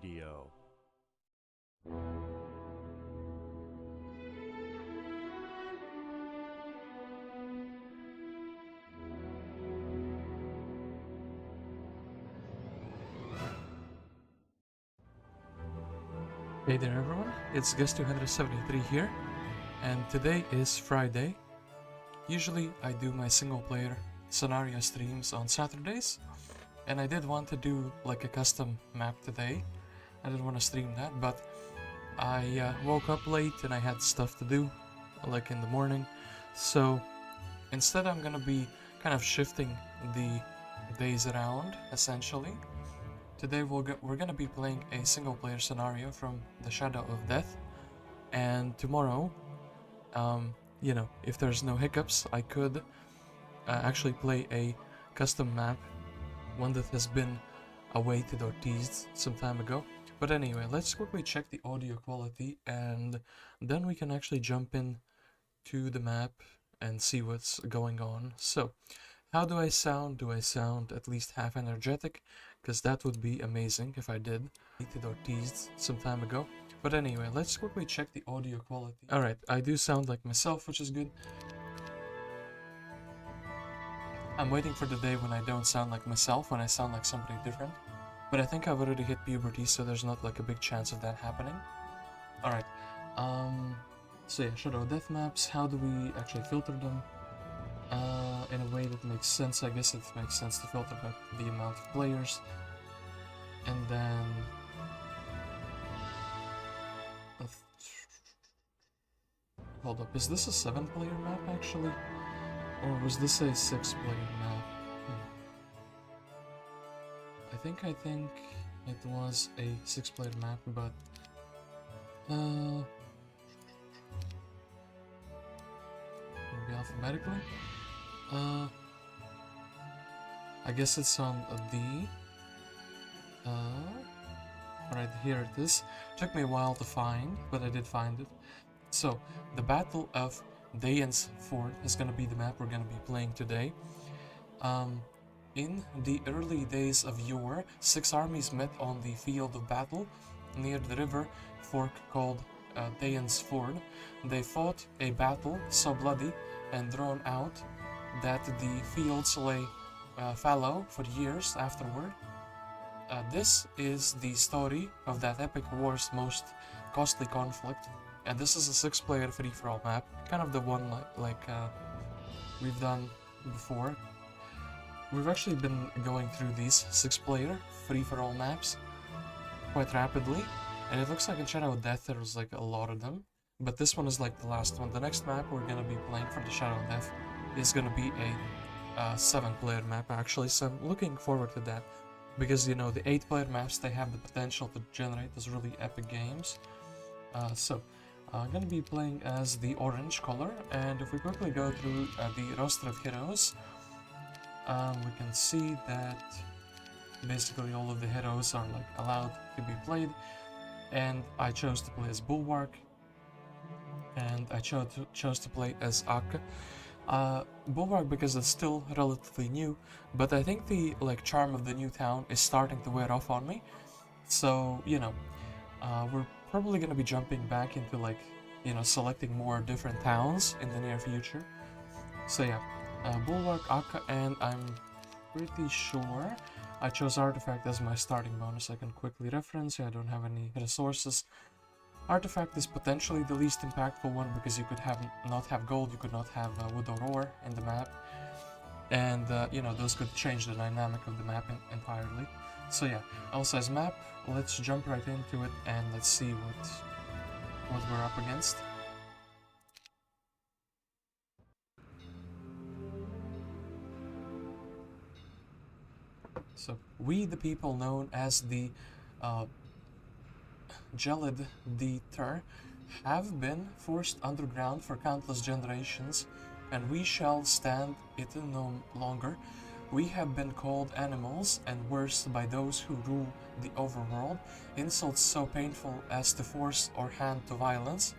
Radio. Hey there everyone, it's Guest 273 here, and today is Friday. Usually I do my single player scenario streams on Saturdays, and I did want to do like a custom map today. I didn't want to stream that, but I woke up late and I had stuff to do, like in the morning, so instead I'm gonna be kind of shifting the days around, essentially. Today we're gonna be playing a single player scenario from the Shadow of Death, and tomorrow, you know, if there's no hiccups, I could actually play a custom map, one that has been awaited or teased some time ago. But anyway, let's quickly check the audio quality, and then we can actually jump in to the map and see what's going on. So, how do I sound? Do I sound at least half energetic? Because that would be amazing if I did. Or teased some time ago. But anyway, let's quickly check the audio quality. Alright, I do sound like myself, which is good. I'm waiting for the day when I don't sound like myself, when I sound like somebody different. But I think I've already hit puberty, so there's not like a big chance of that happening. Alright, so yeah, Shadow of Death maps, how do we actually filter them? In a way that makes sense. I guess it makes sense to filter by the amount of players. And then... hold up, is this a 7-player map actually? Or was this a 6-player map? I think it was a 6-player map, but... maybe alphabetically? I guess it's on the... right, here it is. Took me a while to find, but I did find it. So, the Battle of Daeyan's Ford is going to be the map we're going to be playing today. In the early days of yore, 6 armies met on the field of battle near the river fork called Daeyan's Ford. They fought a battle so bloody and drawn out that the fields lay fallow for years afterward. This is the story of that epic war's most costly conflict, and this is a 6-player free-for-all map, kind of the one like we've done before. We've actually been going through these 6-player free-for-all maps quite rapidly, and it looks like in Shadow of Death there was like a lot of them, but this one is like the last one. The next map we're gonna be playing for the Shadow of Death is gonna be a 7-player map actually, so I'm looking forward to that, because you know the 8-player maps, they have the potential to generate those really epic games. So I'm gonna be playing as the orange color, and if we quickly go through the roster of heroes, we can see that basically all of the heroes are like allowed to be played, and I chose to play as Bulwark, and I chose to play as Akka. Bulwark because it's still relatively new, but I think the like charm of the new town is starting to wear off on me. So you know, we're probably gonna be jumping back into like, you know, selecting more different towns in the near future. So yeah, Bulwark, Akka, and I'm pretty sure I chose Artifact as my starting bonus. I can quickly reference. I don't have any resources. Artifact is potentially the least impactful one because you could not have gold, you could not have wood or ore in the map, and you know, those could change the dynamic of the map entirely. So yeah, L-size map. Let's jump right into it and let's see what we're up against. So we, the people known as the Gelid Deeter, have been forced underground for countless generations, and we shall stand it no longer. We have been called animals, and worse, by those who rule the overworld, insults so painful as to force or hand to violence.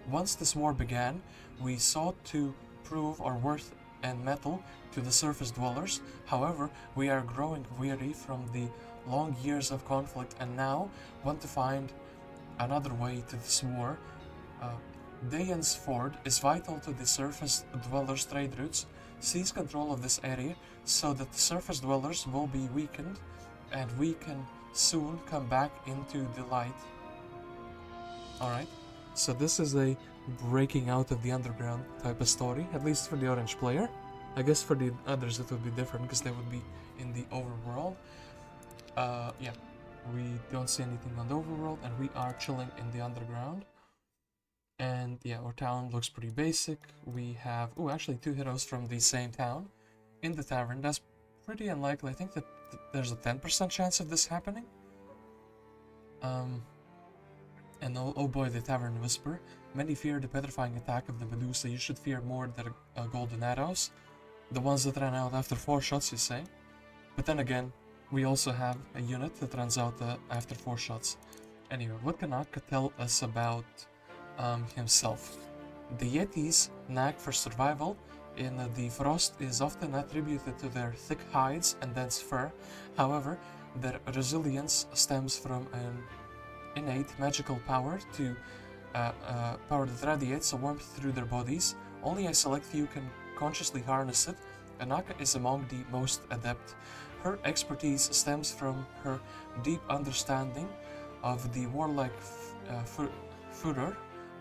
Once this war began, we sought to prove our worth and mettle to the surface dwellers. However, we are growing weary from the long years of conflict and now want to find another way to this war. Daeyan's Ford is vital to the surface dwellers' trade routes. Seize control of this area so that the surface dwellers will be weakened and we can soon come back into the light. Alright, so this is a breaking out of the underground type of story, at least for the orange player. I guess for the others it would be different because they would be in the overworld. Yeah, we don't see anything on the overworld and we are chilling in the underground. And yeah, our town looks pretty basic. We have, oh, actually 2 heroes from the same town in the tavern. That's pretty unlikely. I think that there's a 10% chance of this happening. And oh boy, the Tavern Whisper. Many fear the petrifying attack of the Medusa. You should fear more their golden arrows. The ones that ran out after 4 shots, you say? But then again, we also have a unit that runs out after 4 shots. Anyway, what can Akka tell us about himself? The Yetis' knack for survival in the frost is often attributed to their thick hides and dense fur. However, their resilience stems from an innate magical power power that radiates warmth through their bodies. Only a select few can consciously harness it, and Akka is among the most adept. Her expertise stems from her deep understanding of the warlike furor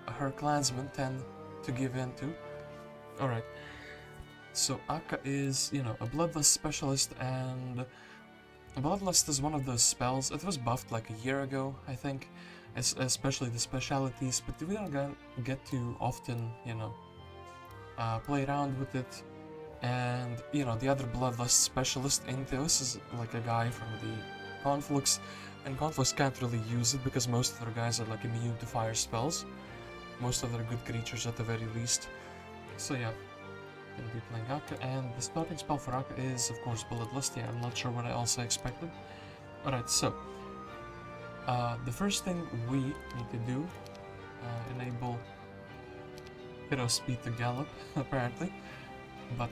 her clansmen tend to give in to. Alright, so Akka is, you know, a bloodlust specialist, and bloodlust is one of those spells. It was buffed like a year ago, I think, especially the specialities, but we don't get to often, you know, play around with it. And, you know, the other bloodlust specialist in this is like a guy from the Conflux, and Conflux can't really use it because most of their guys are like immune to fire spells. Most of their good creatures at the very least. So yeah, gonna be playing Akka, and the starting spell for Akka is of course Bloodlust. Yeah, I'm not sure what else I expected. Alright, so the first thing we need to do, enable hero speed to gallop, apparently. But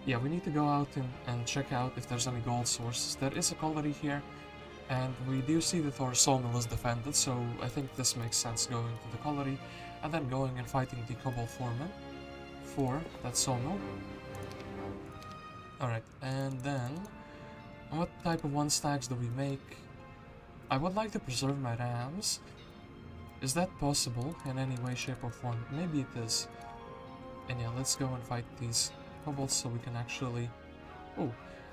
yeah, we need to go out and check out if there's any gold sources. There is a colliery here, and we do see that our sawmill is defended, so I think this makes sense going to the colliery and then going and fighting the kobold foreman for that sawmill. Alright, and then what type of 1-stacks do we make? I would like to preserve my rams. Is that possible in any way, shape or form? Maybe it is. And yeah, let's go and fight these kobolds so we can actually... Oh,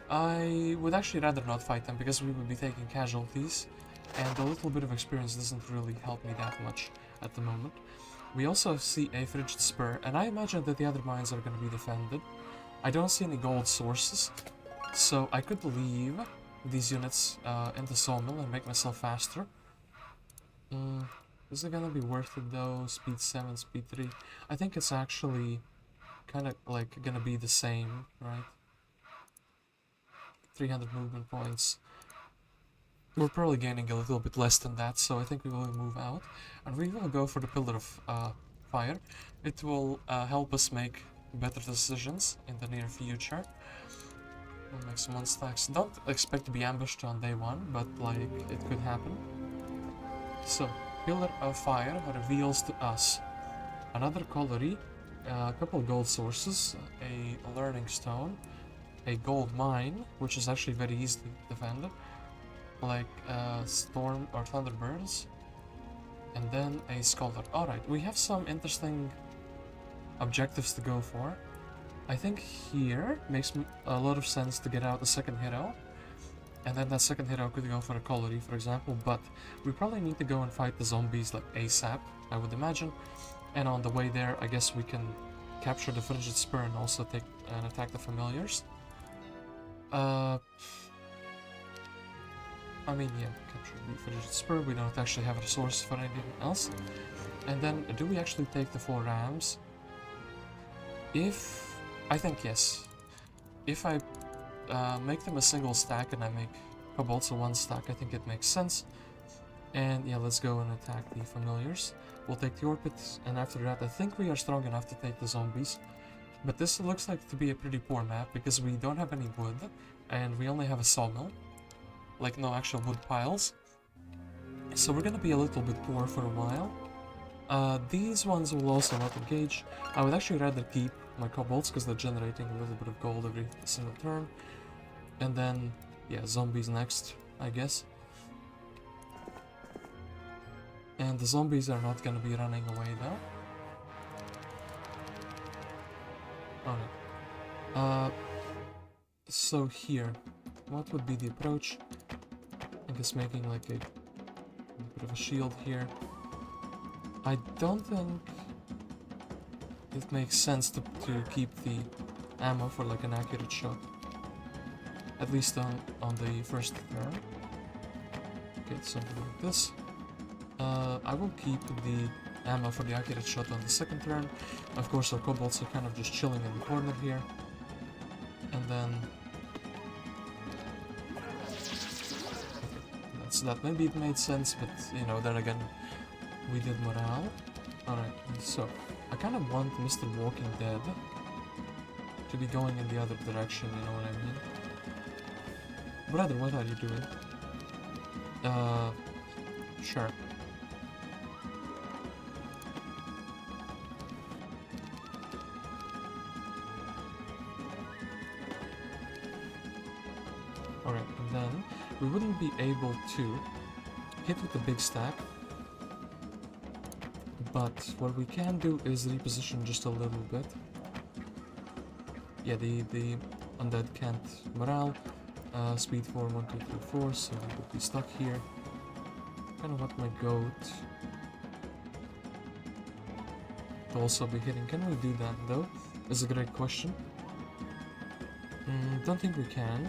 I would actually rather not fight them because we would be taking casualties, and a little bit of experience doesn't really help me that much at the moment. We also see a frigid spur, and I imagine that the other mines are going to be defended. I don't see any gold sources, so I could leave these units in the sawmill and make myself faster. Is it going to be worth it though? Speed 7, speed 3. I think it's actually kind of like going to be the same, right? 300 movement points. We're probably gaining a little bit less than that, so I think we will move out. And we will go for the Pillar of Fire. It will help us make better decisions in the near future. We'll make some 1-stacks. Don't expect to be ambushed on day 1, but like, it could happen. So, Pillar of Fire reveals to us another colliery, a couple of gold sources, a learning stone, a gold mine, which is actually very easily defended, like storm or thunderbirds, and then a scholar. Alright, we have some interesting objectives to go for. I think here makes a lot of sense to get out a second hero, and then that second hero could go for a colliery, for example, but we probably need to go and fight the zombies like ASAP, I would imagine. And on the way there, I guess we can capture the frigid spur and also take and attack the familiars. I mean, yeah, capture the frigid spur. We don't actually have resources for anything else. And then, do we actually take the 4 rams? I think yes. If I make them a single stack and I make kobolds a 1-stack, I think it makes sense. And yeah, let's go and attack the familiars. We'll take the orbits, and after that I think we are strong enough to take the zombies. But this looks like to be a pretty poor map because we don't have any wood and we only have a sawmill. like no actual wood piles. So we're gonna be a little bit poor for a while. These ones will also not engage. I would actually rather keep my kobolds because they're generating a little bit of gold every single turn. And then, yeah, zombies next, I guess. And the zombies are not gonna be running away though. Alright. So here, what would be the approach? I guess making like a bit of a shield here. I don't think it makes sense to keep the ammo for like an accurate shot. At least on the first turn. Okay, something like this. I will keep the ammo for the accurate shot on the second turn. Of course, our kobolds are kind of just chilling in the corner here. And then... okay, that's that. Maybe it made sense, but, you know, then again, we did morale. Alright, so, I kind of want Mr. Walking Dead to be going in the other direction, you know what I mean? Brother, what are you doing? Sure. Alright, and then we wouldn't be able to hit with the big stack, but what we can do is reposition just a little bit. Yeah, the undead can't morale. Speed 4, 1, 2, 3, 4, so we would be stuck here. Kind of want my goat to also be hitting. Can we do that though? Is a great question. Don't think we can.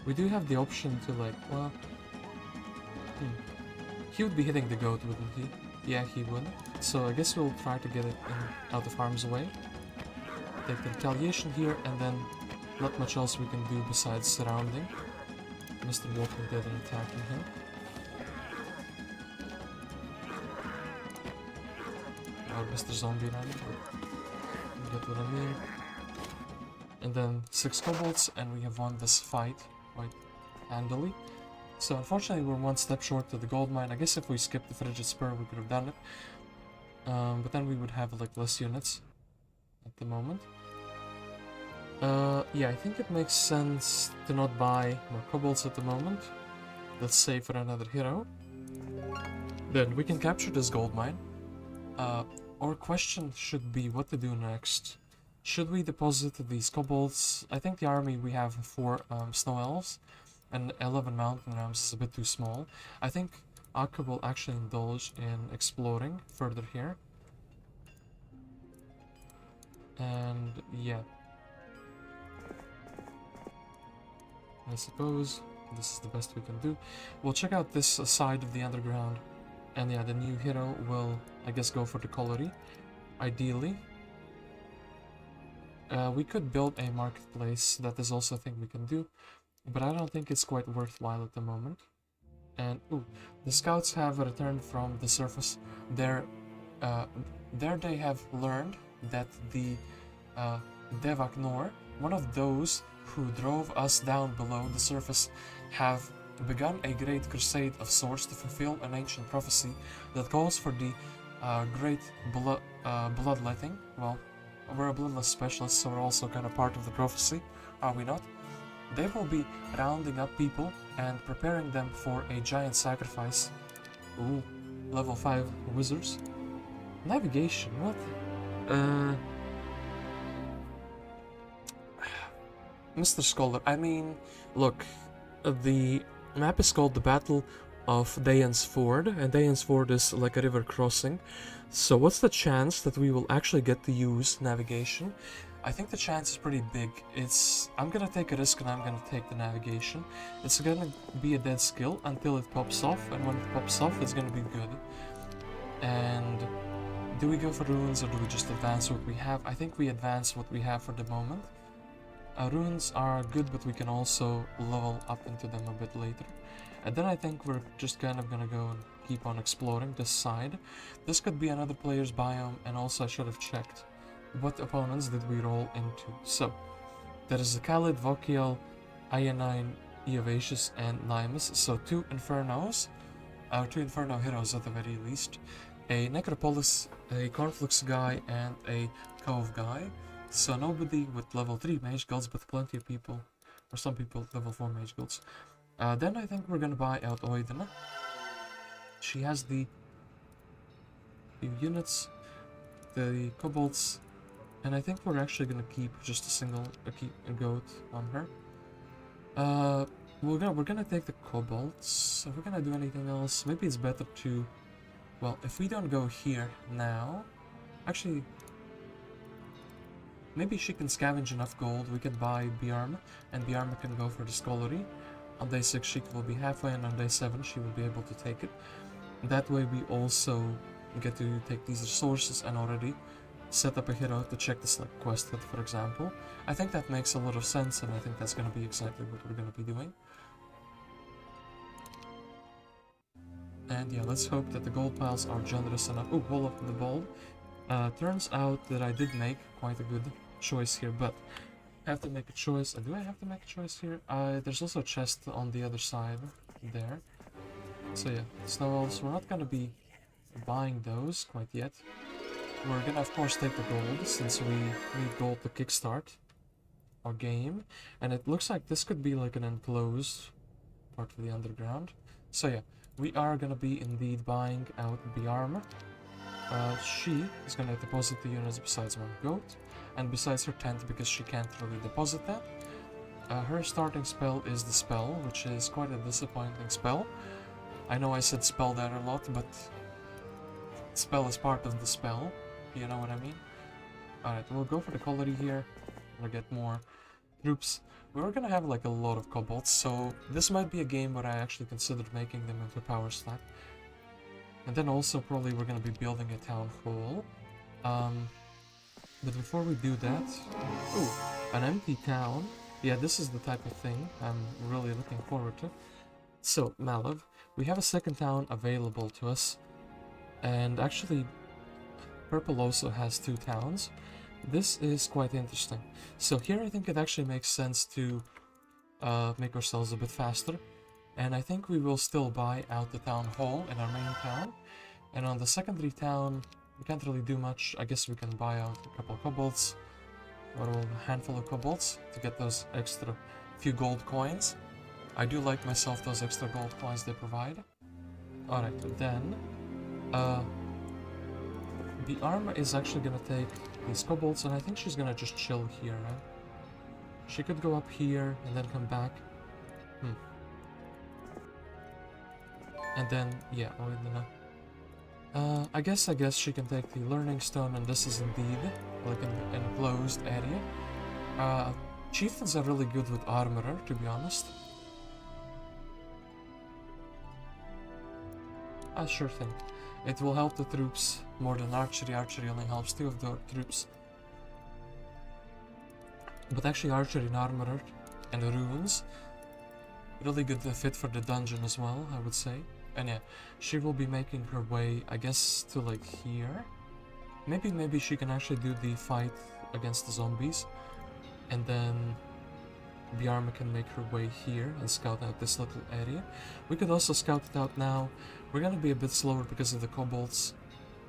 We do have the option to like, well... He would be hitting the goat, wouldn't he? Yeah, he would. So I guess we'll try to get it out of harm's way. Take the retaliation here, and then not much else we can do besides surrounding Mr. Walking Dead and attacking him. Or Mr. Zombie rather, you get what I mean. And then 6 kobolds, and we have won this fight quite handily. So unfortunately we're one step short to the gold mine. I guess if we skipped the Frigid Spur we could have done it. But then we would have like less units at the moment. Yeah, I think it makes sense to not buy more kobolds at the moment. Let's save for another hero. Then we can capture this gold mine. Our question should be what to do next. Should we deposit these kobolds? I think the army we have 4 snow elves and 11 mountain rams is a bit too small. I think Akka will actually indulge in exploring further here. And yeah. I suppose this is the best we can do. We'll check out this side of the underground. And yeah, the new hero will, I guess, go for the colliery. Ideally. We could build a marketplace. That is also a thing we can do. But I don't think it's quite worthwhile at the moment. And, ooh, the scouts have returned from the surface. There they have learned that the Devaknor, one of those who drove us down below the surface, have begun a great crusade of sorts to fulfill an ancient prophecy that calls for the great bloodletting. Well, we're a bloodless specialist, so we're also kind of part of the prophecy, are we not? They will be rounding up people and preparing them for a giant sacrifice. Ooh, level 5 wizards. Navigation, what? Mr. Scholar, I mean, look, the map is called the Battle of Daeyan's Ford, and Daeyan's Ford is like a river crossing. So what's the chance that we will actually get to use navigation? I think the chance is pretty big. I'm gonna take a risk and I'm gonna take the navigation. It's gonna be a dead skill until it pops off, and when it pops off it's gonna be good. And do we go for runes or do we just advance what we have? I think we advance what we have for the moment. Runes are good, but we can also level up into them a bit later. And then I think we're just kind of gonna go and keep on exploring this side. This could be another player's biome, and also I should have checked what opponents did we roll into. So, there is a Khalid, Vokial, Aenain, Eovacius, and Limus. So two Infernos, two Inferno heroes at the very least. A Necropolis, a Conflux guy, and a Cove guy. So nobody with level 3 mage guilds, but plenty of people, or some people with level 4 mage guilds. Then I think we're gonna buy out Oidana. She has the few units, the kobolds, and I think we're actually gonna keep just a goat on her. We're gonna take the kobolds. If we're gonna do anything else, maybe it's better to, well, if we don't go here now, actually, maybe she can scavenge enough gold. We can buy Bjarm, and Bjarm can go for the Scholarly. On day 6 she will be halfway, and on day 7 she will be able to take it. That way we also get to take these resources and already set up a hero to check this like quest hit, for example. I think that makes a lot of sense, and I think that's going to be exactly what we're going to be doing. And yeah, let's hope that the gold piles are generous enough. Oh, Hole of the Bulb. Turns out that I did make quite a good choice here, but I have to make a choice. Do I have to make a choice here? There's also a chest on the other side there. So yeah, snow elves, we're not gonna be buying those quite yet. We're gonna of course take the gold, since we need gold to kickstart our game. And it looks like this could be like an enclosed part of the underground. So yeah, we are gonna be indeed buying out Bjarm. She is gonna deposit the units besides one goat, and besides her tent, because she can't really deposit that. Her starting spell is the spell, which is quite a disappointing spell. I know I said spell there a lot, but spell is part of the spell, you know what I mean? Alright, we'll go for the quality here. We'll get more troops. We're gonna have like a lot of kobolds, so this might be a game where I actually considered making them into power stack. And then also probably we're gonna be building a town hall. But before we do that... Ooh, an empty town. Yeah, this is the type of thing I'm really looking forward to. So, Malav, we have a second town available to us. And actually, Purple also has 2 towns. This is quite interesting. So here I think it actually makes sense to make ourselves a bit faster. And I think we will still buy out the town hall in our main town. And on the secondary town, we can't really do much. I guess we can buy out a couple of kobolds, or a handful of kobolds, to get those extra few gold coins. I do like myself those extra gold coins they provide. Alright, then the armor is actually gonna take these kobolds, and I think she's gonna just chill here, right? She could go up here and then come back. And then, yeah, Oidana. I guess she can take the Learning Stone, and this is indeed like an enclosed area. Chieftains are really good with armorer, to be honest. Sure thing. It will help the troops more than archery. Archery only helps 2 of the troops. But actually archery and armorer and the runes, really good fit for the dungeon as well, I would say. And yeah, she will be making her way, I guess, to like here. Maybe she can actually do the fight against the zombies. And then Bjarm can make her way here and scout out this little area. We could also scout it out now. We're gonna be a bit slower because of the kobolds.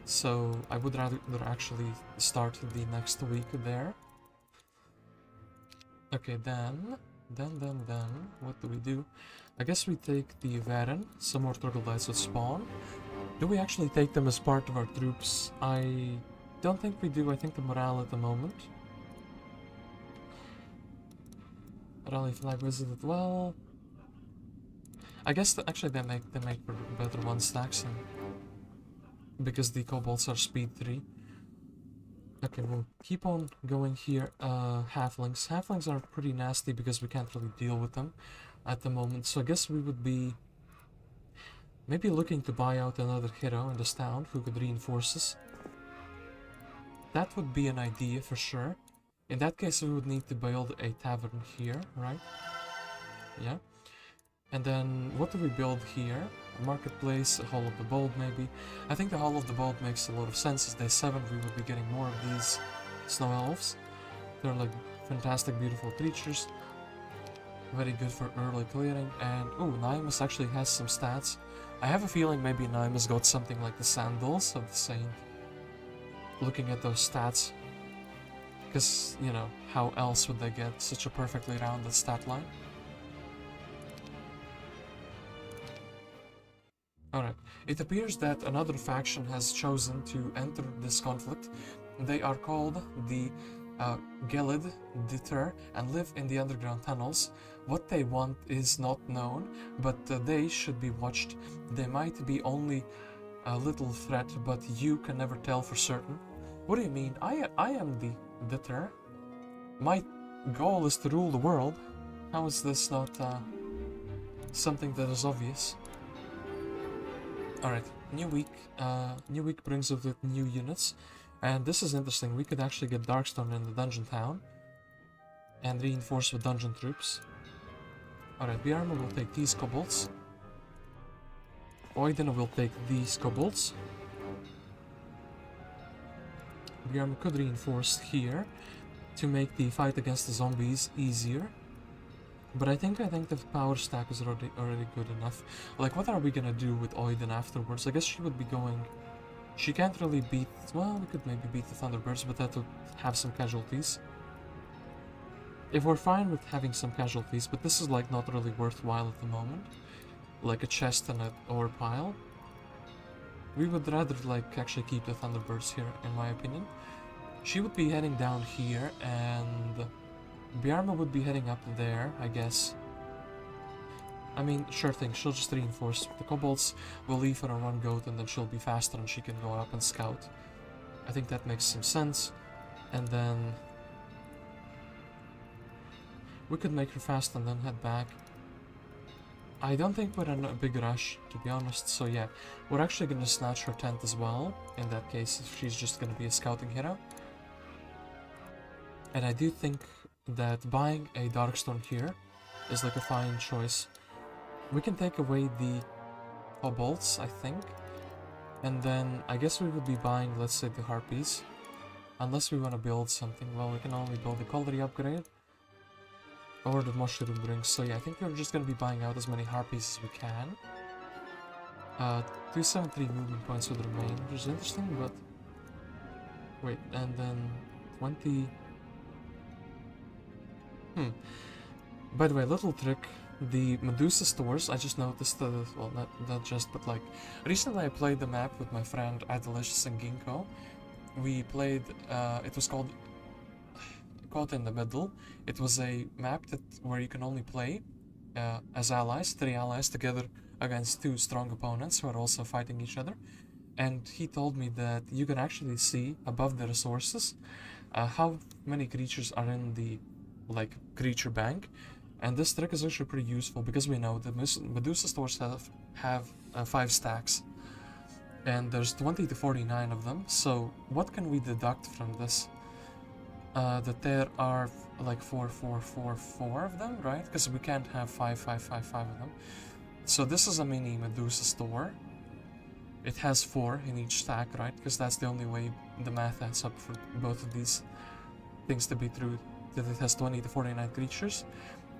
So I would rather actually start the next week there. Okay, then, what do we do? I guess we take the Varen, some more troglodytes would spawn. Do we actually take them as part of our troops? I don't think we do. I think the morale at the moment. Rally flag visited well. I guess actually they make better 1 stacks, and because the kobolds are speed 3. Okay, we'll keep on going here. Halflings. Halflings are pretty nasty because we can't really deal with them at the moment. So I guess we would be maybe looking to buy out another hero in this town who could reinforce us. That would be an idea for sure. In that case, we would need to build a tavern here, right? Yeah. And then, what do we build here? A marketplace, a Hall of the Bold maybe. I think the Hall of the Bold makes a lot of sense. As day 7 we will be getting more of these snow elves. They're like fantastic, beautiful creatures. Very good for early clearing. And oh, Nymus actually has some stats. I have a feeling maybe Nymus got something like the Sandals of the Saint. Looking at those stats. Because, you know, how else would they get such a perfectly rounded stat line? Alright, it appears that another faction has chosen to enter this conflict. They are called the Red Zydar and live in the underground tunnels. What they want is not known, but they should be watched. They might be only a little threat, but you can never tell for certain. What do you mean? I am the Zydar. My goal is to rule the world. How is this not something that is obvious? Alright, new week brings with it new units, and this is interesting. We could actually get Darkstorn in the dungeon town and reinforce with dungeon troops. Alright, Biarma will take these kobolds. Oidana will take these kobolds. Biarma could reinforce here to make the fight against the zombies easier. But I think the power stack is already good enough. Like, what are we gonna do with Oidana afterwards? I guess she would be going... She can't really beat... Well, we could maybe beat the Thunderbirds, but that would have some casualties. If we're fine with having some casualties, but this is like not really worthwhile at the moment. Like a chest and an ore pile. We would rather like actually keep the Thunderbirds here, in my opinion. She would be heading down here, and... Biarma would be heading up there, I guess. I mean, sure thing, she'll just reinforce. The kobolds will leave her on one goat, and then she'll be faster and she can go up and scout. I think that makes some sense. And then... we could make her fast and then head back. I don't think we're in a big rush, to be honest, so yeah. We're actually gonna snatch her tent as well, in that case, if she's just gonna be a scouting hero. And I do think that buying a Darkstorn here is like a fine choice. We can take away the kobolds, I think. And then I guess we would be buying, let's say, the harpies. Unless we want to build something. Well, we can only build the culinary upgrade. Or the mushroom rings. So yeah, I think we're just going to be buying out as many harpies as we can. 273 movement points would remain, which is interesting, but... Wait, and then 20... By the way, little trick, the Medusa stores, I just noticed, well, not just, but like, recently I played the map with my friend Delicious and Ginkgo. We played, it was called Caught in the Middle. It was a map where you can only play as allies, 3 allies together against 2 strong opponents who are also fighting each other. And he told me that you can actually see above the resources how many creatures are in the like creature bank, and this trick is actually pretty useful because we know the Medusa stores have 5 stacks, and there's 20 to 49 of them. So what can we deduct from this? That there are like 4 of them, right? Because we can't have 5 of them. So this is a mini Medusa store. It has 4 in each stack, right? Because that's the only way the math adds up for both of these things to be true. That it has 20 to 49 creatures,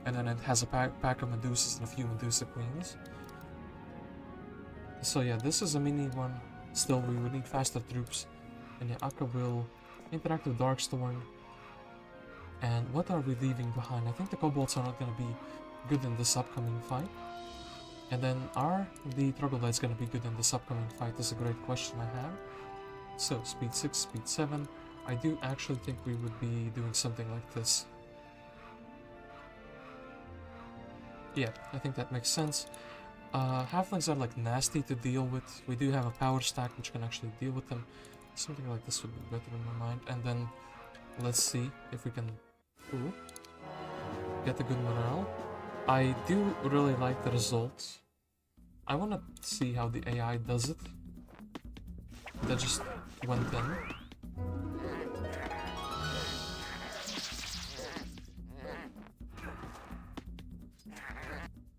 and then it has a pack of Medusas and a few Medusa queens. So yeah, this is a mini one. Still, we would need faster troops. And yeah, Akka will interact with Darkstorn. And what are we leaving behind? I think the kobolds are not going to be good in this upcoming fight. And then are the troglodytes going to be good in this upcoming fight is a great question I have. So, speed 6, speed 7. I do actually think we would be doing something like this. Yeah, I think that makes sense. Halflings are like nasty to deal with. We do have a power stack which can actually deal with them. Something like this would be better in my mind. And then let's see if we can get a good morale. I do really like the results. I want to see how the AI does it. That just went in.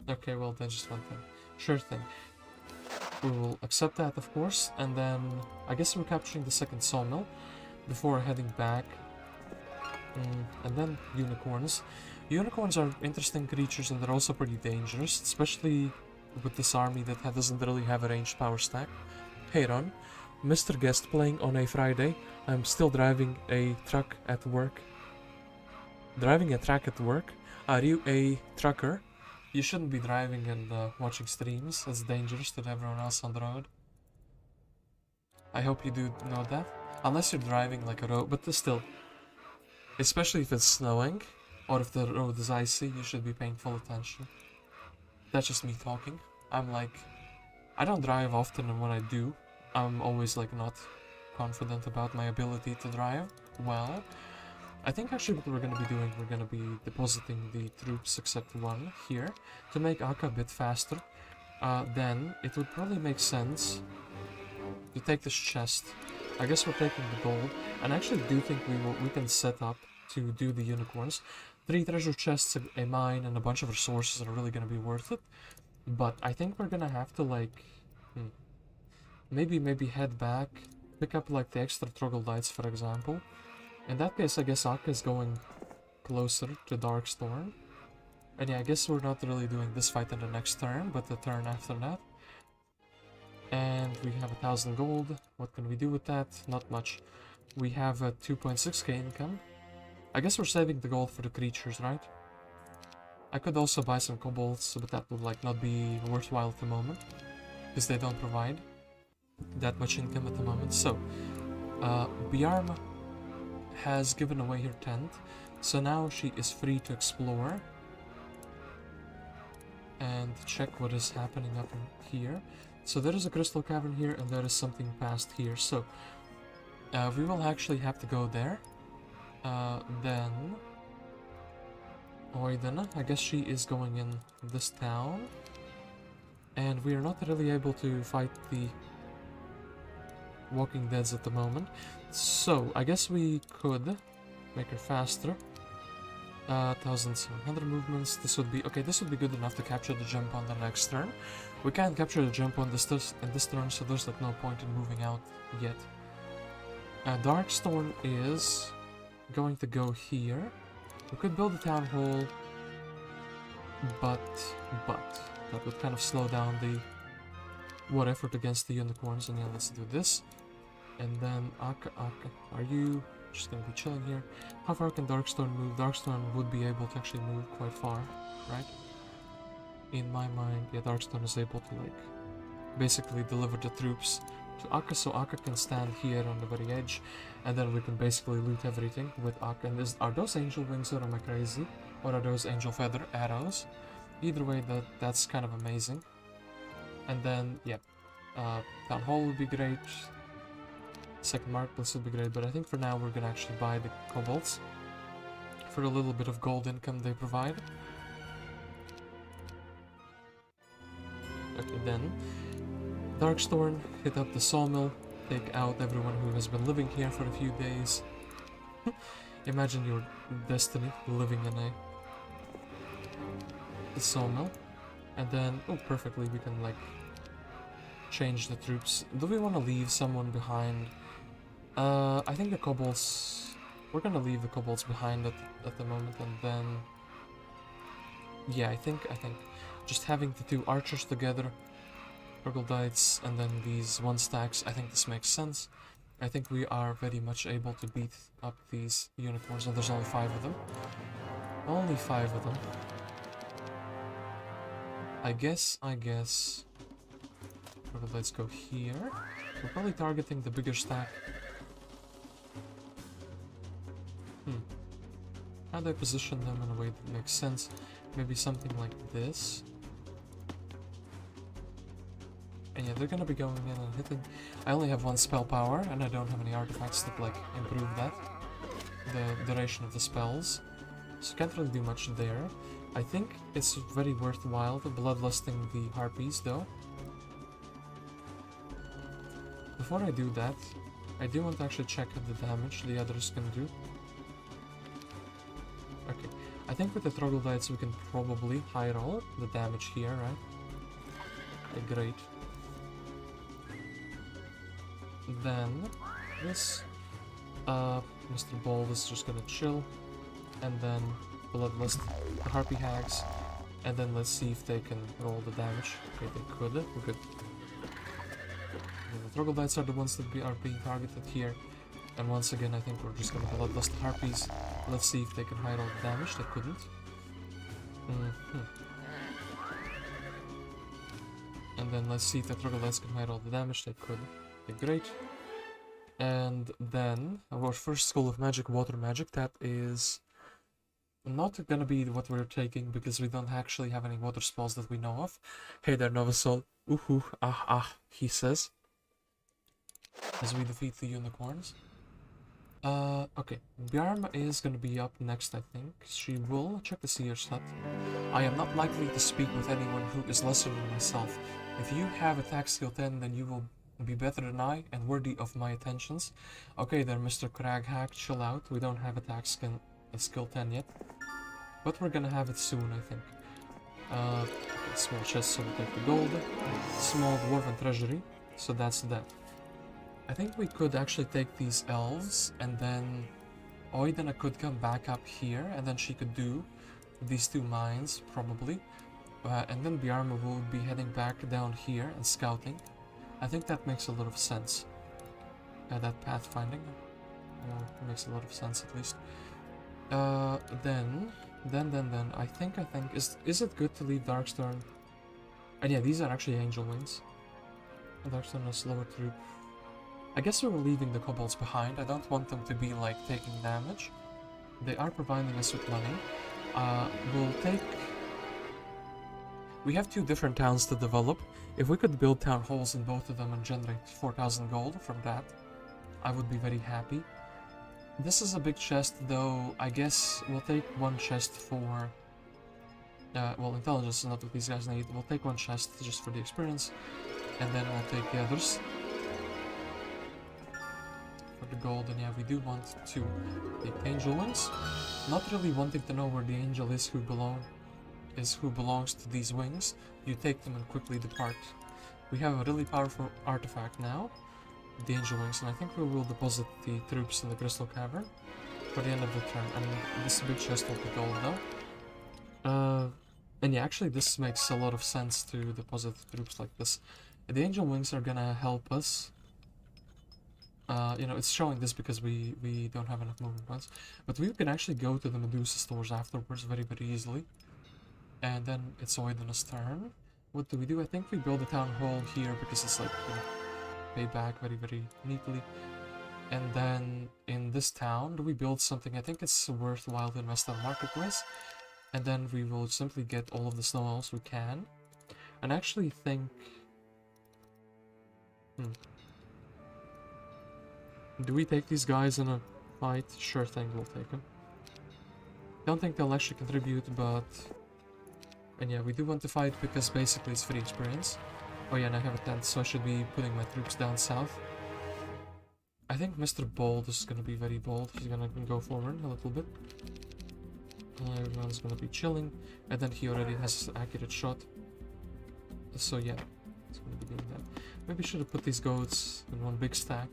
Okay, well, that just went in. Sure thing. We will accept that, of course, and then I guess we're capturing the second sawmill before heading back And then unicorns. Unicorns are interesting creatures and they're also pretty dangerous, especially with this army that doesn't really have a ranged power stack. Hey Ron, Mr. Guest playing on a Friday. I'm still driving a truck at work. Driving a truck at work? Are you a trucker? You shouldn't be driving and watching streams. It's dangerous to everyone else on the road. I hope you do know that. Unless you're driving like a road, but still. Especially if it's snowing, or if the road is icy, you should be paying full attention. That's just me talking. I'm like, I don't drive often, and when I do, I'm always like not confident about my ability to drive well. I think actually what we're gonna be doing, we're gonna be depositing the troops except one here to make Akka a bit faster. Then it would probably make sense to take this chest. I guess we're taking the gold, and I actually do think we can set up to do the unicorns. 3 treasure chests, a mine, and a bunch of resources are really gonna be worth it. But I think we're gonna have to like maybe head back, pick up like the extra troglodytes, for example. In that case, I guess Akka is going closer to Darkstorn. And yeah, I guess we're not really doing this fight in the next turn, but the turn after that. And we have 1,000 gold. What can we do with that? Not much. We have a 2.6k income. I guess we're saving the gold for the creatures, right? I could also buy some kobolds, but that would like not be worthwhile at the moment, because they don't provide that much income at the moment. So, Bjarm has given away her tent, so now she is free to explore and check what is happening up in here. So there is a crystal cavern here, and there is something past here. So we will actually have to go there. Then Oidana, I guess she is going in this town, and we are not really able to fight the Walking Deads at the moment. So I guess we could make her faster. 1,700 movements. This would be okay. This would be good enough to capture the jump on the next turn. We can't capture the jump on this turn, so there's like no point in moving out yet. Darkstorn is going to go here. We could build a town hall, but that would kind of slow down the war effort against the unicorns. And yeah, let's do this. And then Akka, are you just gonna be chilling here? How far can Darkstorn move? Darkstorn would be able to actually move quite far, right? In my mind, yeah, Darkstorn is able to like basically deliver the troops to Akka, so Akka can stand here on the very edge, and then we can basically loot everything with Akka. And are those angel wings, or am I crazy? Or are those angel feather arrows? Either way, that's kind of amazing. And then, yeah, Town Hall would be great. Second Marketplace would be great, but I think for now we're gonna actually buy the kobolds for a little bit of gold income they provide. Okay, then Darkstorn, hit up the sawmill, take out everyone who has been living here for a few days. Imagine your destiny living in a sawmill. And then, oh, perfectly, we can like change the troops. Do we want to leave someone behind? I think the kobolds, we're gonna leave the kobolds behind at the moment, and then yeah, I think just having the 2 archers together, troglodytes, and then these 1 stacks, I think this makes sense. I think we are very much able to beat up these unicorns, and there's only 5 of them. Only 5 of them. I guess troglodytes go here. We're probably targeting the bigger stack. How do I position them in a way that makes sense? Maybe something like this. And yeah, they're gonna be going in and hitting. I only have 1 spell power, and I don't have any artifacts that like improve that. The duration of the spells. So can't really do much there. I think it's very worthwhile the bloodlusting the harpies though. Before I do that, I do want to actually check the damage the others can do. Okay, I think with the troglodytes we can probably high roll the damage here, right? Okay, great. Then this Mr. Bald is just gonna chill. and then Bloodlust, the Harpy Hags, and then let's see if they can roll the damage. Okay, they could. We're good. And the troglodytes are the ones that are being targeted here. And once again, I think we're just gonna Bloodlust the Harpies. Let's see if they can hide all the damage. They couldn't. And then let's see if the troglodytes can hide all the damage. They could. Okay, great. And then our first School of Magic, Water Magic, that is not gonna be what we're taking because we don't actually have any water spells that we know of. Hey there, Novasol. Ooh, he says. As we defeat the unicorns. Okay. Bjarm is gonna be up next, I think. She will check the seer stat. I am not likely to speak with anyone who is lesser than myself. If you have attack skill 10, then you will be better than I and worthy of my attentions. Okay there, Mr. Craghack, chill out. We don't have attack skill 10 yet. But we're gonna have it soon, I think. Okay, small chest, so we'll take the gold. Small dwarven treasury, so that's that. I think we could actually take these elves, and then Oidana could come back up here, and then she could do these two mines, probably. And then Bjarm will be heading back down here and scouting. I think that makes a lot of sense. That pathfinding makes a lot of sense, at least. Then, I think, is it good to leave Darkstorn? And yeah, these are actually Angel Wings. Darkstorn is lower troop. I guess we were leaving the kobolds behind. I don't want them to be, like, taking damage. They are providing us with money. We'll take... We have two different towns to develop. If we could build town halls in both of them and generate 4,000 gold from that, I would be very happy. This is a big chest, though. I guess we'll take one chest for... well, intelligence is not what these guys need. We'll take one chest just for the experience, and then we'll take the others for the gold. And yeah, we do want to take Angel Wings. Not really wanting to know where the angel is who belongs to these wings. You take them and quickly depart. We have a really powerful artifact now, the Angel Wings, and I think we will deposit the troops in the Crystal Cavern for the end of the turn. And this big chest will be gold though. And yeah, actually this makes a lot of sense to deposit troops like this. The Angel Wings are gonna help us. You know, it's showing this because we don't have enough movement points. But we can actually go to the Medusa stores afterwards very easily. And then it's Oidana's turn. What do? I think we build a town hall here because it's like, you know, pay back very neatly. And then in this town, do we build something? I think it's worthwhile to invest in the marketplace. And then we will simply get all of the snow elves we can. And I actually think... Do we take these guys in a fight? Sure thing, we'll take them. Don't think they'll actually contribute, but... And yeah, we do want to fight because basically it's free experience. Oh yeah, and I have a tent, so I should be putting my troops down south. I think Mr. Bold is gonna be very bold. He's gonna go forward a little bit. Everyone's gonna be chilling. And then he already has an accurate shot. So yeah, he's gonna be doing that. Maybe should have put these goats in one big stack.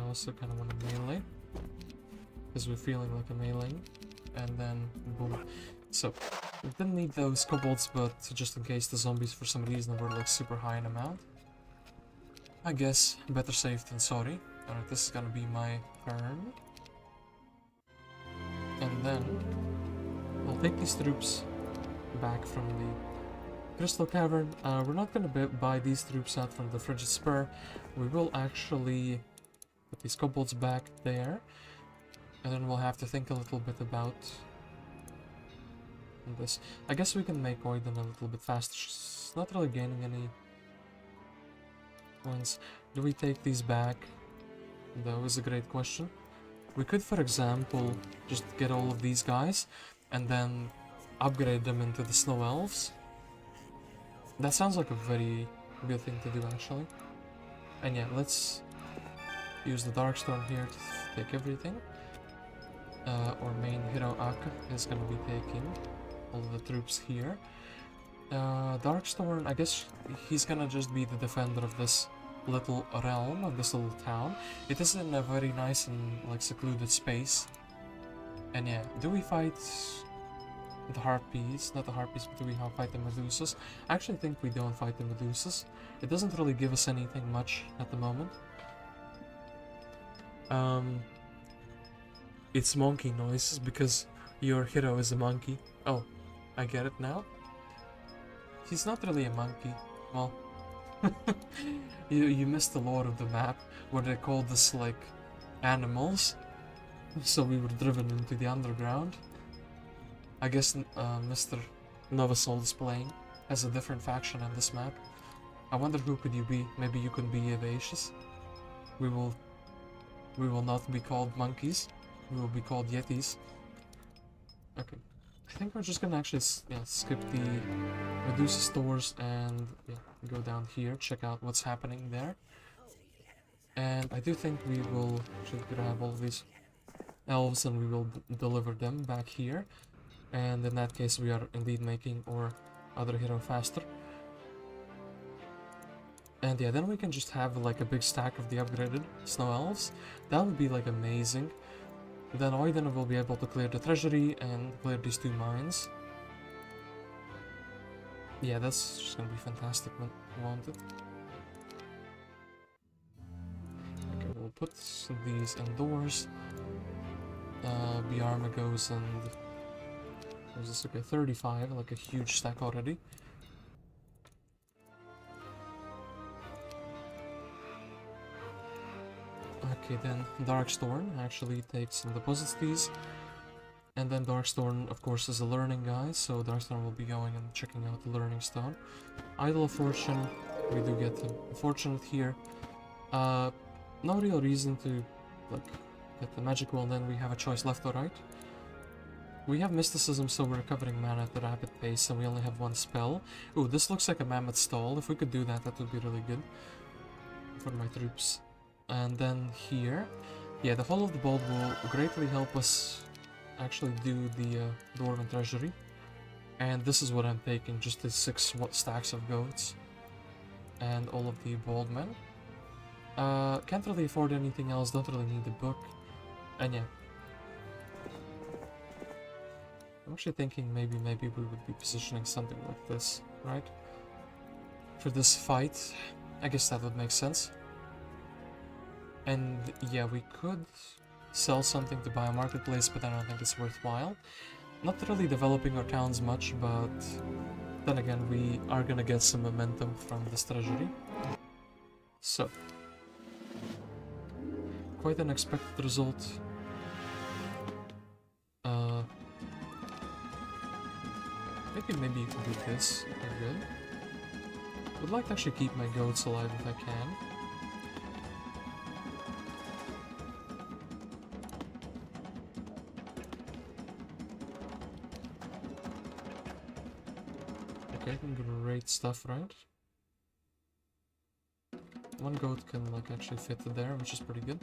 Also kind of want to melee because we're feeling like a melee, and then boom. So we didn't need those kobolds, but just in case the zombies for some reason were like super high in amount, I guess better safe than sorry. Alright, this is gonna be my turn, and then I'll take these troops back from the Crystal Cavern. We're not gonna buy these troops out from the Frigid Spur. We will actually put these kobolds back there, and then we'll have to think a little bit about this. I guess we can make Oidana a little bit faster. She's not really gaining any points. Do we take these back? That was a great question. We could, for example, just get all of these guys and then upgrade them into the Snow Elves. That sounds like a very good thing to do, actually. And yeah, let's use the Darkstorn here to take everything. Our main hero Akka is gonna be taking all of the troops here. Darkstorn, I guess he's gonna just be the defender of this little realm, of this little town. It is in a very nice and like secluded space. And yeah, do we fight the harpies? Not the harpies, but do we fight the Medusas? I actually think we don't fight the Medusas. It doesn't really give us anything much at the moment. It's monkey noises because your hero is a monkey. Oh, I get it now. He's not really a monkey. Well, you missed the lore of the map where they called this like animals. So we were driven into the underground. I guess Mr. Novasol is playing as a different faction on this map. I wonder who could you be? Maybe you could be Eovacius. We will not be called monkeys. We will be called yetis. Okay. I think we're just gonna actually skip the Medusa stores and go down here, check out what's happening there. And I do think we will should grab all of these elves and we will deliver them back here. And in that case we are indeed making our other hero faster. And yeah, then we can just have like a big stack of the upgraded snow elves. That would be like amazing. Then Oidana will be able to clear the treasury and clear these two mines. Yeah, that's just gonna be fantastic, won't it? Okay, we'll put these indoors. Biarma goes and... what is this? Okay, 35, like a huge stack already. Okay, then Darkstorn actually takes and deposits these. And then Darkstorn, of course, is a learning guy, so Darkstorn will be going and checking out the learning stone. Idol of Fortune, we do get Fortunate here. No real reason to like get the magical, and then we have a choice left or right. We have Mysticism, so we're recovering mana at a rapid pace, and we only have one spell. Ooh, this looks like a Mammoth stall. If we could do that, that would be really good for my troops. And then here, yeah, the Hall of the Bold will greatly help us actually do the Dwarven Treasury. And this is what I'm taking, just the 6 stacks of goats. And all of the Bold Men. Can't really afford anything else, don't really need the book. And yeah. I'm actually thinking maybe we would be positioning something like this, right? For this fight, I guess that would make sense. And yeah, we could sell something to buy a marketplace, but I don't think it's worthwhile. Not really developing our towns much, but then again, we are gonna get some momentum from this treasury. So, quite an expected result. Maybe you can do this. Okay, good. Would like to actually keep my goats alive if I can. Okay, great stuff, right? One goat can like actually fit there, which is pretty good.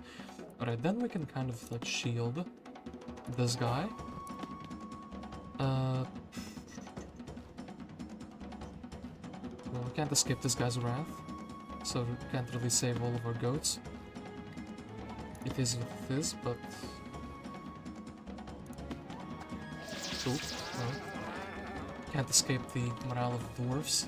Alright, then we can kind of like shield this guy. Well, we can't escape this guy's wrath, so we can't really save all of our goats. It is what it is, but... Ooh, no. Can't escape the morale of the dwarves.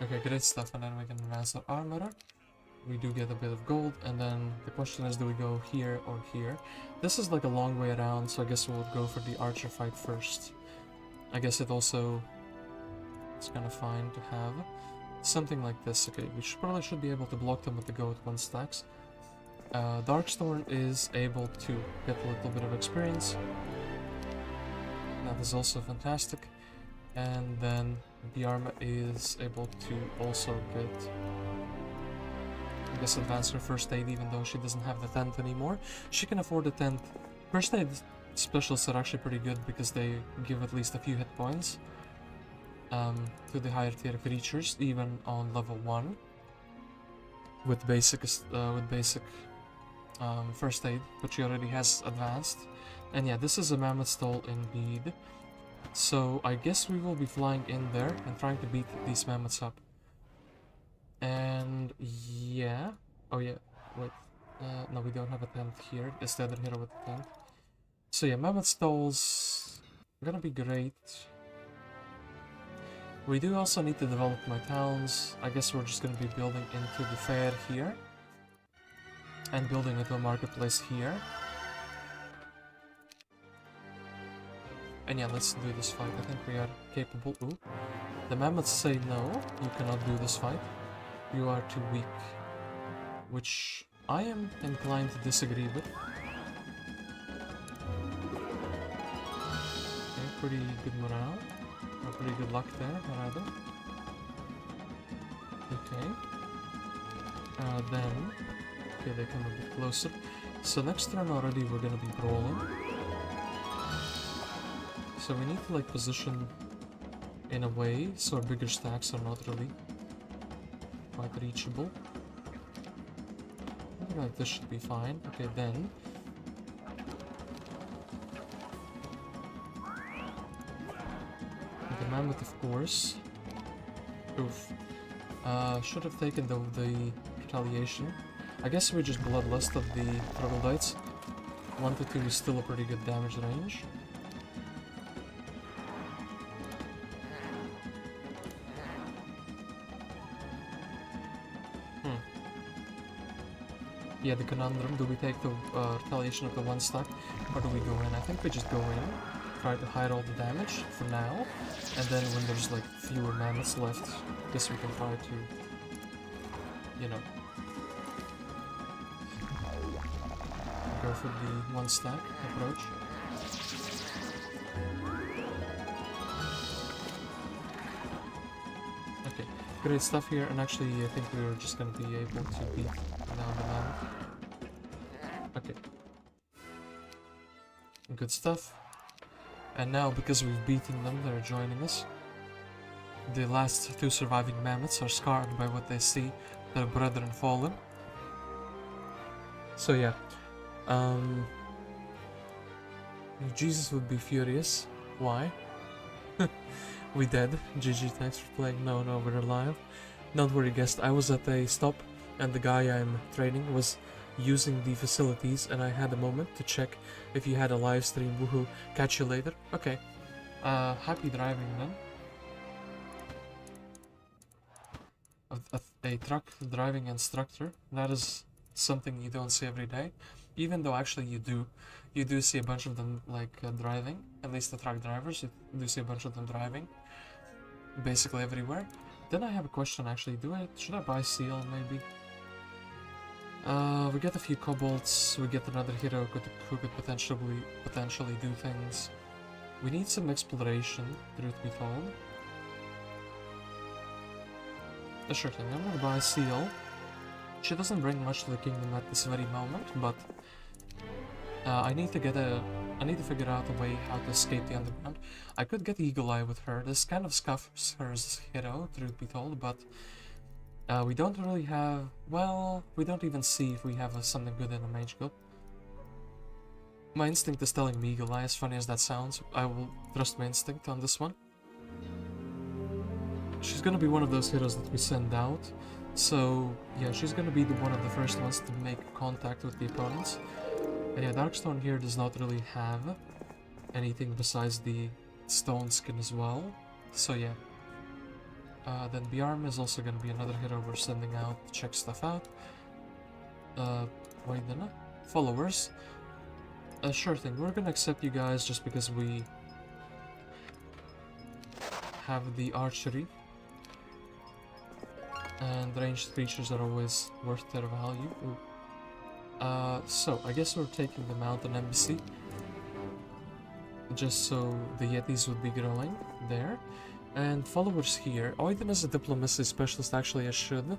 Okay, great stuff, and then we can advance our armor. We do get a bit of gold, and then the question is, do we go here or here? This is like a long way around, so I guess we'll go for the archer fight first. I guess it's kind of fine to have something like this. Okay, we probably should be able to block them with the goat 1 stacks. Darkstorn is able to get a little bit of experience. That is also fantastic. And then Biarma is able to also get, I guess, advance her first aid, even though she doesn't have the tent anymore. She can afford the tent. First aid Specialists are actually pretty good because they give at least a few hit points to the higher tier creatures, even on level 1 with basic first aid, which he already has advanced. And yeah, this is a mammoth stall indeed. So I guess we will be flying in there and trying to beat these mammoths up. And yeah, oh yeah, wait, no, we don't have a tent here. It's the other hero with the tent. So yeah, mammoth stalls gonna be great. We do also need to develop my towns. I guess we're just gonna be building into the fair here and building into a marketplace here. And yeah, let's do this fight. I think we are capable. Ooh. The mammoths say no, you cannot do this fight. You are too weak. Which I am inclined to disagree with. Okay, pretty good morale. Or pretty good luck there, rather. Okay. Then... Okay, they come a bit closer. So next turn already we're gonna be brawling. So we need to like position in a way so our bigger stacks are not really quite reachable. I think like this should be fine. Okay, then the mammoth, of course. Oof. Should have taken the retaliation. I guess we just bloodlust of the troglodytes. 1 to 2 is still a pretty good damage range. Yeah, the conundrum, do we take the retaliation of the 1 stack, or do we go in? I think we just go in, try to hide all the damage for now, and then when there's like fewer mammoths left, I guess we can try to, you know, go for the 1 stack approach. Okay, great stuff here, and actually I think we were just going to be able to beat down the mammoth. Okay. Good stuff. And now, because we've beaten them, they're joining us. The last 2 surviving mammoths are scarred by what they see, their brethren fallen. So yeah. Jesus would be furious. Why? We dead. GG, thanks for playing. No, we're alive. Don't worry, guest. I was at a stop, and the guy I'm training was using the facilities, and I had a moment to check if you had a live stream. Woohoo! Catch you later. Okay. Happy driving then. A truck driving instructor. That is something you don't see every day. Even though actually you do see a bunch of them like driving. At least the truck drivers, you do see a bunch of them driving. Basically everywhere. Then I have a question actually. Should I buy Seal maybe? We get a few kobolds, we get another hero who could potentially do things. We need some exploration, truth be told. Sure thing, I'm gonna buy Seal. She doesn't bring much to the kingdom at this very moment, but I need to figure out a way how to escape the underground. I could get Eagle Eye with her. This kind of scuffs her as hero, truth be told, but we don't really have... Well, we don't even see if we have something good in a mage guild. My instinct is telling me Eagle Eye, as funny as that sounds. I will trust my instinct on this one. She's gonna be one of those heroes that we send out. So, yeah, she's gonna be one of the first ones to make contact with the opponents. And yeah, Darkstorn here does not really have anything besides the stone skin as well. So yeah. Then Bjarm is also gonna be another hero we're sending out to check stuff out. Oidana. Followers. Sure thing, we're gonna accept you guys just because we have the archery. And ranged creatures are always worth their value. Ooh. So, I guess we're taking the mountain embassy. Just so the Yetis would be growing there. And followers here. Oidana is a diplomacy specialist, actually I should.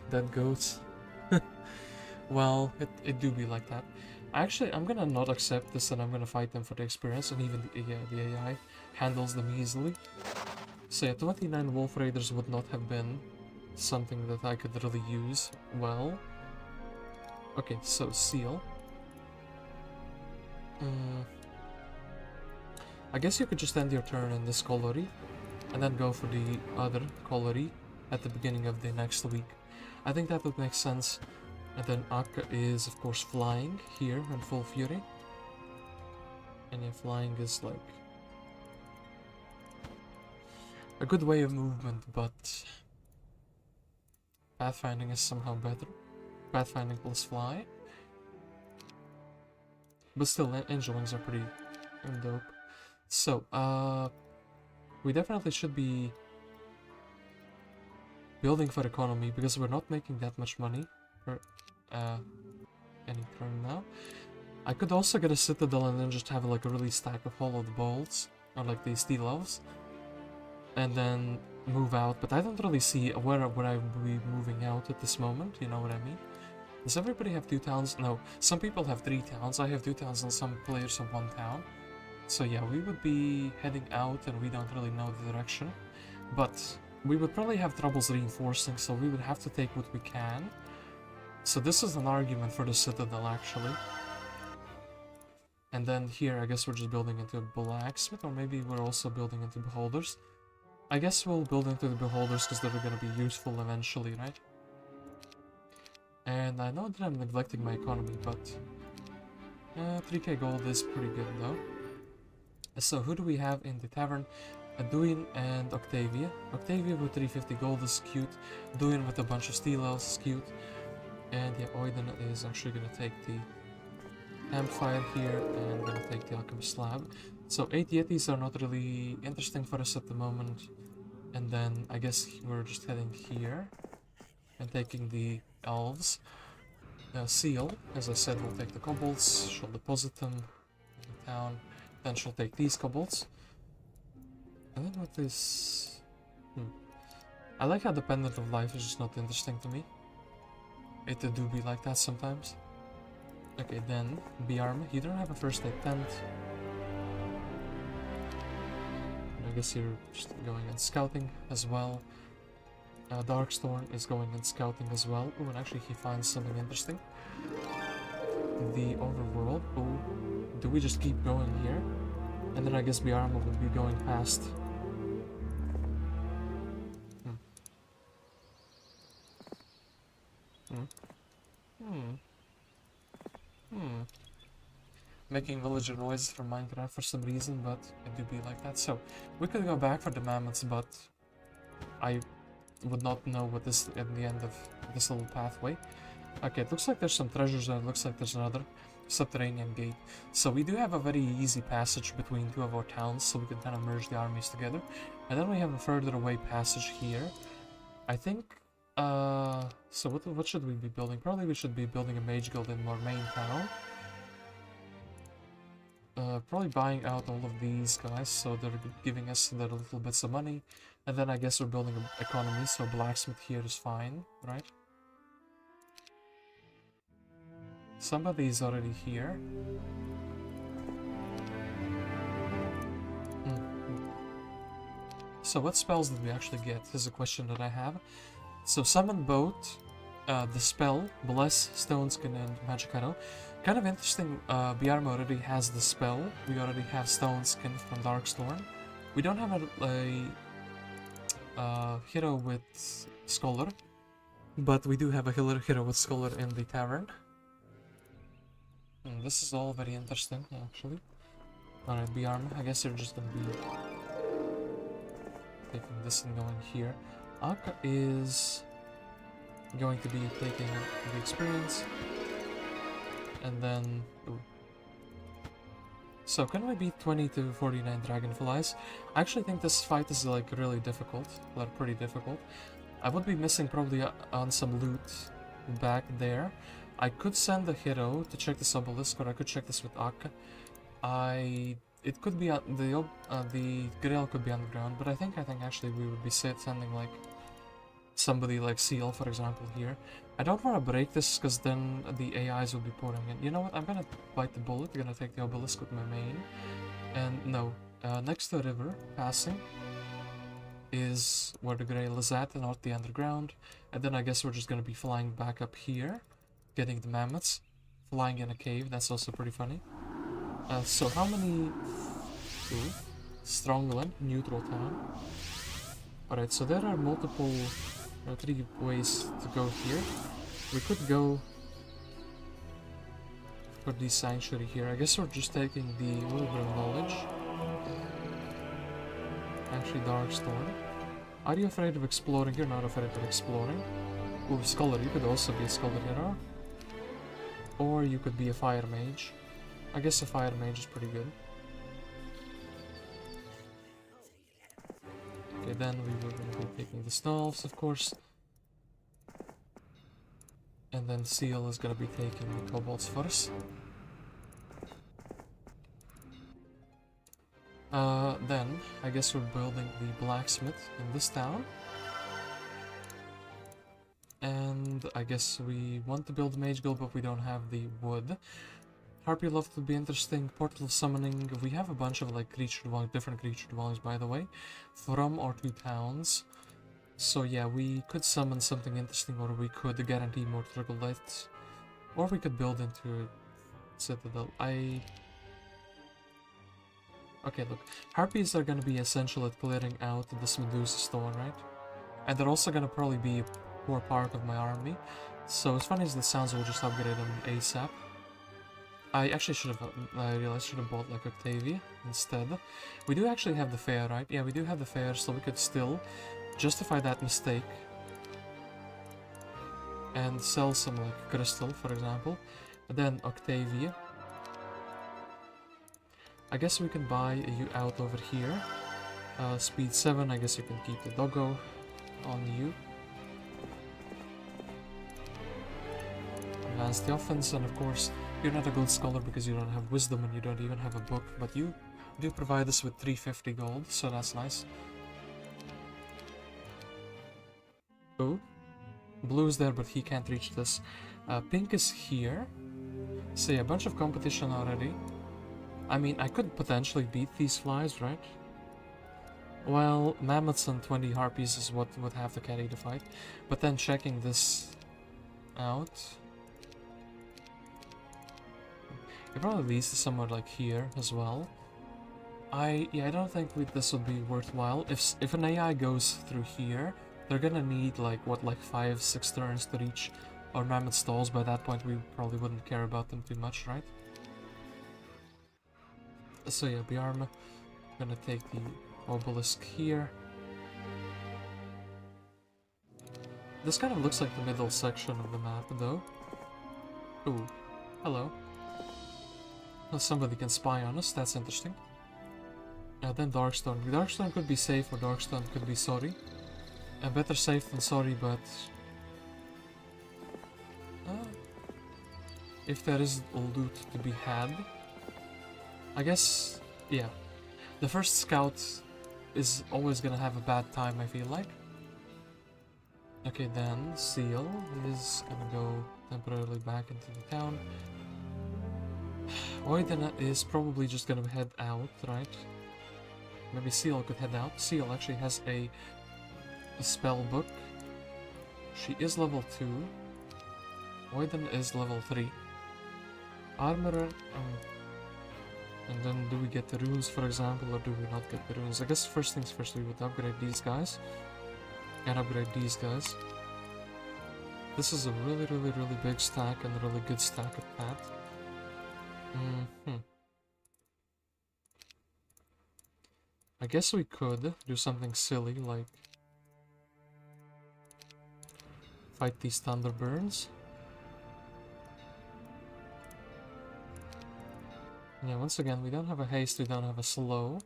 Dead goats. Well, it do be like that. I'm gonna not accept this and I'm gonna fight them for the experience, and even the AI handles them easily. So yeah, 29 Wolf Raiders would not have been something that I could really use well. Okay, so Seal. I guess you could just end your turn in this colliery, and then go for the other colliery at the beginning of the next week. I think that would make sense. And then Akka is, of course, flying here in full fury. And yeah, flying is like a good way of movement, but pathfinding is somehow better. Pathfinding plus fly. But still, angel wings are pretty dope. So, we definitely should be building for economy, because we're not making that much money per any turn now. I could also get a citadel and then just have like a really stack of hollowed bolts, or like these steel elves, and then move out, but I don't really see where would I be moving out at this moment, you know what I mean? Does everybody have 2 towns? No, some people have 3 towns, I have 2 towns and some players have 1 town. So yeah, we would be heading out and we don't really know the direction, but we would probably have troubles reinforcing, so we would have to take what we can. So this is an argument for the citadel, actually. And then here, I guess we're just building into a blacksmith, or maybe we're also building into beholders. I guess we'll build into the beholders because they're going to be useful eventually, right? And I know that I'm neglecting my economy, but 3k gold is pretty good though. So who do we have in the tavern? Daeyan and Octavia. Octavia with 350 gold is cute. Daeyan with a bunch of steel elves is cute. And yeah, Oidana is actually going to take the campfire here and going to take the alchemist slab. So 8 yetis are not really interesting for us at the moment. And then I guess we're just heading here and taking the elves. Seal, as I said, will take the kobolds. She'll deposit them in the town. Then she'll take these kobolds. And then what is... I like how dependent of life is just not interesting to me. It do be like that sometimes. Okay, then Biarm, you don't have a first aid tent. I guess you're just going and scouting as well. Darkstorn is going and scouting as well. Oh, and actually he finds something interesting. The overworld. Oh, do we just keep going here? And then I guess Biarm will be going past. Making villager noises from Minecraft for some reason, but it do be like that. So, we could go back for the mammoths, but I would not know what is at the end of this little pathway. Okay, it looks like there's some treasures and it looks like there's another subterranean gate. So we do have a very easy passage between 2 of our towns, so we can kind of merge the armies together. And then we have a further away passage here. I think, so what should we be building? Probably we should be building a mage guild in our main town. Probably buying out all of these guys, so they're giving us their little bits of money. And then I guess we're building an economy, so blacksmith here is fine, right? Somebody's already here. So what spells did we actually get is a question that I have. So summon both, the spell, Bless, Stone Skin and Magic Arrow. Kind of interesting, Biarm already has the spell. We already have Stone Skin from Darkstorn. We don't have a hero with Scholar, but we do have a hero with Scholar in the tavern. This is all very interesting, actually. Alright, Biarm, I guess you're just gonna be taking this and going here. Akka is going to be taking the experience. And then... Ooh. So, can we beat 20 to 49 dragonflies? I actually think this fight is like really difficult, like pretty difficult. I would be missing probably on some loot back there. I could send the hero to check this obelisk, or I could check this with Akka. It could be the grill could be underground, but I think actually we would be sending like somebody like Seal, for example, here. I don't want to break this because then the AIs will be pouring in. You know what? I'm gonna bite the bullet. I'm gonna take the obelisk with my main. And no, next to the river, passing, is where the Grail is at, not the underground. And then I guess we're just gonna be flying back up here, getting the mammoths, flying in a cave. That's also pretty funny. So how many... Ooh. Stronghold, neutral town. Alright, so there are multiple... 3 ways to go here. We could go for the sanctuary here. I guess we're just taking the Wilbur knowledge. Actually, Darkstorn. Are you afraid of exploring? You're not afraid of exploring. Ooh, Scholar. You could also be a Scholar hero. Or you could be a Fire Mage. I guess a Fire Mage is pretty good. Okay, then we will be taking the Snolls, of course. And then Seal is gonna be taking the Kobolds first. Then, I guess we're building the blacksmith in this town. And I guess we want to build a mage guild, but we don't have the wood. Harpy love to be interesting. Portal summoning. We have a bunch of like creature dwellings, different creature dwellings, by the way, from our 2 towns. So yeah, we could summon something interesting, or we could guarantee more trigglets, or we could build into a citadel. Okay, look, harpies are gonna be essential at clearing out this Medusa Stone, right? And they're also gonna probably be a core part of my army. So as funny as this sounds, we'll just upgrade them ASAP. I actually should have, I realized I should have bought like Octavia instead. We do actually have the fair, right? Yeah, we do have the fair, so we could still justify that mistake. And sell some like crystal, for example. And then Octavia. I guess we can buy you out over here. Speed 7, I guess you can keep the doggo on you. Advance the offense, and of course, you're not a gold scholar because you don't have wisdom and you don't even have a book, but you do provide us with 350 gold, so that's nice. Oh, blue is there, but he can't reach this. Pink is here. So yeah, a bunch of competition already. I mean, I could potentially beat these flies, right? Well, mammoths and 20 harpies is what would have to carry the fight. But then checking this out, it probably leads to somewhere like here as well. I don't think this would be worthwhile. If an AI goes through here, they're gonna need like 5-6 turns to reach our mammoth stalls. By that point, we probably wouldn't care about them too much, right? So yeah, Bjarma, gonna take the obelisk here. This kind of looks like the middle section of the map, though. Ooh, hello. Well, somebody can spy on us, that's interesting. Then Darkstorn. Darkstorn could be safe, or Darkstorn could be sorry. Better safe than sorry, but... if there is loot to be had... I guess, yeah. The first scout is always gonna have a bad time, I feel like. Okay, then Seal is gonna go temporarily back into the town. Oidana is probably just gonna head out, right? Maybe Seal could head out. Seal actually has a spell book. She is level 2. Oidana is level 3. Armorer, and then do we get the runes, for example, or do we not get the runes? I guess first things first, we would upgrade these guys. And upgrade these guys. This is a really big stack, and a really good stack at that. I guess we could do something silly, like... fight these Thunderburns. Yeah, once again, we don't have a haste, we don't have a slow.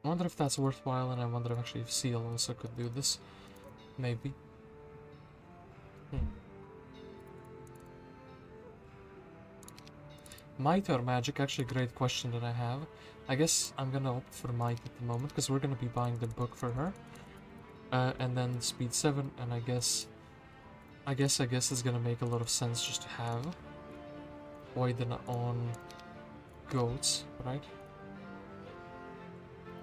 I wonder if that's worthwhile, and I wonder if actually if Seal also could do this. Maybe. Might or magic? Actually, a great question that I have. I guess I'm gonna opt for might at the moment, because we're gonna be buying the book for her. And then speed 7, and I guess it's gonna make a lot of sense just to have Oidana on goats, right?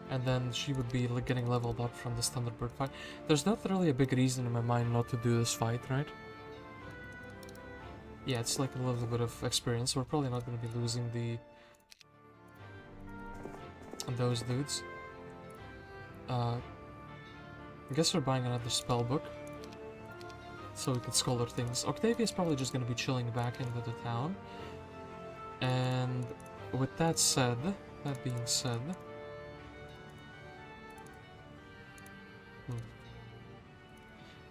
And then she would be getting leveled up from this Thunderbird fight. There's not really a big reason in my mind not to do this fight, right? Yeah, it's like a little bit of experience. We're probably not going to be losing those dudes. I guess we're buying another spell book, so we can scholar things. Octavia's probably just going to be chilling back into the town. And with that being said,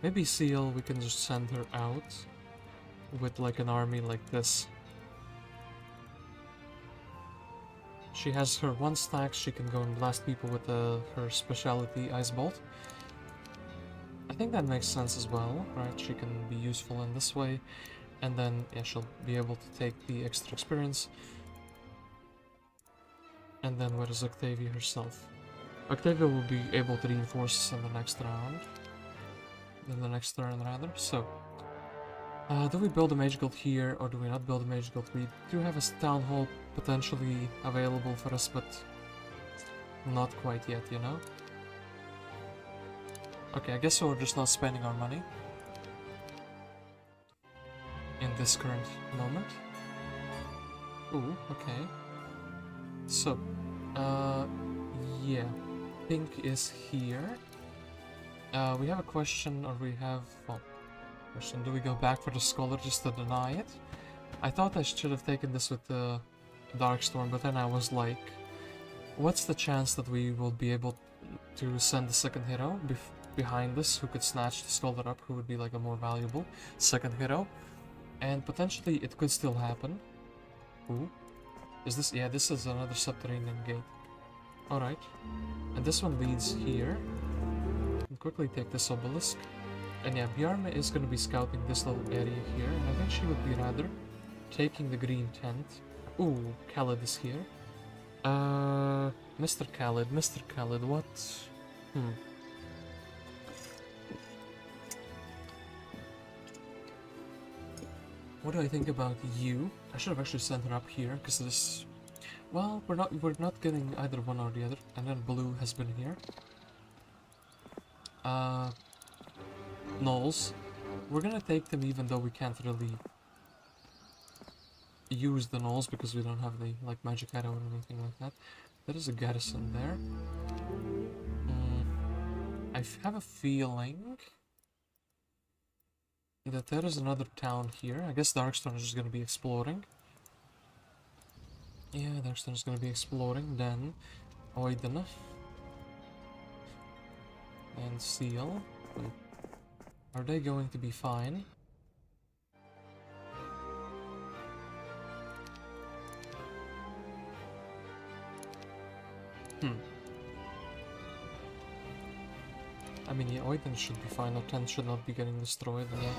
maybe Seal, we can just send her out with like an army like this. She has her 1 stack, she can go and blast people with her specialty Ice Bolt. I think that makes sense as well, right? She can be useful in this way. And then, yeah, she'll be able to take the extra experience. And then where is Octavia herself? Octavia will be able to reinforce in the next round. In the next turn, rather. So, do we build a Mage Guild here, or do we not build a Mage Guild? We do have a Town Hall potentially available for us, but not quite yet, you know? Okay, I guess we're just not spending our money in this current moment. Ooh, okay. So, yeah. Pink is here. We have a question, or we have... well, question. Do we go back for the Scholar just to deny it? I thought I should have taken this with the Darkstorn, but then I was like... what's the chance that we will be able to send the second hero behind us, who could snatch the Scholar up, who would be like a more valuable second hero? And potentially it could still happen. Ooh. Is this... yeah, this is another subterranean gate. Alright. And this one leads here. And quickly take this obelisk. And yeah, Bjarne is going to be scouting this little area here. And I think she would be rather taking the green tent. Ooh, Khalid is here. Mr. Khalid, what? What do I think about you? I should have actually sent her up here, because this... well, we're not getting either one or the other. And then blue has been here. Gnolls. We're gonna take them even though we can't really use the gnolls because we don't have the like magic arrow or anything like that. There is a garrison there. I have a feeling that there is another town here. I guess Darkstorn is just gonna be exploring. Yeah, Darkstorn is gonna be exploring. Then Oidana and Seal. Are they going to be fine? I mean, yeah, Oidana should be fine. Our tent should not be getting destroyed. Yeah.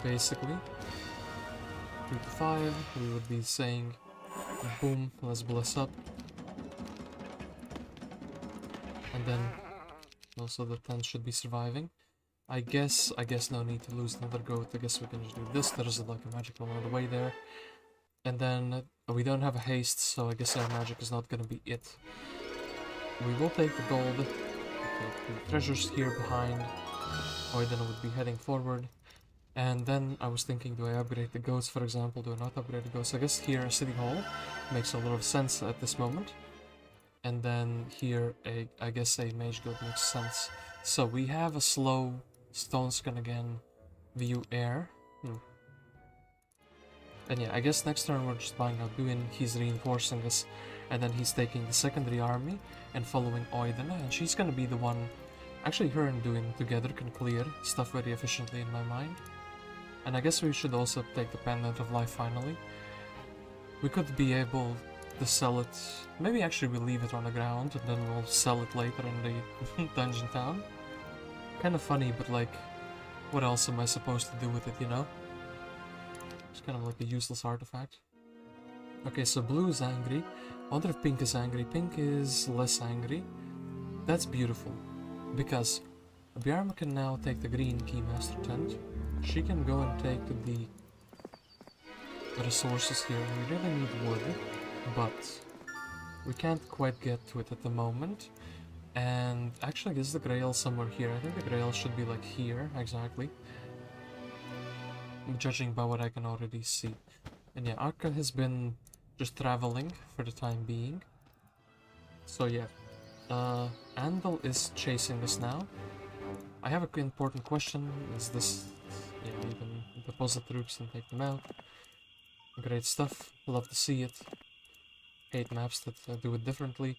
Basically. 3 to 5, we would be saying, boom, let's bless up. And then also the tent should be surviving. I guess no need to lose another goat. I guess we can just do this. There's like a magical on the way there. And then we don't have a haste, so I guess our magic is not gonna be it. We will take the gold. Okay, the treasures here behind. Oidana would be heading forward. And then I was thinking, do I upgrade the goats, for example? Do I not upgrade the goats? I guess here City Hall makes a lot of sense at this moment. And then here, I guess a Mage Guild makes sense. So we have a slow Stonescan again, view air. And yeah, I guess next turn we're just buying out Daeyan, he's reinforcing us, and then he's taking the secondary army and following Oidana, and she's gonna be the one... actually, her and Daeyan together can clear stuff very efficiently in my mind. And I guess we should also take the Pendant of Life finally. We could be able to sell it... maybe actually we leave it on the ground and then we'll sell it later in the dungeon town. Kind of funny, but like, what else am I supposed to do with it, you know? It's kind of like a useless artifact. Okay, so blue is angry. I wonder if pink is angry. Pink is less angry. That's beautiful. Because Bjarma can now take the green Keymaster tent. She can go and take the resources here. We really need wood, but we can't quite get to it at the moment. And actually, is the Grail somewhere here? I think the Grail should be like here, exactly. Judging by what I can already see. And yeah, Akka has been just traveling for the time being. So yeah, Andal is chasing us now. I have an important question. Is this... yeah, you can deposit troops and take them out. Great stuff. Love to see it. Hate maps that do it differently.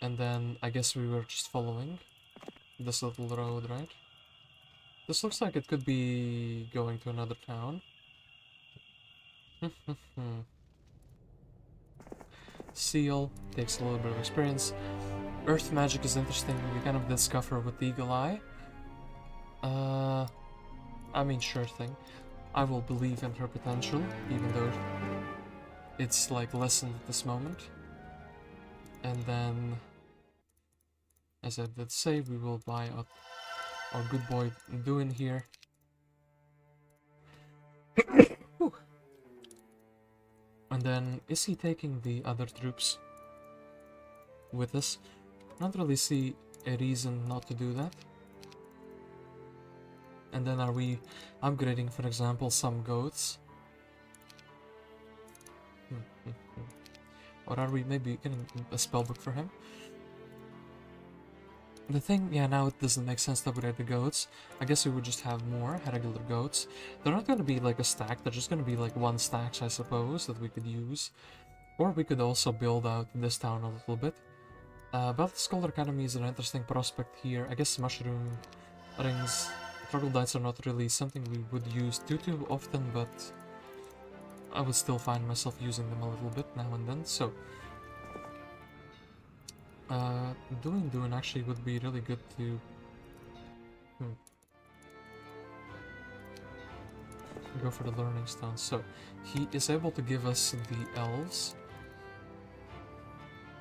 And then I guess we were just following this little road, right? This looks like it could be going to another town. Seal takes a little bit of experience. Earth magic is interesting. We kind of discover with the Eagle Eye. I mean, sure thing. I will believe in her potential, even though it's like lessened at this moment. And then, as I did say, we will buy our good boy Daeyan here. And then, is he taking the other troops with us? Not really see a reason not to do that. And then are we upgrading, for example, some goats? Or are we maybe getting a spellbook for him? The thing, yeah, now it doesn't make sense to upgrade the goats. I guess we would just have more regular goats. They're not going to be like a stack, they're just going to be like one stacks, I suppose, that we could use. Or we could also build out this town a little bit. Battle Scholar Academy is an interesting prospect here. I guess mushroom rings, troglodytes are not really something we would use too often, but I would still find myself using them a little bit now and then, so... Daeyan actually would be really good to... go for the learning stone. So, he is able to give us the elves.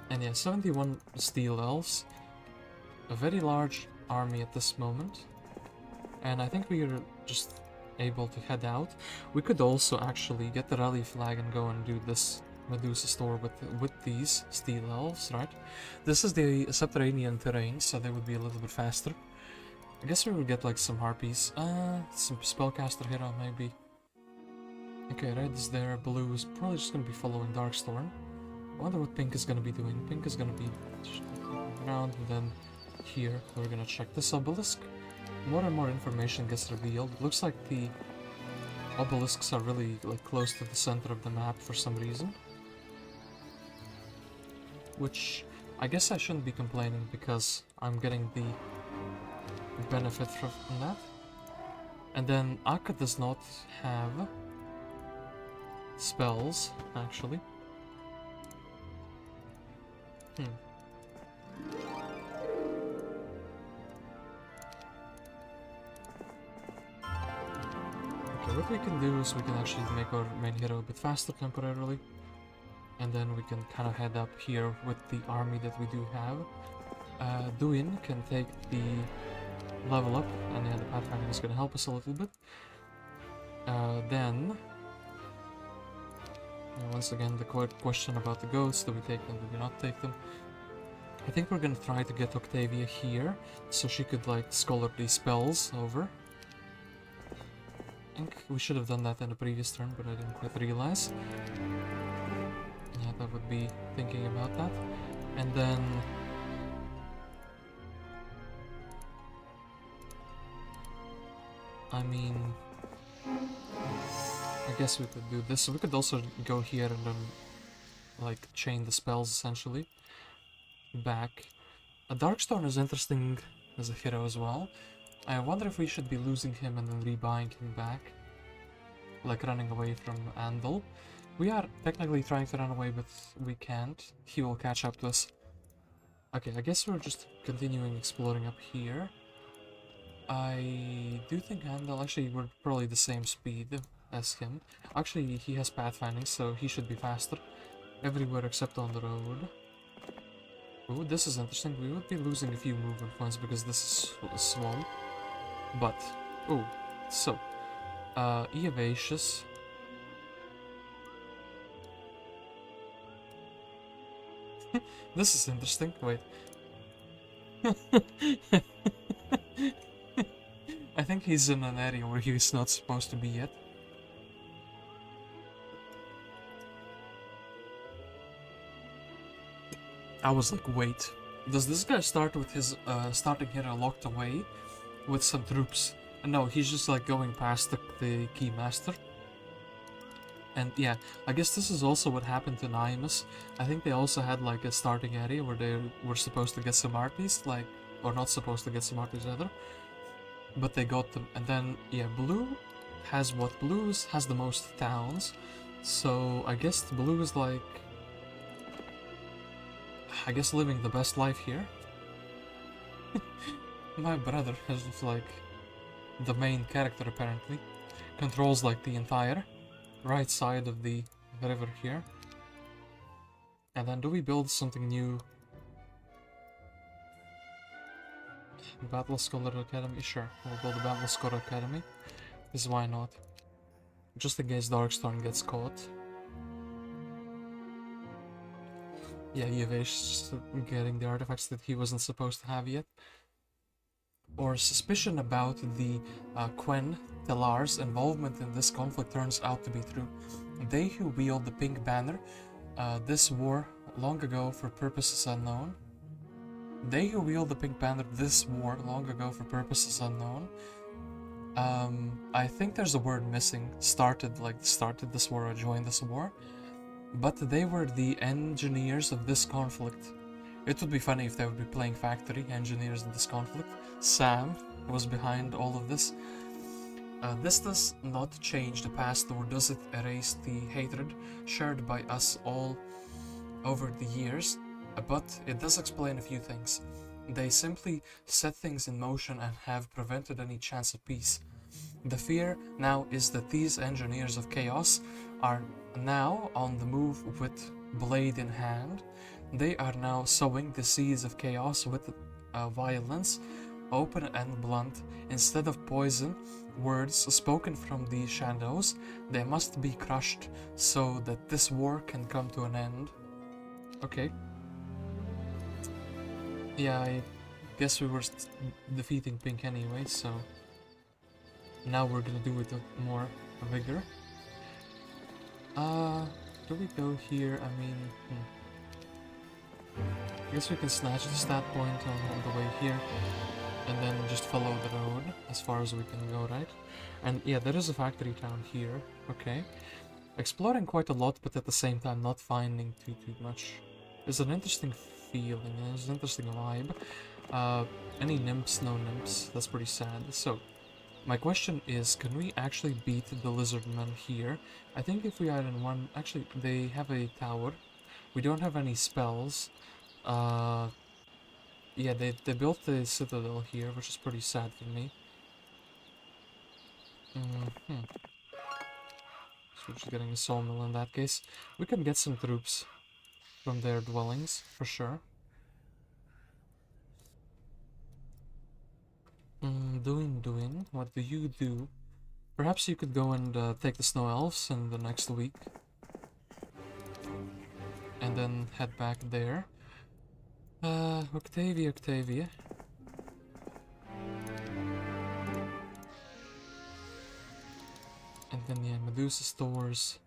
And yeah, 71 steel elves. A very large army at this moment. And I think we are just able to head out. We could also actually get the rally flag and go and do this Medusa store with these steel elves, right? This is the subterranean terrain, so they would be a little bit faster. I guess we would get like some harpies. Some spellcaster hero maybe. Okay, red is there, blue is probably just gonna be following Darkstorn. I wonder what pink is gonna be doing. Pink is gonna be around, and then here we're gonna check this obelisk. More and more information gets revealed. It looks like the obelisks are really like close to the center of the map for some reason. Which I guess I shouldn't be complaining because I'm getting the benefit from that. And then Akka does not have spells, actually. Okay, what we can do is we can actually make our main hero a bit faster temporarily. And then we can kind of head up here with the army that we do have. Daeyan can take the level up, and yeah, the pathfinding is going to help us a little bit. Then, once again, the question about the goats, do we take them, do we not take them? I think we're going to try to get Octavia here, so she could like scholar these spells over. I think we should have done that in the previous turn, but I didn't quite realize. Yeah, that would be thinking about that. And then... I mean... I guess we could do this. So we could also go here and then like chain the spells essentially. Back. A Darkstorn is interesting as a hero as well. I wonder if we should be losing him and then rebuying him back. Like running away from Andal. We are technically trying to run away, but we can't. He will catch up to us. Okay, I guess we're just continuing exploring up here. I do think Andal, actually we're probably the same speed as him. Actually, he has pathfinding, so he should be faster. Everywhere except on the road. Ooh, this is interesting. We would be losing a few movement points because this is small. But, ooh, so, Eovacius. This is interesting. Wait. I think he's in an area where he's not supposed to be yet. I was like, wait, does this guy start with his starting hero locked away with some troops? No, he's just like going past the Keymaster. And yeah, I guess this is also what happened to Naimus. I think they also had like a starting area where they were supposed to get some armies, like, or not supposed to get some armies either. But they got them. And then, yeah, Blue has what? Blue has the most towns. So I guess Blue is like, I guess living the best life here. My brother is like the main character apparently. Controls like the entire right side of the river here. And then do we build something new? Battle Scholar Academy? Sure, we'll build a Battle Scholar Academy. Because why not? Just in case Darkstorn gets caught. Yeah, Eovacius getting the artifacts that he wasn't supposed to have yet. Or suspicion about the Quen Telar's involvement in this conflict turns out to be true. They who wield the pink banner this war long ago for purposes unknown. They who wield the pink banner this war long ago for purposes unknown. I think there's a word missing. Started this war or joined this war. But they were the engineers of this conflict. It would be funny if they would be playing factory engineers of this conflict. Sam was behind all of this. This does not change the past, nor does it erase the hatred shared by us all over the years, but it does explain a few things. They simply set things in motion and have prevented any chance of peace. The fear now is that these engineers of chaos are now on the move with blade in hand. They are now sowing the seeds of chaos with violence, open and blunt. Instead of poison words spoken from the shadows, they must be crushed so that this war can come to an end. Okay. Yeah, I guess we were defeating Pink anyway, so now we're gonna do it with more vigor. Do we go here? I mean, I guess we can snatch the stat point on the way here, and then just follow the road as far as we can go, right? And yeah, there is a factory town here, okay. Exploring quite a lot, but at the same time not finding too much. It's an interesting feeling, it's an interesting vibe. Any nymphs? No nymphs, that's pretty sad. So, my question is, can we actually beat the lizardmen here? I think if we are in one... Actually, they have a tower. We don't have any spells. Yeah, they built the citadel here, which is pretty sad for me. So we're just getting a sawmill in that case. We can get some troops from their dwellings, for sure. Doing. What do you do? Perhaps you could go and take the snow elves in the next week. And then head back there. Octavia. And then, yeah, Medusa stores.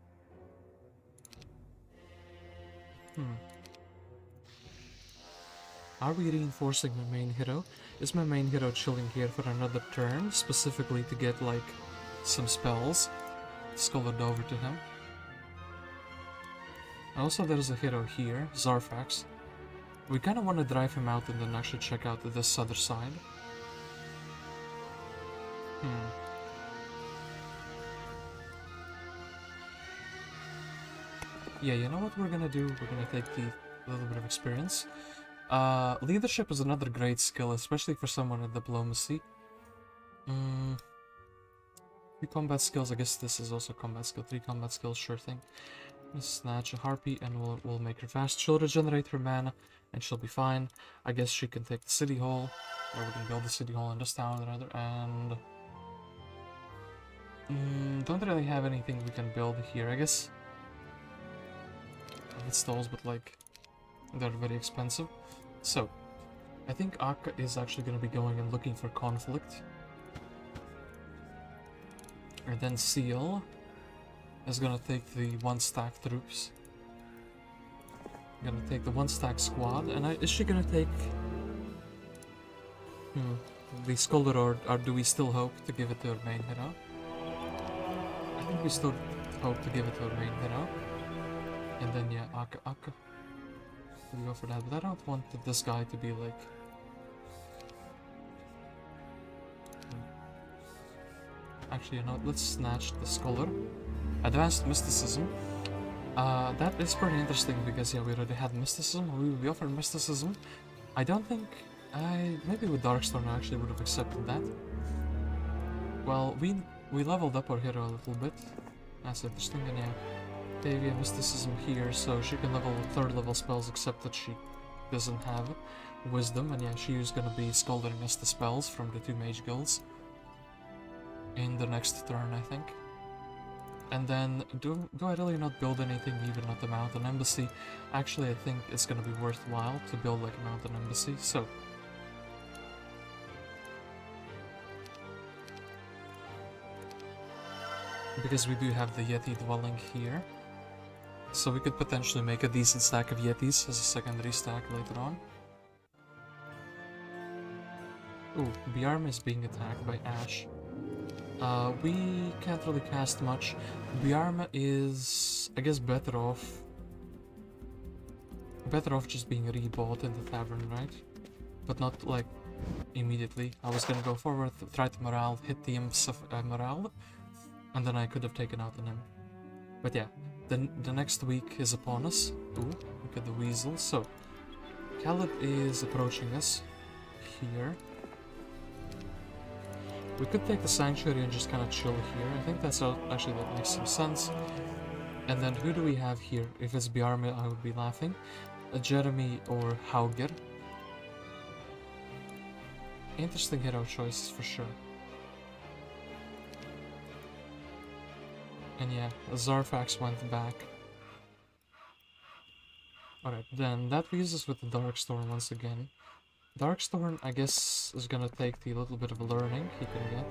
Are we reinforcing my main hero? Is my main hero chilling here for another turn, specifically to get, like, some spells scholared over to him? Also, there's a hero here, Zarfax. We kind of want to drive him out and then actually check out this other side. Yeah, you know what we're gonna do? We're gonna take the little bit of experience. Leadership is another great skill, especially for someone in diplomacy. 3 combat skills, I guess this is also combat skill. 3 combat skills, sure thing. Let's snatch a harpy and we'll make her fast. She'll regenerate her mana and she'll be fine. I guess she can take the city hall. Or we can build the city hall in this town rather. And don't really have anything we can build here, I guess. I need stalls, but like they're very expensive. So I think Akka is actually going to be going and looking for conflict. And then Seal is gonna take the 1-stack troops. Gonna take the 1-stack squad, and is she gonna take the Scholar, or do we still hope to give it to our main hero? I think we still hope to give it to our main hero. And then yeah, Akka. We go for that, but I don't want this guy to be like... Actually, you know, let's snatch the Scholar. Advanced Mysticism. That is pretty interesting because yeah, we already had Mysticism. We offered Mysticism. I don't think maybe with Darkstorn I actually would have accepted that. Well, we leveled up our hero a little bit. That's interesting, and yeah, maybe a Mysticism here, so she can level 3rd level spells, except that she doesn't have Wisdom, and yeah, she is gonna be scalding us the spells from the 2 mage guilds in the next turn, I think. And then, do I really not build anything even at the Mountain Embassy? Actually, I think it's gonna be worthwhile to build like a Mountain Embassy, so... Because we do have the Yeti dwelling here. So we could potentially make a decent stack of Yetis as a secondary stack later on. Ooh, Biarm is being attacked by Ash. We can't really cast much. Biarma is, I guess, better off just being rebought in the tavern, right? But not, like, immediately. I was gonna go forward, try to morale, hit the imps of morale, and then I could have taken out an imp. But yeah, the next week is upon us. Ooh, look at the weasel. So, Kalt is approaching us here. We could take the Sanctuary and just kind of chill here. I think that's actually, that makes some sense. And then who do we have here? If it's Biarme, I would be laughing. Jeremy or Hauger. Interesting hero choices for sure. And yeah, Zarfax went back. Alright, then that leaves us with the Darkstorn once again. Darkstorn, I guess, is gonna take the little bit of learning he can get.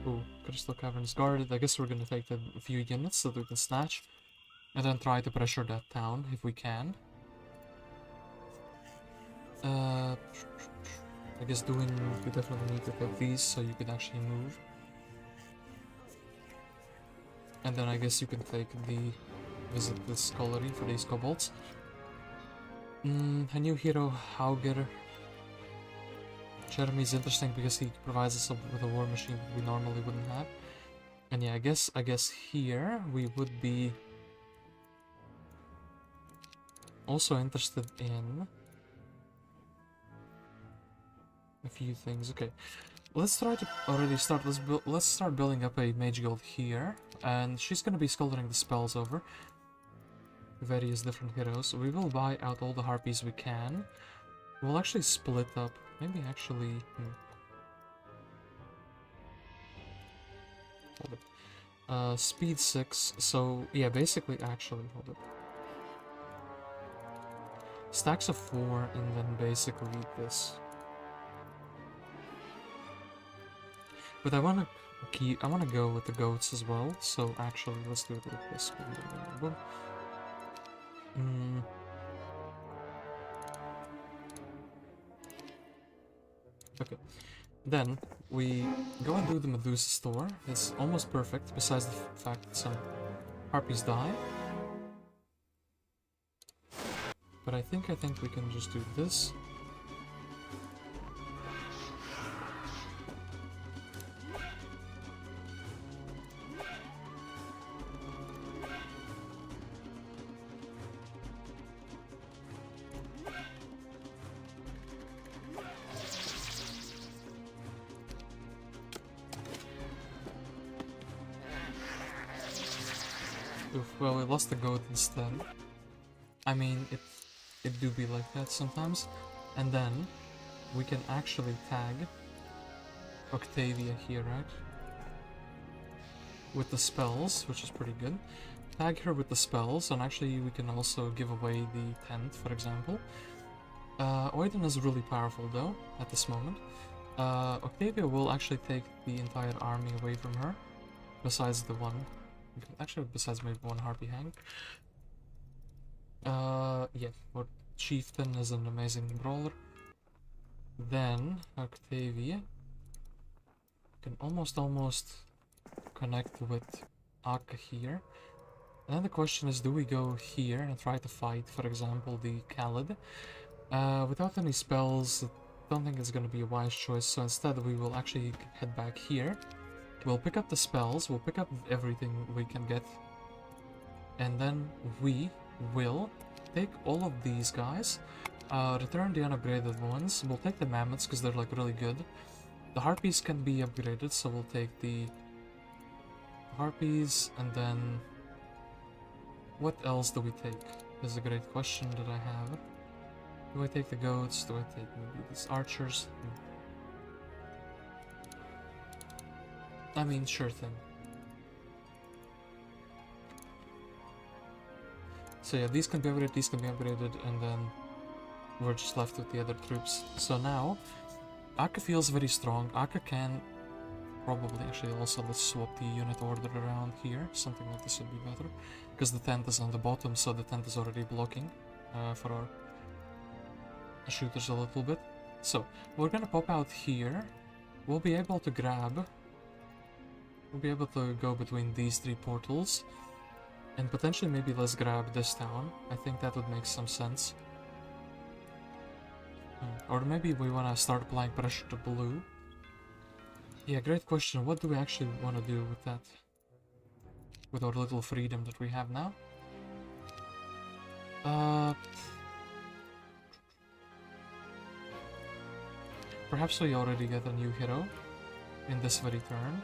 Ooh, Crystal Caverns guarded. I guess we're gonna take a few units that we can snatch. And then try to pressure that town, if we can. I guess we definitely need to take these, so you could actually move. And then I guess you can take the... visit the Scullery for these kobolds. A new hero, Hauger. Jeremy is interesting because he provides us with a war machine that we normally wouldn't have. And yeah, I guess here we would be also interested in a few things. Okay, let's try to already start. Let's start building up a mage guild here, and she's gonna be sculpting the spells over various different heroes. We will buy out all the harpies we can. We'll actually split up. Maybe actually... Hold it. Speed 6. So, yeah, basically, actually, hold it. Stacks of 4, and then basically this. But I wanna go with the goats as well. So actually, let's do it like this. Okay, then we go and do the Medusa store. It's almost perfect, besides the fact that some harpies die. But I think we can just do this. Well, we lost the goat instead. I mean, it do be like that sometimes. And then we can actually tag Octavia here, right? With the spells, which is pretty good. Tag her with the spells, and actually we can also give away the tent, for example. Oidana is really powerful though, at this moment. Octavia will actually take the entire army away from her, besides the one. Actually, besides maybe one harpy hang. Yeah, but Chieftain is an amazing brawler. Then Octavia can almost connect with Akka here. And then the question is, do we go here and try to fight, for example, the Khalid? Without any spells, I don't think it's gonna be a wise choice, so instead we will actually head back here. We'll pick up the spells, we'll pick up everything we can get, and then we will take all of these guys, return the unupgraded ones. We'll take the mammoths because they're like really good. The harpies can be upgraded, so we'll take the harpies, and then what else do we take? This is a great question that I have. Do I take the goats? Do I take maybe these archers? I mean, sure thing. So yeah, these can be upgraded, these can be upgraded, and then we're just left with the other troops. So now, Akka feels very strong. Akka can probably actually also, let's swap the unit order around here. Something like this would be better. Because the tent is on the bottom, so the tent is already blocking for our shooters a little bit. So, we're gonna pop out here. We'll be able to grab... We'll be able to go between these three portals. And potentially maybe let's grab this town. I think that would make some sense. Or maybe we want to start applying pressure to blue. Yeah, great question. What do we actually want to do with that? With our little freedom that we have now? Perhaps we already get a new hero in this very turn,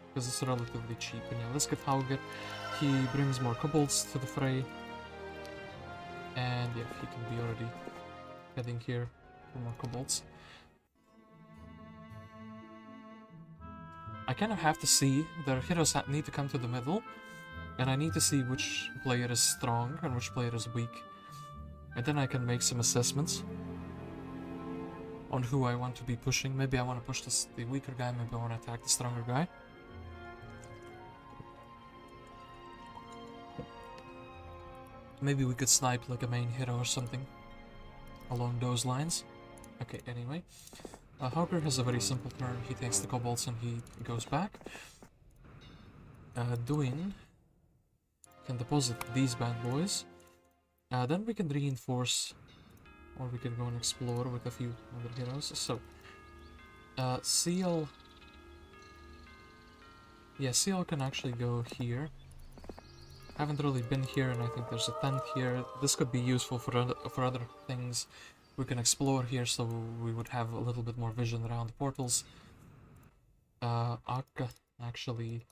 because it's relatively cheap. And yeah, let's get Hauget. He brings more kobolds to the fray. And yeah, he can be already heading here for more kobolds. I kind of have to see, the heroes need to come to the middle, and I need to see which player is strong and which player is weak. And then I can make some assessments on who I want to be pushing. Maybe I want to push the weaker guy, maybe I want to attack the stronger guy. Maybe we could snipe like a main hero or something along those lines. Okay, anyway. Hauger has a very simple turn. He takes the kobolds and he goes back. Daeyan can deposit these bad boys. Then we can reinforce, or we can go and explore with a few other heroes. So, Seal... Yeah, Seal can actually go here. Haven't really been here, and I think there's a tent here. This could be useful for other things. We can explore here, so we would have a little bit more vision around the portals. Akka, actually...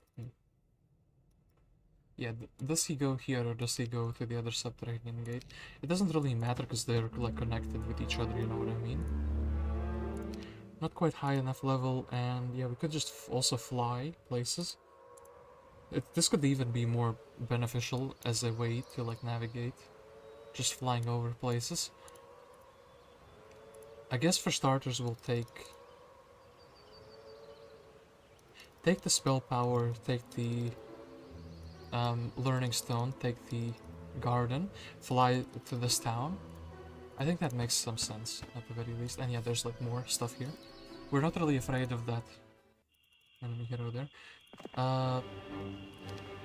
Yeah, does he go here, or does he go to the other subterranean gate? It doesn't really matter, because they're like connected with each other, you know what I mean? Not quite high enough level, and yeah, we could just also fly places. This could even be more beneficial as a way to like navigate, just flying over places. I guess for starters we'll take the spell power, take the learning stone, take the garden, fly to this town. I think that makes some sense at the very least. And yeah, there's like more stuff here. We're not really afraid of that enemy hero there.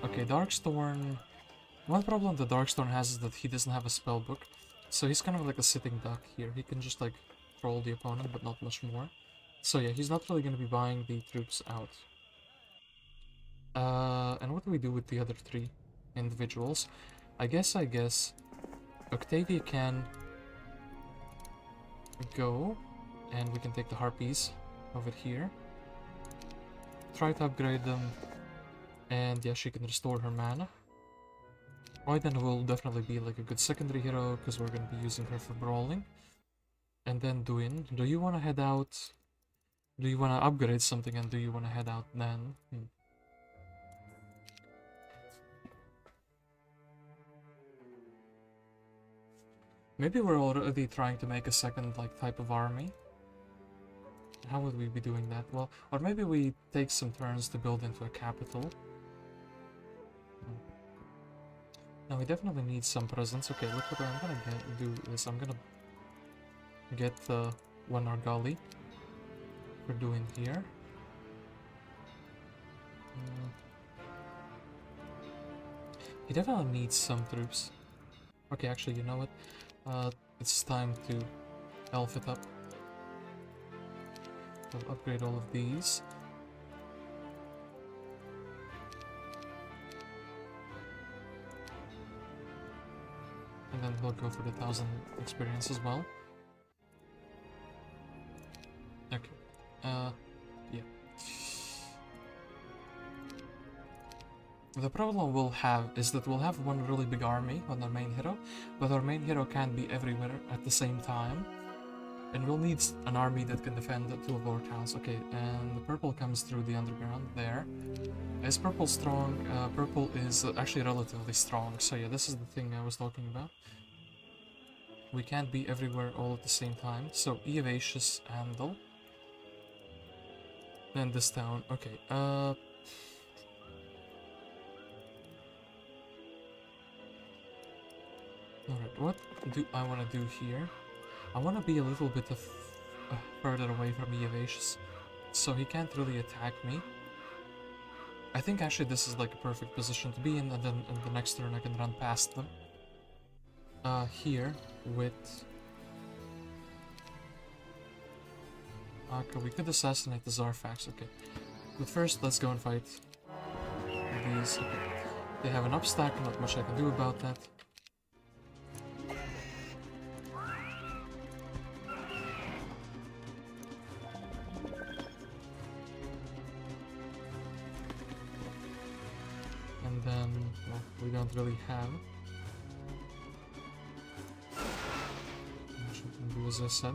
Okay, Darkstorn. One problem the Darkstorn has is that he doesn't have a spell book, so he's kind of like a sitting duck here. He can just like troll the opponent, but not much more. So yeah, he's not really going to be buying the troops out. And what do we do with the other three individuals? I guess Octavia can go, and we can take the harpies over here. Try to upgrade them, and yeah, she can restore her mana. Oidana will definitely be like a good secondary hero because we're going to be using her for brawling. And then Daeyan, do you want to head out? Do you want to upgrade something and do you want to head out then? Maybe we're already trying to make a second like type of army. How would we be doing that? Well, or maybe we take some turns to build into a capital. Now we definitely need some presence. Okay, look what I'm gonna do is I'm gonna get one Argali we're doing here. He definitely needs some troops. Okay, actually, you know what? It's time to elf it up. We'll upgrade all of these. And then we'll go for the 1000 experience as well. Okay. Yeah. The problem we'll have is that we'll have one really big army on our main hero, but our main hero can't be everywhere at the same time. And we'll need an army that can defend 2 of our towns. Okay, and the purple comes through the underground there. Is purple strong? Purple is actually relatively strong, so yeah, this is the thing I was talking about. We can't be everywhere all at the same time, so Eovacius, Andal. Then this town, okay, alright, what do I want to do here? I want to be a little bit further away from Eovacius, so he can't really attack me. I think actually this is like a perfect position to be in, and then in the next turn I can run past them. Here, with Akka, we could assassinate the Zarfax, okay. But first, let's go and fight these. Okay. They have an upstack, not much I can do about that. And then, well, we don't really have much we can do, as I said.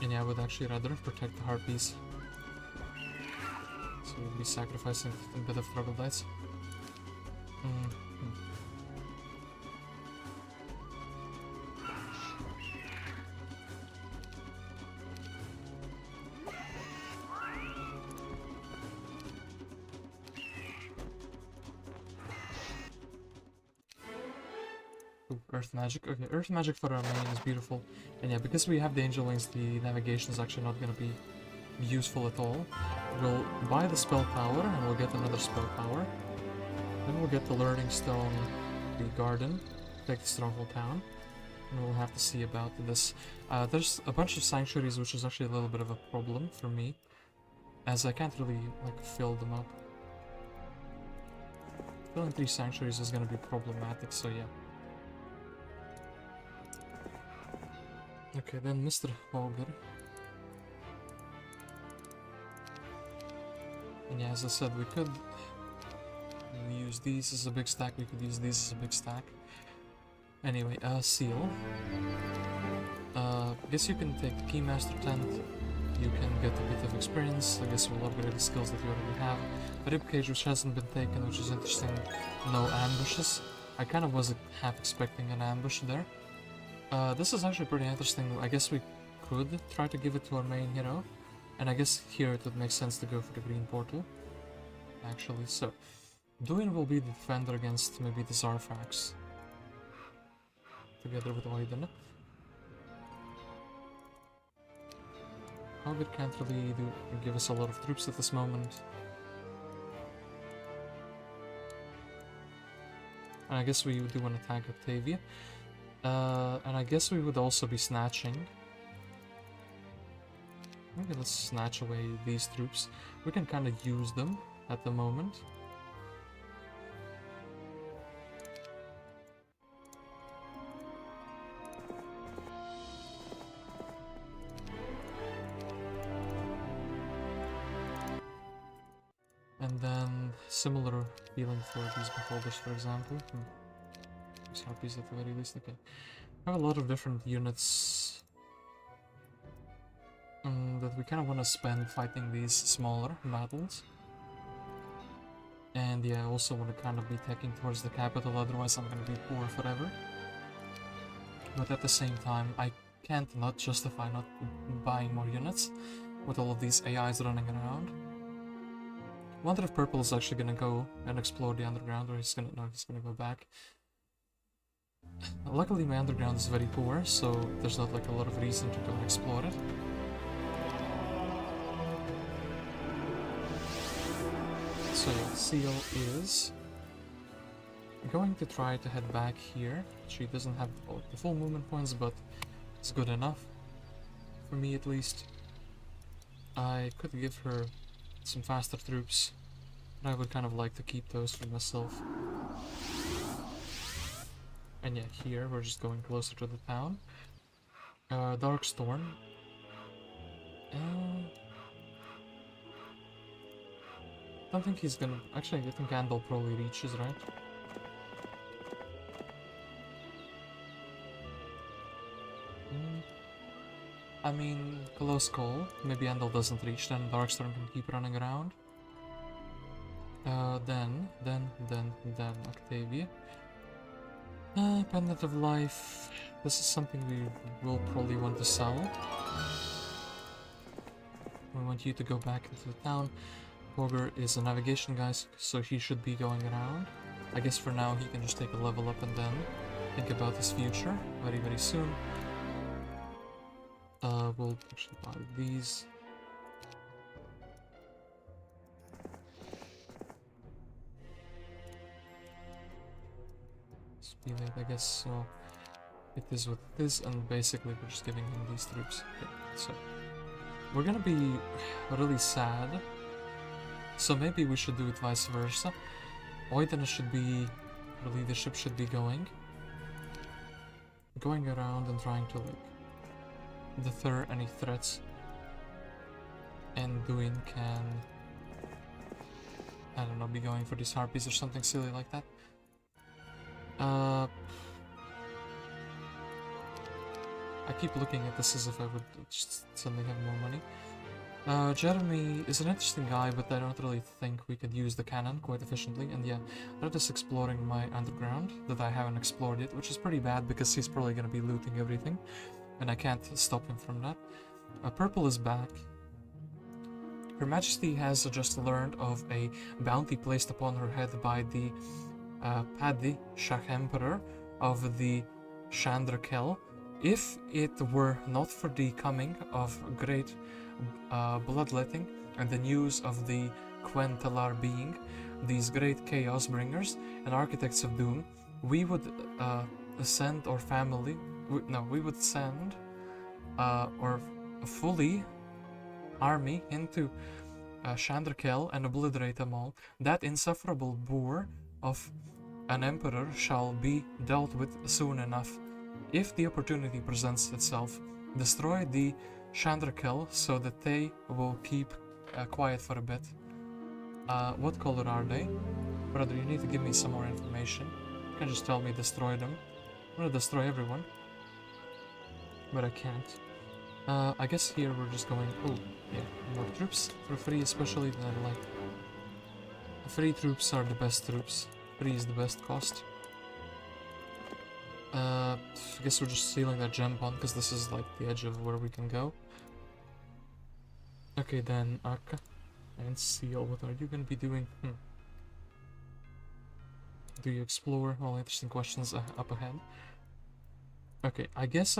And yeah, I would actually rather protect the harpies. So we'll be sacrificing a bit of troglodytes. Earth magic. Okay, earth magic for our main is beautiful. And yeah, because we have the angel wings, the navigation is actually not going to be useful at all. We'll buy the spell power, and we'll get another spell power. Then we'll get the learning stone, the garden, take the stronghold town, and we'll have to see about this. There's a bunch of sanctuaries, which is actually a little bit of a problem for me, as I can't really like fill them up. Filling 3 sanctuaries is going to be problematic, so yeah. Okay, then Mr. Hogger. And yeah, as I said, we could use these as a big stack, we could use these as a big stack. Anyway, Seal. I guess you can take the Keymaster Tent, you can get a bit of experience, I guess we'll upgrade the skills that you already have. The Ribcage, which hasn't been taken, which is interesting, no ambushes. I kind of was half expecting an ambush there. This is actually pretty interesting. I guess we could try to give it to our main hero. And I guess here it would make sense to go for the green portal. Actually, so Daeyan will be the defender against maybe the Zarfax. Together with Oidana. Hobbit can't really give us a lot of troops at this moment. And I guess we do want to tank Octavia. And I guess we would also be snatching. Maybe let's snatch away these troops. We can kind of use them at the moment. And then similar feeling for these beholders, for example. Harpies at the very least. Okay. I have a lot of different units that we kind of want to spend fighting these smaller battles. And yeah, I also want to kind of be taking towards the capital, otherwise I'm going to be poor forever. But at the same time, I can't not justify not buying more units with all of these AIs running around. I wonder if Purple is actually going to go and explore the underground, or he's going to go back. Luckily my underground is very poor, so there's not like a lot of reason to go and explore it. So yeah, Seal is going to try to head back here. She doesn't have the full movement points, but it's good enough. For me at least. I could give her some faster troops, but I would kind of like to keep those for myself. And yeah, here we're just going closer to the town. Darkstorn. Don't think he's gonna... Actually, I think Andal probably reaches, right? I mean, close call. Maybe Andal doesn't reach, then Darkstorm can keep running around. Then Octavia. Pendant of Life. This is something we will probably want to sell. We want you to go back into the town. Ogre is a navigation guy, so he should be going around. I guess for now he can just take a level up and then think about his future very, very soon. We'll actually buy these. Speed, I guess, so it is what it is, and basically we're just giving him these troops. Okay, so we're gonna be really sad. So maybe we should do it vice versa. Oidana should be... the leadership should be going around and trying to like deter any threats. And Daeyan can... I don't know, be going for these harpies or something silly like that. I keep looking at this as if I would just suddenly have more money. Jeremy is an interesting guy, but I don't really think we could use the cannon quite efficiently. And yeah, I'm just exploring my underground that I haven't explored yet, which is pretty bad because he's probably going to be looting everything. And I can't stop him from that. Purple is back. Her Majesty has just learned of a bounty placed upon her head by the Paddy Shah Emperor of the Chandra. If it were not for the coming of great bloodletting and the news of the Quentelar being, these great chaos bringers and architects of doom, we would send our family, we would send our fully army into Chandra and obliterate them all. That insufferable boor of an emperor shall be dealt with soon enough. If the opportunity presents itself, destroy the Chandra so that they will keep quiet for a bit. What color are they? Brother, you need to give me some more information. You can just tell me destroy them. I'm gonna destroy everyone. But I can't. I guess here we're just going... Oh, yeah, more troops. For free especially, then I like... Free troops are the best troops. Free is the best cost. I guess we're just sealing that gem bond because this is like the edge of where we can go. Okay, then Akka and Seal, what are you gonna be doing? Do you explore? All interesting questions up ahead. Okay, I guess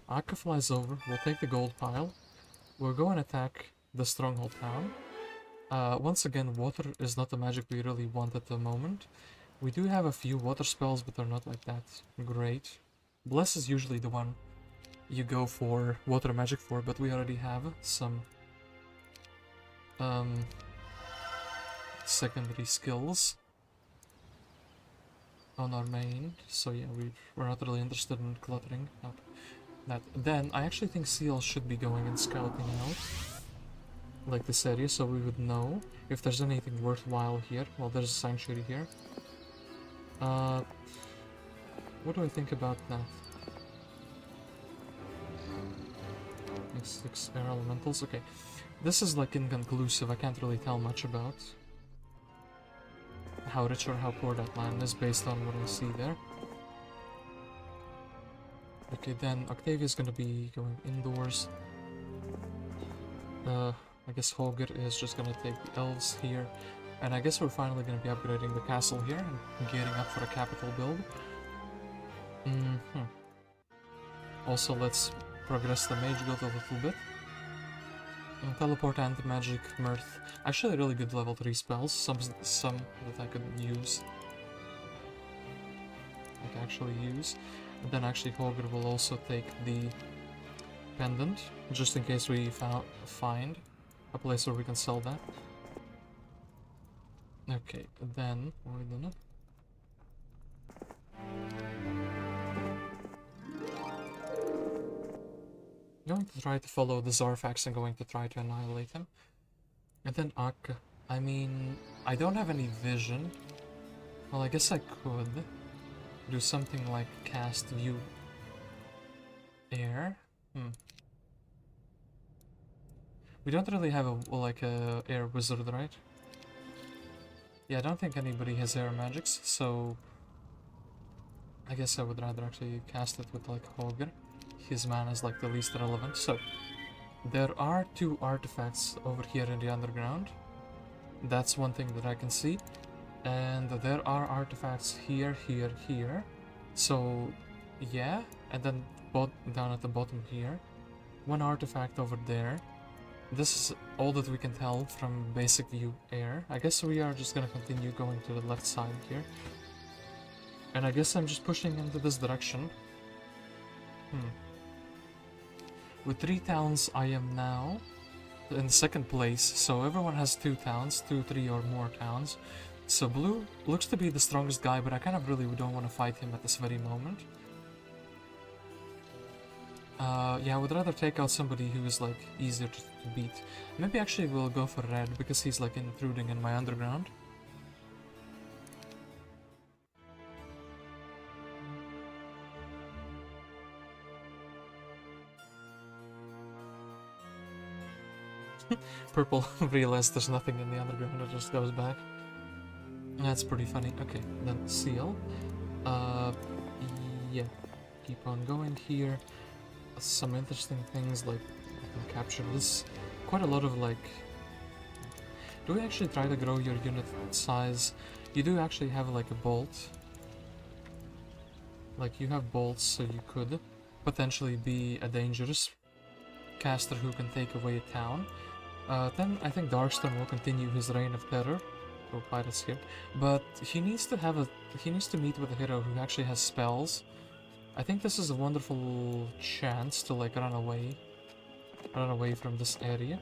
Akka flies over, we'll take the gold pile, we'll go and attack the Stronghold town. Once again, water is not the magic we really want at the moment. We do have a few water spells, but they're not like that great. Bless is usually the one you go for water magic for, but we already have some secondary skills on our main, so yeah, we're not really interested in cluttering up that. Then I actually think Seal should be going and scouting out like this area, so we would know if there's anything worthwhile here. Well, there's a sanctuary here. What do I think about that? Six air elementals. Okay, this is like inconclusive. I can't really tell much about how rich or how poor that land is based on what I see there. Okay, then Octavia's gonna be going indoors. I guess Holger is just gonna take the elves here. And I guess we're finally gonna be upgrading the castle here and gearing up for a capital build. Also, let's progress the mage guild a little bit. And teleport, anti-magic, mirth. Actually really good level 3 spells, some that I could use. And then actually Holger will also take the pendant, just in case we find a place where we can sell that. Okay, then Oidana. Going to try to follow the Zarfax and going to try to annihilate him. And then Akka. I mean, I don't have any vision. Well, I guess I could do something like cast view air. We don't really have a air wizard, right? Yeah, I don't think anybody has air magics, so I guess I would rather actually cast it with like Holger. His mana is like the least relevant. So there are 2 artifacts over here in the underground. That's one thing that I can see. And there are artifacts here, here, here. So yeah, and then down at the bottom here. 1 artifact over there. This is all that we can tell from basic view air. I guess we are just gonna continue going to the left side here. And I guess I'm just pushing into this direction. With 3 towns, I am now in 2nd place, so everyone has 2 towns, 2, 3 or more towns. So blue looks to be the strongest guy, but I kind of really don't want to fight him at this very moment. Yeah, I would rather take out somebody who is like easier to beat. Maybe actually we'll go for red, because he's like intruding in my underground. Purple realized there's nothing in the underground, it just goes back. That's pretty funny. Okay, then seal. Yeah, keep on going here. Some interesting things, like I can capture this. Quite a lot of like... Do we actually try to grow your unit size? You do actually have like a bolt. Like you have bolts, so you could potentially be a dangerous caster who can take away a town. Then I think Darkstorn will continue his reign of terror. Oh, pirates here. But he needs to meet with a hero who actually has spells. I think this is a wonderful chance to like run away from this area.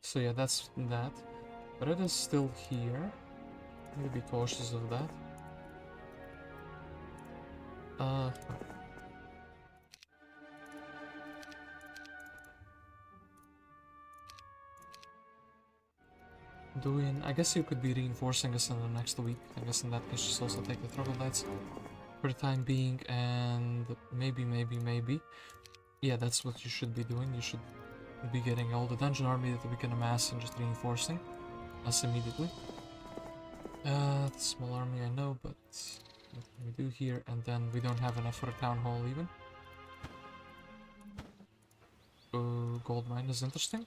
So yeah, that's that. But it is still here. I need to be cautious of that. Daeyan, I guess you could be reinforcing us in the next week. I guess in that case just also take the troglodytes for the time being, and maybe. Yeah, that's what you should be doing. You should be getting all the dungeon army that we can amass and just reinforcing us immediately. Small army I know, but what can we do here? And then we don't have enough for a town hall even. Gold mine is interesting.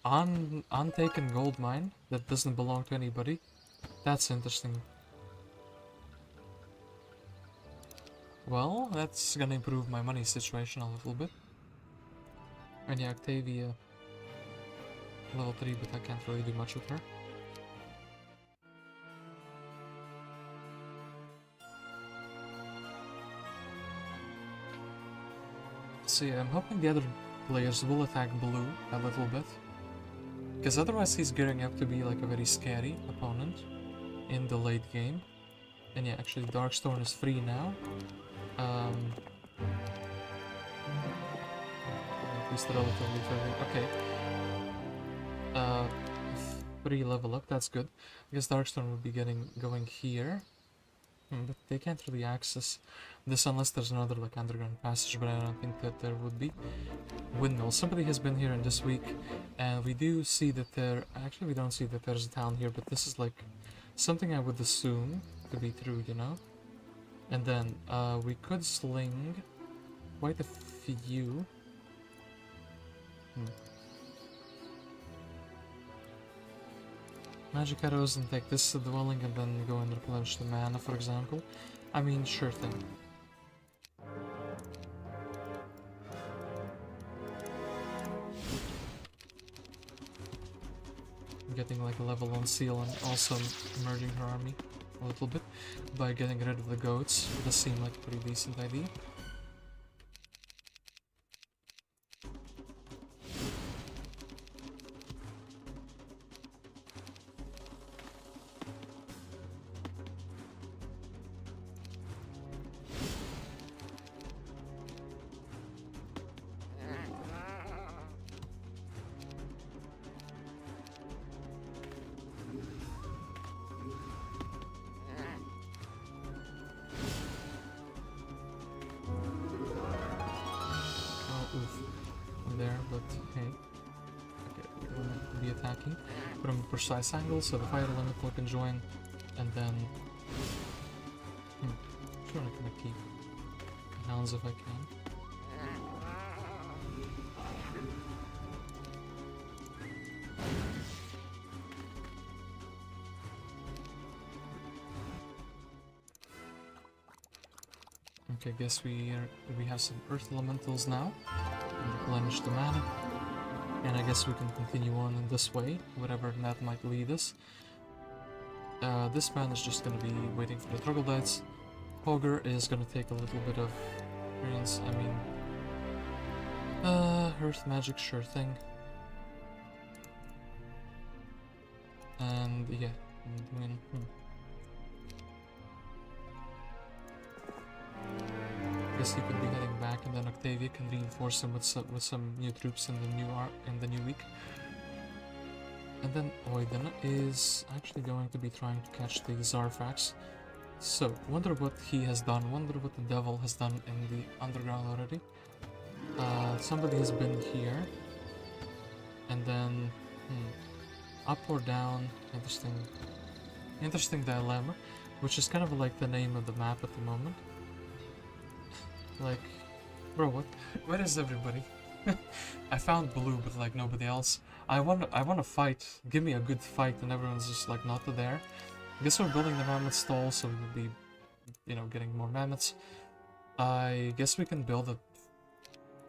Untaken gold mine that doesn't belong to anybody. That's interesting. Well, that's gonna improve my money situation a little bit. And yeah, Octavia, level 3, but I can't really do much with her. So yeah, I'm hoping the other players will attack blue a little bit. Because otherwise he's gearing up to be like a very scary opponent in the late game. And yeah, actually Darkstorn is free now. At least relatively free. Okay. 3 level up, that's good. I guess Darkstorn would be going here. But they can't really access this unless there's another like underground passage, but I don't think that there would be. Windmill. Somebody has been here in this week, and we do see that there... Actually, we don't see that there's a town here, but this is like something I would assume to be true, you know? And then we could sling quite a few. Magic arrows and take this to the dwelling and then go and replenish the mana, for example. I mean, sure thing. Getting like a level on Seal and also merging her army a little bit by getting rid of the goats. It does seem like a pretty decent idea. From a precise angle so the fire elemental can join, and then sure I can keep hounds if I can. Okay, guess we have some earth elementals now and replenish the mana. And I guess we can continue on in this way, whatever that might lead us. This man is just going to be waiting for the troglodytes. Ogre is going to take a little bit of experience. I mean, earth magic, sure thing. And yeah, I mean, guess he could be heading back, and then Octavia can reinforce him with some new troops in the new week. And then Oidana is actually going to be trying to catch the Zarfax. So, wonder what he has done, wonder what the devil has done in the underground already. Somebody has been here. And then, up or down, interesting dilemma, which is kind of like the name of the map at the moment. Like, bro, what? Where is everybody? I found blue, but like nobody else. I want to fight. Give me a good fight, and everyone's just like not there. I guess we're building the mammoth stall, so we will be, you know, getting more mammoths. I guess we can build a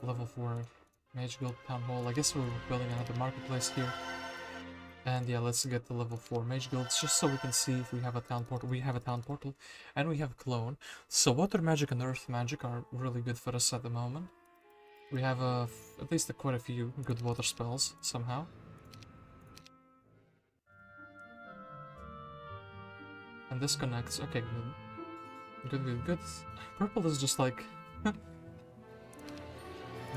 level 4 Mage Guild Town Hall. I guess we're building another marketplace here. And yeah, let's get the level 4 Mage Guilds, just so we can see if we have a town portal. We have a town portal, and we have a clone. So water magic and earth magic are really good for us at the moment. We have at least quite a few good water spells, somehow. And this connects. Okay, good. Good, good, good. Purple is just like...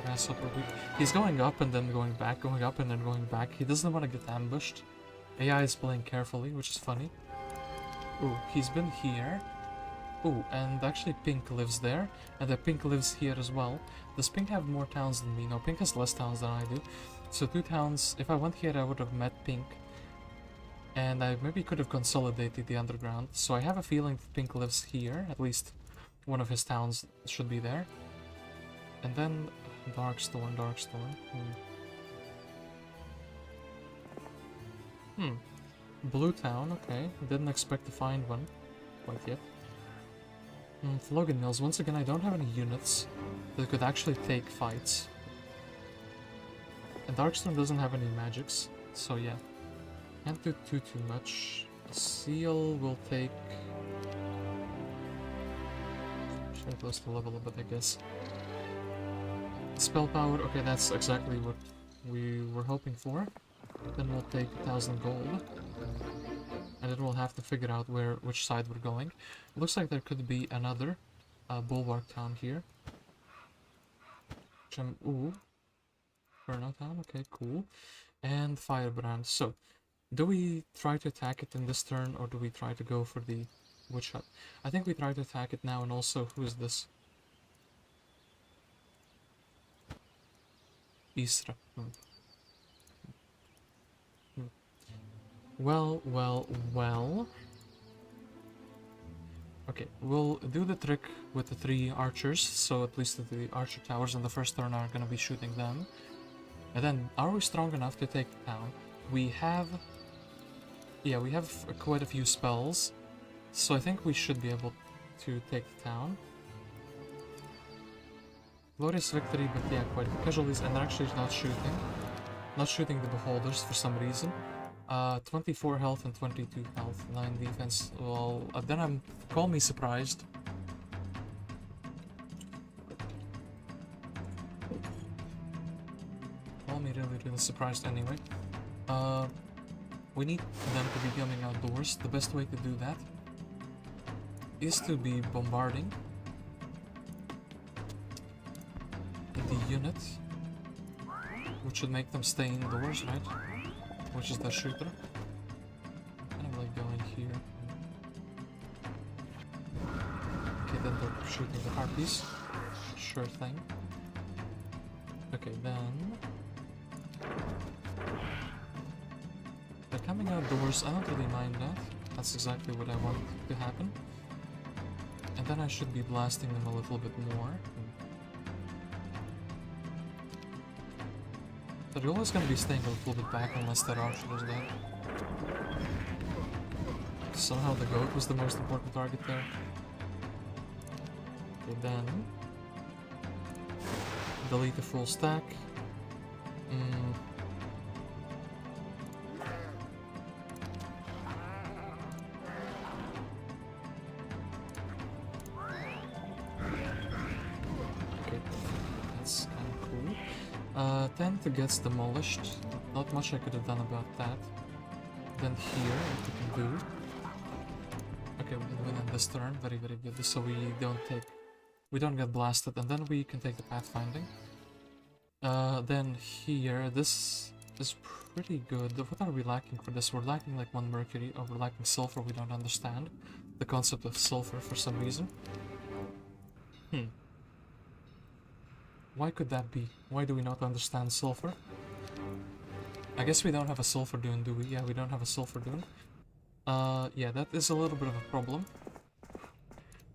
Grasshopper. He's going up and then going back, going up and then going back. He doesn't want to get ambushed. AI is playing carefully, which is funny. Ooh, he's been here. Ooh, and actually Pink lives there, and the Pink lives here as well. Does Pink have more towns than me? No, Pink has less towns than I do. So 2 towns. If I went here, I would have met Pink. And I maybe could have consolidated the underground. So I have a feeling that Pink lives here. At least one of his towns should be there. And then Darkstorn. Blue town, okay. Didn't expect to find one quite yet. Flogan Mills. Once again, I don't have any units that could actually take fights. And Darkstorn doesn't have any magics, so yeah. Can't do too much. Seal will take... Should close the level a bit, I guess. Spell power, okay, that's exactly what we were hoping for. Then we'll take 1,000 gold. And then we'll have to figure out which side we're going. It looks like there could be another Bulwark town here. Ooh. Inferno town, okay, cool. And Firebrand. So, Do we try to attack it in this turn, or do we try to go for the witch hut? I think we try to attack it now, and also, who is this? Isra. Well, well, well. Okay, we'll do the trick with the 3 archers, so at least the archer towers in the first turn are gonna be shooting them. And then, are we strong enough to take the town? We have... Yeah, we have quite a few spells, so I think we should be able to take the town. Glorious victory, but yeah, quite a few casualties, and they're actually not shooting. Not shooting the beholders for some reason. 24 health and 22 health, 9 defense. Well, then call me surprised. Call me really surprised anyway. We need them to be coming outdoors. The best way to do that is to be bombarding the unit, which should make them stay indoors, right? Which is the shooter. Kind of like going here. Okay, then they're shooting the harpies. Sure thing. Okay, then... They're coming outdoors. I don't really mind that. That's exactly what I want to happen. And then I should be blasting them a little bit more. They're always going to be staying a little bit back unless their archer is dead. Somehow the goat was the most important target there. Okay, then... delete the full stack. Okay, that's kind of cool. Tent gets demolished. Not much I could have done about that. Then here, what we can do... Okay, we can win in this turn. Very good. So we don't get blasted, and then we can take the pathfinding. Then here, this is pretty good. What are we lacking for this? We're lacking like 1 mercury, or we're lacking sulfur. We don't understand the concept of sulfur for some reason. Why could that be? Why do we not understand sulfur? I guess we don't have a sulfur dune, do we? Yeah, we don't have a sulfur dune. Yeah, that is a little bit of a problem.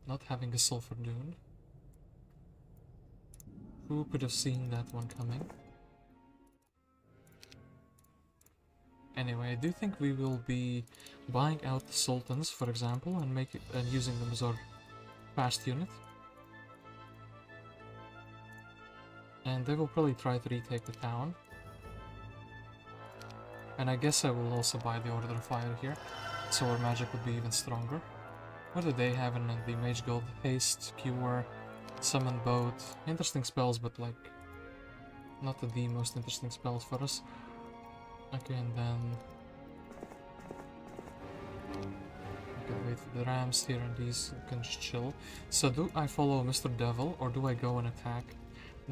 Not having a sulfur dune. Who could have seen that one coming? Anyway, I do think we will be buying out the sultans, for example, and using them as our fast unit. And they will probably try to retake the town. And I guess I will also buy the Order of Fire here, so our magic would be even stronger. What do they have in the Mage Guild? Haste, Cure, Summon Boat. Interesting spells, but like, not the most interesting spells for us. Okay, and then... I can wait for the rams here, and these can just chill. So do I follow Mr. Devil, or do I go and attack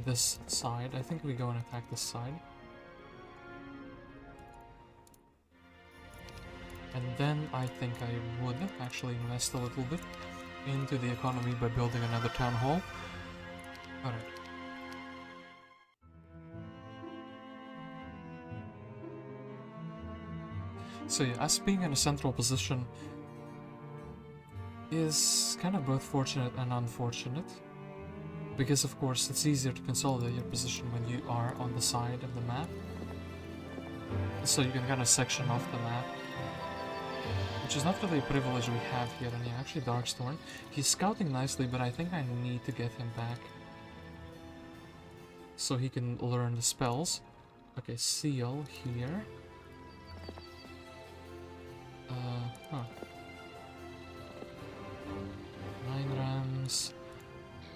this side? I think we go and attack this side. And then I think I would actually invest a little bit into the economy by building another town hall. Alright. So yeah, us being in a central position is kind of both fortunate and unfortunate. Because of course it's easier to consolidate your position when you are on the side of the map. So you can kind of section off the map. Which is not really a privilege we have here. And yeah, actually Darkstorn. He's scouting nicely, but I think I need to get him back. So he can learn the spells. Okay, Seal here. 9 rams.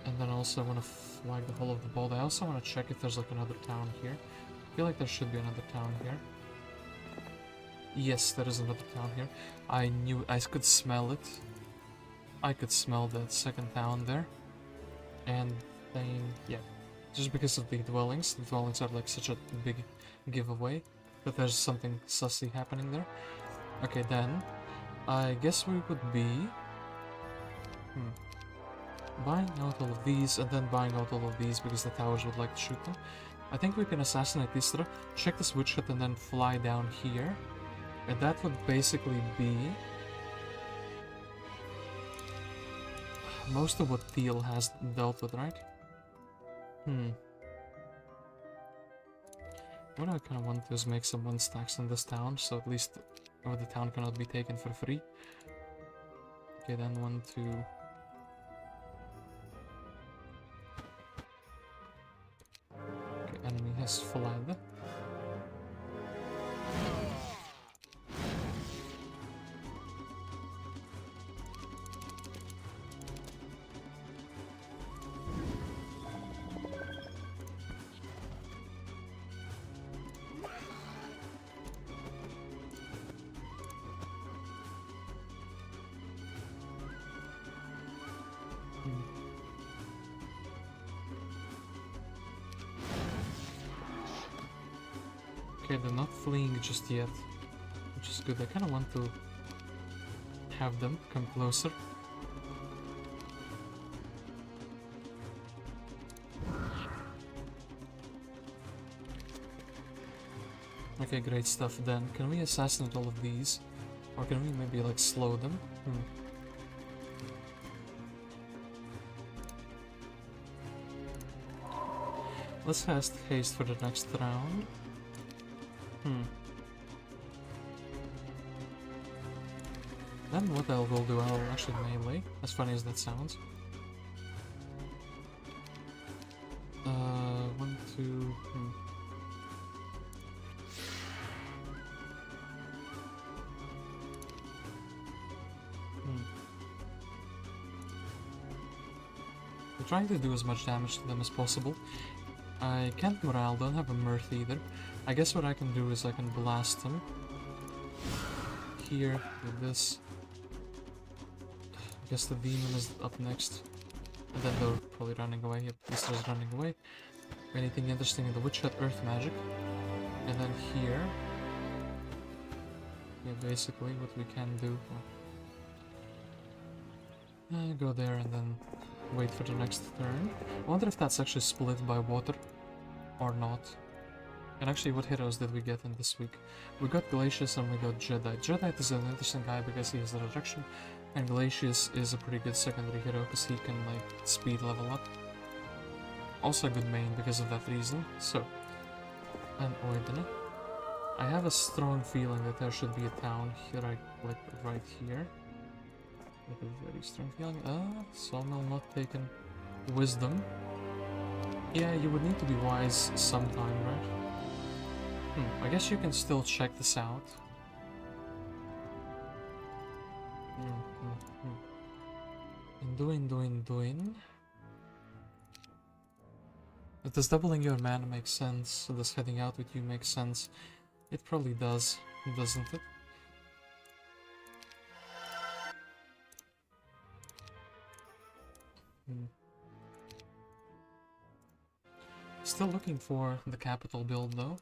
And then also I want to flag the whole of the bolt. I also want to check if there's like another town here. I feel like there should be another town here. Yes, there is another town here. I knew I could smell it. I could smell the second town there. And then, yeah. Just because of the dwellings. The dwellings are like such a big giveaway. that there's something sussy happening there. Okay, then I guess we would be buying out all of these and then buying out all of these because the towers would like to shoot them. I think we can assassinate Isra, check this witch hut, and then fly down here. And that would basically be most of what Teal has dealt with, right? What I kind of want to do is make some 1 stacks in this town, so at least the town cannot be taken for free. Okay, then 1, 2... Okay, enemy has fled. Okay, they're not fleeing just yet, which is good. I kind of want to have them come closer. Okay, great stuff then. Can we assassinate all of these? Or can we maybe like slow them? Let's haste for the next round. Then what I will do, I'll actually melee, as funny as that sounds. 1, 2... I'm trying to do as much damage to them as possible. I can't morale, don't have a mirth either. I guess what I can do is I can blast them. Here, with this. I guess the demon is up next. And then they're probably running away. Yep, Isra's running away. Anything interesting in the witch hut? Earth magic. And then here. Yeah, basically what we can do. Go there and then wait for the next turn. I wonder if that's actually split by water or not. And actually, what heroes did we get in this week? We got Glacius and we got Jedi. Jedi is an interesting guy because he has the rejection, and Glacius is a pretty good secondary hero because he can like speed level up. Also a good main because of that reason. So, and Oidana. I have a strong feeling that there should be a town here, like right here. Like a very strong feeling. Sawmill not taken. Wisdom. Yeah, you would need to be wise sometime, right? I guess you can still check this out. And doing. Does doubling your mana make sense? Does heading out with you make sense? It probably does, doesn't it? Still looking for the capital build though.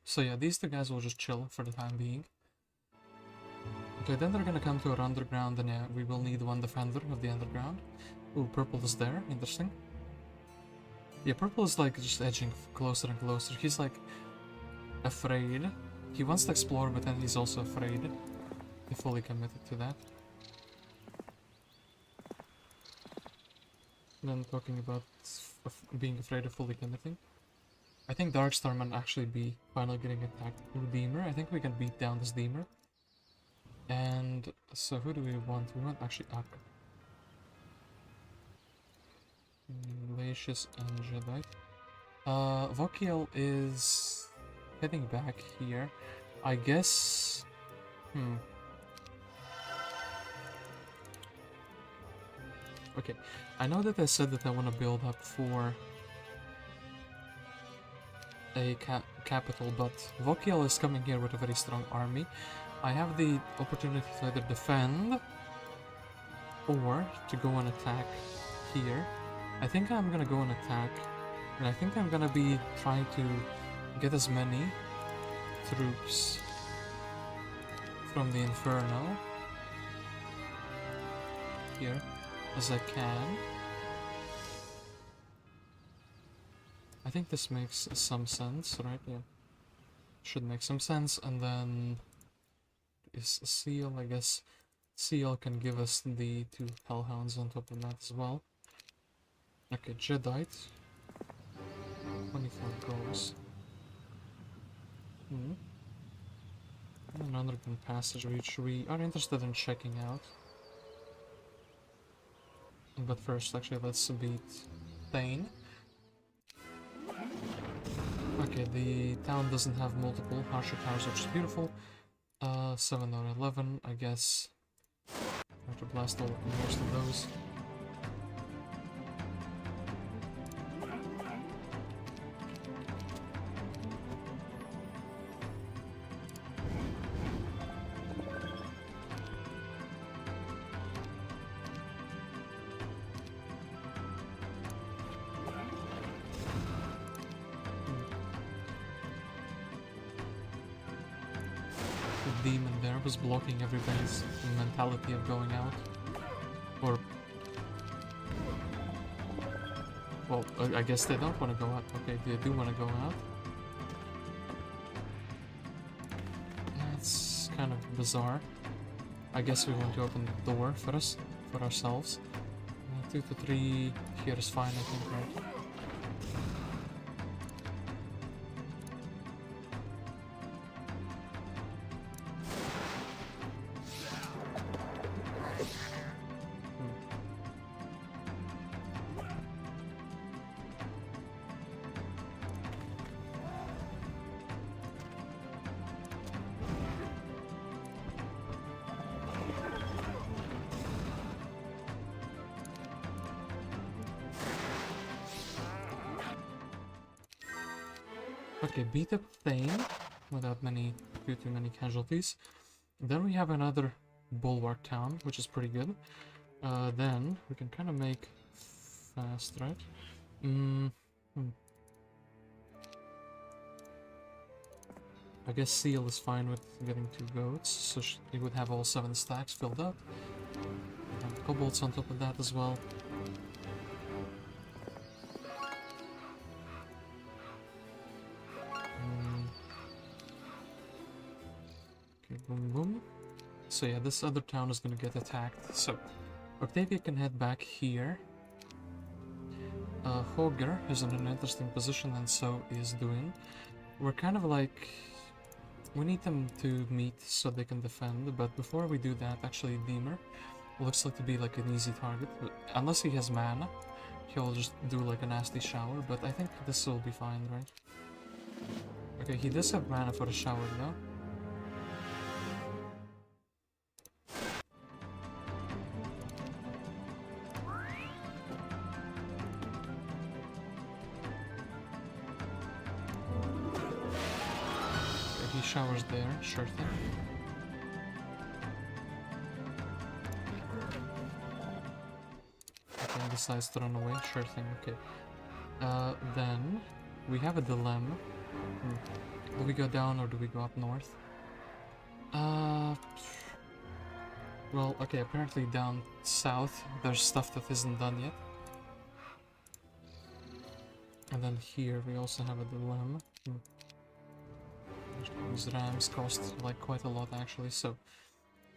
So yeah, these two guys will just chill for the time being. Okay, then they're gonna come to our underground, and yeah, we will need one defender of the underground. Ooh, purple is there, interesting. Yeah, purple is like just edging closer and closer. He's like afraid. He wants to explore, but then he's also afraid. He fully committed to that. Then talking about being afraid of fully committing. I think Darkstorn might actually be finally getting attacked through Deemer. I think we can beat down this Deemer. And so who do we want? We want actually Akka. Glacius and Jedi. Vokial is heading back here. I guess... Okay, I know that I said that I want to build up for a capital, but Vokial is coming here with a very strong army. I have the opportunity to either defend or to go and attack here. I think I'm gonna go and attack, and I think I'm gonna be trying to get as many troops from the Inferno here as I can. I think this makes some sense, right? Yeah. Should make some sense. And then is a seal, I guess. Seal can give us the 2 hellhounds on top of that as well. Okay, Jadeite. 24 goals. An underground passage which we are interested in checking out. But first, actually, let's beat Thane. Okay, the town doesn't have multiple harsher towers, which is beautiful. 7 or 11, I guess. I have to blast all most of those. Demon there was blocking everybody's mentality of going out. Or... well, I guess they don't want to go out. Okay, they do want to go out. That's kind of bizarre. I guess we want to open the door for us, for ourselves. 2 to 3 here is fine, I think, right? Okay, beat up Thane without too many casualties. Then we have another bulwark town, which is pretty good. Then we can kind of make fast, right? I guess Seal is fine with getting 2 goats, so he would have all 7 stacks filled up. And kobolds on top of that as well. Boom, boom. So yeah, this other town is gonna get attacked. So Octavia can head back here. Hogger is in an interesting position, and so is Daeyan. We're kind of like... we need them to meet so they can defend, but before we do that, actually Deemer looks like to be like an easy target. Unless he has mana, he'll just do like a nasty shower, but I think this will be fine, right? Okay, he does have mana for a shower though. Showers there, sure thing. Okay, and decides to run away, sure thing, okay. Then we have a dilemma. Do we go down or do we go up north? Well, okay, apparently down south there's stuff that isn't done yet. And then here we also have a dilemma. These rams cost like quite a lot actually, so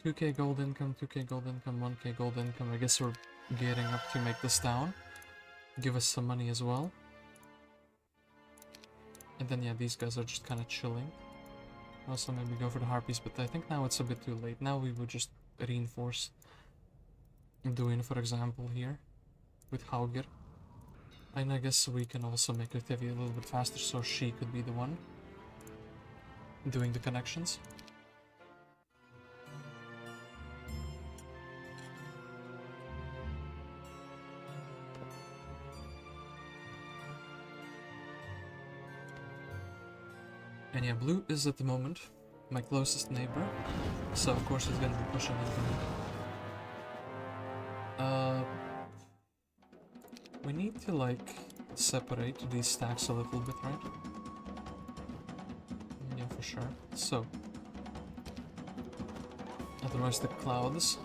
2k gold income, 2k gold income, 1k gold income. I guess we're gearing up to make this down. Give us some money as well. And then yeah, these guys are just kind of chilling. Also maybe go for the harpies, but I think now it's a bit too late. Now we would just reinforce Daeyan, for example, here with Hauger. And I guess we can also make Octavia a little bit faster, so she could be the one doing the connections. And yeah, blue is at the moment my closest neighbor, so of course he's gonna be pushing into me. We need to like separate these stacks a little bit, right? sure. So, otherwise the clouds.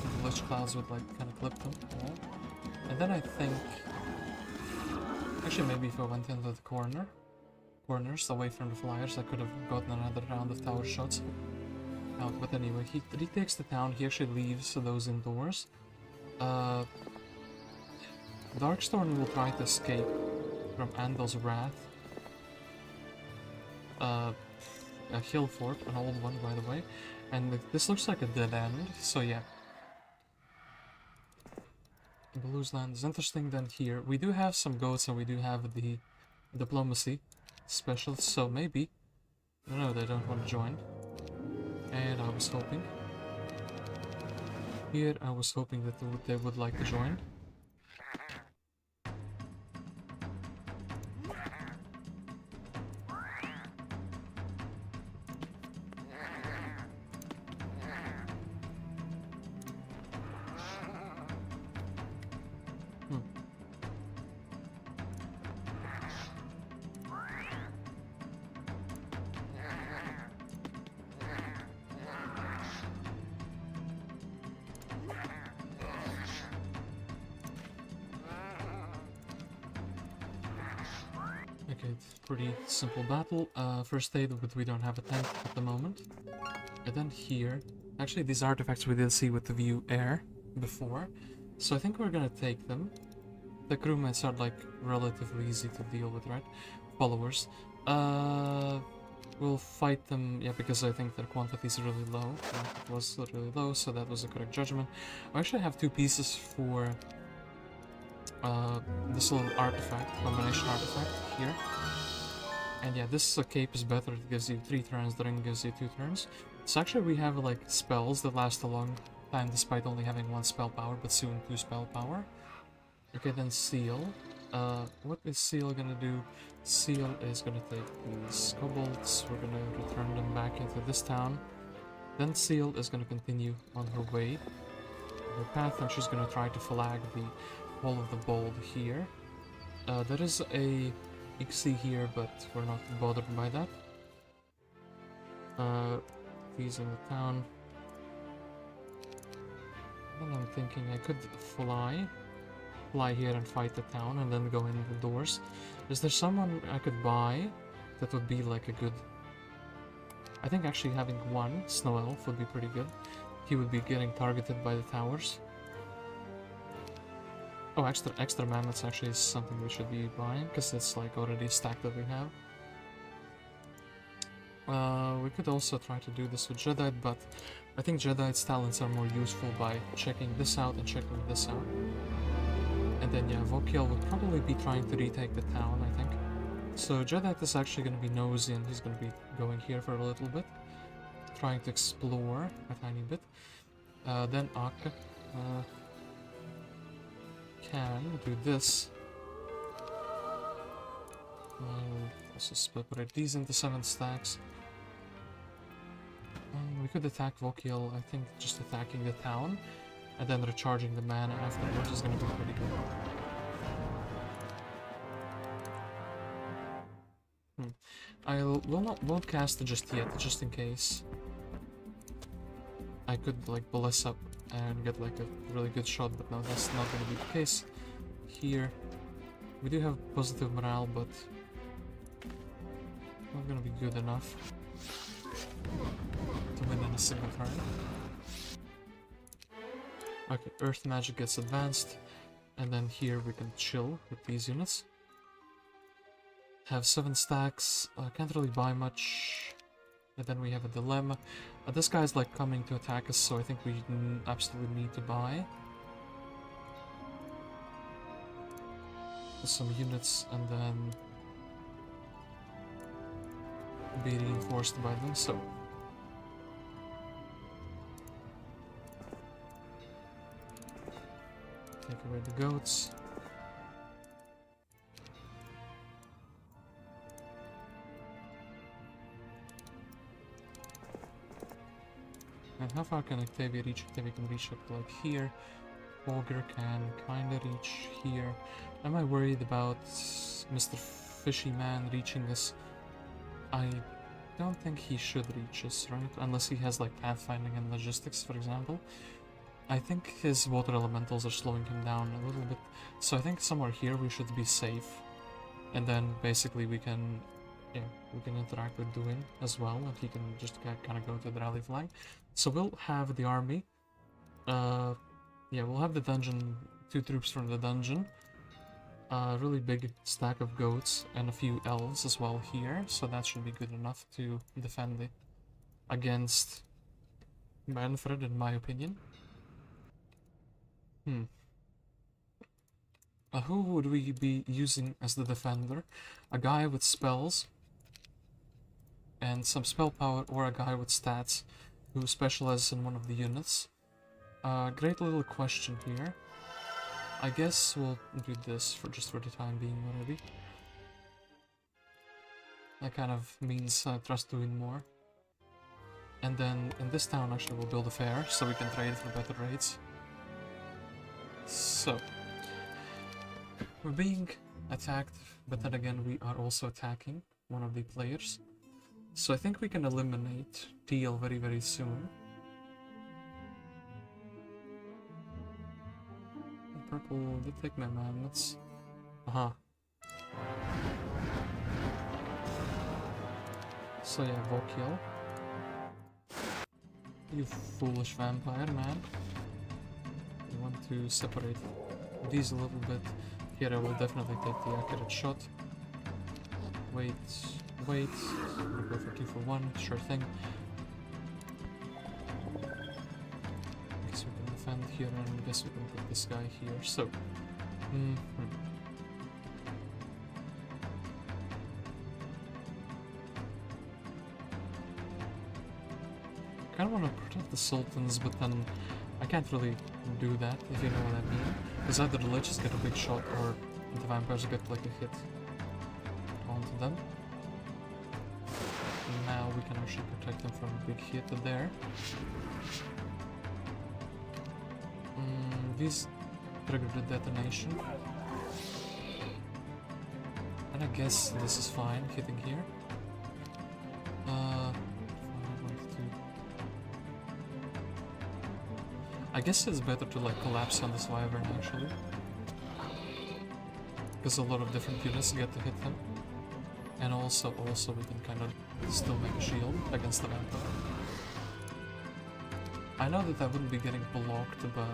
The lich clouds would like kind of clip them. Yeah. And then I think, actually maybe if I went into the corners away from the flyers, I could have gotten another round of tower shots out. But anyway, he takes the town. He actually leaves those indoors. Darkstorn will try to escape from Andal's wrath. A hill fort, an old one by the way, and this looks like a dead end. So yeah, Blue's land is interesting. Then here we do have some goats and we do have the diplomacy special, so maybe, I don't know, they don't want to join. And I was hoping here, I was hoping that they would like to join. Okay, it's pretty simple battle. First aid, but we don't have a tank at the moment. And then here, actually these artifacts we did see with the view air before, so I think we're gonna take them. The crewmates are like relatively easy to deal with, right? Followers. We'll fight them, yeah, because I think their quantity is really low. It was really low, so that was a correct judgment. I actually have two pieces for this little artifact, combination artifact here. And yeah, this cape is better, it gives you 3 turns, the ring gives you 2 turns. So actually we have like spells that last a long time despite only having 1 spell power, but soon 2 spell power. Okay, then Seal. What is Seal gonna do? Seal is gonna take these kobolds, we're gonna return them back into this town. Then Seal is gonna continue on her way, her path, and she's gonna try to flag the Hall of the Bold here. There is a Ixie here, but we're not bothered by that. He's in the town. Then I'm thinking I could fly here and fight the town and then go in the doors. Is there someone I could buy that would be like a good... I think actually having 1 Snow Elf would be pretty good. He would be getting targeted by the towers. Oh, extra mammoths actually is something we should be buying, because it's like already a stack that we have. We could also try to do this with Jedi, but I think Jedi's talents are more useful by checking this out and checking this out. And then yeah, Vokial would probably be trying to retake the town, I think. So Jedi is actually going to be nosy and he's going to be going here for a little bit, trying to explore a tiny bit. Then Akka can do this. Let's just separate these into 7 stacks. We could attack Vokial, I think just attacking the town, and then recharging the mana afterwards is going to be pretty good. I won't cast it just yet, just in case. I could like bless up and get like a really good shot, but no, that's not going to be the case. Here, we do have positive morale, but not going to be good enough to win in a single turn. Okay, Earth Magic gets advanced, and then here we can chill with these units. Have 7 stacks, can't really buy much, and then we have a dilemma. This guy's like coming to attack us, so I think we absolutely need to buy some units and then be reinforced by them, so take away the goats. And how far can Octavia reach? Octavia can reach up to like here. Ogre can kinda reach here. Am I worried about Mr. Fishy Man reaching us? I don't think he should reach us, right? Unless he has like pathfinding and logistics, for example. I think his water elementals are slowing him down a little bit. So I think somewhere here we should be safe. And then basically we can interact with Daeyan as well, and he can just kind of go to the rally flag. So we'll have the army. Yeah, we'll have the dungeon, 2 troops from the dungeon. A really big stack of goats and a few elves as well here, so that should be good enough to defend it against Manfred, in my opinion. Who would we be using as the defender? A guy with spells and some spell power, or a guy with stats who specializes in one of the units? Great little question here. I guess we'll do this for the time being already. That kind of means I trust Daeyan more. And then in this town actually we'll build a fair so we can trade for better rates. So we're being attacked, but then again we are also attacking one of the players. So I think we can eliminate Teal very, very soon. Purple did take my mammoths. So yeah, Vokial. You foolish vampire, man. You want to separate these a little bit. Here I will definitely take the accurate shot. Wait. We'll go for 2 for 1, sure thing. Guess we can defend here, and I guess we can put this guy here, so... I kinda wanna protect the sultans, but then I can't really do that, if you know what I mean. Because either the liches get a big shot, or the vampires get like a hit onto them. Now we can actually protect them from a big hit there. These trigger the detonation. And I guess this is fine, hitting here. I guess it's better to like collapse on this wyvern actually. Because a lot of different units get to hit him. And also we can kind of still make a shield against the vampire. I know that I wouldn't be getting blocked, but...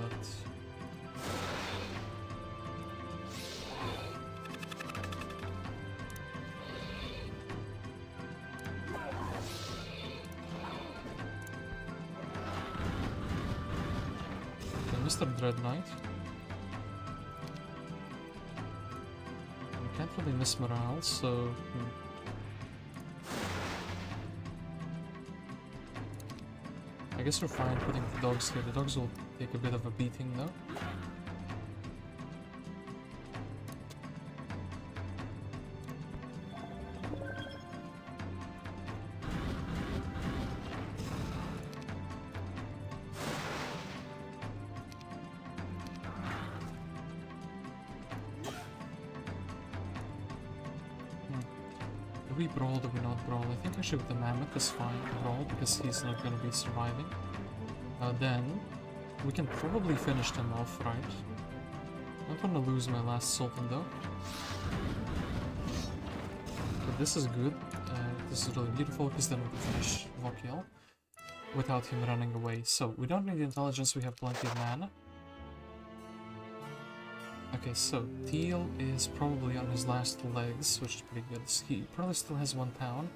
Okay, Mr. Dread Knight. We can't really miss morale, so... I guess we're fine putting the dogs here. The dogs will take a bit of a beating though. Do we brawl, do we not brawl? I think actually with the Mammoth is fine to brawl because he's not going to be surviving. Then we can probably finish them off, right? I don't want to lose my last Sultan though. But this is good. This is really beautiful because then we can finish Vokial without him running away. So we don't need intelligence, we have plenty of mana. Okay, so Teal is probably on his last legs, which is pretty good. He probably still has 1 town.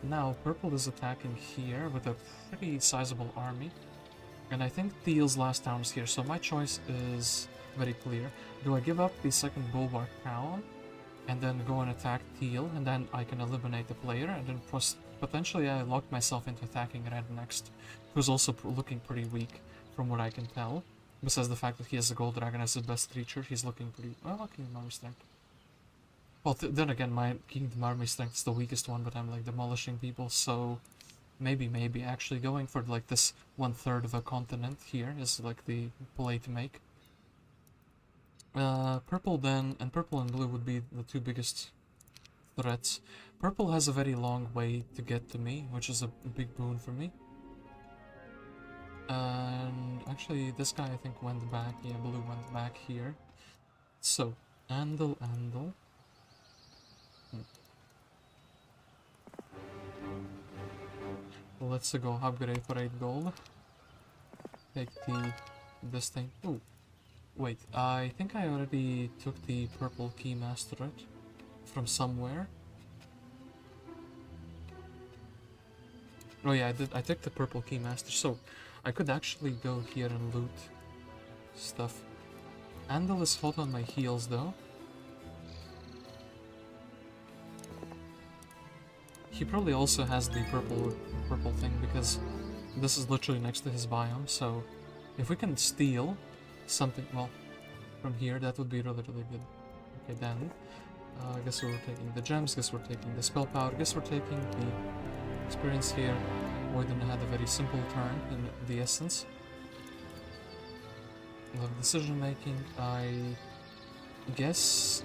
Now, Purple is attacking here with a pretty sizable army. And I think Teal's last town is here, so my choice is very clear. Do I give up the second Bulwark town and then go and attack Teal, and then I can eliminate the player, and then potentially I lock myself into attacking Red next, who's also looking pretty weak from what I can tell. Besides the fact that he has the Gold Dragon as his best creature, he's looking pretty... well, Kingdom Army Strength. Well, then again, my Kingdom Army Strength is the weakest one, but I'm like demolishing people, so... Maybe actually going for like this 1/3 of a continent here is like the play to make. Purple then, and purple and blue would be the two biggest threats. Purple has a very long way to get to me, which is a big boon for me. And actually, this guy I think went back. Yeah, blue went back here. So, Andal. Let's go upgrade for 8 gold. Take this thing. Oh, wait. I think I already took the purple keymaster from somewhere. Oh yeah, I did. I took the purple keymaster, so I could actually go here and loot stuff. Andal is hot on my heels though. He probably also has the purple thing because this is literally next to his biome, so if we can steal something, well, from here, that would be really, really good. Okay, then, I guess we're taking the gems, guess we're taking the spell power, guess we're taking the experience here. Oidana had a very simple turn in the essence. The decision making, I guess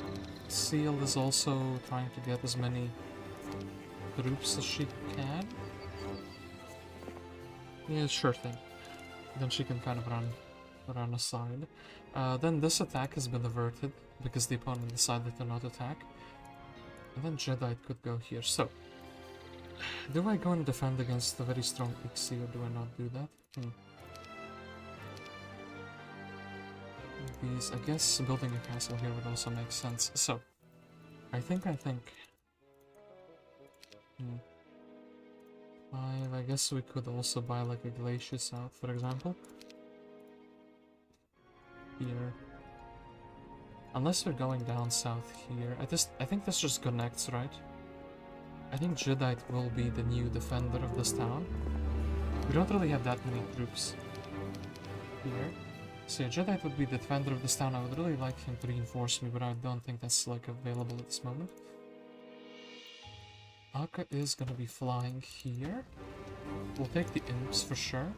Seal is also trying to get as many troops as she can. Yeah, sure thing. Then she can kind of run aside. Then this attack has been averted because the opponent decided to not attack. And then Jedi could go here. So, do I go and defend against the very strong Ixi or do I not do that? These, I guess building a castle here would also make sense. So, I think. I guess we could also buy like a Glacius out, for example. Here. Unless we're going down south here. I think this just connects, right? I think Jedi will be the new defender of this town. We don't really have that many troops here. So yeah, Jedi would be the defender of this town. I would really like him to reinforce me, but I don't think that's like available at this moment. Akka is gonna be flying here. We'll take the imps for sure.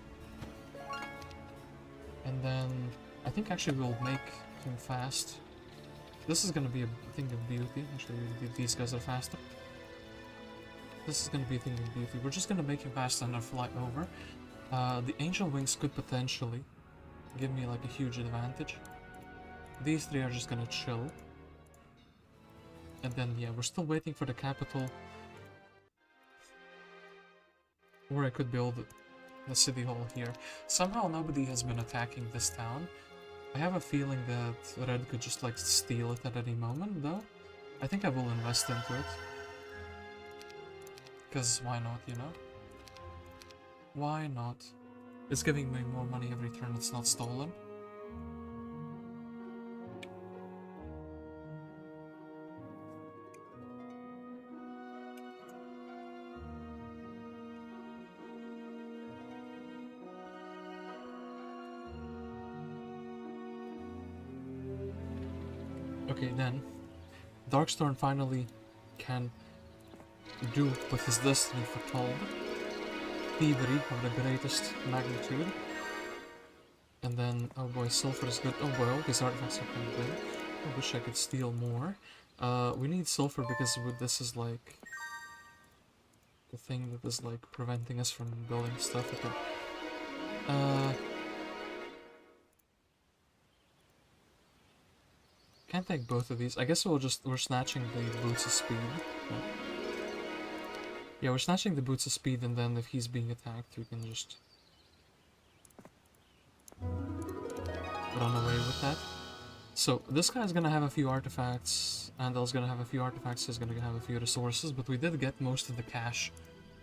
And then I think actually we'll make him fast. This is gonna be a thing of beauty. Actually, these guys are faster. This is gonna be a thing of beauty. We're just gonna make him fast and then fly over. The angel wings could potentially give me like a huge advantage. These three are just gonna chill. And then yeah, we're still waiting for the capital. Or I could build the city hall here. Somehow nobody has been attacking this town. I have a feeling that Red could just like steal it at any moment though. I think I will invest into it. Because why not, you know? Why not? It's giving me more money every turn it's not stolen. Okay, then Darkstorn finally can do what his destiny foretold. Thievery of the greatest magnitude. And then, oh boy, silver is good. Oh well, these artifacts are pretty good. I wish I could steal more. We need silver because this is like the thing that is like preventing us from building stuff. Okay. Can't take both of these. I guess we're snatching the boots of speed. Yeah, we're snatching the boots of speed, and then if he's being attacked, we can just run away with that. So this guy's gonna have a few artifacts, Andal's gonna have a few artifacts, he's gonna have a few resources, but we did get most of the cash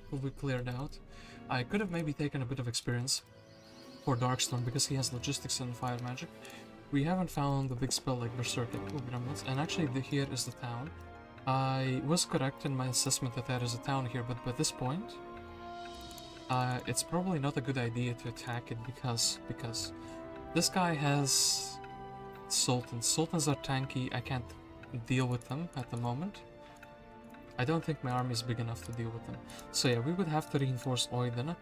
we cleared out. I could have maybe taken a bit of experience for Darkstorn because he has logistics and fire magic. We haven't found a big spell like Berserker Gremlins, and actually here is the town. I was correct in my assessment that there is a town here, but by this point, it's probably not a good idea to attack it because this guy has Sultans. Sultans are tanky, I can't deal with them at the moment. I don't think my army is big enough to deal with them. So yeah, we would have to reinforce Oidana.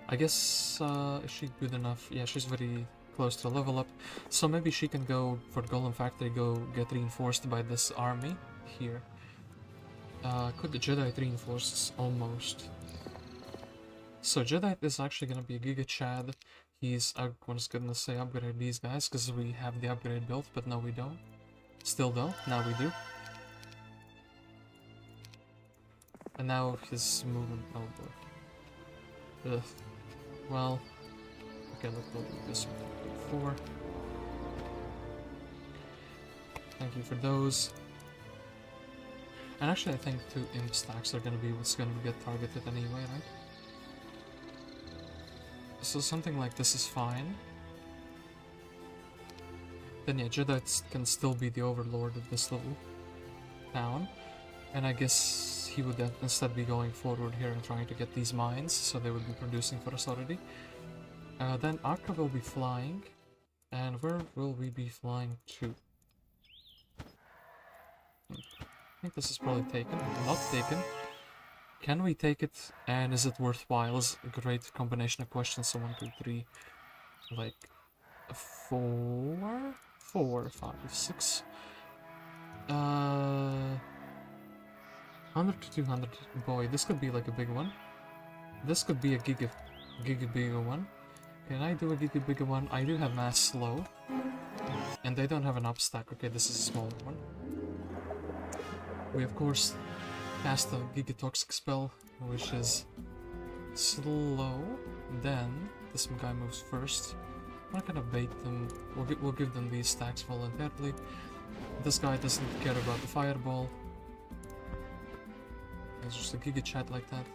I guess, is she good enough? Yeah, she's very close to a level up. So maybe she can go for the Golem Factory, go get reinforced by this army here. Could the Jedi reinforce almost? So Jedi is actually gonna be a Giga Chad. I was gonna say upgrade these guys because we have the upgrade built, but no we don't. Still though, now we do. And now his movement, oh boy. Ugh. Well, okay, let's go do this one. 4. Thank you for those. And actually I think 2 imp stacks are gonna be what's gonna get targeted anyway, right? So something like this is fine. Then yeah, Jedi can still be the overlord of this little town. And I guess he would instead be going forward here and trying to get these mines, so they would be producing for us already. Then Akka will be flying. And where will we be flying to? I think this is probably taken. Not taken. Can we take it? And is it worthwhile? Is a great combination of questions. So 1, 2, 3, like 4, 5, 6. 100 to 200. Boy, this could be like a big one. This could be a giga bigger one. Can I do a giga bigger one? I do have mass slow. And they don't have an up stack. Okay, this is a smaller one. We of course cast a giga toxic spell, which is slow. Then this guy moves first. I'm not gonna bait them. We'll give them these stacks voluntarily. This guy doesn't care about the fireball. It's just a giga chat like that.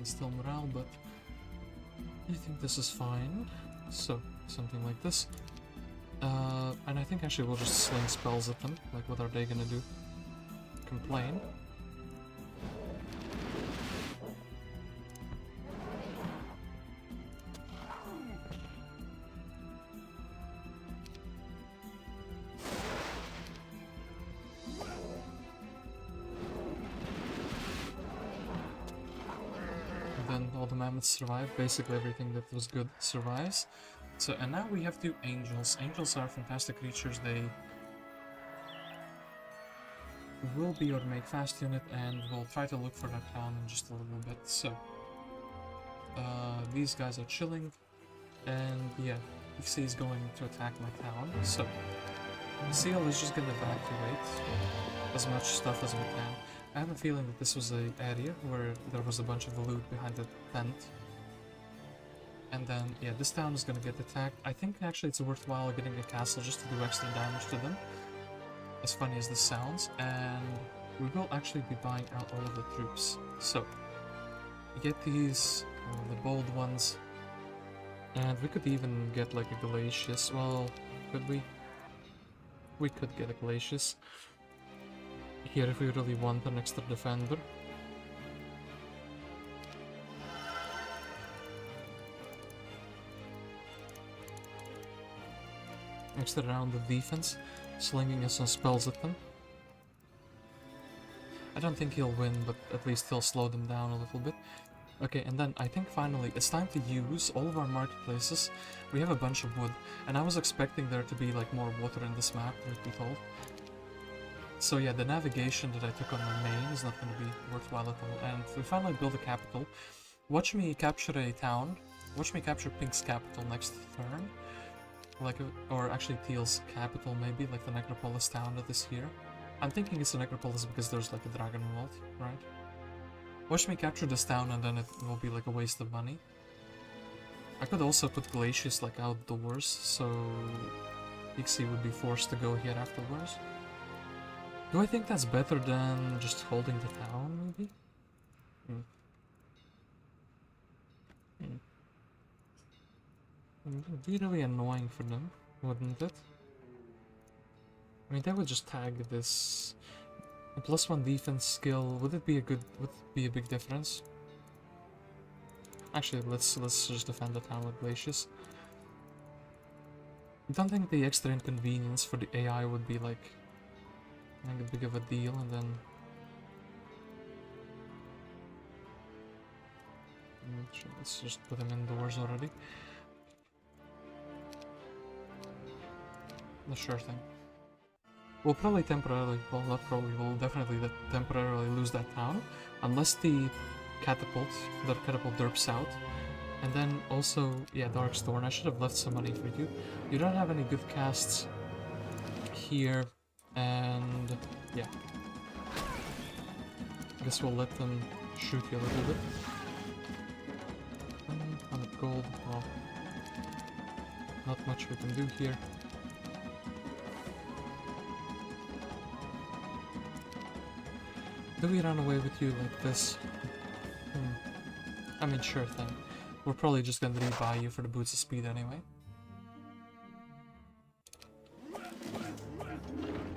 Still morale, but I think this is fine. So, something like this. And I think actually we'll just sling spells at them. Like, what are they gonna do? Complain? Survive. Basically everything that was good survives. So, and now we have 2 angels. Angels are fantastic creatures. They will be or make fast unit, and we'll try to look for that town in just a little bit. So, these guys are chilling, and yeah, Ixi is going to attack my town. So, Seal is just gonna evacuate as much stuff as we can. I have a feeling that this was an area where there was a bunch of loot behind the tent. And then, yeah, this town is gonna get attacked. I think actually it's worthwhile getting a castle just to do extra damage to them. As funny as this sounds. And we will actually be buying out all of the troops. So, we get these, the bold ones. And we could even get like a Glacius. Well, could we? We could get a Glacius here if we really want an extra defender. Extra round of defense, slinging us some spells at them. I don't think he'll win, but at least he'll slow them down a little bit. Okay, and then I think finally it's time to use all of our marketplaces. We have a bunch of wood, and I was expecting there to be like more water in this map, truth be told. So yeah, the navigation that I took on the main is not going to be worthwhile at all. And we finally build a capital. Watch me capture a town. Watch me capture Pink's capital next turn. Like, or actually Teal's capital maybe, like the Necropolis town that is here. I'm thinking it's a Necropolis because there's like a dragon vault, right? Watch me capture this town and then it will be like a waste of money. I could also put Glacius like outdoors, so Ixi would be forced to go here afterwards. Do I think that's better than just holding the town, maybe? It would be really annoying for them, wouldn't it? I mean, they would just tag this. A +1 defense skill, would it be a big difference? Actually, let's just defend the town with Glacius. I don't think the extra inconvenience for the AI would be like a big of a deal, and then let's just put him indoors already. The sure thing. We'll probably temporarily, well not probably, we'll definitely temporarily lose that town, unless the catapult derps out. And then also, yeah, Darkstorn, I should have left some money for you. You don't have any good casts here, and yeah. I guess we'll let them shoot you a little bit. 100 gold, well, not much we can do here. Do we run away with you like this? I mean, sure thing. We're probably just gonna rebuy you for the boots of speed anyway.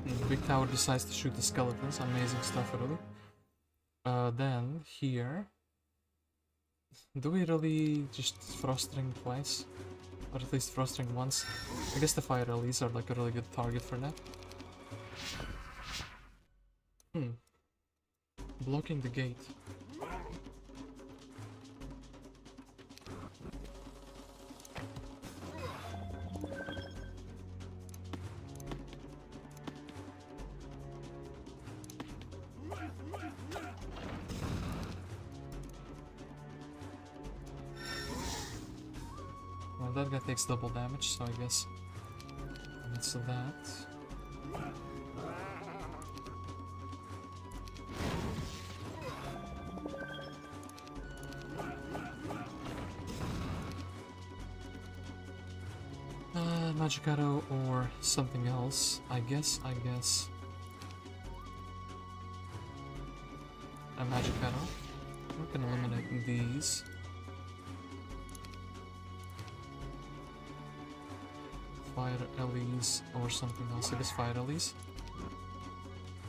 The big tower decides to shoot the skeletons. Amazing stuff, really. Then, here... Do we really just frostring twice? Or at least frostring once? I guess the fire release are like a really good target for that. Blocking the gate. Well, that guy takes double damage, so I guess that's that. Magic arrow or something else. I guess a magic arrow. We can eliminate these. Fire Ellies or something else. I guess fire Ellies.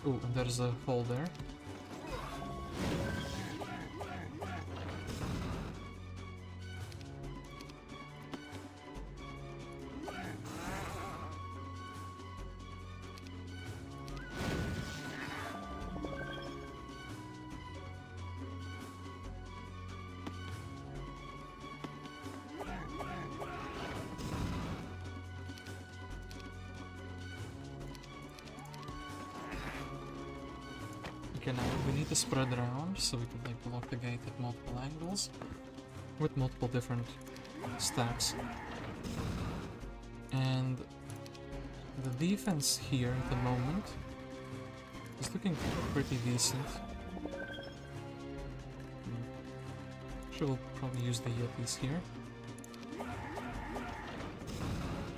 Oh, and there's a hole there. Okay, now we need to spread around so we can like block the gate at multiple angles with multiple different stacks. And the defense here at the moment is looking pretty decent. Sure, we'll probably use the Yetis here.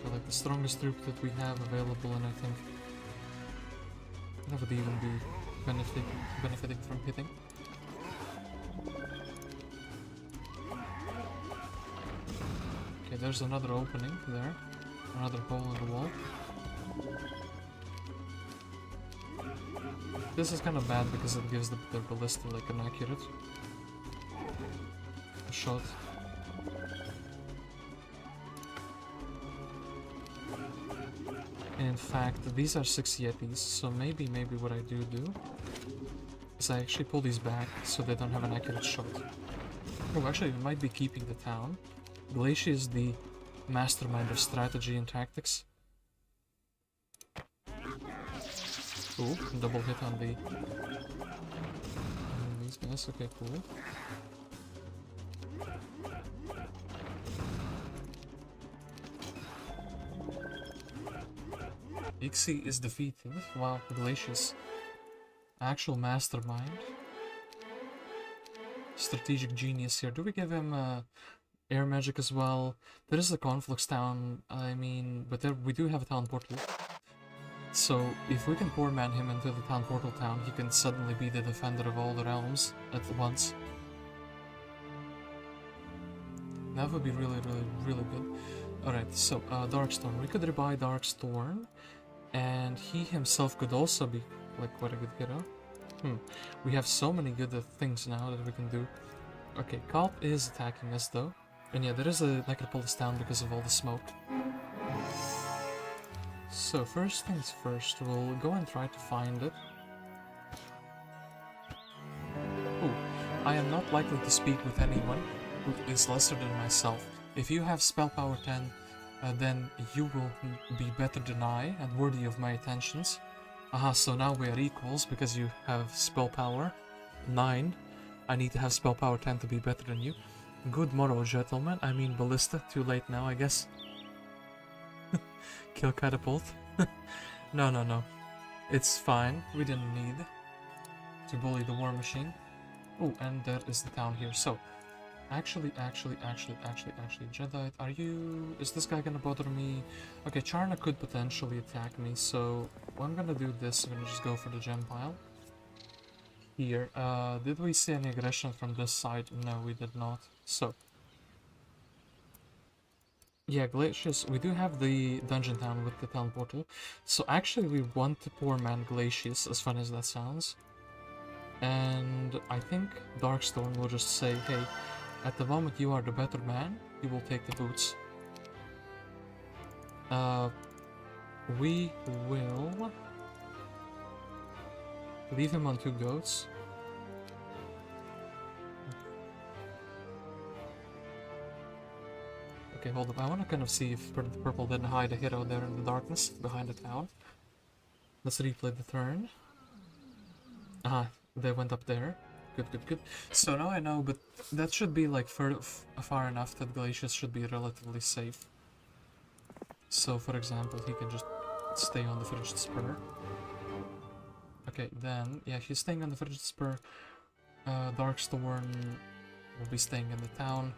They're like the strongest troop that we have available, and I think that would even be benefiting from hitting. Okay, there's another opening there. Another hole in the wall. This is kind of bad because it gives the ballista like an accurate shot. In fact, these are 6 Yetis, so maybe what I do is I actually pull these back so they don't have an accurate shot. Oh, actually, we might be keeping the town. Glacius is the mastermind of strategy and tactics. Ooh, double hit on these guys. Okay, cool. Ixie is defeated. Wow, Glacius. Actual mastermind. Strategic genius here. Do we give him air magic as well? There is a Conflux town, I mean, but we do have a town portal. So if we can poor man him into the town portal town, he can suddenly be the defender of all the realms at once. That would be really good. Alright, so Darkstorn. We could rebuy Darkstorn. And he himself could also be like quite a good hero. We have so many good things now that we can do. Okay, Kalt is attacking us though. And yeah, there is a Necropolis town because of all the smoke. So first things first, we'll go and try to find it. Ooh, I am not likely to speak with anyone who is lesser than myself. If you have spell power 10, then you will be better than I and worthy of my attentions. Aha, so now we are equals because you have spell power 9. I need to have spell power 10 to be better than you. Good morrow, gentlemen. I mean ballista. Too late now, I guess. Kill catapult. No. It's fine. We didn't need to bully the war machine. Oh, and there is the town here. So, actually, Jedi, are you... Is this guy gonna bother me? Okay, Charna could potentially attack me, so I'm gonna do this. I'm gonna just go for the gem pile. Here, did we see any aggression from this side? No, we did not. So, yeah, Glacius, we do have the dungeon town with the town portal. So actually we want to poor man Glacius, as fun as that sounds. And I think Darkstorn will just say, hey, at the moment you are the better man, you will take the boots. We will leave him on 2 goats. Okay, hold up. I want to kind of see if purple didn't hide a hero there in the darkness behind the town. Let's replay the turn. Ah, they went up there. Good. So now I know, but that should be like far enough that Glacius should be relatively safe. So, for example, he can just stay on the Frigid Spur. Okay, then, yeah, he's staying on the Frigid Spur. Darkstorn will be staying in the town.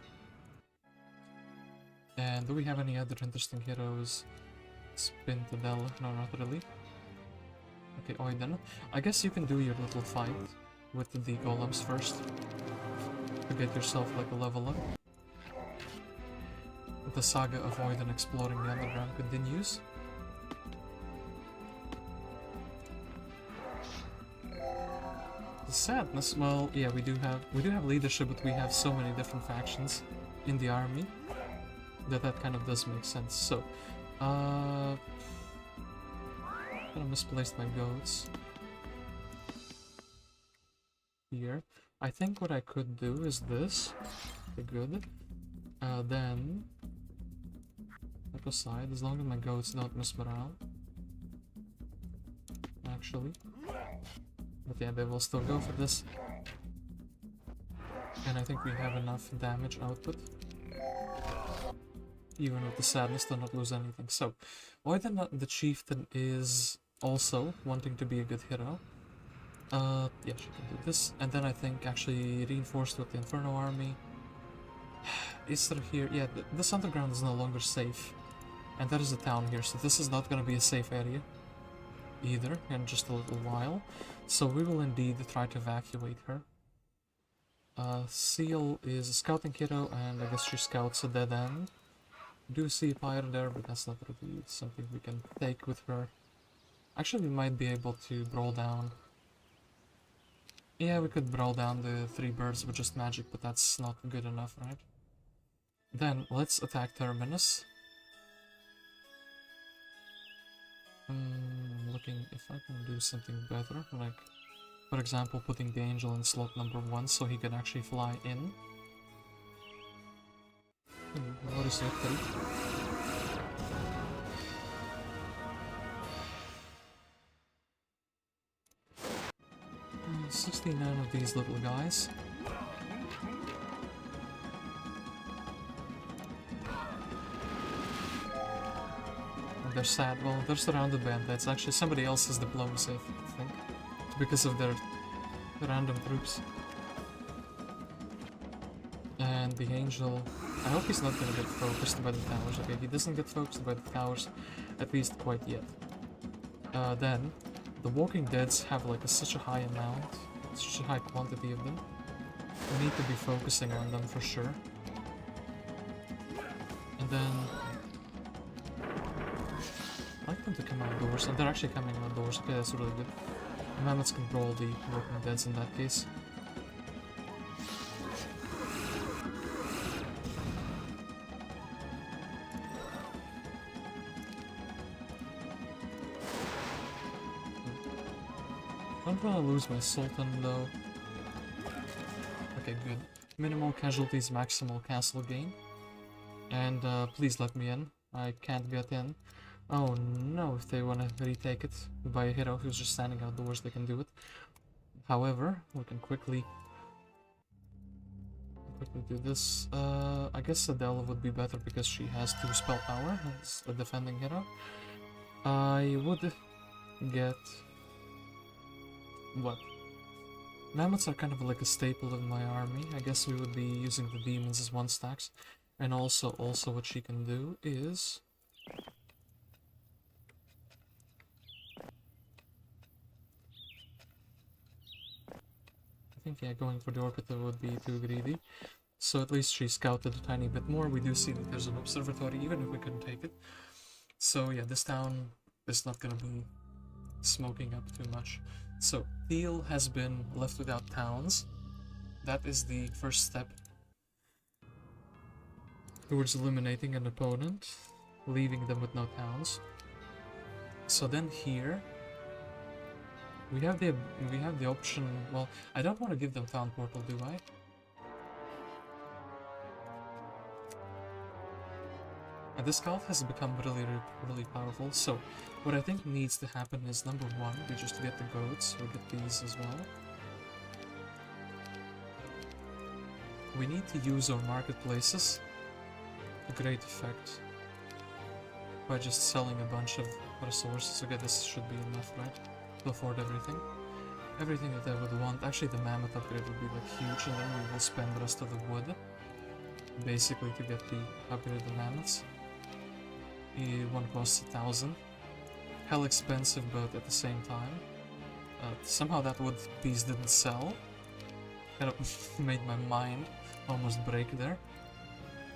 And do we have any other interesting heroes? Spin to Del. No, not really. Okay, Oidana. I guess you can do your little fight with the golems first to get yourself like a level up. The saga of Oidana exploring the underground continues. The sadness, well, yeah, we do have leadership, but we have so many different factions in the army that kind of does make sense. So, I'm gonna misplace my goats here. I think what I could do is this. Okay, good. Then step aside as long as my goats don't miss morale. Actually. But yeah, they will still go for this. And I think we have enough damage output. Even with the sadness to not lose anything. So, Oidana the Chieftain is also wanting to be a good hero. Yeah, she can do this. And then I think actually reinforced with the Inferno army. Isra here. Yeah, this underground is no longer safe. And there is a town here, so this is not going to be a safe area either in just a little while. So we will indeed try to evacuate her. Seal is a scouting hero, and I guess she scouts a dead end. Do see a pyre there, but that's not really something we can take with her. Actually, we might be able to brawl down. Yeah, we could brawl down the 3 birds with just magic, but that's not good enough, right? Then, let's attack Terminus. Looking if I can do something better, like, for example, putting the angel in slot number 1 so he can actually fly in. What is victory? 69 of these little guys. And they're sad. Well, they're surrounded by undeads. Actually, somebody else's diplomacy, I think, because of their random troops. And the angel, I hope he's not gonna get focused by the towers. Okay, he doesn't get focused by the towers, at least quite yet. Then, the Walking Deads have like such a high amount, such a high quantity of them. We need to be focusing on them for sure. And then, I like them to come outdoors, and they're actually coming outdoors. Okay, that's really good. Mammoths control the Walking Deads in that case. don't want to lose my Sultan though. Okay, good. Minimal casualties, maximal castle gain. And please let me in. I can't get in. Oh no, if they want to retake it by a hero who's just standing outdoors, they can do it. However, we can quickly do this. I guess Adele would be better because she has 2 spell power as a defending hero. I would get... what? Mammoths are kind of like a staple in my army. I guess we would be using the demons as 1 stacks. And also what she can do is... I think, yeah, going for the Orbiter would be too greedy. So at least she scouted a tiny bit more. We do see that there's an observatory, even if we couldn't take it. So yeah, this town is not gonna be smoking up too much. So, Teal has been left without towns. That is the first step towards eliminating an opponent, leaving them with no towns. So then here we have the option. Well, I don't want to give them town portal, do I? And this Kalt has become really powerful. So what I think needs to happen is, number 1, we just get the goats. We get these as well. We need to use our marketplaces to great effect by just selling a bunch of resources. Okay, this should be enough, right? To afford everything. Everything that I would want. Actually, the Mammoth upgrade would be like huge, and then we will spend the rest of the wood basically to get the upgrade of the Mammoths. One costs 1,000. Hell expensive, but at the same time. Somehow that wood piece didn't sell. Kind of made my mind almost break there.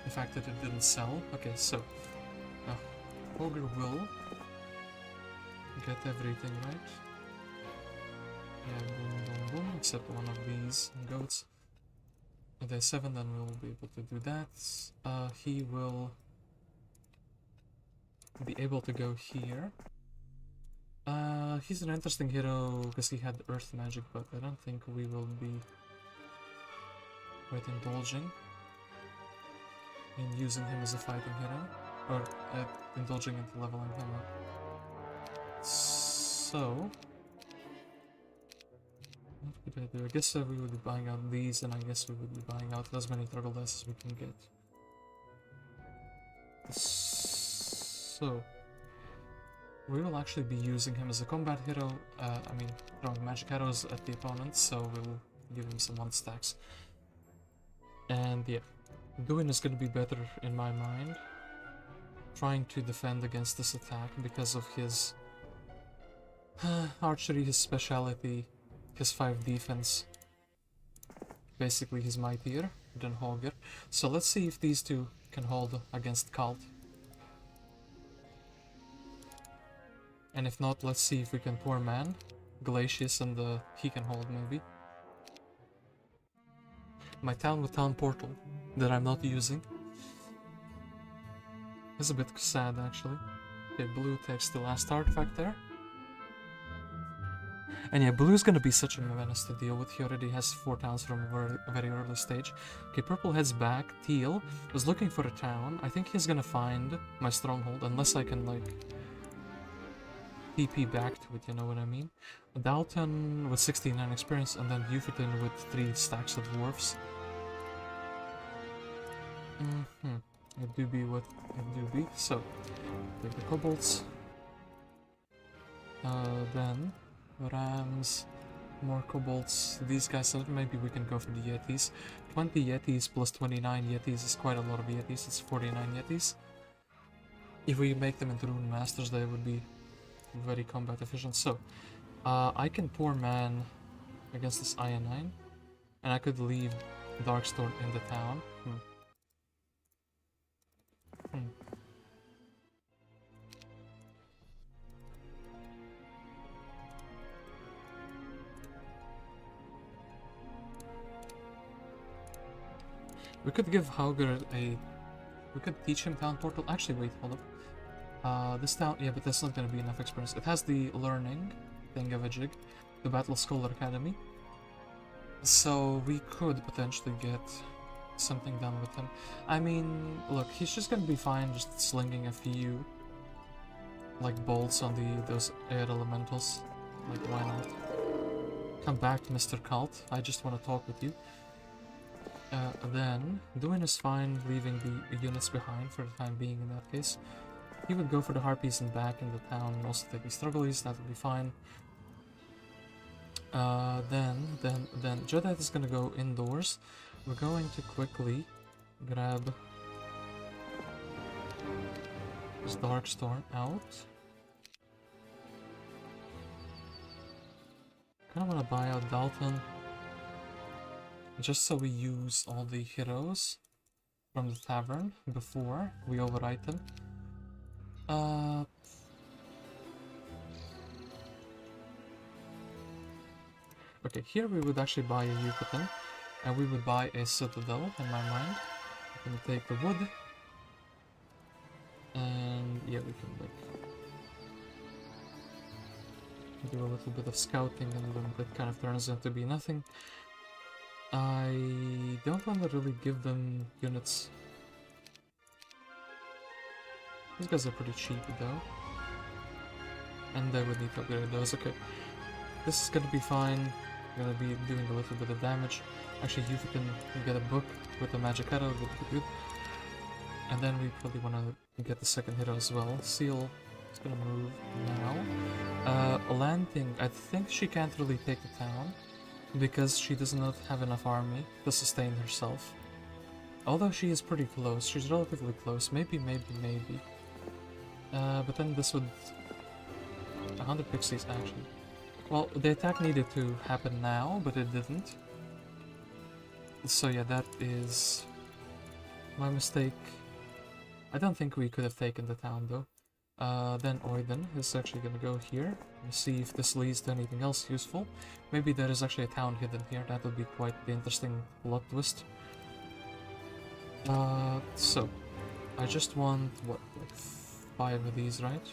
The fact that it didn't sell. Okay, so Ogre will get everything, right? Yeah, boom, boom, boom, except one of these goats. At day 7, then we'll be able to do that. He will be able to go here. He's an interesting hero because he had earth magic, but I don't think we will be quite indulging in using him as a fighting hero, or indulging into leveling him up. So, what could I do? I guess we would be buying out these, and I guess we would be buying out as many turtle dice as we can get. So, we will actually be using him as a combat hero, I mean, throwing magic arrows at the opponent, so we'll give him some 1 stacks. And yeah, Daeyan is going to be better in my mind, trying to defend against this attack because of his archery, his speciality, his 5 defense. Basically, he's mightier than Holger. So let's see if these two can hold against Kalt. And if not, let's see if we can poor man Glacius and he can hold maybe. My town with town portal that I'm not using is a bit sad actually. Okay, blue takes the last artifact there. And yeah, blue's gonna be such a menace to deal with. He already has 4 towns from a very early stage. Okay, purple heads back. Teal was looking for a town. I think he's gonna find my stronghold, unless I can like TP back to it, you know what I mean? Dalton with 69 experience, and then Euphraton with 3 stacks of dwarfs. It do be what it do be. So, take the kobolds. Then, rams, more kobolds. These guys, so maybe we can go for the yetis. 20 yetis plus 29 yetis is quite a lot of yetis. It's 49 yetis. If we make them into rune masters, they would be very combat efficient. So, I can poor man against this Aenain, and I could leave Darkstorn in the town. We could give Hauger a... We could teach him town portal. Actually, wait, hold up. This town... Yeah, but that's not gonna be enough experience. It has the learning thingamajig. the Battle Scholar Academy. So we could potentially get something done with him. I mean, look, he's just gonna be fine just slinging a few like bolts on those air elementals. Like, why not? Come back, Mr. Kalt. I just want to talk with you. Then, Daeyan is fine leaving the units behind for the time being in that case. He would go for the harpies and back in the town and also take the struggles, that would be fine. Then Jedi is gonna go indoors. We're going to quickly grab this Darkstorn out. Kinda wanna buy out Dalton, just so we use all the heroes from the tavern before we overwrite them. Okay, here we would actually buy a Yucatan, and we would buy a Citadel, in my mind. We're gonna take the wood, and yeah, we can like do a little bit of scouting, and then that kind of turns out to be nothing. I don't want to really give them units. These guys are pretty cheap though, and I would need to upgrade those. Okay, this is gonna be fine. I'm gonna be doing a little bit of damage. Actually, you can get a book with a magic arrow, would be good. And then we probably want to get the second hero as well. Seal is gonna move now. Landing, I think she can't really take the town because she does not have enough army to sustain herself. Although she is pretty close, she's relatively close. Maybe. But then this would 100 pixies actually. Well, the attack needed to happen now, but it didn't. So yeah, that is my mistake. I don't think we could have taken the town though. Then Oidana is actually gonna go here and see if this leads to anything else useful. Maybe there is actually a town hidden here. That would be quite the interesting plot twist. So I just want what, like 5 of these, right?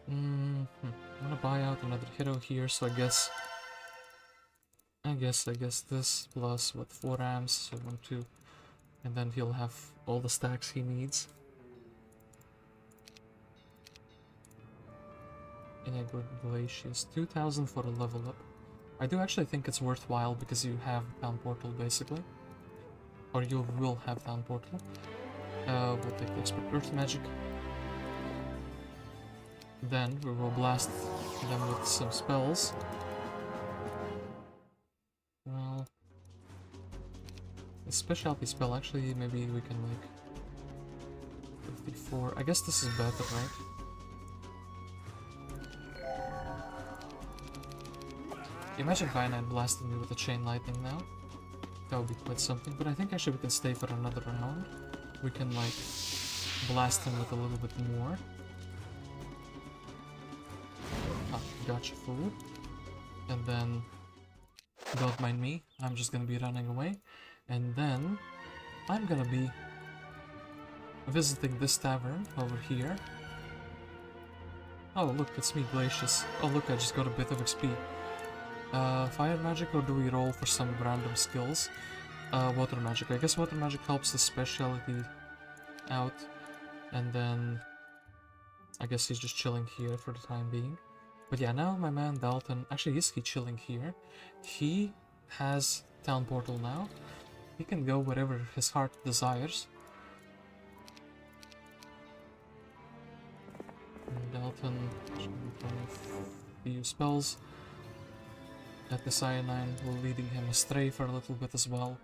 I'm gonna buy out another hero here, so I guess this plus what, 4 rams, so 1, 2, and then he'll have all the stacks he needs. And I go Glacius, 2000 for a level up. I do actually think it's worthwhile because you have Town Portal basically, or you will have Town Portal. We'll take the Expert Earth Magic. Then we will blast them with some spells. Well, a specialty spell, actually, maybe we can like 54. I guess this is better, right? Imagine if Aenain blasted me with a chain lightning now. That would be quite something, but I think actually we can stay for another round. We can like blast him with a little bit more. Gotcha, fool. And then, don't mind me, I'm just gonna be running away. And then, I'm gonna be visiting this tavern over here. Oh look, it's me, Glacius. Oh look, I just got a bit of XP. Fire magic, or do we roll for some random skills? Water magic. I guess water magic helps the specialty out. And then, I guess he's just chilling here for the time being. But yeah, now my man Dalton, actually is he chilling here? He has Town Portal now. He can go wherever his heart desires. And Dalton a few spells. At the Aenain, will leading him astray for a little bit as well.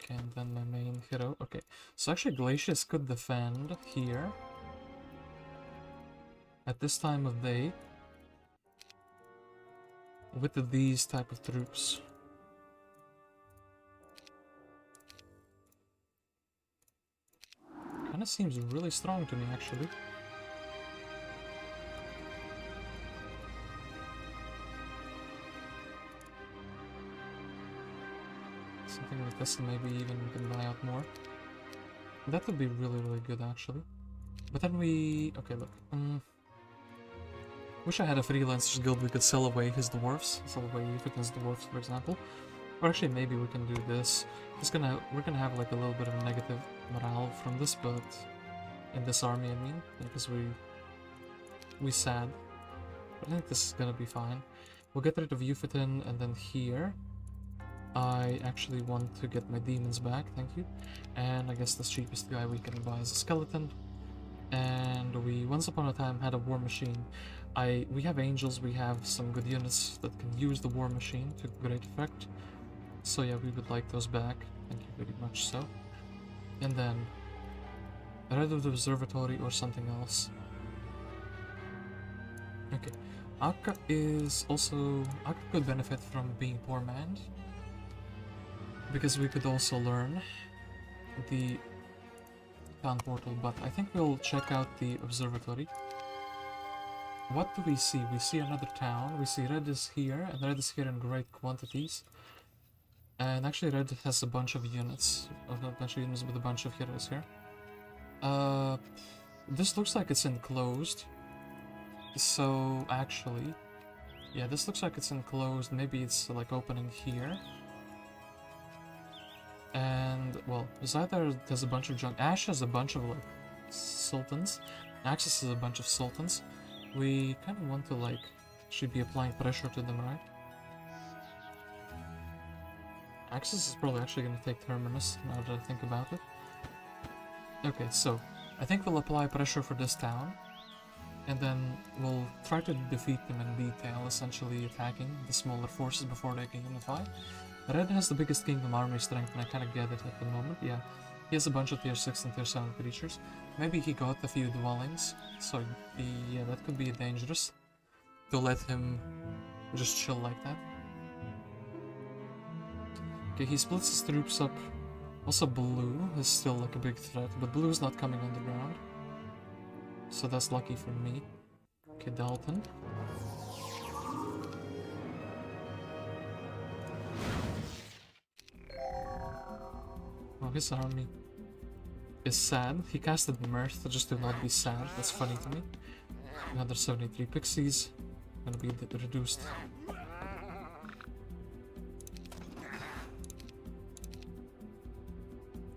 Okay, and then my main hero. Okay, so actually Glacius could defend here. At this time of day, with these type of troops. Kinda seems really strong to me, actually. Something like this, and maybe even we can buy out more. That would be really, really good, actually. But then we... okay, look. Wish I had a freelancers guild we could sell away his dwarves. Sell away Yuphiton's dwarves, for example. Or actually, maybe we can do this. We're gonna have like a little bit of a negative morale from this, but in this army, I mean, because we sad. But I think this is gonna be fine. We'll get rid of Yuphiton, and then here, I actually want to get my demons back. Thank you. And I guess the cheapest guy we can buy is a skeleton. And we once upon a time had a war machine. We have angels. We have some good units that can use the war machine to great effect. So yeah, we would like those back. Thank you very much so. And then either the observatory or something else. Okay. Akka could benefit from being poor manned. Because we could also learn the town portal, but I think we'll check out the observatory. What do we see? We see another town. We see red is here, and red is here in great quantities. And actually red has a bunch of units. With a bunch of heroes here. This looks like it's enclosed. So actually, yeah, this looks like it's enclosed. Maybe it's like opening here. And well, Zydar has a bunch of junk. Ash has a bunch of like sultans. Axis has a bunch of sultans. We kind of want to like should be applying pressure to them, right? Axis is probably actually going to take Terminus, now that I think about it. Okay, so I think we'll apply pressure for this town. And then we'll try to defeat them in detail, essentially attacking the smaller forces before they can unify. Red has the biggest kingdom army strength, and I kind of get it at the moment, yeah. He has a bunch of tier 6 and tier 7 creatures. Maybe he got a few dwellings, so yeah, that could be dangerous. To let him just chill like that. Okay, he splits his troops up. Also blue is still like a big threat, but blue is not coming underground. So that's lucky for me. Okay, Dalton. Oh, his army is sad. He casted Mirth just to not be sad. That's funny to me. Another 73 pixies. Gonna be reduced.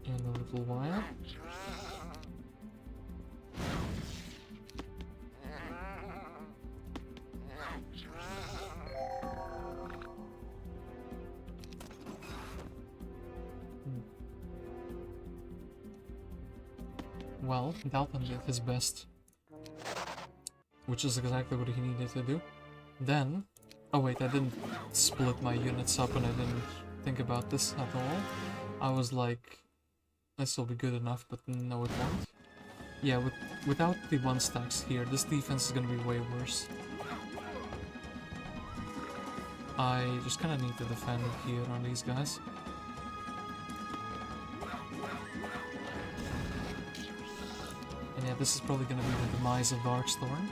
And a little while. Well, Dalton did his best, which is exactly what he needed to do. Then, oh wait, I didn't split my units up and I didn't think about this at all. I was like, this will be good enough, but no it won't. Yeah, without the 1 stacks here, this defense is gonna be way worse. I just kinda need to defend here on these guys. And yeah, this is probably gonna be the demise of Darkstorn.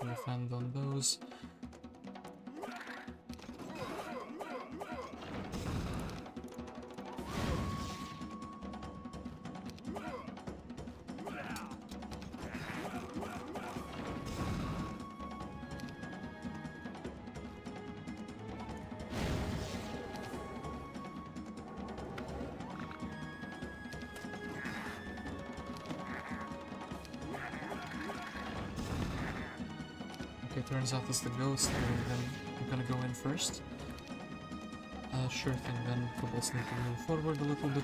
Defend on those. Okay, turns out it's the ghost, then I'm gonna go in first. Sure thing, then kobolds need to move forward a little bit.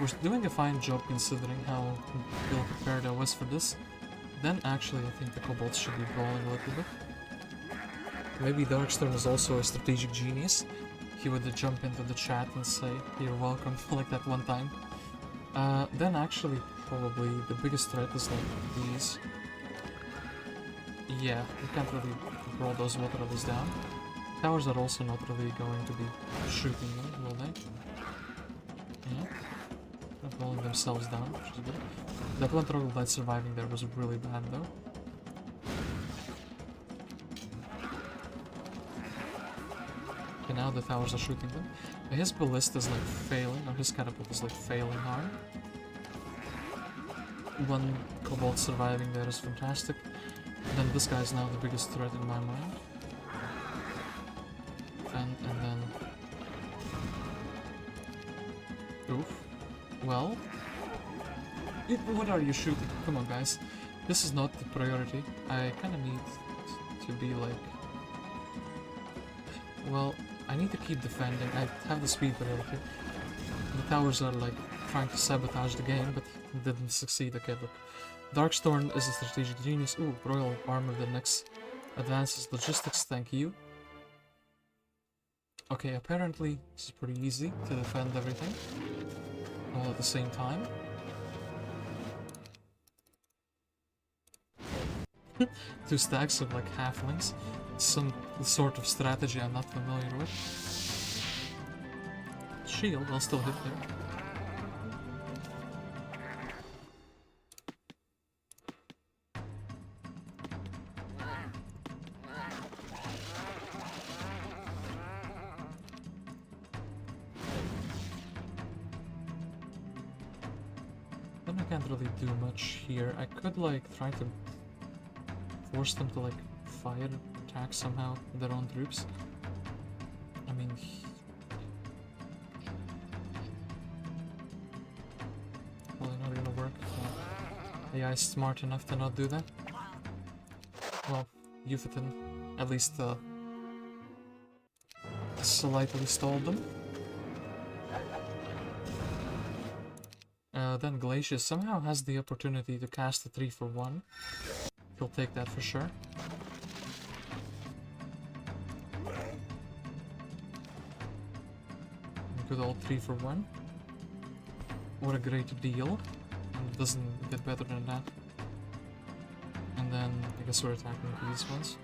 We're doing a fine job considering how ill prepared I was for this. Then actually I think the kobolds should be brawling a little bit. Maybe Darkstorn is also a strategic genius. He would jump into the chat and say, "You're welcome," like that one time. Then actually probably the biggest threat is like these. Yeah, we can't really roll those water levels down. Towers are also not really going to be shooting them, will they? Yeah. Not rolling themselves down, which is good. That one troglodyte surviving there was really bad though. Okay, now the towers are shooting them. His ballista is like failing, or his catapult is like failing hard. One Cobalt surviving there is fantastic. And then this guy is now the biggest threat in my mind. And then... Oof. Well... What are you shooting? Come on, guys. This is not the priority. I kinda need to be like... Well, I need to keep defending. I have the speed priority. The towers are like trying to sabotage the game, but didn't succeed. Okay, look. Darkstorn is a strategic genius. Ooh, Royal Armor the next advances logistics, thank you. Okay, apparently this is pretty easy to defend everything. All at the same time. Two stacks of like halflings. Some sort of strategy I'm not familiar with. Shield, I'll still hit there. Then I can't really do much here. I could like try to force them to like fire attack somehow their own troops. I mean, probably not gonna work. AI is smart enough to not do that. Well, Eovacius at least slightly stalled them. Then Glacius somehow has the opportunity to cast a 3-for-1. He'll take that for sure. Good old 3-for-1. What a great deal. And it doesn't get better than that. And then I guess we're attacking these ones.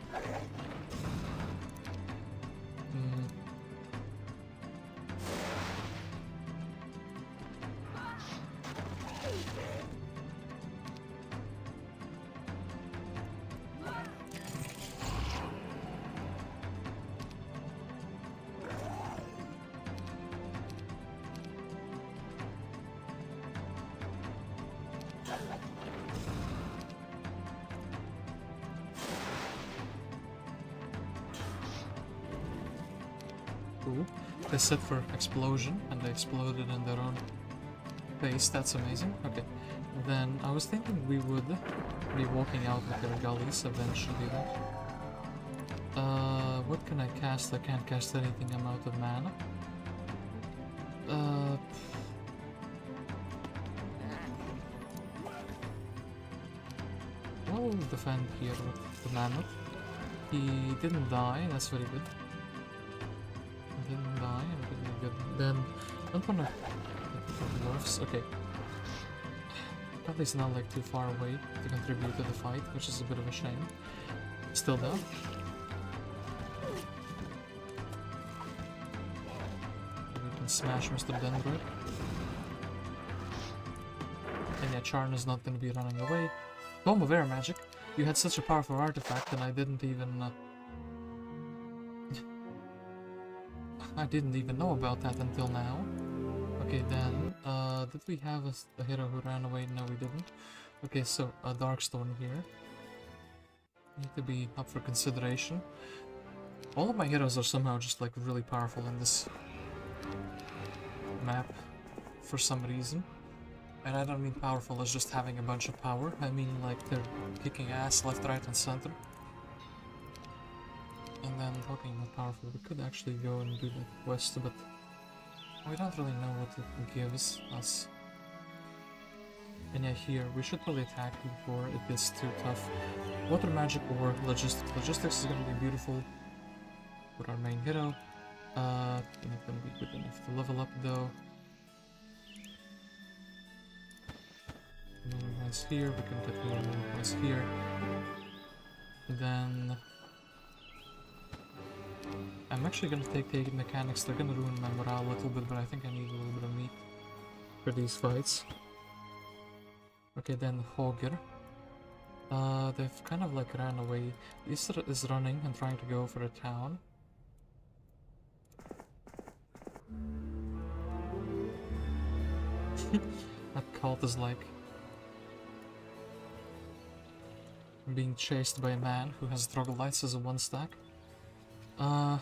Cool. They set for explosion and they exploded in their own base. That's amazing. Okay. Then I was thinking we would be walking out with their gullies eventually. What can I cast? I can't cast anything. I'm out of mana. We'll defend here with the Mammoth. He didn't die. That's very good. Didn't die, really good. Then, don't wanna dwarfs. Okay. Probably is not like too far away to contribute to the fight, which is a bit of a shame. Still though. We can smash Mr. Denbrook. And yeah, Charna's not gonna be running away. Tome of Air Magic. You had such a powerful artifact and I didn't even I didn't even know about that until now. Okay, then, did we have a hero who ran away? No, we didn't. Okay, so, a Darkstorn here. Need to be up for consideration. All of my heroes are somehow just, like, really powerful in this map for some reason. And I don't mean powerful as just having a bunch of power. I mean, like, they're kicking ass left, right, and center. And then, talking about powerful, we could actually go and do the quest, but we don't really know what it gives us. And yeah, here, we should probably attack before it gets too tough. Water magic or logistics. Logistics is gonna be beautiful for our main hero. Not gonna be good enough to level up though. More points here, we can get more points here. And then I'm actually gonna take the mechanics. They're gonna ruin my morale a little bit, but I think I need a little bit of meat for these fights. Okay, then Hogger. They've kind of like ran away. Isra is running and trying to go for a town. That Kalt is like being chased by a man who has troglodytes as a 1-stack. I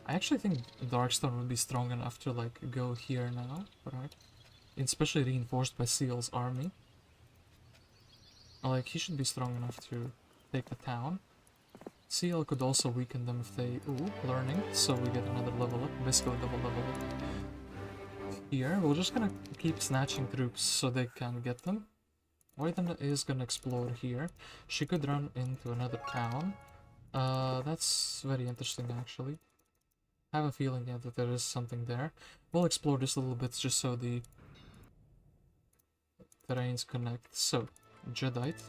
actually think Darkstorn would be strong enough to like go here now, right? Especially reinforced by Seal's army. Like, he should be strong enough to take the town. Seal could also weaken them if they... Ooh, learning, so we get another level up, basically double level up. Here, we're just gonna keep snatching troops so they can get them. Oidana is gonna explore here. She could run into another town. That's very interesting actually. I have a feeling, yeah, that there is something there. We'll explore this a little bit just so the terrains connect. So, Jadeite.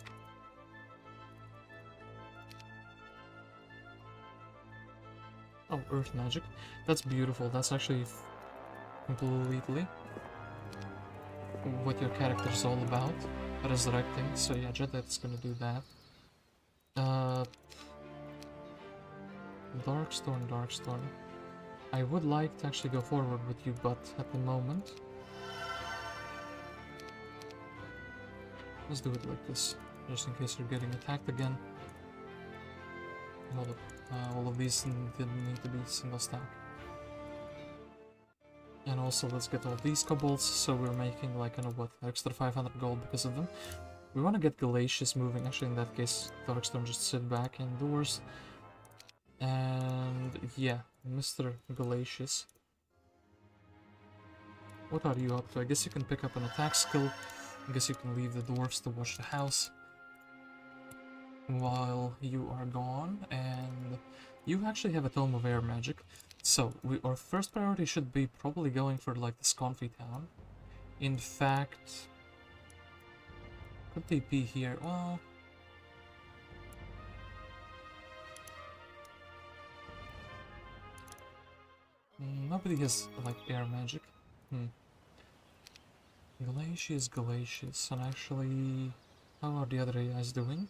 Oh, earth magic. That's beautiful. That's actually completely what your character is all about. Resurrecting. So yeah, Jadeite's gonna do that. Darkstorn. I would like to actually go forward with you, but at the moment... Let's do it like this, just in case you're getting attacked again. All of these didn't need to be single stack. And also let's get all these kobolds, so we're making like, extra 500 gold because of them. We want to get Glacius moving, actually in that case Darkstorm just sit back indoors. And yeah, Mr. Glacius. What are you up to? I guess you can pick up an attack skill. I guess you can leave the dwarves to watch the house while you are gone, and you actually have a Tome of Air magic. So, our first priority should be probably going for like this Confy town. In fact, could TP here? Well, nobody has like air magic. Glacius, and actually, how are the other AIs doing?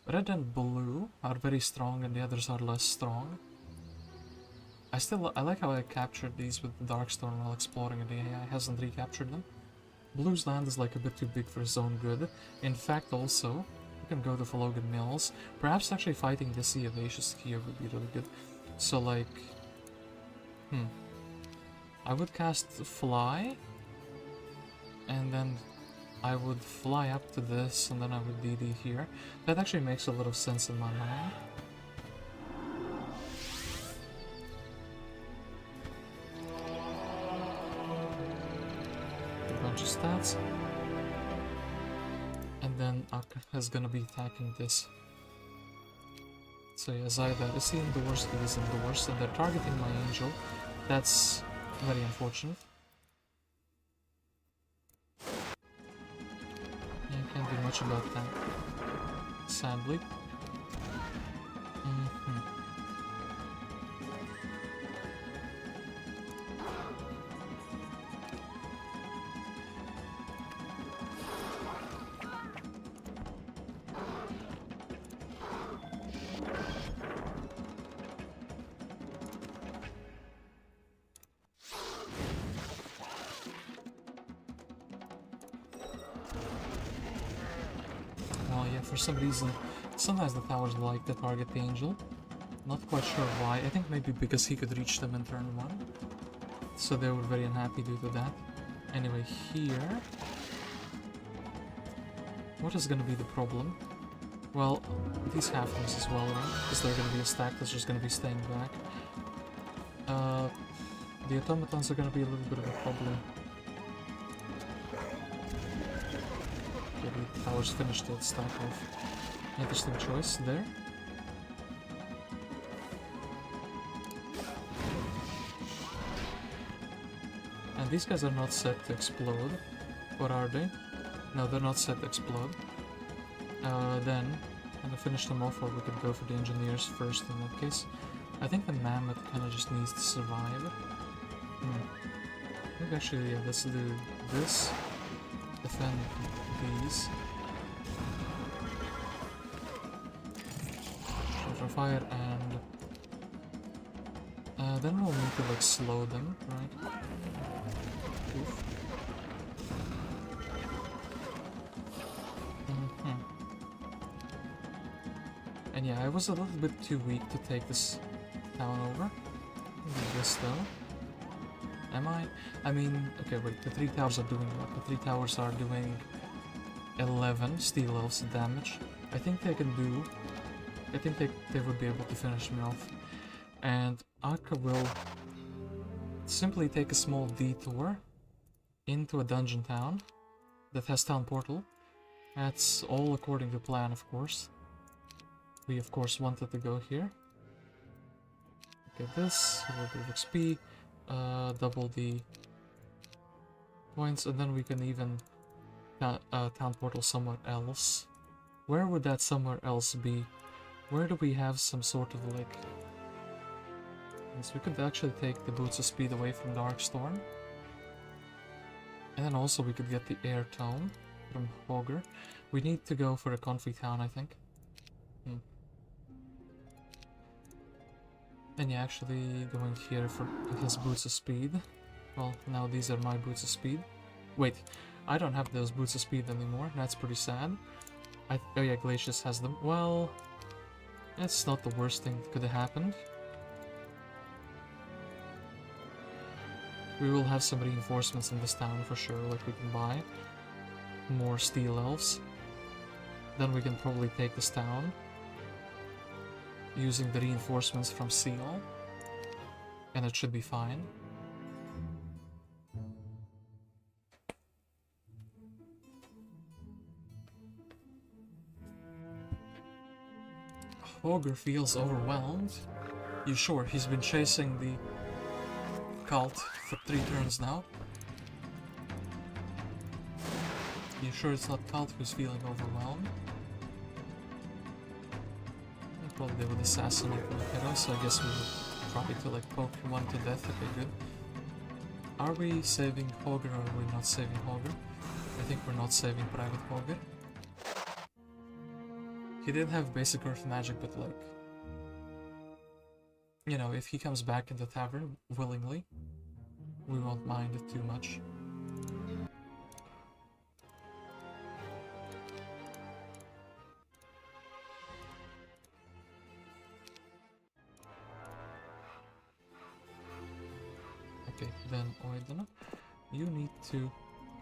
Red and blue are very strong and the others are less strong. I like how I captured these with the Darkstorn while exploring and the AI hasn't recaptured them. Blue's land is like a bit too big for his own good. In fact also, we can go to Fallogan Mills. Perhaps actually fighting this Eovacius here would be really good. So like, I would cast Fly, and then I would fly up to this, and then I would DD here. That actually makes a lot of sense in my mind. A bunch of stats. And then Akka is gonna be attacking this. So yeah, Zydar is indoors, he is indoors, and they're targeting my angel. That's very unfortunate. Can't do much about that, sadly. For some reason, sometimes the towers like to target the angel. Not quite sure why. I think maybe because he could reach them in turn 1. So they were very unhappy due to that. Anyway, here... What is going to be the problem? Well, these halflings as well, right? Because they're going to be a stack that's just going to be staying back. The automatons are going to be a little bit of a problem. The towers finished that stack off. Interesting choice there. And these guys are not set to explode. Or are they? No, they're not set to explode. Then, I'm gonna finish them off, or we could go for the engineers first in that case. I think the Mammoth kinda just needs to survive. Maybe actually, yeah, let's do this. Defend these. Fire and Then we'll need to like slow them, right? Oof. And yeah, I was a little bit too weak to take this town over. Do this though. Am I? I mean, okay, wait, the 3 towers are doing what? The 3 towers are doing 11 steel elves damage. I think they can do... I think they would be able to finish me off. And Akka will simply take a small detour into a dungeon town that has town portal. That's all according to plan, of course. We of course wanted to go here. Get this, a little bit of XP, double the points, and then we can even town portal somewhere else. Where would that somewhere else be? Where do we have some sort of like... So we could actually take the Boots of Speed away from Darkstorn. And then also we could get the Air Tome from Hogger. We need to go for a Conflux town, I think. And yeah, actually going here for his Boots of Speed. Well, now these are my Boots of Speed. Wait, I don't have those Boots of Speed anymore. That's pretty sad. Oh yeah, Glacius has them. Well, it's not the worst thing that could have happened. We will have some reinforcements in this town for sure, like we can buy more steel elves. Then we can probably take this town using the reinforcements from Seal, and it should be fine. Ogre feels overwhelmed. You sure? He's been chasing the Kalt for 3 turns now. You sure it's not Kalt who's feeling overwhelmed? Probably they would assassinate the hero, so I guess we would try to like poke one to death. Okay, good. Are we saving Hogger or are we not saving Hogger? I think we're not saving Private Hogger. He did have basic earth magic, but like... You know, if he comes back in the tavern willingly, we won't mind it too much. Okay, then Oidana, you need to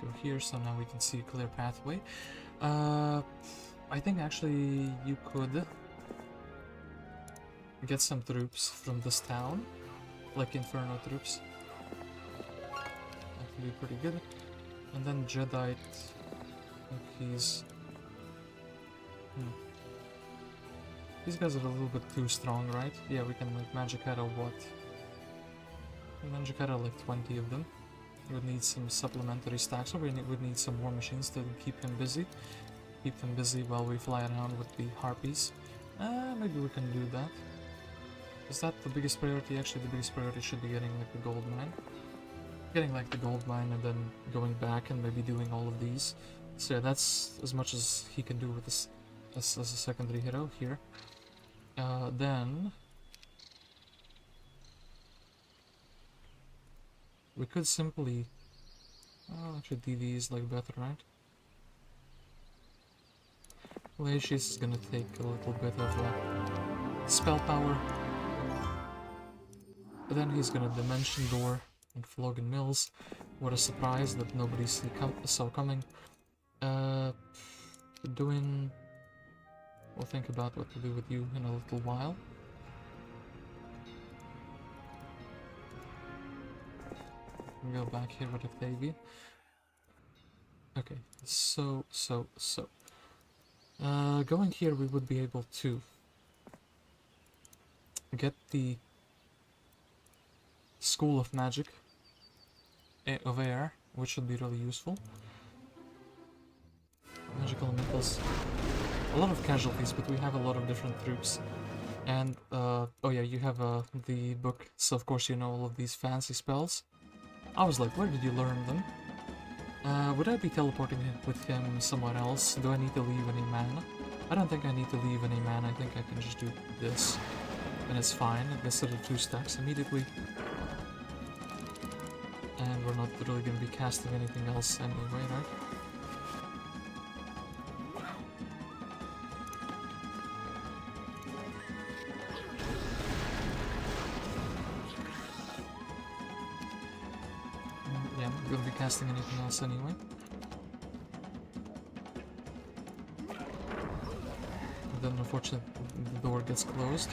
go here so now we can see a clear pathway. I think actually you could get some troops from this town, like Inferno troops. That would be pretty good. And then Jedi, he's... These guys are a little bit too strong, right? Yeah, we can like magic out of what? Magic out of like 20 of them. We would need some supplementary stacks, or we would need some war machines to keep him busy. Keep them busy while we fly around with the harpies. Maybe we can do that. Is that the biggest priority? Actually, the biggest priority should be getting like the gold mine. Getting like the gold mine and then going back and maybe doing all of these. So yeah, that's as much as he can do with this as a secondary hero here. Then... we could simply... Oh, actually DV is like better, right? Glacius is gonna take a little bit of spell power. But then he's gonna Dimension Door and Flogan Mills. What a surprise that nobody saw coming. We'll think about what to do with you in a little while. Go back here with Octavia. Okay, so. Going here we would be able to get the School of Magic of Air, which would be really useful. Magical elementals. A lot of casualties, but we have a lot of different troops. And, oh yeah, you have the book, so of course you know all of these fancy spells. I was like, where did you learn them? Would I be teleporting with him somewhere else? Do I need to leave any mana? I don't think I need to leave any mana, I think I can just do this. and it's fine. It gets to the 2 stacks immediately. And we're not really going to be casting anything else anyway, right? Yeah, we're going to be casting anything else anyway. And then unfortunately the door gets closed.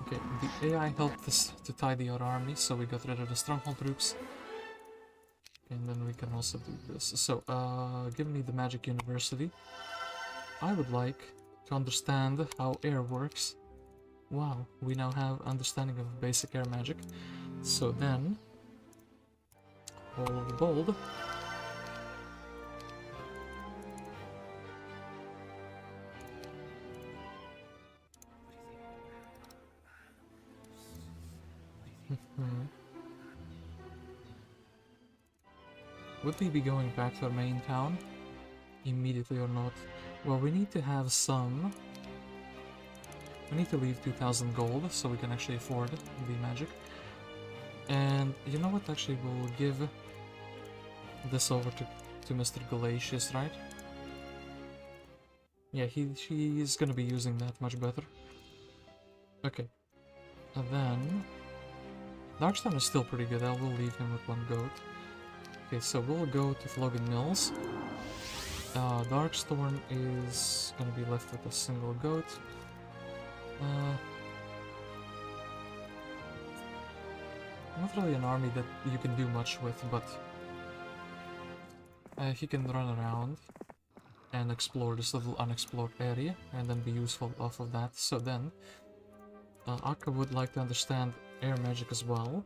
Okay, the AI helped us to tidy our army, so we got rid of the Stronghold troops. And then we can also do this. So, give me the Magic University. I would like to understand how air works. Wow, we now have understanding of basic air magic. So then, all of the gold. Would we be going back to our main town immediately or not? Well, we need to have some. We need to leave 2,000 gold so we can actually afford the magic. And you know what? Actually, we'll give this over to Mr. Glacius, right? Yeah, he's gonna be using that much better. Okay. And then Darkstorn is still pretty good. I will leave him with 1 goat. Okay, so we'll go to Flogan Mills. Darkstorn is gonna be left with a single goat. Not really an army that you can do much with, but he can run around and explore this little unexplored area and then be useful off of that. So then, Akka would like to understand air magic as well.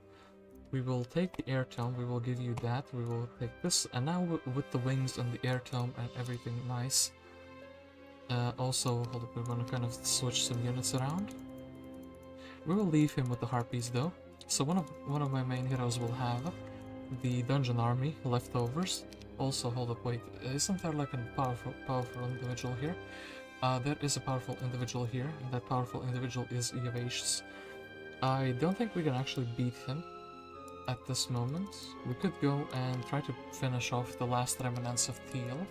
We will take the air tome, we will give you that, we will take this, and now with the wings and the air tome and everything nice. Also, hold up, we're gonna kind of switch some units around. We will leave him with the harpies though. So one of my main heroes will have the dungeon army leftovers. Also, hold up, wait, isn't there like a powerful individual here? There is a powerful individual here, and that powerful individual is Eovacius. I don't think we can actually beat him at this moment. We could go and try to finish off the last remnants of Teal.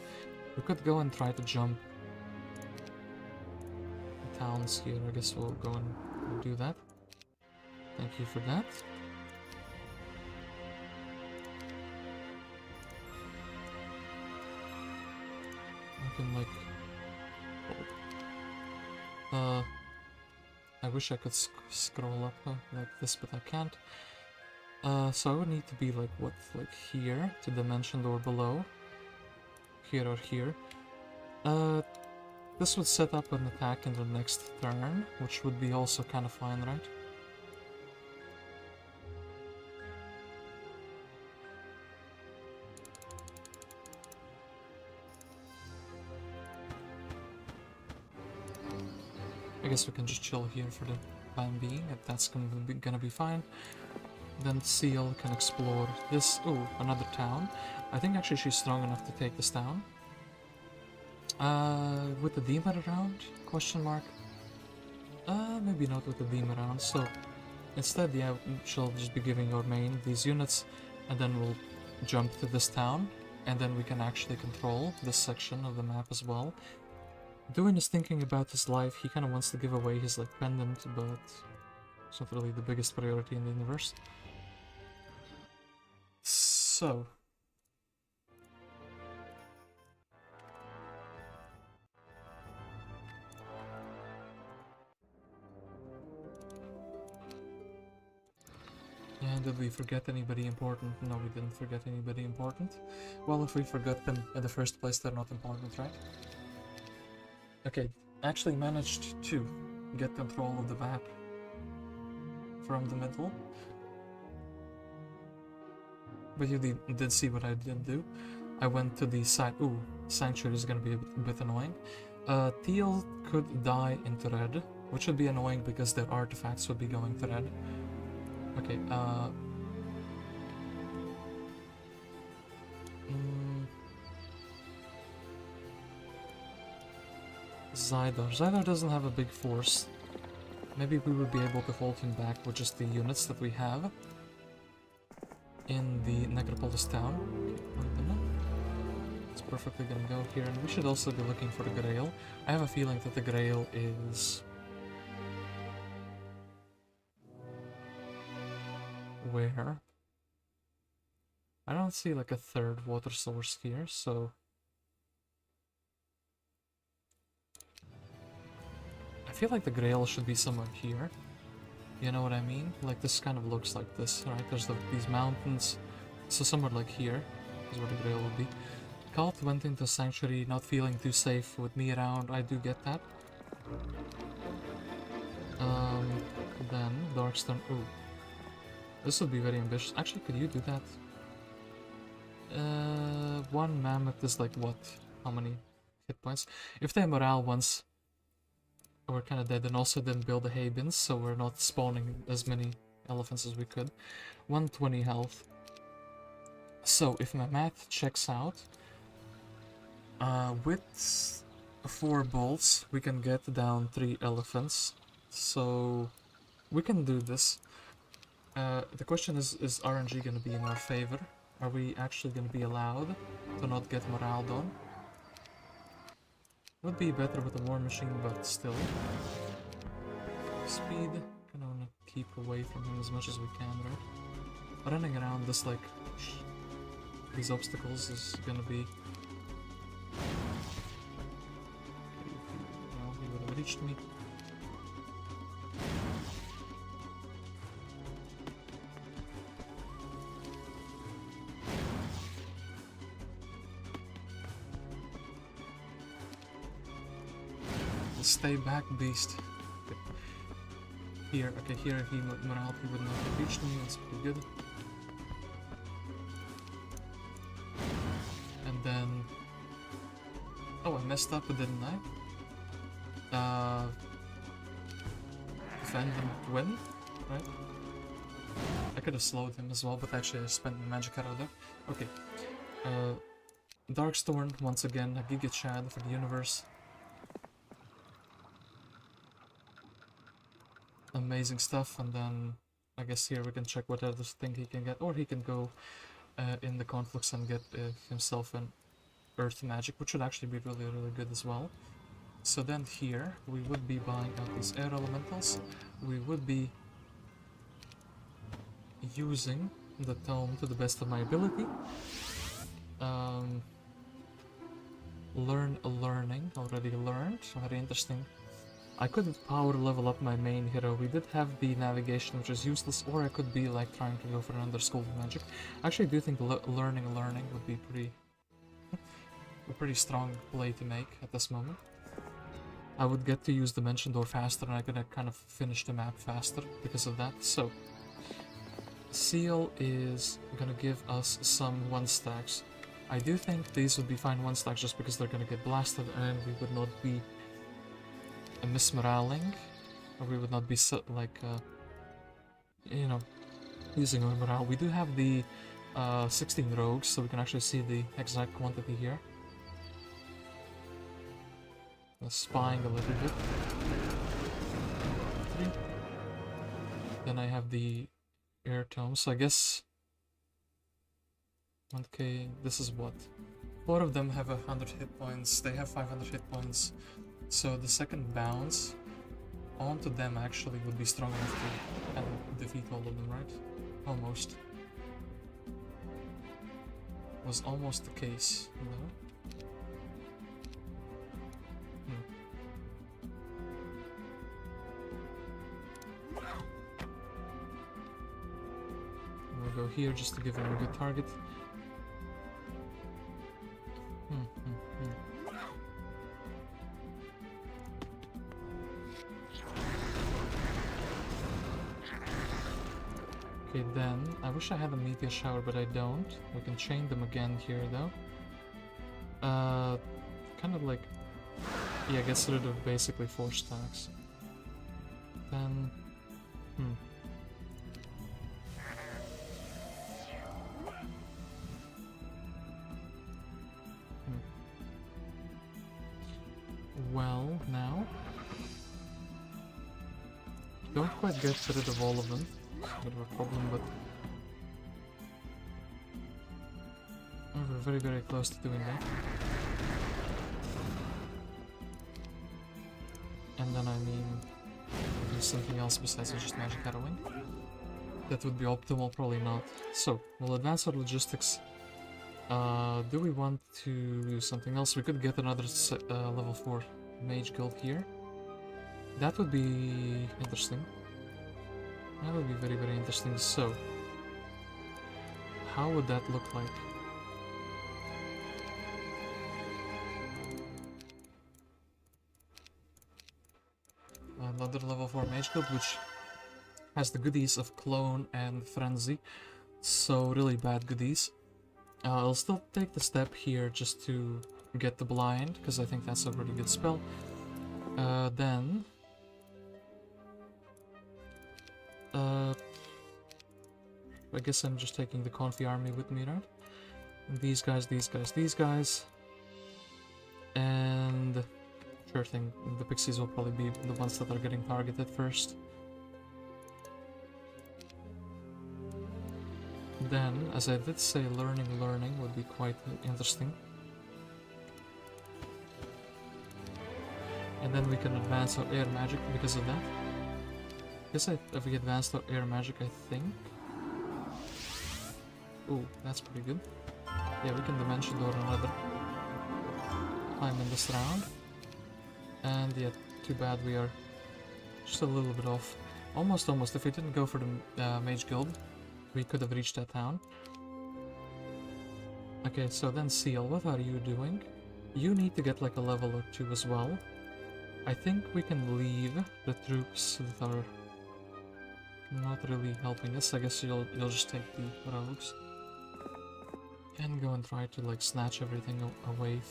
We could go and try to jump the towns here. I guess we'll go and do that. Thank you for that. I can like... I wish I could scroll up like this, but I can't. So I would need to be like, what, like here, to dimension door below. Here or here. This would set up an attack in the next turn, which would be also kind of fine, right? I guess we can just chill here for the time being, if that's gonna be fine. Then Seal can explore this. Oh, another town. I think actually she's strong enough to take this town. With the Deemer around? Question mark. Maybe not with the Deemer around. So instead, yeah, she'll just be giving your main these units, and then we'll jump to this town, and then we can actually control this section of the map as well. Daeyan is thinking about his life. He kind of wants to give away his like pendant, but it's not really the biggest priority in the universe. So yeah, did we forget anybody important? No, we didn't forget anybody important. Well, if we forgot them in the first place, they're not important, right? Okay, actually managed to get control of the map from the middle. But you did see what I did do. I went to the side. Ooh, Sanctuary is gonna be a bit annoying. Teal could die into red, which would be annoying because their artifacts would be going to red. Okay, Zydar. Zydar doesn't have a big force. Maybe we would be able to hold him back with just the units that we have in the Necropolis town. Okay, Oidana. It's perfectly gonna go here, and we should also be looking for the Grail. I have a feeling that the Grail is... where? I don't see like a third water source here, so... I feel like the Grail should be somewhere here. You know what I mean? Like this kind of looks like this, right? There's these mountains, so somewhere like here is where the Grail would be. Kalt went into Sanctuary not feeling too safe with me around, I do get that. Then Darkstorn, ooh. This would be very ambitious. Actually, could you do that? One Mammoth is like what? How many hit points? If they have morale once, we're kind of dead, and also didn't build the hay bins, so we're not spawning as many elephants as we could. 120 health. So if my math checks out, with 4 bolts we can get down 3 elephants. So we can do this. The question is RNG going to be in our favor? Are we actually going to be allowed to not get morale done? Would be better with a war machine, but still. Speed, kind of want to keep away from him as much as we can, right? Running around this, like, these obstacles is gonna be... No, he would have reached me. Stay back, beast. Okay. Here, okay, here if he morale, he would not have reached me, that's pretty good. And then... Oh, I messed up, didn't I? Defend and win, right? I could have slowed him as well, but actually I spent my magic arrow there. Okay. Darkstorn, once again, a Giga Chad for the universe. Amazing stuff, and then I guess here we can check what other thing he can get, or he can go in the Conflux and get himself an Earth Magic, which would actually be really, really good as well. So then here we would be buying out these air elementals. We would be using the tome to the best of my ability. Learning, already learned, very interesting. I couldn't power level up my main hero. We did have the navigation, which is useless, or I could be like trying to go for another school of magic. Actually, I do think learning would be a pretty strong play to make at this moment. I would get to use Dimension Door faster, and I could kind of finish the map faster because of that. So, Seal is gonna give us some 1-stacks. I do think these would be fine 1-stacks just because they're gonna get blasted, and we would not be mismoraling, or we would not be like you know, using our morale. We do have the 16 rogues, so we can actually see the exact quantity here. Spying a little bit. 3. Then I have the air tome, so I guess 1k, this is what? 4 of them have 100 hit points, they have 500 hit points. So the second bounce onto them actually would be strong enough to defeat all of them, right? Almost. Was almost the case, no? We'll go here just to give him a good target. Okay, then, I wish I had a meteor shower, but I don't. We can chain them again here, though. Kind of like... Yeah, gets rid of basically 4 stacks. Then... well now. Don't quite get rid of all of them. It's a bit of a problem, but we're very, very close to doing that. And then I mean, do something else besides just magic harrowing. That would be optimal, probably not. So, we'll advance our logistics. Do we want to do something else? We could get another level 4 mage guild here. That would be interesting. That would be very, very interesting. So, how would that look like? Another level 4 mage guild, which has the goodies of clone and frenzy. So, really bad goodies. I'll still take the step here just to get the blind, because I think that's a really good spell. Then... I guess I'm just taking the Confi army with me, right? These guys, these guys, these guys. And... sure thing, the pixies will probably be the ones that are getting targeted first. Then, as I did say, learning would be quite interesting. And then we can advance our air magic because of that. Guess if we advanced our air magic, I think. Ooh, that's pretty good. Yeah, we can dimension door another time in this round. And yeah, too bad we are just a little bit off. Almost. If we didn't go for the Mage Guild, we could have reached that town. Okay, so then Seal, what are you doing? You need to get like a level or 2 as well. I think we can leave the troops that are not really helping us. I guess you'll just take the rogues. And go and try to like snatch everything away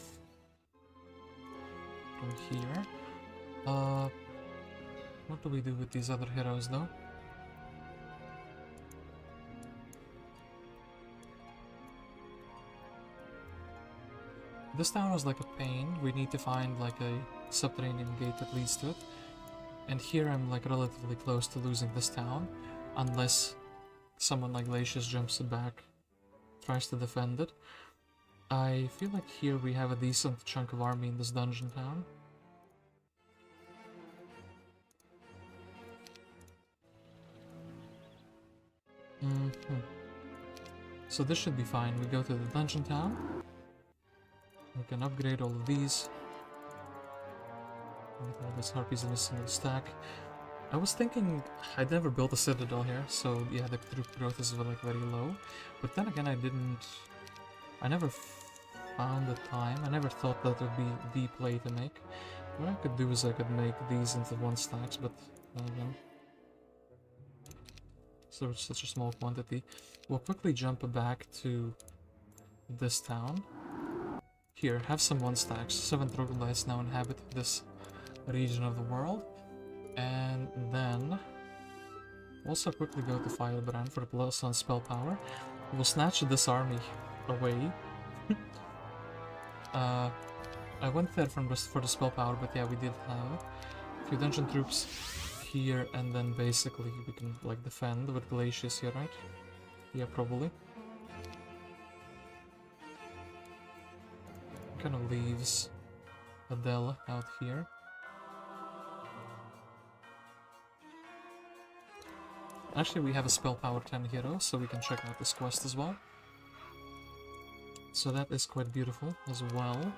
from here. What do we do with these other heroes though? This town is like a pain. We need to find like a subterranean gate that leads to it. And here I'm like relatively close to losing this town. Unless someone like Glacius jumps it back, tries to defend it. I feel like here we have a decent chunk of army in this dungeon town. So this should be fine. We go to the dungeon town. We can upgrade all of these. Get all these harpies in a single stack. I was thinking I'd never built a citadel here, so yeah, the troop growth is like very low. But then again, I never found the time. I never thought that would be the play to make. What I could do is I could make these into 1 stacks, but again, so it's such a small quantity. We'll quickly jump back to this town. Here, have some 1 stacks. 7 troglodytes now inhabit this region of the world. And then also quickly go to Firebrand for the plus on spell power. We'll snatch this army away. I went there for the spell power, but yeah, we did have a few dungeon troops here, and then basically we can like defend with Glacius here, right? Yeah, probably. Kind of leaves Adele out here. Actually, we have a spell power 10 hero, so we can check out this quest as well. So that is quite beautiful as well.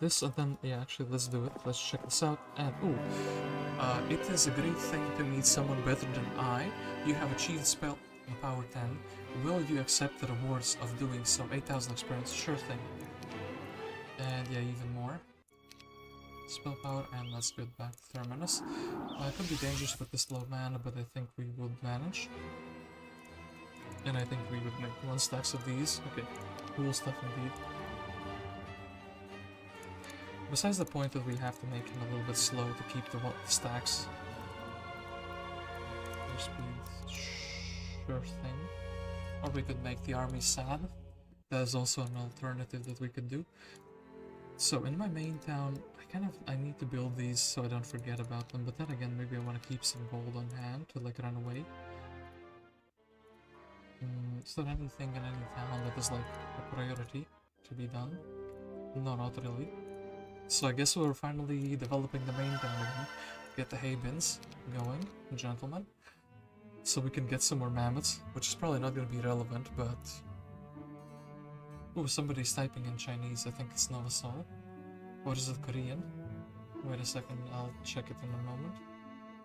This and then, yeah, actually, let's do it. Let's check this out. And, it is a great thing to meet someone better than I. You have achieved spell power 10. Will you accept the rewards of doing so? 8,000 experience, sure thing. And yeah, even more. Spell power, and let's get back to Terminus. It could be dangerous with this low mana, but I think we would manage. And I think we would make 1 stacks of these. Okay, cool stuff indeed. Besides the point that we have to make him a little bit slow to keep the stacks. Speed, sure thing. Or we could make the army sad. That is also an alternative that we could do. So in my main town, I I need to build these so I don't forget about them, but then again, maybe I want to keep some gold on hand to like run away. Is there anything in any town that is like a priority to be done? No, not really. So I guess we're finally developing the main town again. Get the hay bins going, gentlemen. So we can get some more mammoths, which is probably not going to be relevant, but... Ooh, somebody's typing in Chinese, I think it's Nova Sol. Or is it Korean? Wait a second, I'll check it in a moment.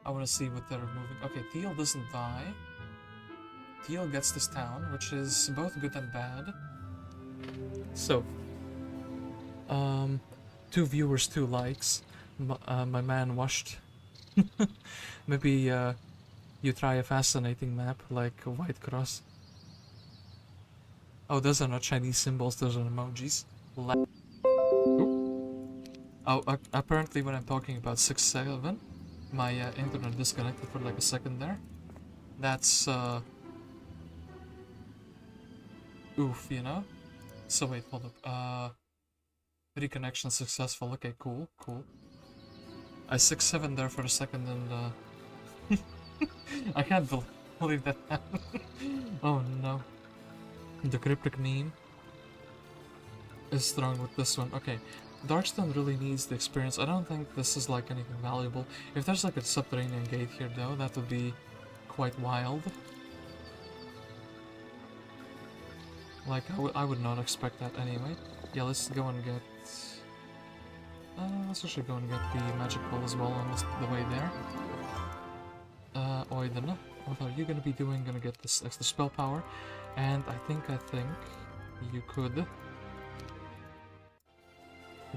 I want to see what they're moving. Okay, Teal doesn't die. Teal gets this town, which is both good and bad. So, 2 viewers, 2 likes. My man washed. Maybe you try a fascinating map like a White Cross. Oh, those are not Chinese symbols, those are emojis. Oh, apparently when I'm talking about 6-7, my internet disconnected for like a second there. That's oof, you know? So wait, hold up. Reconnection successful. Okay, cool, cool. I 6-7 there for a second and I can't believe that happened. Oh no. The cryptic meme is strong with this one. Okay, Darkstorn really needs the experience. I don't think this is like anything valuable. If there's like a subterranean gate here though, that would be quite wild. Like, I would not expect that anyway. Yeah, let's go and get... let's actually go and get the magic ball as well on the way there. Oidana, what are you gonna be doing? Gonna get this extra spell power. And I think you could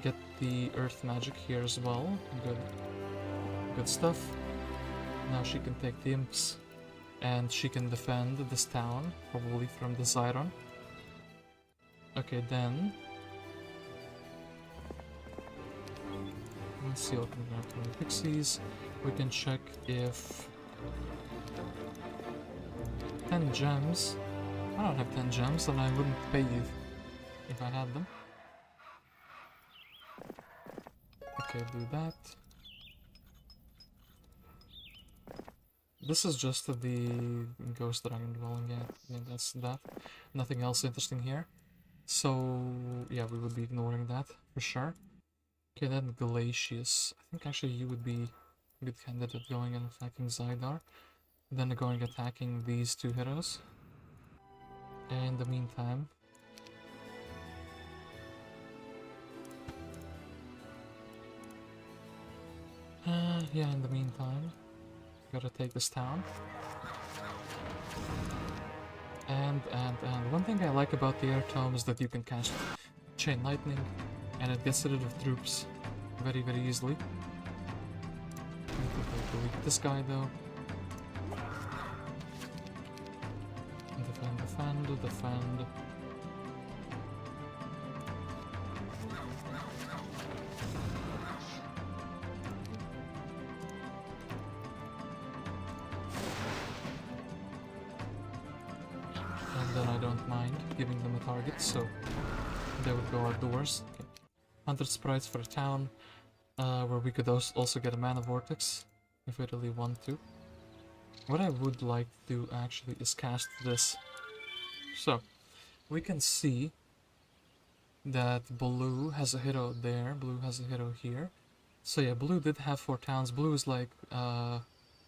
get the earth magic here as well. Good stuff. Now she can take the imps and she can defend this town, probably from the Zyron. Okay, then let's see what we got from the pixies. We can check if 10 gems. I don't have 10 gems and I wouldn't pay you if I had them. Okay, do that. This is just the Ghost Dragon dwelling, yeah, that's that. Nothing else interesting here. So, yeah, we would be ignoring that, for sure. Okay, then Glacius. I think actually you would be a good candidate going and attacking Zydar. Then going attacking these 2 heroes. In the meantime... yeah, in the meantime, gotta take this town. And one thing I like about the air tome is that you can cast Chain Lightning and it gets rid of troops very, very easily. Delete this guy though. Defend. Then I don't mind giving them a target, so they would go outdoors. Okay. 100 sprites for a town, where we could also get a mana vortex, if we really want to. What I would like to do actually is cast this. So, we can see that blue has a hero there, blue has a hero here. So yeah, blue did have 4 towns. Blue is like,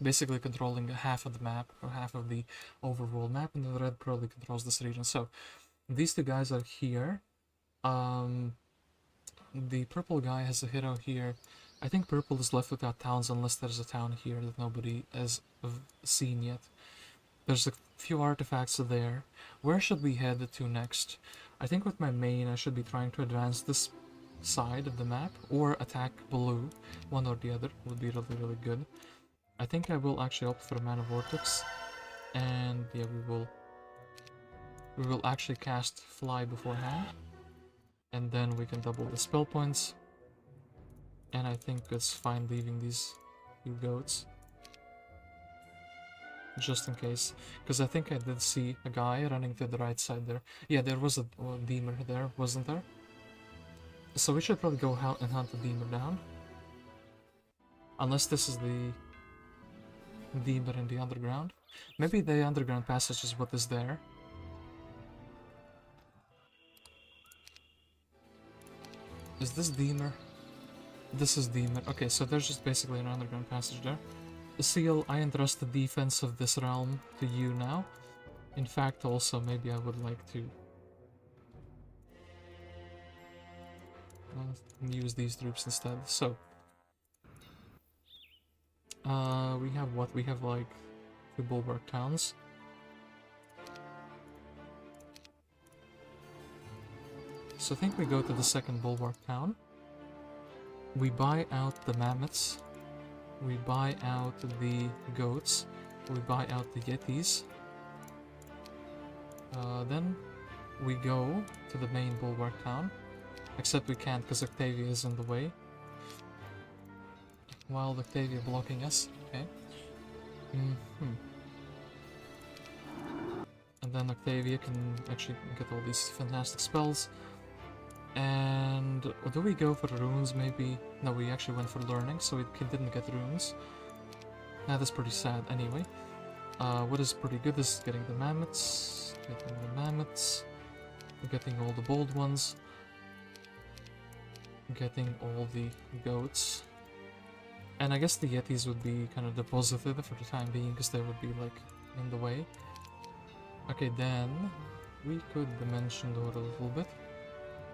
basically controlling half of the map, or half of the overall map, and the red probably controls this region. So, these 2 guys are here. The purple guy has a hero here. I think purple is left without towns unless there's a town here that nobody has seen yet. There's a few artifacts there. Where should we head to next? I think with my main I should be trying to advance this side of the map, or attack blue. One or the other would be really, really good. I think I will actually opt for a Mana Vortex, and yeah, we will actually cast Fly beforehand, and then we can double the spell points, and I think it's fine leaving these 2 goats, just in case, because I think I did see a guy running to the right side there. Yeah, there was a Deemer there, wasn't there? So we should probably go out and hunt the Deemer down. Unless this is the Deemer in the underground. Maybe the underground passage is what is there. Is this Deemer? This is Deemer. Okay, so there's just basically an underground passage there. Seal, I entrust the defense of this realm to you now. In fact, also, maybe I would like to use these troops instead. So, we have what? We have like 2 bulwark towns. So I think we go to the second bulwark town. We buy out the mammoths. We buy out the goats. We buy out the yetis. Then we go to the main bulwark town. Except we can't because Octavia is in the way. While Octavia blocking us. Okay. And then Octavia can actually get all these fantastic spells. And do we go for runes maybe? No, we actually went for learning, so it didn't get runes. That is pretty sad anyway. What is pretty good is getting the mammoths, getting all the bold ones, getting all the goats. And I guess the yetis would be kind of deposited for the time being, because they would be like in the way. Okay, then we could dimension door a little bit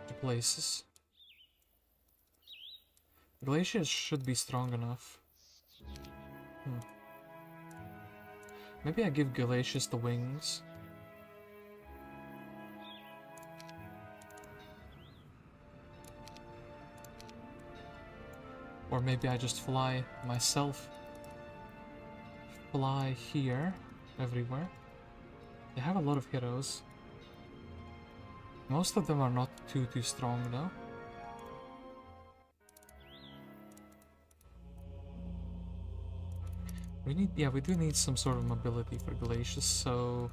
to places. Glacius should be strong enough. Maybe I give Glacius the wings. Or maybe I just fly myself. Fly here, everywhere. They have a lot of heroes. Most of them are not too strong though. We do need some sort of mobility for Glacius, so...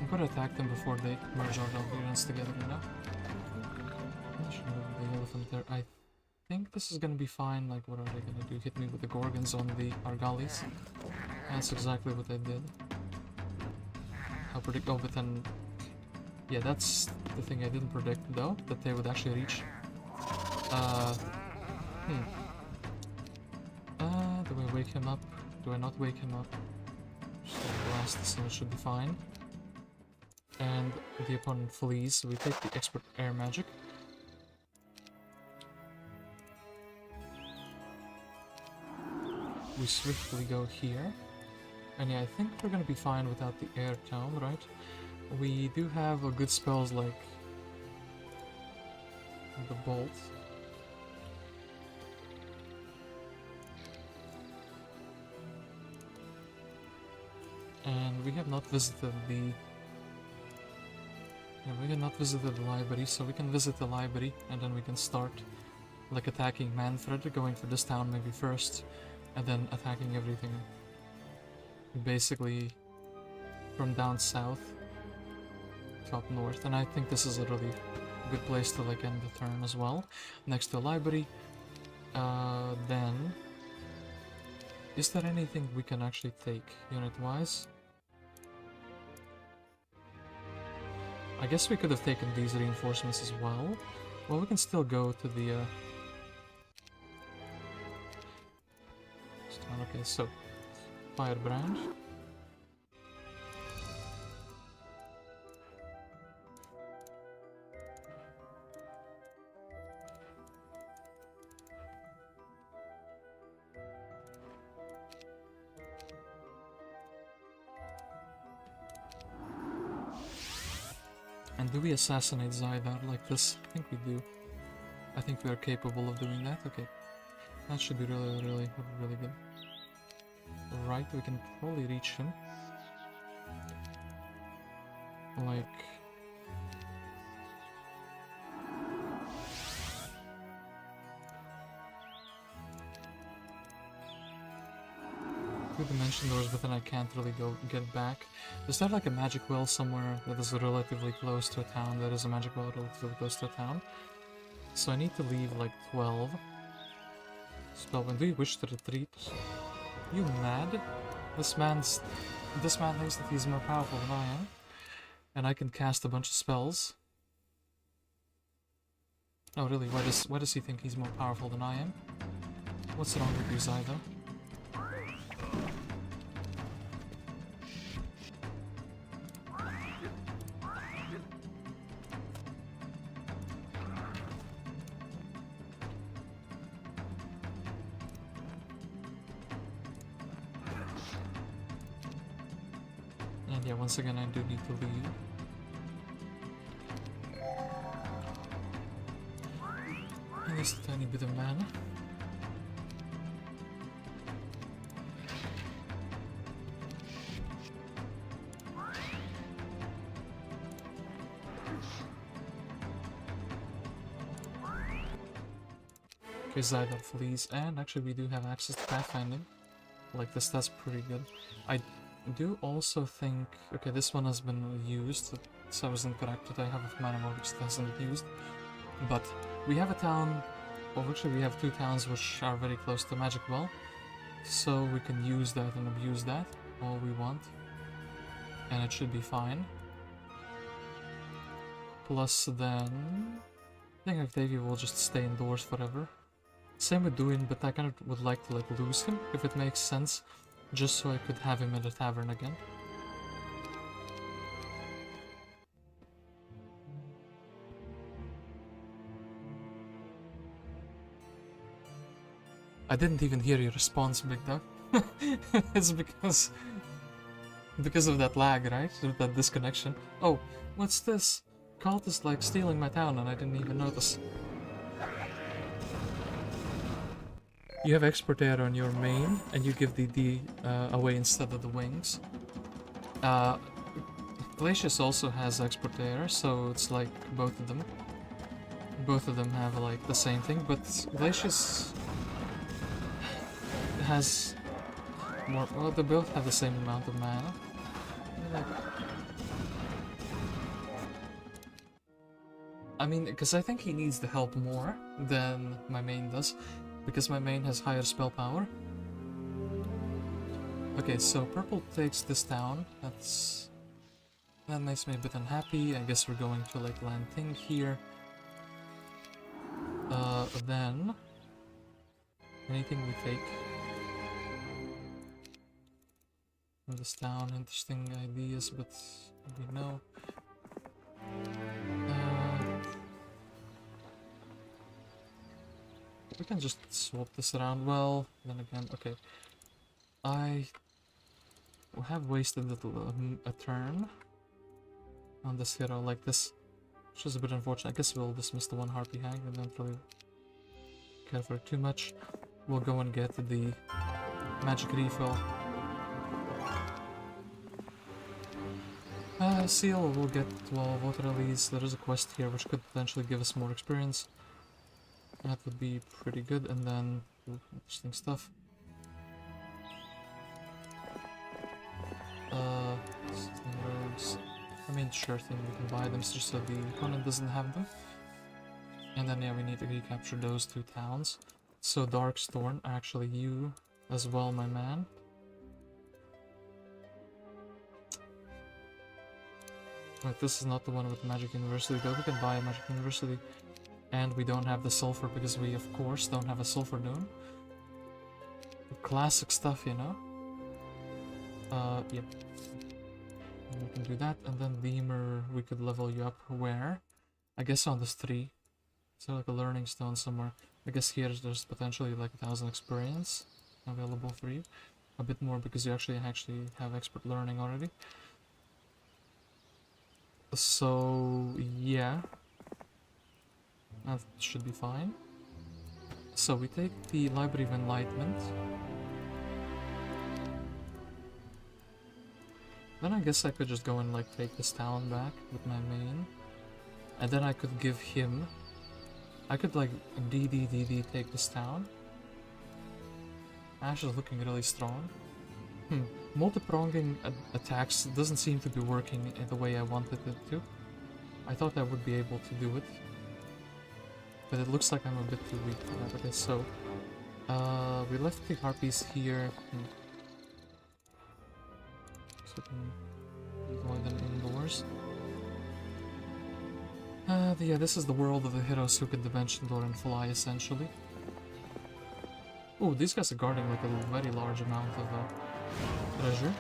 I'm gonna attack them before they merge our units together, you know? I should move the elephant there. I think this is gonna be fine. Like, what are they gonna do? Hit me with the Gorgons on the Argalis? That's exactly what they did. I'll predict... Oh, but then... Yeah, that's the thing I didn't predict, though, that they would actually reach. Do I wake him up? Do I not wake him up? Just blast this and it should be fine. And the opponent flees, so we take the expert air magic. We swiftly go here. And yeah, I think we're gonna be fine without the air tome, right? We do have good spells like the bolt. And we have not visited the... Yeah, we have not visited the library, so we can visit the library and then we can start like attacking Manfred, going for this town maybe first, and then attacking everything basically from down south to up north. And I think this is a really good place to like end the turn as well, next to the library. Then is there anything we can actually take unit wise? I guess we could have taken these reinforcements as well. Well, we can still go to the... Okay, so... Firebrand. And do we assassinate Zydar like this? I think we do. I think we are capable of doing that. Okay. That should be really good. Right, we can probably reach him. Like... Two-dimension doors, but then I can't really get back. Is there like a magic well somewhere that is relatively close to a town? There is a magic well relatively close to a town. So I need to leave like 12. Spellwind, do you wish to retreat? You mad? This man thinks that he's more powerful than I am. And I can cast a bunch of spells. Oh really, why does he think he's more powerful than I am? What's wrong with you, Zydar? And yeah, once again I do need to leave. Just a tiny bit of mana. Okay, Zydar flees, and actually we do have access to pathfinding. Like this, that's pretty good. I do also think... Okay, this one has been used, so I was incorrect, but I have a mana which hasn't been used. But we have a town, or actually we have two towns which are very close to Magic Well, so we can use that and abuse that all we want, and it should be fine. Plus then, I think Octavia will just stay indoors forever. Same with Daeyan, but I kind of would like to like lose him, if it makes sense, just so I could have him in the tavern again. I didn't even hear your response, Big Dog. It's because of that lag, right? That disconnection. Oh, what's this? Kalt is like stealing my town and I didn't even notice. You have expert air on your main and you give the D away instead of the wings. Glacius also has expert air, so it's like both of them. Both of them have like the same thing, but Glacius has more. Well, they both have the same amount of mana. I mean, because I think he needs the help more than my main does, because my main has higher spell power. Okay, so purple takes this town. That makes me a bit unhappy. I guess we're going to like land thing here. Then anything we take in this town, interesting ideas, but we know. We can just swap this around. Well, then again, okay. I have wasted a turn on this hero like this, which is a bit unfortunate. I guess we'll dismiss the one harpy hag. I don't really care for it too much. We'll go and get the magic refill. Seal, we'll get 12 water release. There is a quest here which could potentially give us more experience. That would be pretty good, and then interesting stuff. Rogues. I mean, sure thing, we can buy them just so the opponent doesn't have them. And then, yeah, we need to recapture those two towns. So, Darkstorn, actually you as well, my man. Wait, this is not the one with Magic University, though we can buy a Magic University. And we don't have the sulfur because we, of course, don't have a sulfur dune. Classic stuff, you know? Yep. We can do that, and then Deemer, we could level you up where? I guess on this 3. So like a learning stone somewhere. I guess here there's potentially like 1,000 experience available for you. A bit more because you actually have expert learning already. So, yeah. That should be fine. So we take the Library of Enlightenment. Then I guess I could just go and like take this town back with my main. And then I could give him... I could like DD take this town. Ash is looking really strong. Multi-pronging attacks doesn't seem to be working in the way I wanted it to. I thought I would be able to do it. But it looks like I'm a bit too weak for that. Okay, so... we left the harpies here. So we can deploy them indoors. Yeah, this is the world of the heroes who can dimension door and fly, essentially. Oh, these guys are guarding like a very large amount of treasure.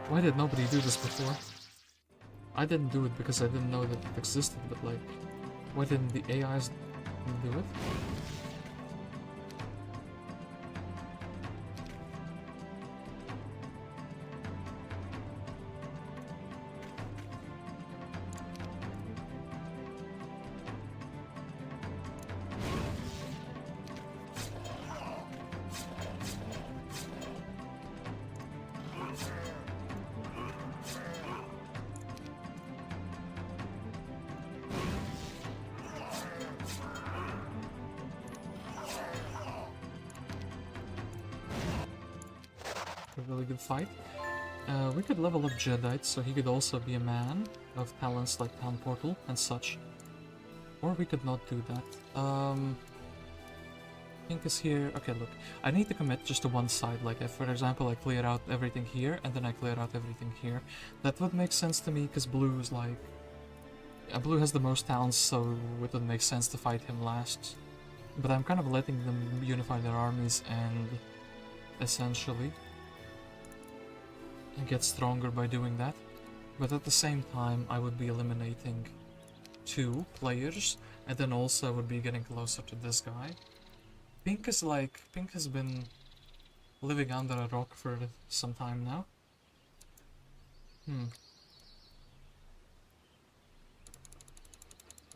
Why did nobody do this before? I didn't do it because I didn't know that it existed, but like, why didn't the AIs do it? Really good fight. We could level up Jadeite, so he could also be a man of talents like Town Portal and such. Or we could not do that. Pink is here. Okay, look. I need to commit just to one side. Like, if, for example, I clear out everything here, and then I clear out everything here. That would make sense to me, because blue is like... blue has the most towns, so it would make sense to fight him last. But I'm kind of letting them unify their armies and... essentially... and get stronger by doing that. But at the same time, I would be eliminating 2 players, and then also I would be getting closer to this guy. Pink is like... Pink has been living under a rock for some time now.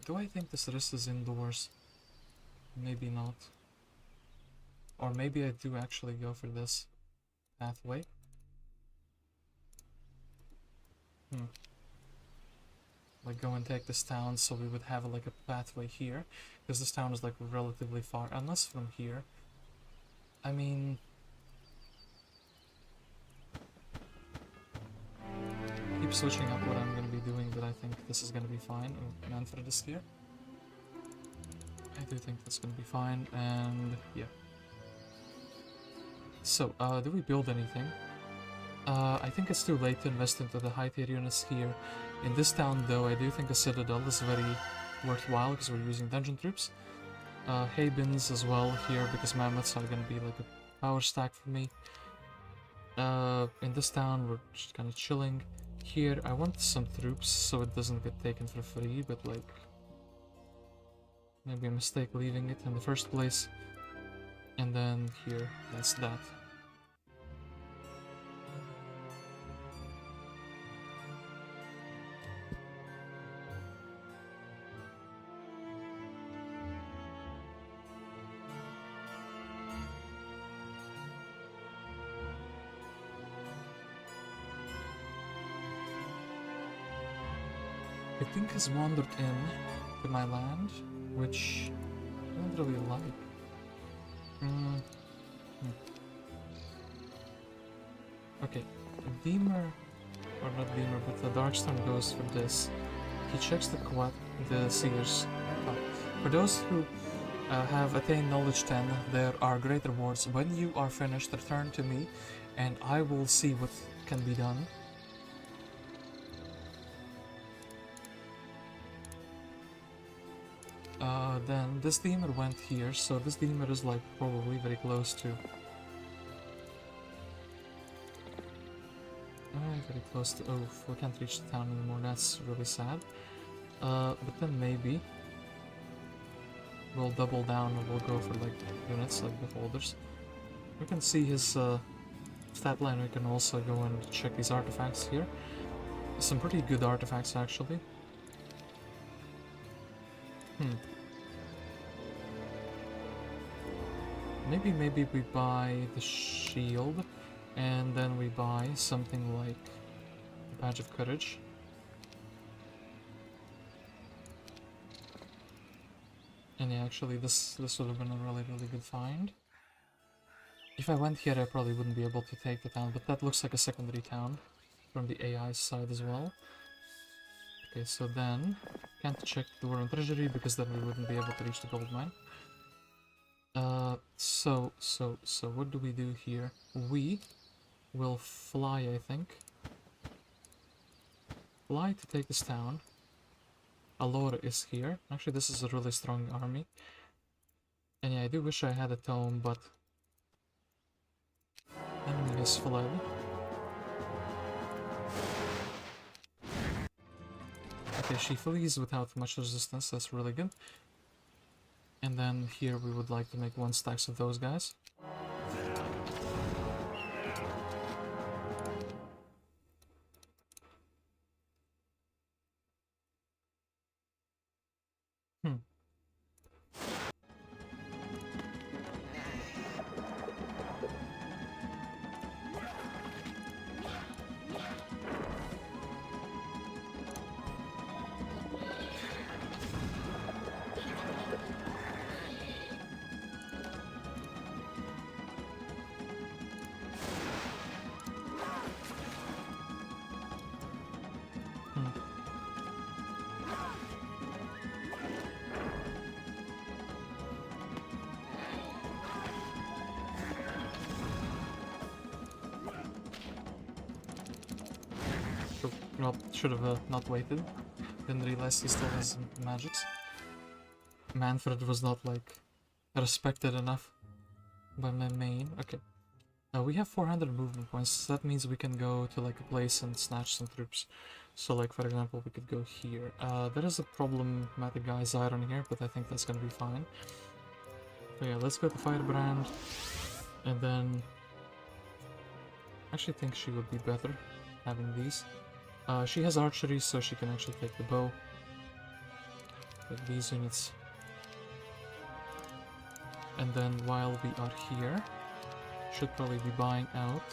Do I think this rest is indoors? Maybe not. Or maybe I do actually go for this pathway. Like go and take this town, so we would have like a pathway here, because this town is like relatively far, unless from here. I mean, keep switching up what I'm gonna be doing, but I think this is gonna be fine. Oh, Manfred is here. I do think that's gonna be fine, and yeah. So, do we build anything? I think it's too late to invest into the high-tier units here. In this town, though, I do think a citadel is very worthwhile because we're using dungeon troops. Hay bins as well here because mammoths are going to be like a power stack for me. In this town, we're just kind of chilling. Here, I want some troops so it doesn't get taken for free, but like... maybe a mistake leaving it in the first place. And then here, that's that. I think has wandered in to my land, which I don't really like. Okay, Deemer, or not Deemer, but the Darkstorn goes for this. He checks the Seer's. For those who have attained Knowledge 10, there are great rewards. When you are finished, return to me, and I will see what can be done. Then this Deemer went here, so this Deemer is like probably very close to... very close to... oh, we can't reach the town anymore, that's really sad. But then maybe we'll double down and we'll go for like units like beholders. We can see his stat line. We can also go and check these artifacts here. Some pretty good artifacts actually. Maybe we buy the shield, and then we buy something like a Badge of Courage. And yeah, actually this would have been a really good find. If I went here I probably wouldn't be able to take the town, but that looks like a secondary town from the AI side as well. Okay, so then can't check the War and Treasury because then we wouldn't be able to reach the gold mine. So what do we do here? We will fly, I think. Fly to take this town. Allora is here. Actually, this is a really strong army. And yeah, I do wish I had a tome, but enemy has fled. Okay, she flees without much resistance, that's really good. And then here we would like to make 1 stacks of those guys. Well, should have not waited. Didn't realize he still has magics. Manfred was not, like, respected enough by my main. Okay. We have 400 movement points, so that means we can go to, like, a place and snatch some troops. So, like, for example, we could go here. There is a problematic guy Zyron here, but I think that's gonna be fine. So yeah, let's go to Firebrand. And then... I actually think she would be better having these. She has archery, so she can actually take the bow. Take these units. And then while we are here, should probably be buying out.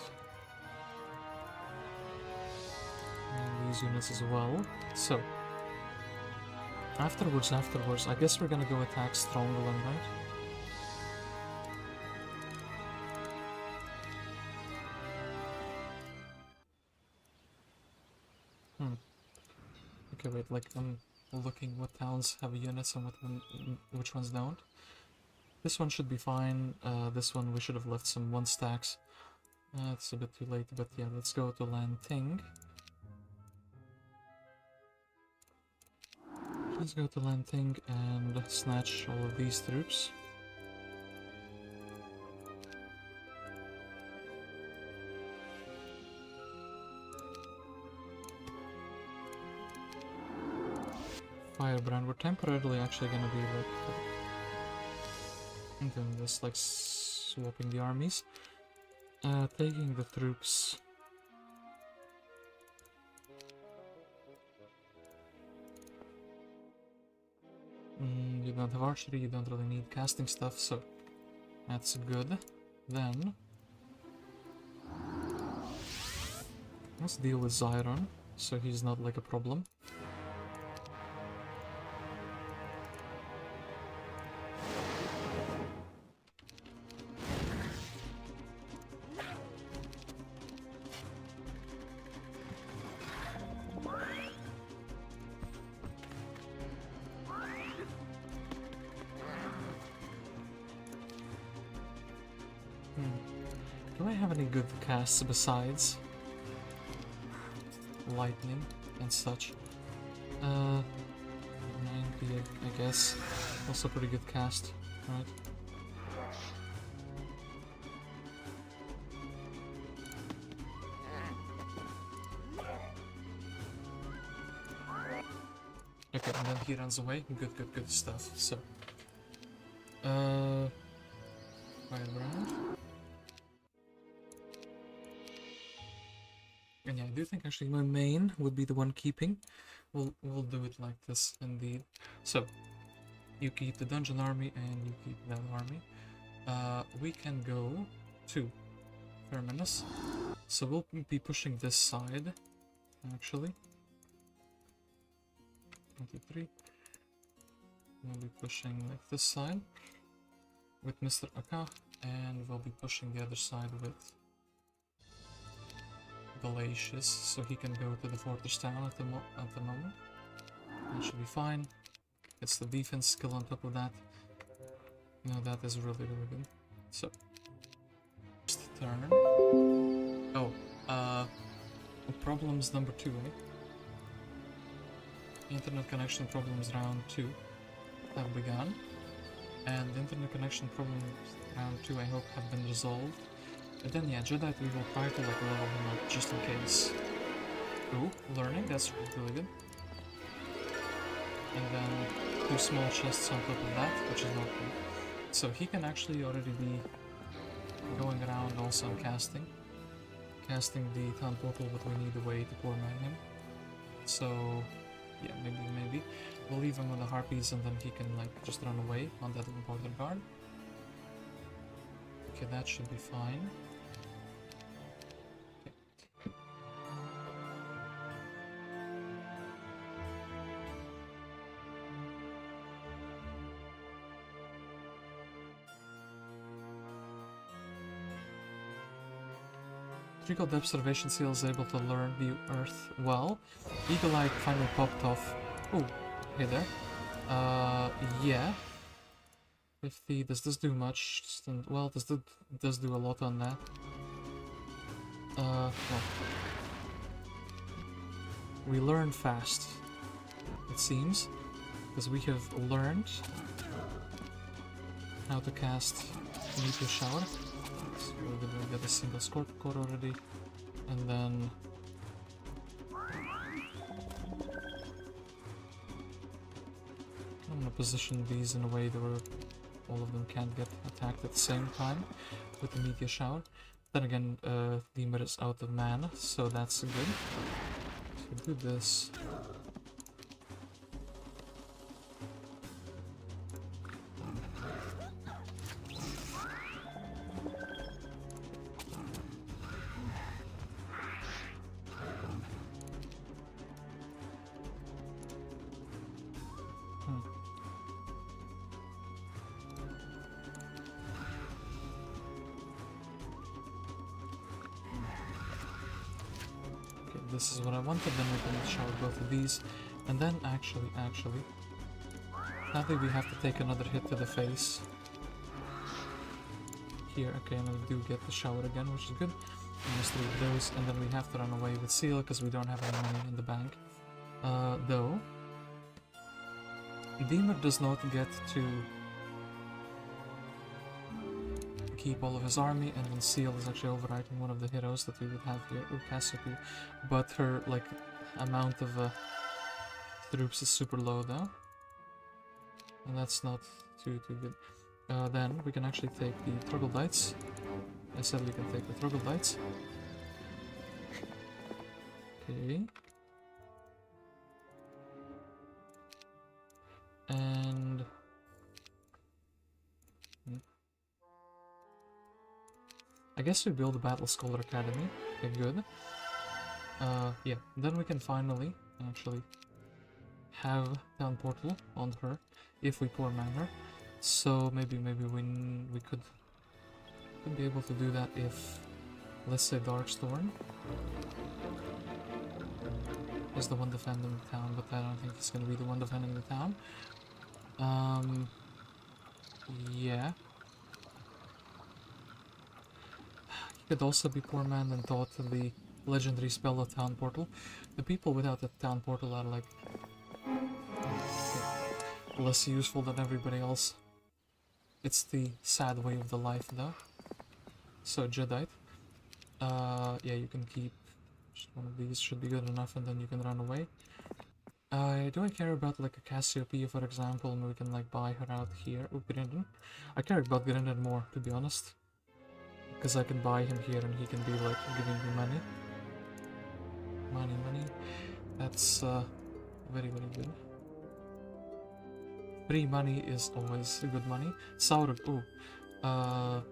And these units as well. So, afterwards, I guess we're gonna go attack Stronghold, right? Okay, wait, like, I'm looking what towns have units and which ones don't. This one should be fine. This one we should have left some 1 stacks. It's a bit too late, but yeah, let's go to Lanting. Let's go to Lanting and snatch all of these troops. Firebrand, we're temporarily actually gonna be like doing this, like swapping the armies, taking the troops. You don't have archery, you don't really need casting stuff, so that's good. Then let's deal with Zyron, so he's not like a problem. Do I have any good casts besides lightning and such? 90, I guess. Also pretty good cast, right? Okay, and then he runs away. Good stuff. So, Firebrand. And yeah, I do think actually my main would be the one keeping. We'll do it like this indeed. So, you keep the dungeon army and you keep that army. we can go to Terminus. So we'll be pushing this side, actually. 23. We'll be pushing like this side with Mr. Akka, and we'll be pushing the other side with Glacius, so he can go to the fortress town at the moment. That should be fine. It's the defense skill on top of that. You know, that is really, really good. So, first turn. Oh, problems number 2, right? Internet connection problems round 2 have begun. And the internet connection problems round 2, I hope, have been resolved. And then, yeah, Jedi, we will try to like level him up just in case. Ooh, learning, that's really good. And then 2 small chests on top of that, which is not good. So he can actually already be going around also casting the town portal, but we need a way to poor man him. So yeah, maybe we'll leave him with the harpies, and then he can like just run away on that important guard. Okay, that should be fine. Trickle Depth Observation Seal is able to learn the Earth well. Eagle Eye finally popped off. Oh, hey there. Yeah. 50. Does this do much? Well, this does do a lot on that. Well. We learn fast, it seems, because we have learned how to cast Meteor Shower. So we're gonna get a single scorp core already, and then I'm gonna position these in a way that where all of them can't get attacked at the same time with the Meteor Shower. Then again, Deemer is out of mana, so that's good. So do this. This is what I wanted, then we can shower both of these, and then actually, sadly we have to take another hit to the face. Here, okay, and we do get the shower again, which is good. We must leave those, and then we have to run away with Seal, because we don't have any money in the bank. Though, Deemer does not get to keep all of his army, and then Seal is actually overwriting one of the heroes that we would have here, Cassiope, but her like amount of troops is super low though, and that's not too good. Then we can actually take the troglodytes. I said we can take the troglodytes. Okay. And I guess we build a Battle Scholar Academy. Okay, good. Yeah, then we can finally actually have Town Portal on her if we poor man her. So maybe we could be able to do that if, let's say, Darkstorn is the one defending the town, but I don't think he's gonna be the one defending the town. Yeah. Could also be poor man and taught the legendary spell of Town Portal. The people without the Town Portal are like less useful than everybody else. It's the sad way of the life though. So Jedi. Yeah, you can keep just one of these, should be good enough, and then you can run away. Do I care about like a Cassiope, for example, and we can like buy her out here? Oh, Grindon. I care about Grindon more, to be honest. Because I can buy him here and he can be like giving me money. Money. That's very good. Free money is always good money. Sauron, ooh. I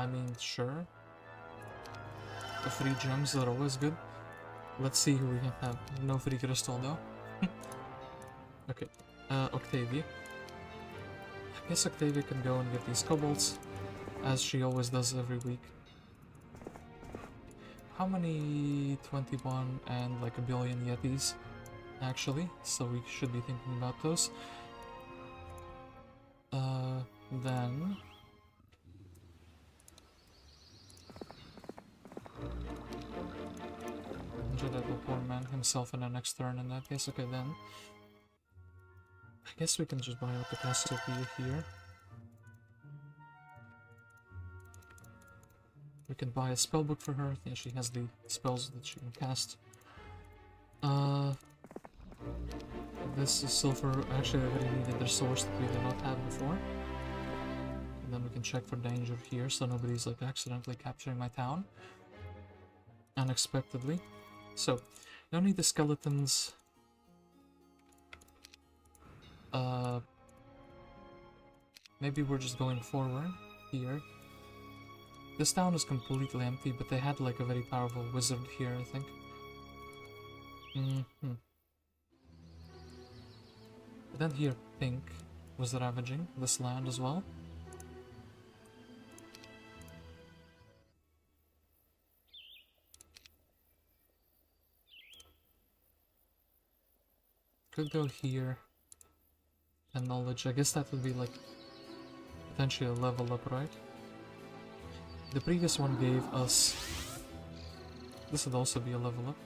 mean, sure. The free gems are always good. Let's see who we can have. No free crystal though. Okay, Octavia. I guess Octavia can go and get these kobolds, as she always does every week. How many? 21 and like a billion yetis, actually, so we should be thinking about those. Then... Jedi will poor man himself in the next turn in that case. Okay, then... I guess we can just buy out the Cassiopeia here. We can buy a spellbook for her. Yeah, she has the spells that she can cast. This is silver. Actually, I already needed the source that we did not have before. And then we can check for danger here, so nobody's like accidentally capturing my town unexpectedly. So, don't need the skeletons. Maybe we're just going forward here. This town is completely empty, but they had like a very powerful wizard here, I think. But then here, pink was ravaging this land as well. Could go here. And knowledge, I guess that would be like potentially a level up, right? The previous one gave us... This would also be a level up.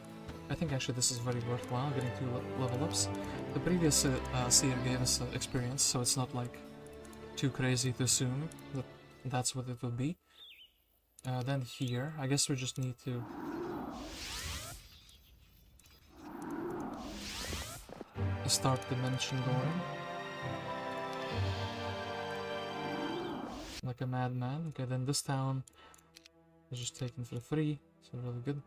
I think actually this is very worthwhile, getting 2 level ups. The previous seer gave us experience, so it's not like too crazy to assume that that's what it would be. Then here, I guess we just need to... start dimension dooring. Like a madman. Okay, then this town is just taken for free, so really good.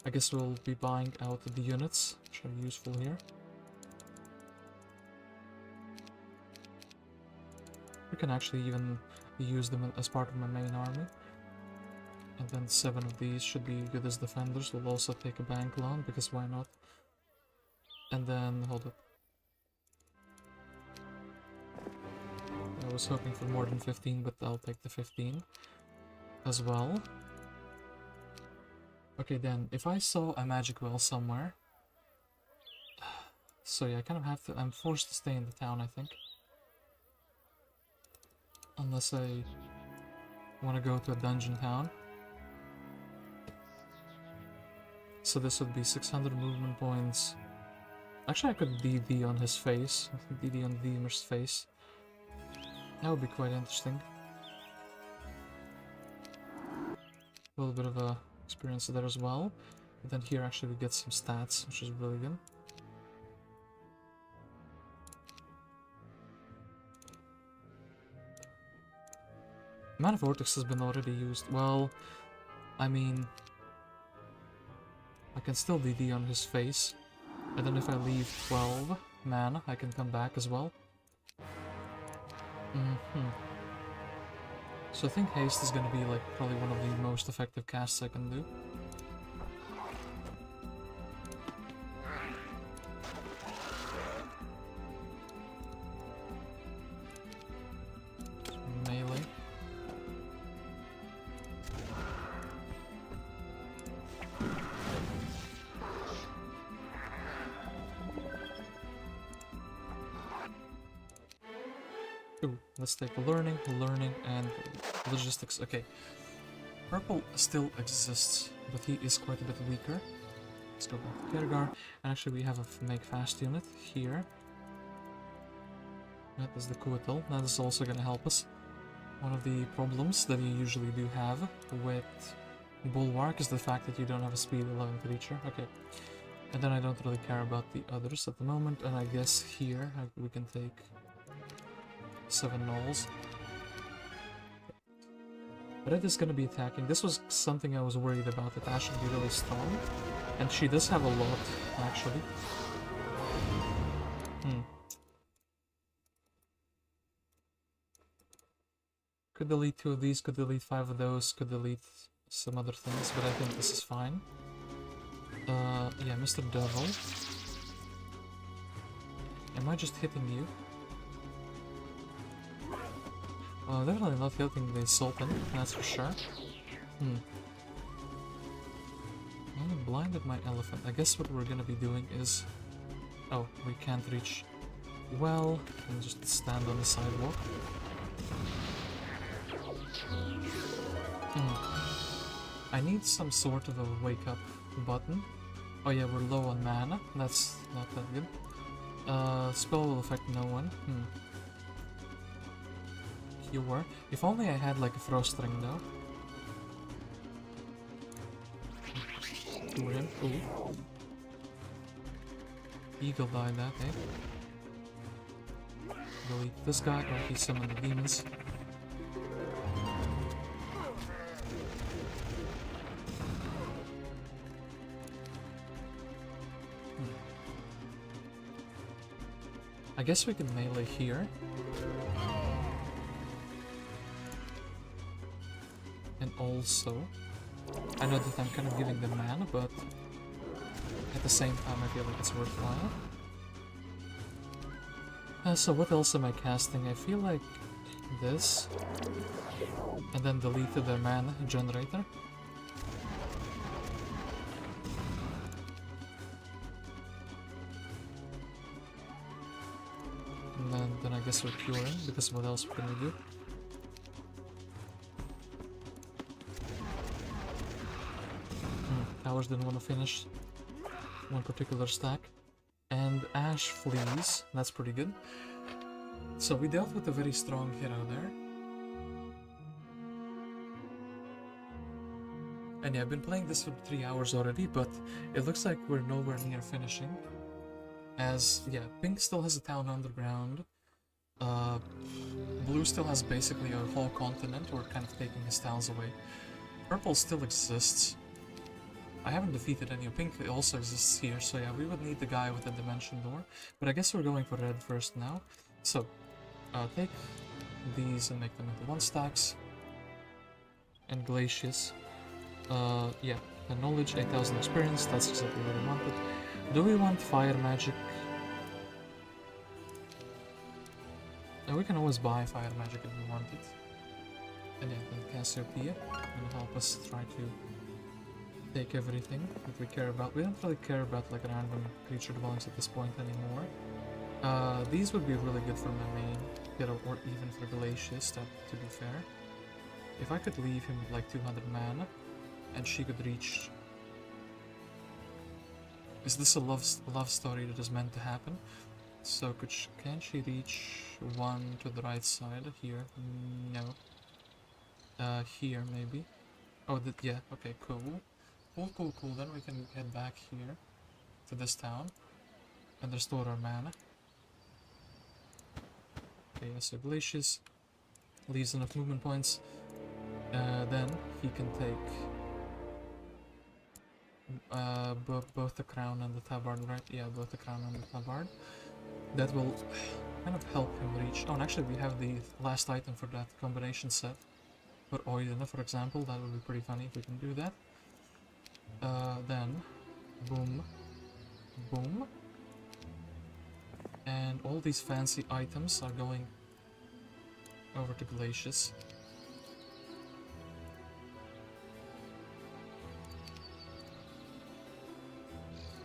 I guess we'll be buying out the units, which are useful here. We can actually even use them as part of my main army. And then 7 of these should be good as defenders. We'll also take a bank loan, because why not? And then, hold up. I was hoping for more than 15, but I'll take the 15 as well. Okay, then, if I saw a magic well somewhere... So yeah, I kind of have to... I'm forced to stay in the town, I think. Unless I want to go to a dungeon town. So this would be 600 movement points. Actually, I could DD on his face. DD on Deemer's face. That would be quite interesting. A little bit of a experience there as well. But then here actually we get some stats, which is really good. Mana Vortex has been already used. Well, I mean... I can still DD on his face. And then if I leave 12 mana, I can come back as well. So I think haste is gonna be like probably one of the most effective casts I can do. Melee. Ooh, let's take learning, and logistics. Okay. Purple still exists, but he is quite a bit weaker. Let's go back to Kergar. And actually we have a make fast unit here. That is the Kuatal. That is also going to help us. One of the problems that you usually do have with Bulwark is the fact that you don't have a speed 11 creature. Okay. And then I don't really care about the others at the moment, and I guess here we can take 7 gnolls. Red is gonna be attacking. This was something I was worried about, that Ash should be really strong. And she does have a lot, actually. Could delete 2 of these, could delete 5 of those, could delete some other things, but I think this is fine. Yeah, Mr. Devil. Am I just hitting you? Definitely not hitting the Sultan, that's for sure. I blinded my elephant. I guess what we're gonna be doing is... Oh, we can't reach... Well, and just stand on the sidewalk. I need some sort of a wake up button. Oh yeah, we're low on mana. That's not that good. Spell will affect no one. Yore. If only I had like a frost ring though. Ooh. Eagle died that, eh? Delete this guy, or he summoned the demons. I guess we can melee here. And also, I know that I'm kind of giving them mana, but at the same time I feel like it's worthwhile. So what else am I casting? I feel like this, and then delete the mana generator. And then I guess we're curing, because what else can we do? Towers didn't want to finish one particular stack. And Ash flees, that's pretty good. So we dealt with a very strong hero there. And yeah, I've been playing this for 3 hours already, but it looks like we're nowhere near finishing. As, yeah, Pink still has a town underground. Blue still has basically a whole continent. We're kind of taking his towns away. Purple still exists. I haven't defeated any of Pink, it also exists here, so yeah, we would need the guy with the dimension door. But I guess we're going for red first now. So, take these and make them into 1 stacks. And Glacius. Yeah, the knowledge, 8000 experience, that's exactly what I wanted. Do we want fire magic? And we can always buy fire magic if we want it. And yeah, then Cassiopeia will help us try to take everything that we care about. We don't really care about like random creature dwellings at this point anymore. These would be really good for my main hero, or even for Glacius, to be fair. If I could leave him with like 200 mana, and she could reach... Is this a love story that is meant to happen? So can she reach 1 to the right side? Here? No. Here maybe? Oh, yeah, okay, cool. Cool, then we can head back here to this town and restore our mana. Okay, yeah, so Glacius leaves enough movement points. Then he can take both the crown and the tabard, right? Yeah, both the crown and the tabard. That will kind of help him reach... Oh, and actually we have the last item for that combination set. For Oidana, for example, that would be pretty funny if we can do that. Then, boom, boom. And all these fancy items are going over to Glacius.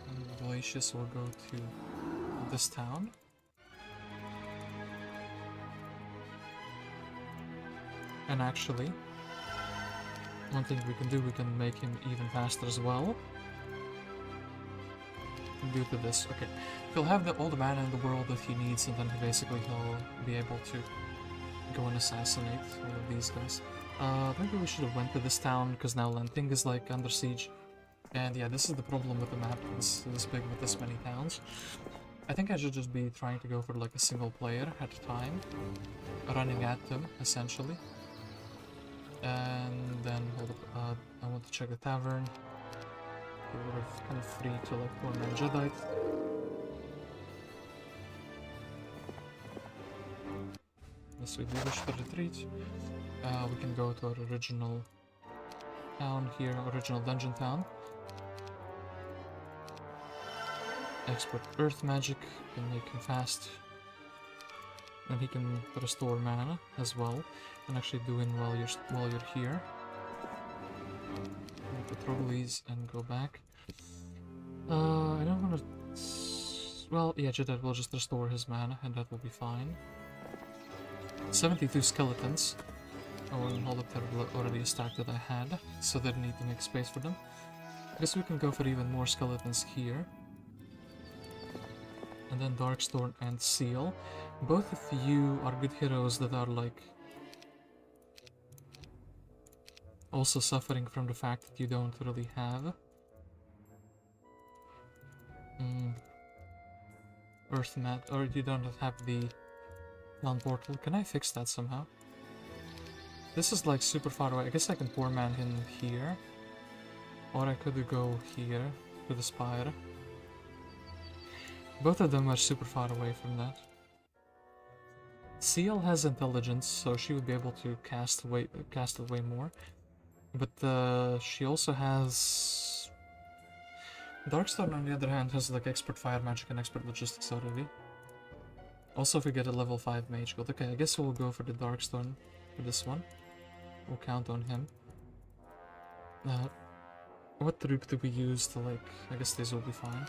And Glacius will go to this town. And actually, one thing we can do, we can make him even faster as well. Due to this, okay. He'll have all the mana in the world that he needs, and then basically he'll be able to go and assassinate all of these guys. Maybe we should have went to this town, because now Lenting is like under siege. And yeah, this is the problem with the map, it's this big with this many towns. I think I should just be trying to go for like a single player at a time, running at them, essentially. And then, I want to check the tavern. We're kind of free to like go on Jedi. Yes, we do wish to retreat. We can go to our original town here, original dungeon town. Expert earth magic, can make him fast. And he can restore mana as well, and actually do it while you're here. Patrol these and go back. I don't want to. Well, yeah, Jedi will just restore his mana, and that will be fine. 72 skeletons. Oh, and all of them already a stack that I had, so didn't need to make space for them. I guess we can go for even more skeletons here. And then Darkstorn and Seal. Both of you are good heroes that are like also suffering from the fact that you don't really have Earth Mat, or you don't have the non-portal. Can I fix that somehow? This is like super far away. I guess I can poor man him here, or I could go here to the spire. Both of them are super far away from that. Seal has intelligence, so she would be able to cast it way more. But she also has... Darkstorn, on the other hand, has like expert fire magic and expert logistics already. Also, if we get a level 5 mage gold. Okay, I guess we'll go for the Darkstorn for this one. We'll count on him. What troop do we use to like... I guess these will be fine.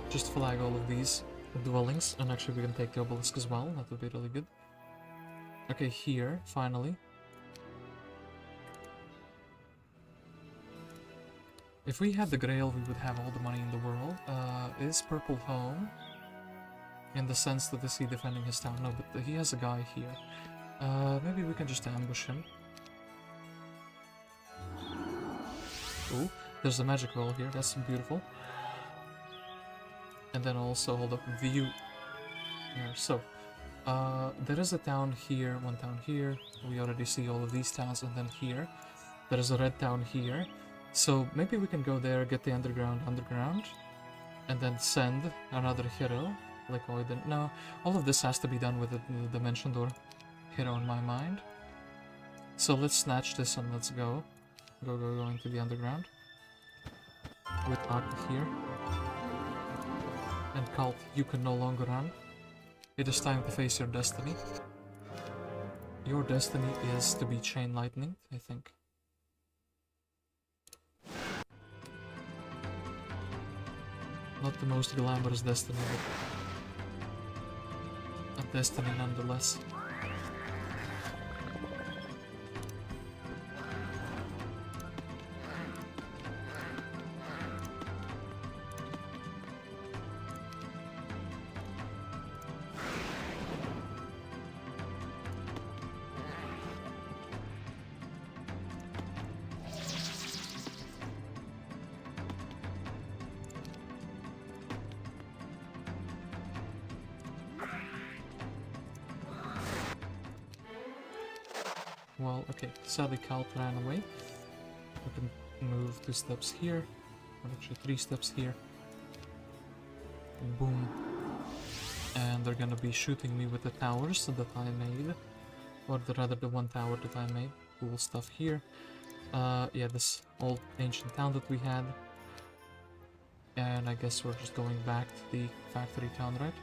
Just flag all of these dwellings, and actually we can take the obelisk as well. That would be really good. Okay, here, finally. If we had the Grail, we would have all the money in the world. Is Purple home? In the sense that is he defending his town? No, but he has a guy here. Maybe we can just ambush him. Ooh, there's a magic wall here. That's beautiful. And then also, hold up, view here. So, there is a town here, one town here. We already see all of these towns, and then here. There is a red town here. So, maybe we can go there, get the underground, and then send another hero, like Oidana. No, all of this has to be done with the Dimension Door hero in my mind. So, let's snatch this and let's go. Go into the underground. With Akka here. And Kalt, you can no longer run. It is time to face your destiny. Your destiny is to be chain lightning, I think. Not the most glamorous destiny, but a destiny nonetheless. Well, okay, sadly Kalt ran away. We can move 2 steps here, or actually 3 steps here. Boom. And they're gonna be shooting me with the towers that I made. Or rather the one tower that I made. Cool stuff here. Yeah, this old ancient town that we had. And I guess we're just going back to the factory town, right?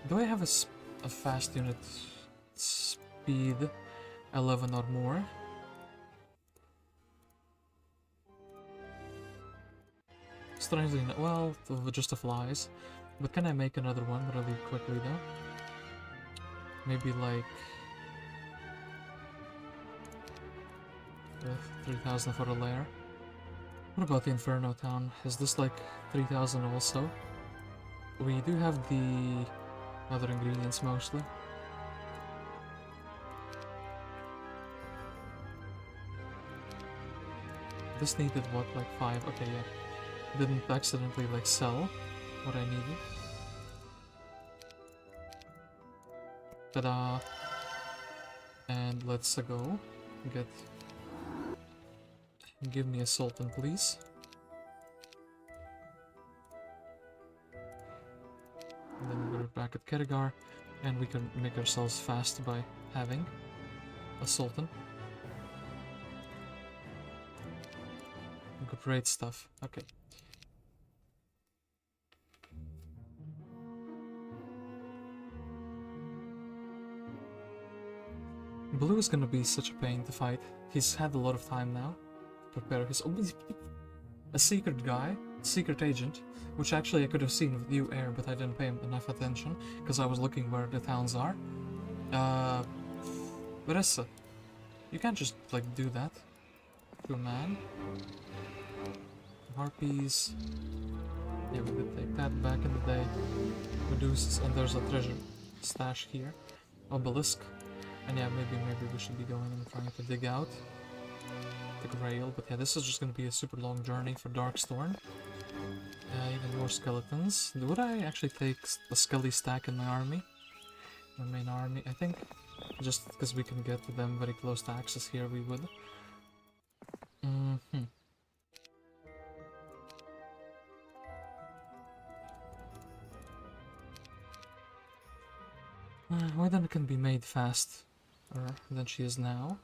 Do I have a fast unit speed 11 or more? Strangely, well, just the flies. But can I make another one really quickly though? Maybe like 3,000 for a lair. What about the Inferno town? Is this like 3,000 also? We do have the other ingredients mostly. This needed what, like 5? Okay, yeah. Didn't accidentally like sell what I needed. Ta-da! And let's go get... Give me a Sultan, please. back at Kedegar, and we can make ourselves fast by having a Sultan. Great stuff. Okay. Blue is gonna be such a pain to fight. He's had a lot of time now to prepare his... Oh, a secret guy, secret agent, which actually I could have seen with you, Air, but I didn't pay him enough attention because I was looking where the towns are. Marissa, you can't just, like, do that to a man. Harpies. Yeah, we did take that back in the day. Medusas, and there's a treasure stash here. Obelisk. And yeah, maybe we should be going and trying to dig out the Grail. But yeah, this is just gonna be a super long journey for Darkstorn. Even more skeletons. Would I actually take a Skelly stack in my army? My main army? I think just because we can get to them very close to access here, we would. Oidana can be made faster than she is now.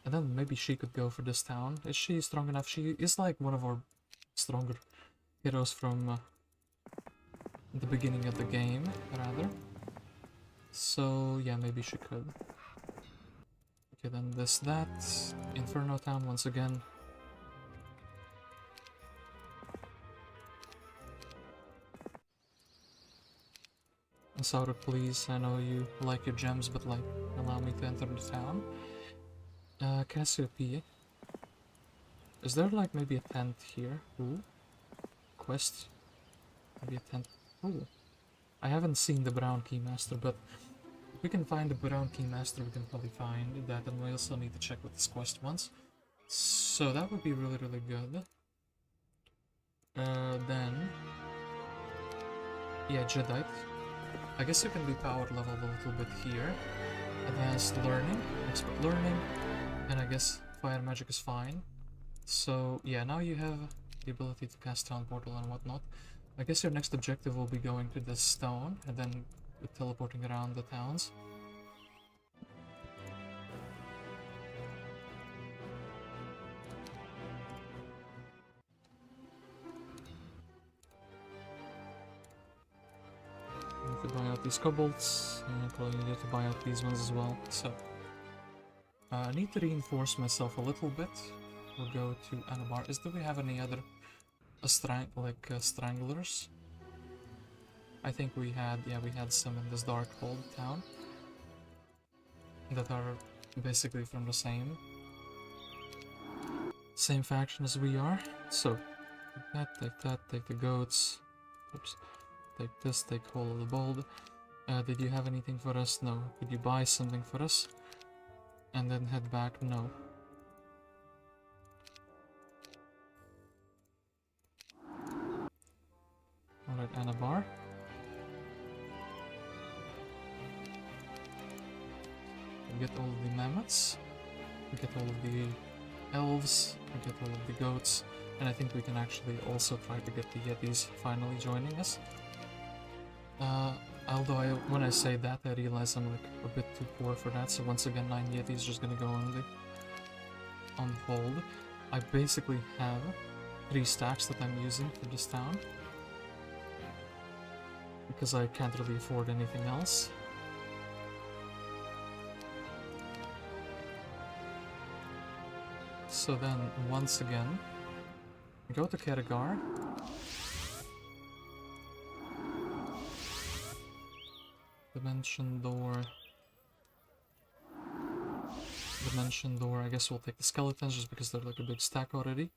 And then maybe she could go for this town. Is she strong enough? She is like one of our stronger heroes from the beginning of the game, rather. So yeah, maybe she could. Okay, then that. Inferno town once again. Saura, please, I know you like your gems, but like, allow me to enter the town. Cassiopeia. Is there like maybe a tent here? Ooh. Quest. Maybe a tent. Ooh. I haven't seen the Brown Keymaster, but if we can find the Brown Keymaster, we can probably find that, and we also need to check what this quest wants. So that would be really, really good. Then... yeah, Jadeite. I guess you can be power leveled a little bit here. Advanced learning, expert learning, and I guess fire magic is fine. So yeah, now you have the ability to cast town portal and whatnot. I guess your next objective will be going to this stone and then teleporting around the towns. Need to buy out these kobolds, and probably need to buy out these ones as well. So I need to reinforce myself a little bit. We'll go to Anabar. Do we have any other stranglers? I think we had, yeah, we had some in this Darkhold town that are basically from the same faction as we are. So take that, take the goats. Oops. Take this, take Hole of the Bold. Did you have anything for us? No. Could you buy something for us? And then head back? No. Alright, Anabar. We get all of the mammoths. We get all of the elves. We get all of the goats. And I think we can actually also try to get the Yetis finally joining us. Although when I say that, I realize I'm like a bit too poor for that, so once again 9 Yetis just gonna go on hold. I basically have 3 stacks that I'm using for this town, because I can't really afford anything else. So then, once again, go to Kedegar. Dimension door, I guess we'll take the skeletons just because they're like a big stack already.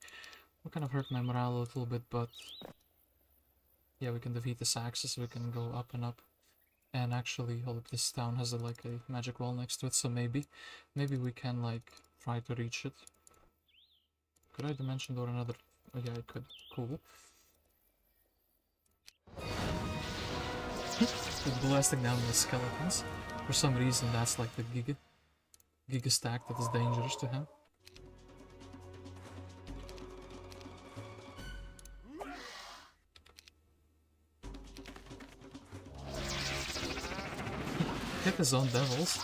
Will kind of hurt my morale a little bit, but yeah, we can defeat this axis, we can go up and up. And actually, hold up, this town has like a magic wall next to it, so maybe we can like try to reach it. Could I dimension door another? Oh yeah, I could. Cool. Blasting down the skeletons. For some reason, that's like the Giga stack that is dangerous to him. hit his own devils.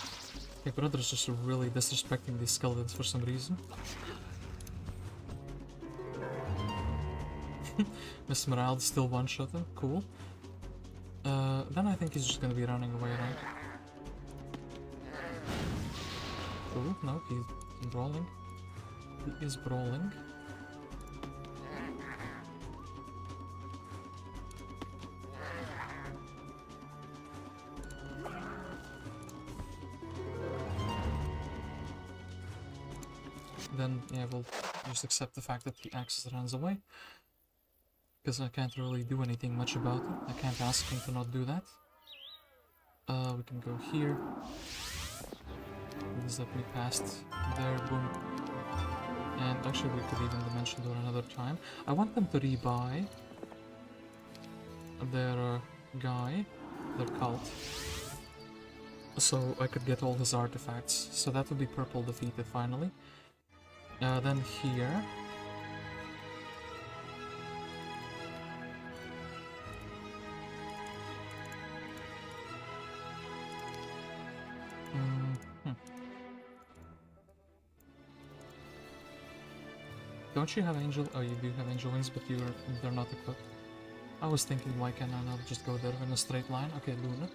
My brother's just really disrespecting these skeletons for some reason. Mr. Morale still one-shot him. Cool. Then I think he's just gonna be running away, right? Cool. No, he's brawling. He is brawling. Then, yeah, we'll just accept the fact that the Axis runs away. Because I can't really do anything much about it. I can't ask him to not do that. We can go here. Please let me past there, boom. And actually we could even dimension door another time. I want them to rebuy their guy, their Kalt. So I could get all his artifacts. So that would be purple defeated finally. Then here. Don't you have angel? Oh, you do have angel wings, but they're not equipped. I was thinking, why can't I not just go there in a straight line? Okay, Luna.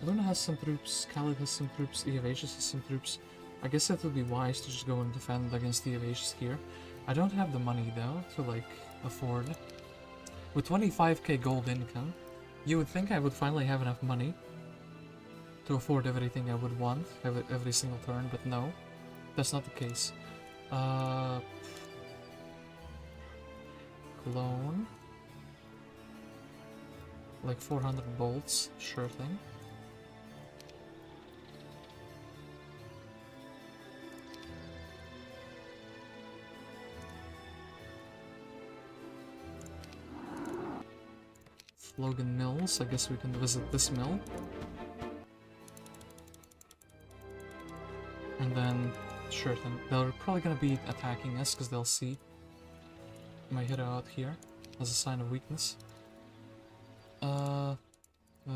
Luna has some troops, Khalid has some troops, Eovacius has some troops. I guess it would be wise to just go and defend against Eovacius here. I don't have the money though to like afford. With 25k gold income, you would think I would finally have enough money to afford everything I would want every single turn, but no, that's not the case. Clone. Like 400 bolts, sure thing. Logan Mills, I guess we can visit this mill. And then, sure thing, they're probably gonna be attacking us because they'll see my hero out here as a sign of weakness.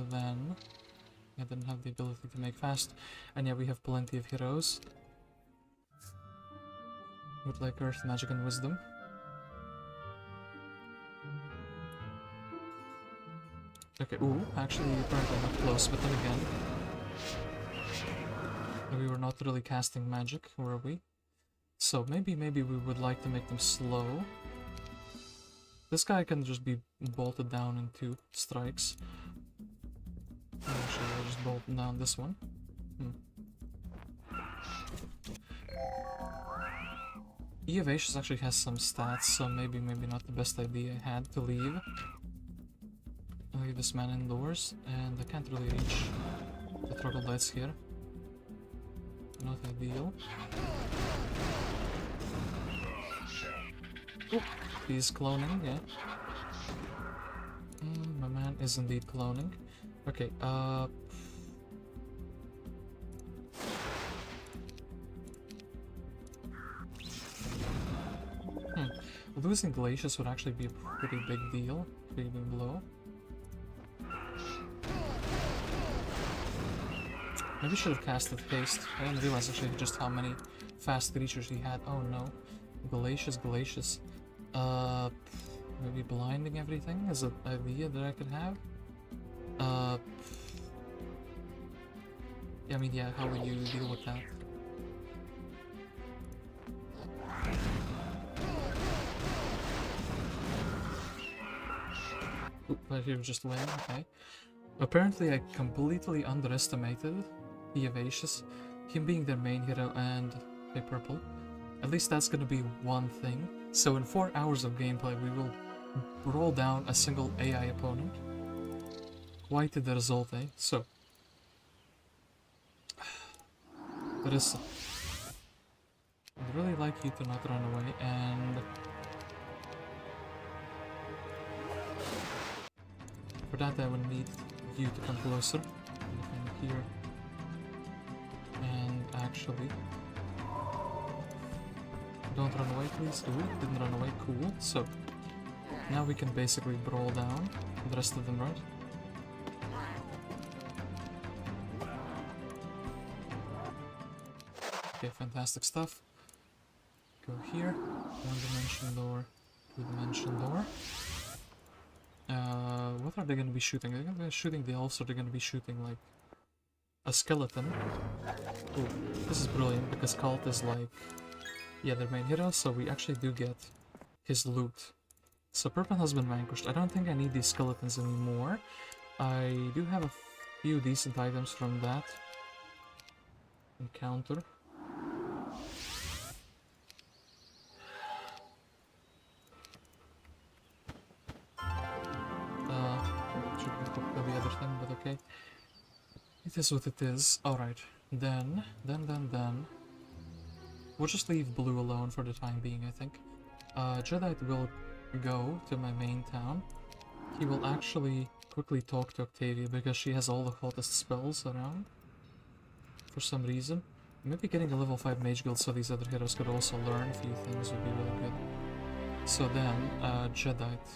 Then I didn't have the ability to make fast, and yeah, we have plenty of heroes with like Earth, Magic, and Wisdom. Okay, ooh, actually apparently not close, but then again, we were not really casting magic, were we? So maybe we would like to make them slow. This guy can just be bolted down in 2 strikes. Actually, I'll just bolt down this one. Eovacius actually has some stats, so maybe not the best idea I had to leave. I'll leave this man indoors, and I can't really reach the troglodytes here. Not ideal. Oop, he's cloning, yeah. My man is indeed cloning. Okay, losing Glacius would actually be a pretty big deal, pretty big blow. Maybe should have casted haste. I didn't realize actually just how many fast creatures he had. Oh no. Glacius. Maybe blinding everything is an idea that I could have. Yeah, I mean, yeah, how would you deal with that? Oop, right here just win, okay. Apparently I completely underestimated Eovacius, him being their main hero and a purple. At least that's gonna be one thing. So in 4 hours of gameplay we will roll down a single AI opponent. Quite the result, eh? So I'd really like you to not run away, and for that I would need you to come closer. Here. And actually, don't run away please. Ooh, didn't run away, cool. So now we can basically brawl down the rest of them, right? Okay, fantastic stuff. Go here. 1-dimension door. 2-dimension door. What are they gonna be shooting? Are they gonna be shooting the elves, or are they gonna be shooting like a skeleton? Ooh, this is brilliant because Kalt is like, yeah, their main hero, so we actually do get his loot. So Purpin has been vanquished. I don't think I need these skeletons anymore. I do have a few decent items from that encounter. Should have put the other thing, but okay. It is what it is. Alright, then. We'll just leave Blue alone for the time being, I think. Jedi will go to my main town. He will actually quickly talk to Octavia because she has all the hottest spells around. For some reason. Maybe getting a level 5 mage guild so these other heroes could also learn a few things would be really good. So then, Jedite.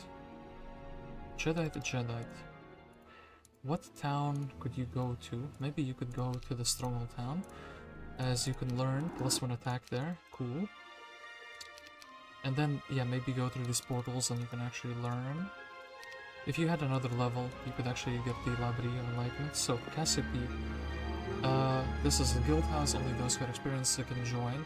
What town could you go to? Maybe you could go to the Stronghold town, as you can learn +1 attack there. Cool. And then, yeah, maybe go through these portals and you can actually learn. If you had another level, you could actually get the Library of Enlightenment. So, Cassiope. This is a guild house, only those who are experienced can join.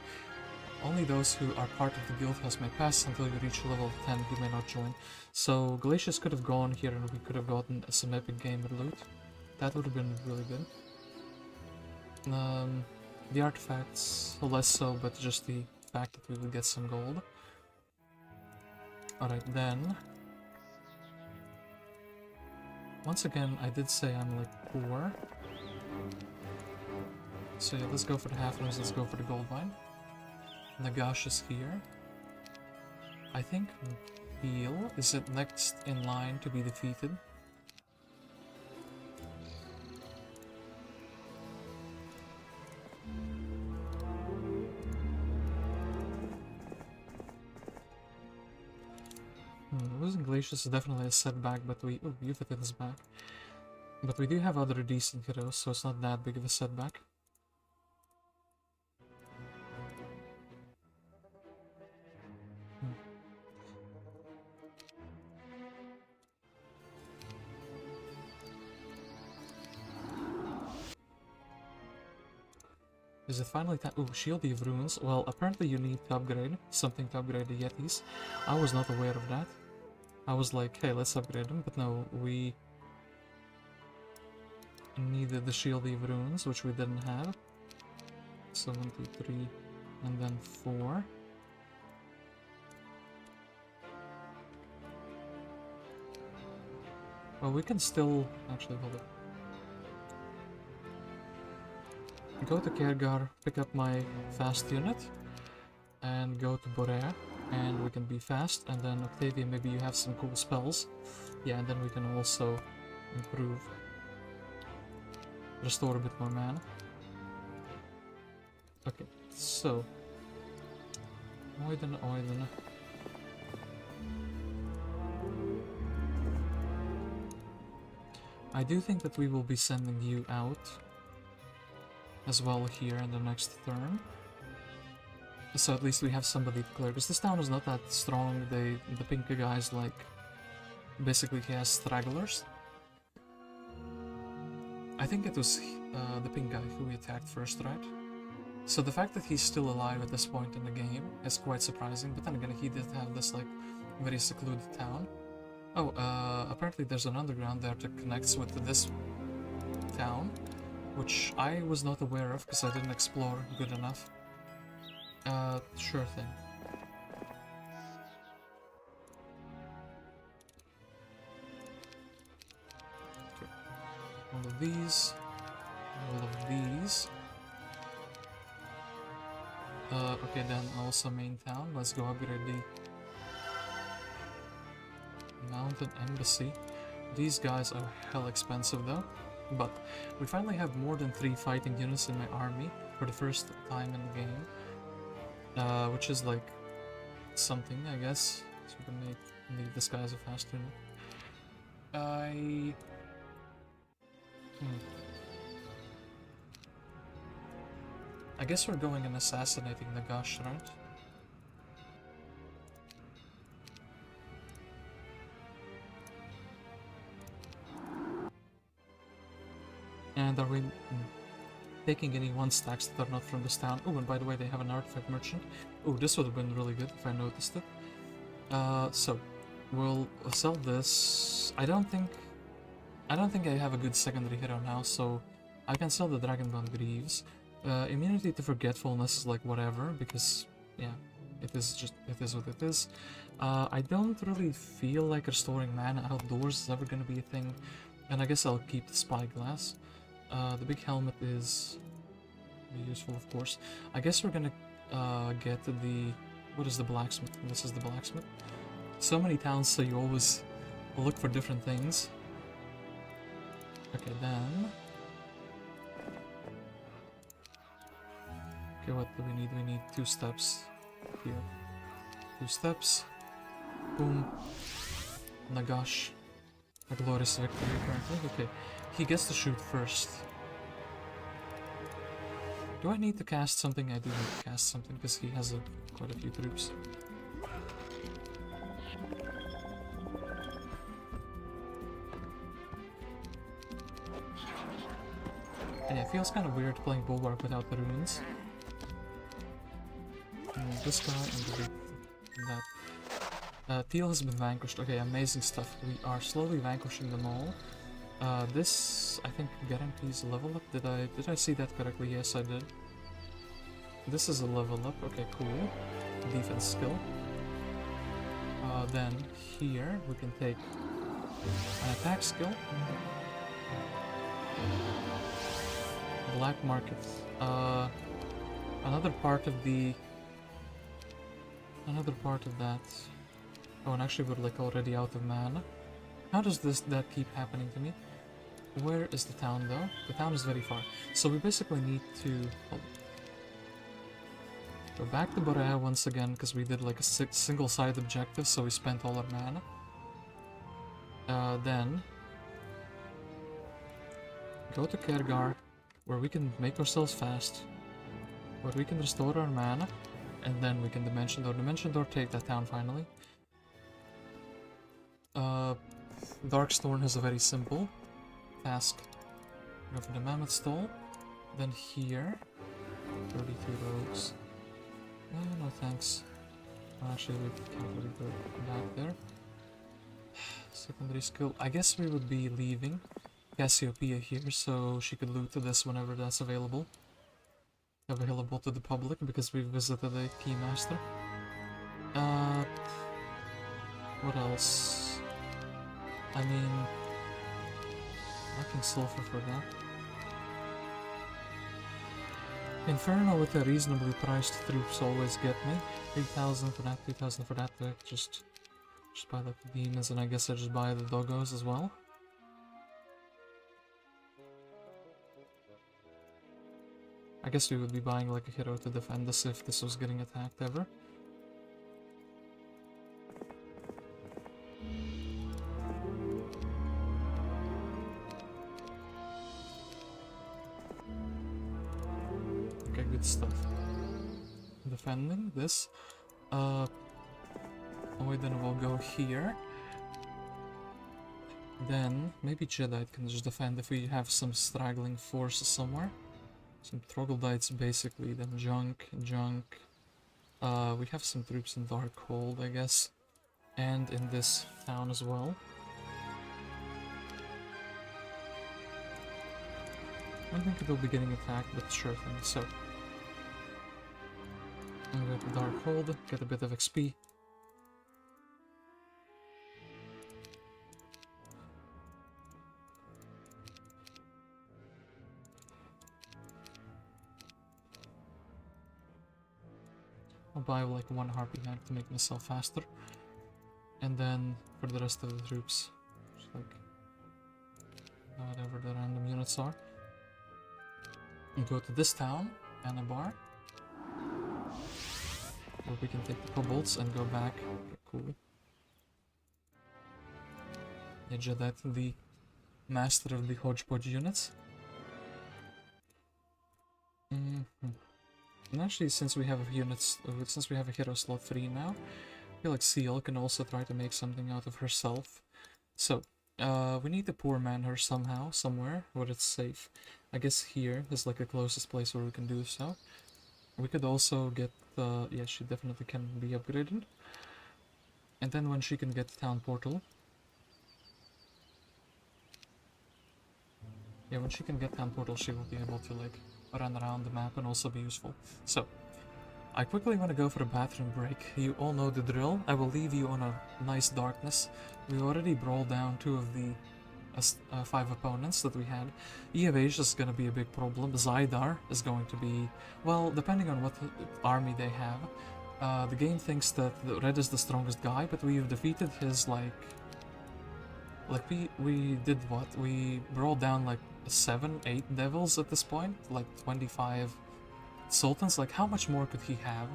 Only those who are part of the guild house may pass until you reach level 10, you may not join. So Glacius could have gone here and we could have gotten some epic gamer loot. That would have been really good. The artifacts, less so, but just the fact that we would get some gold. Alright then. Once again, I did say I'm like poor. So yeah, let's go for the halflings, let's go for the gold mine. Nagash is here. I think Teal is it next in line to be defeated. Losing Glacius is definitely a setback, but we... Oh, Yufatith is back. But we do have other decent heroes, so it's not that big of a setback. Is it finally time? Ooh, Shield of Runes. Well, apparently you need to upgrade something to upgrade the Yetis. I was not aware of that. I was like, hey, let's upgrade them, but no, we needed the Shield of Runes, which we didn't have. So 1, 2, 3, and then 4. Well, we can still... Actually, hold up. Go to Kergar, pick up my fast unit, and go to Borea, and we can be fast, and then Octavia, maybe you have some cool spells. Yeah, and then we can also improve. Restore a bit more mana. Okay, so... Oidana. I do think that we will be sending you out as well here in the next turn. So at least we have somebody to clear, because this town is not that strong. The pink guys, like, basically he has stragglers. I think it was the pink guy who we attacked first, right? So the fact that he's still alive at this point in the game is quite surprising, but then again he did have this like very secluded town. Oh, apparently there's an underground there that connects with this town, which I was not aware of because I didn't explore good enough. Sure thing. Okay. All of these. All of these. Okay, then also main town. Let's go upgrade the Mountain Embassy. These guys are hell expensive though. But we finally have more than 3 fighting units in my army for the first time in the game. Which is like something, I guess. So we can make this guy as a fast unit. I guess we're going and assassinating the Gush, right? And are we taking any 1-stacks that are not from this town? Oh, and by the way, they have an artifact merchant. Oh, this would have been really good if I noticed it. So we'll sell this. I don't think I have a good secondary hero now, so I can sell the Dragonbone Greaves. Immunity to Forgetfulness is like whatever, because yeah, it is what it is. I don't really feel like restoring mana outdoors is ever gonna be a thing, and I guess I'll keep the Spyglass. The big helmet is useful, of course. I guess we're gonna get the... what is the blacksmith? This is the blacksmith. So many towns, so you always look for different things. Okay, then... okay, what do we need? We need 2 steps here. 2 steps. Boom. Nagash. A glorious victory, apparently. Okay, he gets to shoot first. Do I need to cast something? I do need to cast something, because he has quite a few troops. And yeah, it feels kind of weird playing Bulwark without the runes. And this guy and that. Teal has been vanquished. Okay, amazing stuff. We are slowly vanquishing them all. This, I think, guarantees a level up. Did I see that correctly? Yes, I did. This is a level up. Okay, cool. Defense skill. Then here we can take an attack skill. Black market. Another part of that. Oh, and actually we're like already out of mana. How does that keep happening to me? Where is the town though? The town is very far. So we basically need to go back to Borea once again, because we did like a single side objective, so we spent all our mana. Then go to Kergar, where we can make ourselves fast, where we can restore our mana, and then we can Dimension Door, take that town finally. Darkstorn has a very simple task. Go for the Mammoth Stall, then here, 32 rogues. No thanks. Actually, we can't really go back there. Secondary skill. I guess we would be leaving Cassiopeia here, so she could loot this whenever that's available to the public, because we visited a Keymaster. What else? I mean, lacking sulfur for that. Inferno with a reasonably priced troops always get me. 3,000 for that, 2,000 for that. Just buy the demons, and I guess I just buy the doggos as well. I guess we would be buying like a hero to defend us if this was getting attacked ever. Okay, good stuff. Defending this. Oidana will go here. Then maybe Jedi can just defend if we have some straggling forces somewhere. Some troglodytes basically, then junk. We have some troops in Darkhold, I guess. And in this town as well. I don't think it will be getting attacked, but sure thing. So, I'm going to Darkhold, get a bit of XP. I'll buy like 1 harpy mag to make myself faster. And then for the rest of the troops, just like whatever the random units are. And go to this town, Anabar, where we can take the kobolds and go back. Okay, cool. Yeah, Jedi, the master of the hodgepodge units. And actually, since we have a since we have a hero slot 3 now, I feel like Seal can also try to make something out of herself. So, we need to poor man her somehow, somewhere, where it's safe. I guess here is like the closest place where we can do so. We could also get, yeah, she definitely can be upgraded. And then when she can get Town Portal... Yeah, when she can get Town Portal, she will be able to, like, run around the map and also be useful. So, I quickly want to go for a bathroom break. You all know the drill. I will leave you on a nice darkness. We already brawled down 2 of the 5 opponents that we had. Eovacius is going to be a big problem. Zydar is going to be... Well, depending on what army they have. The game thinks that the Red is the strongest guy, but we've defeated his, like... Like, we did what? We brought down, like, 7, 8 devils at this point? Like, 25 sultans? Like, how much more could he have?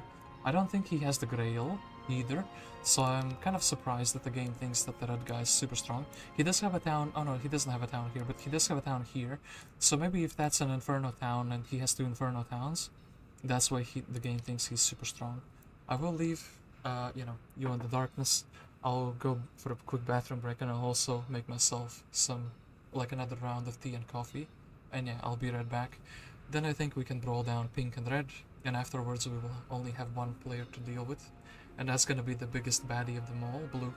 I don't think he has the Grail, either. So I'm kind of surprised that the game thinks that the red guy is super strong. He does have a town... Oh no, he doesn't have a town here, but he does have a town here. So maybe if that's an Inferno town and he has 2 Inferno towns, that's why the game thinks he's super strong. I will leave, you know, you in the darkness. I'll go for a quick bathroom break and I'll also make myself some, like another round of tea and coffee. And yeah, I'll be right back. Then I think we can brawl down pink and red, and afterwards we will only have 1 player to deal with. And that's gonna be the biggest baddie of them all, blue.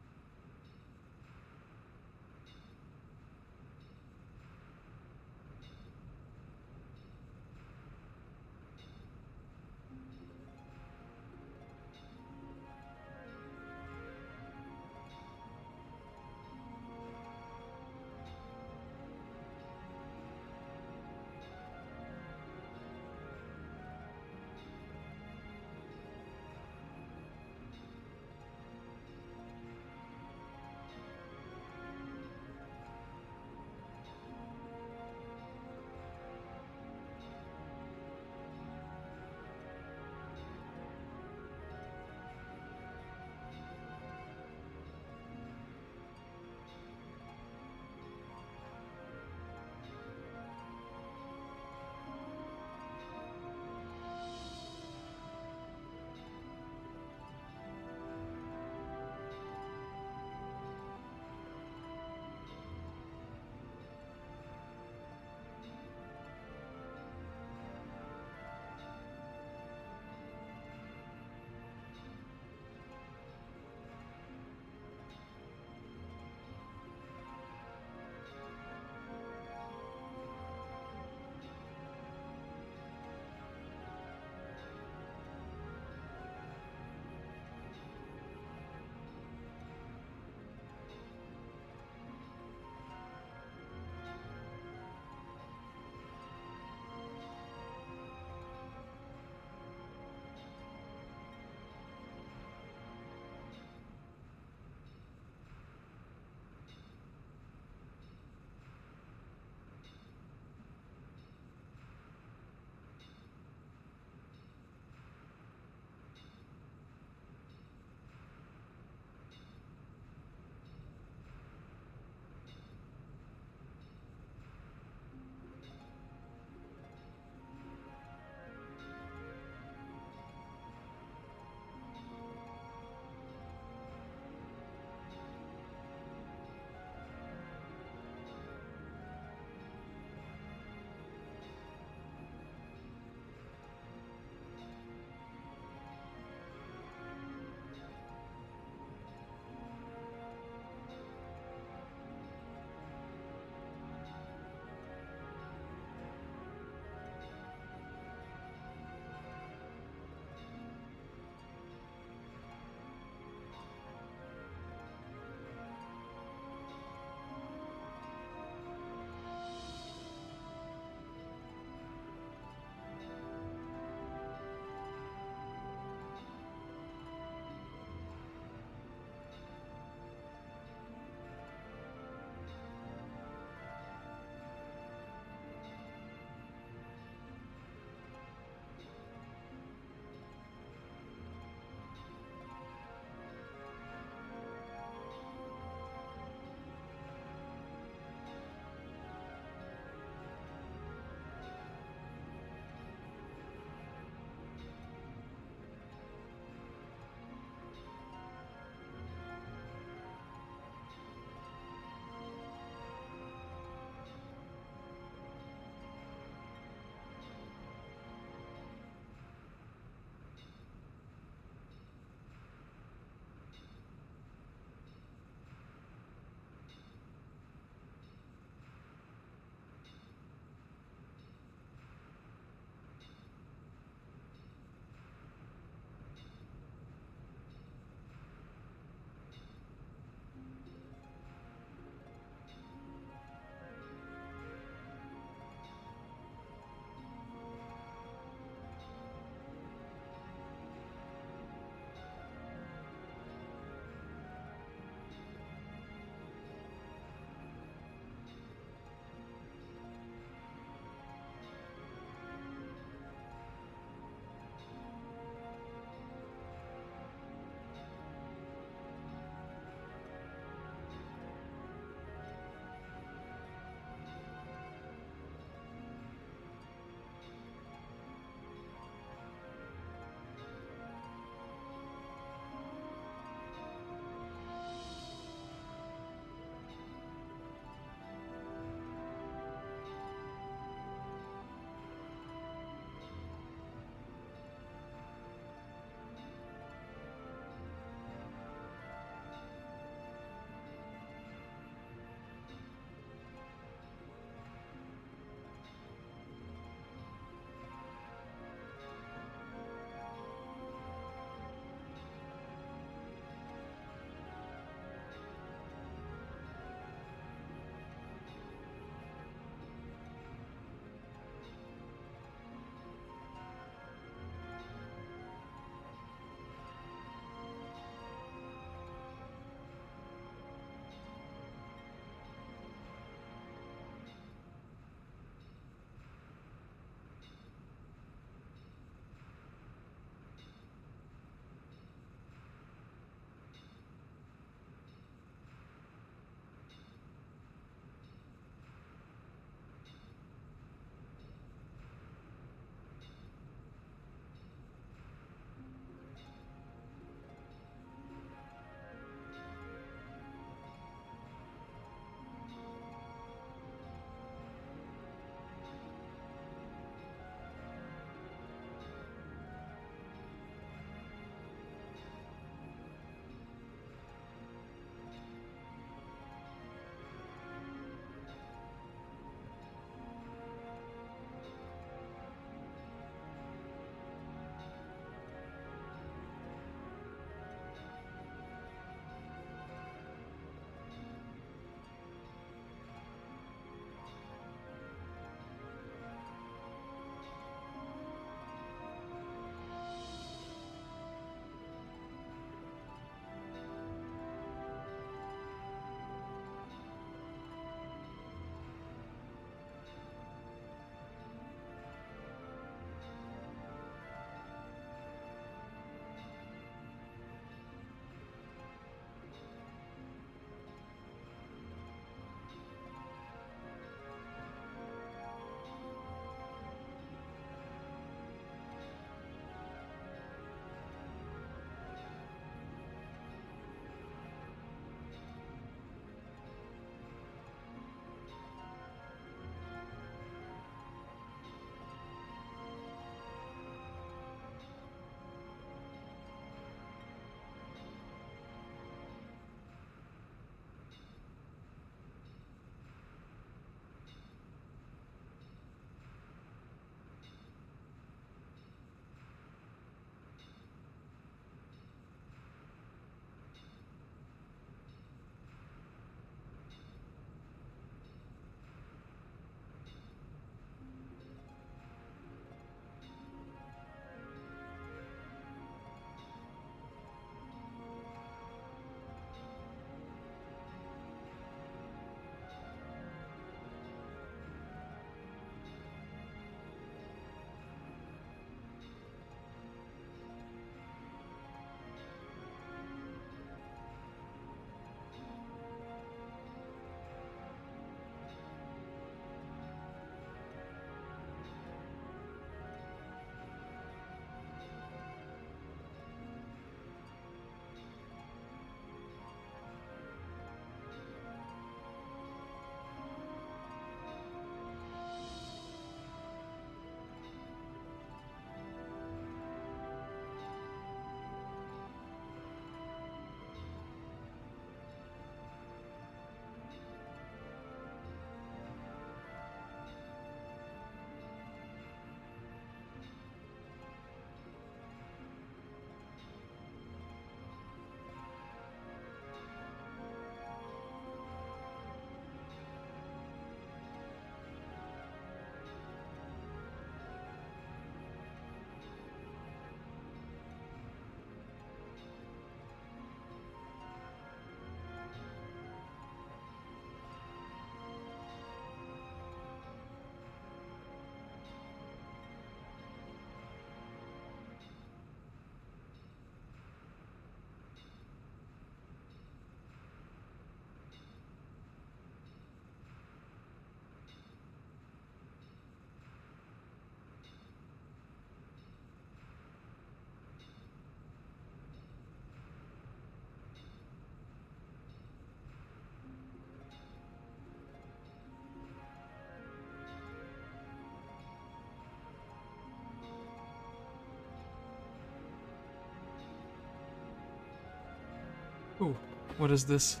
Ooh, what is this?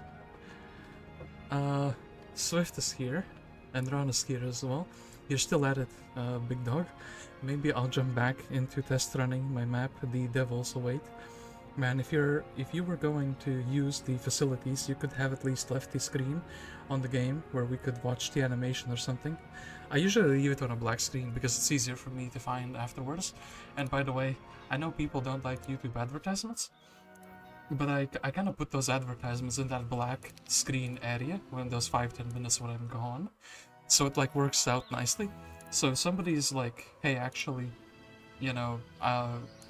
Swift is here, and Ron is here as well. You're still at it, big dog. Maybe I'll jump back into test running my map, The Devils Await. Man, if you were going to use the facilities, you could have at least left the screen on the game where we could watch the animation or something. I usually leave it on a black screen because it's easier for me to find afterwards. And by the way, I know people don't like YouTube advertisements, but I kind of put those advertisements in that black screen area when those 5-10 minutes when I'm gone. So it like works out nicely. So if somebody's like, hey, actually, you know,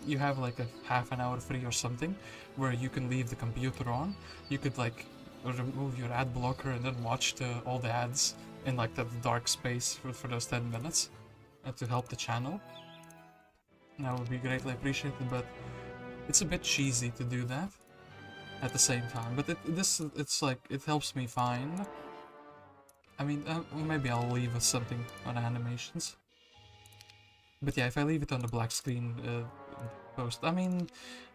you have like a half an hour free or something where you can leave the computer on, you could like remove your ad blocker and then watch all the ads in like that dark space for those 10 minutes to help the channel. That would be greatly appreciated, but it's a bit cheesy to do that at the same time. But it's like, it helps me find. I mean, maybe I'll leave something on animations. But yeah, if I leave it on the black screen post, I mean,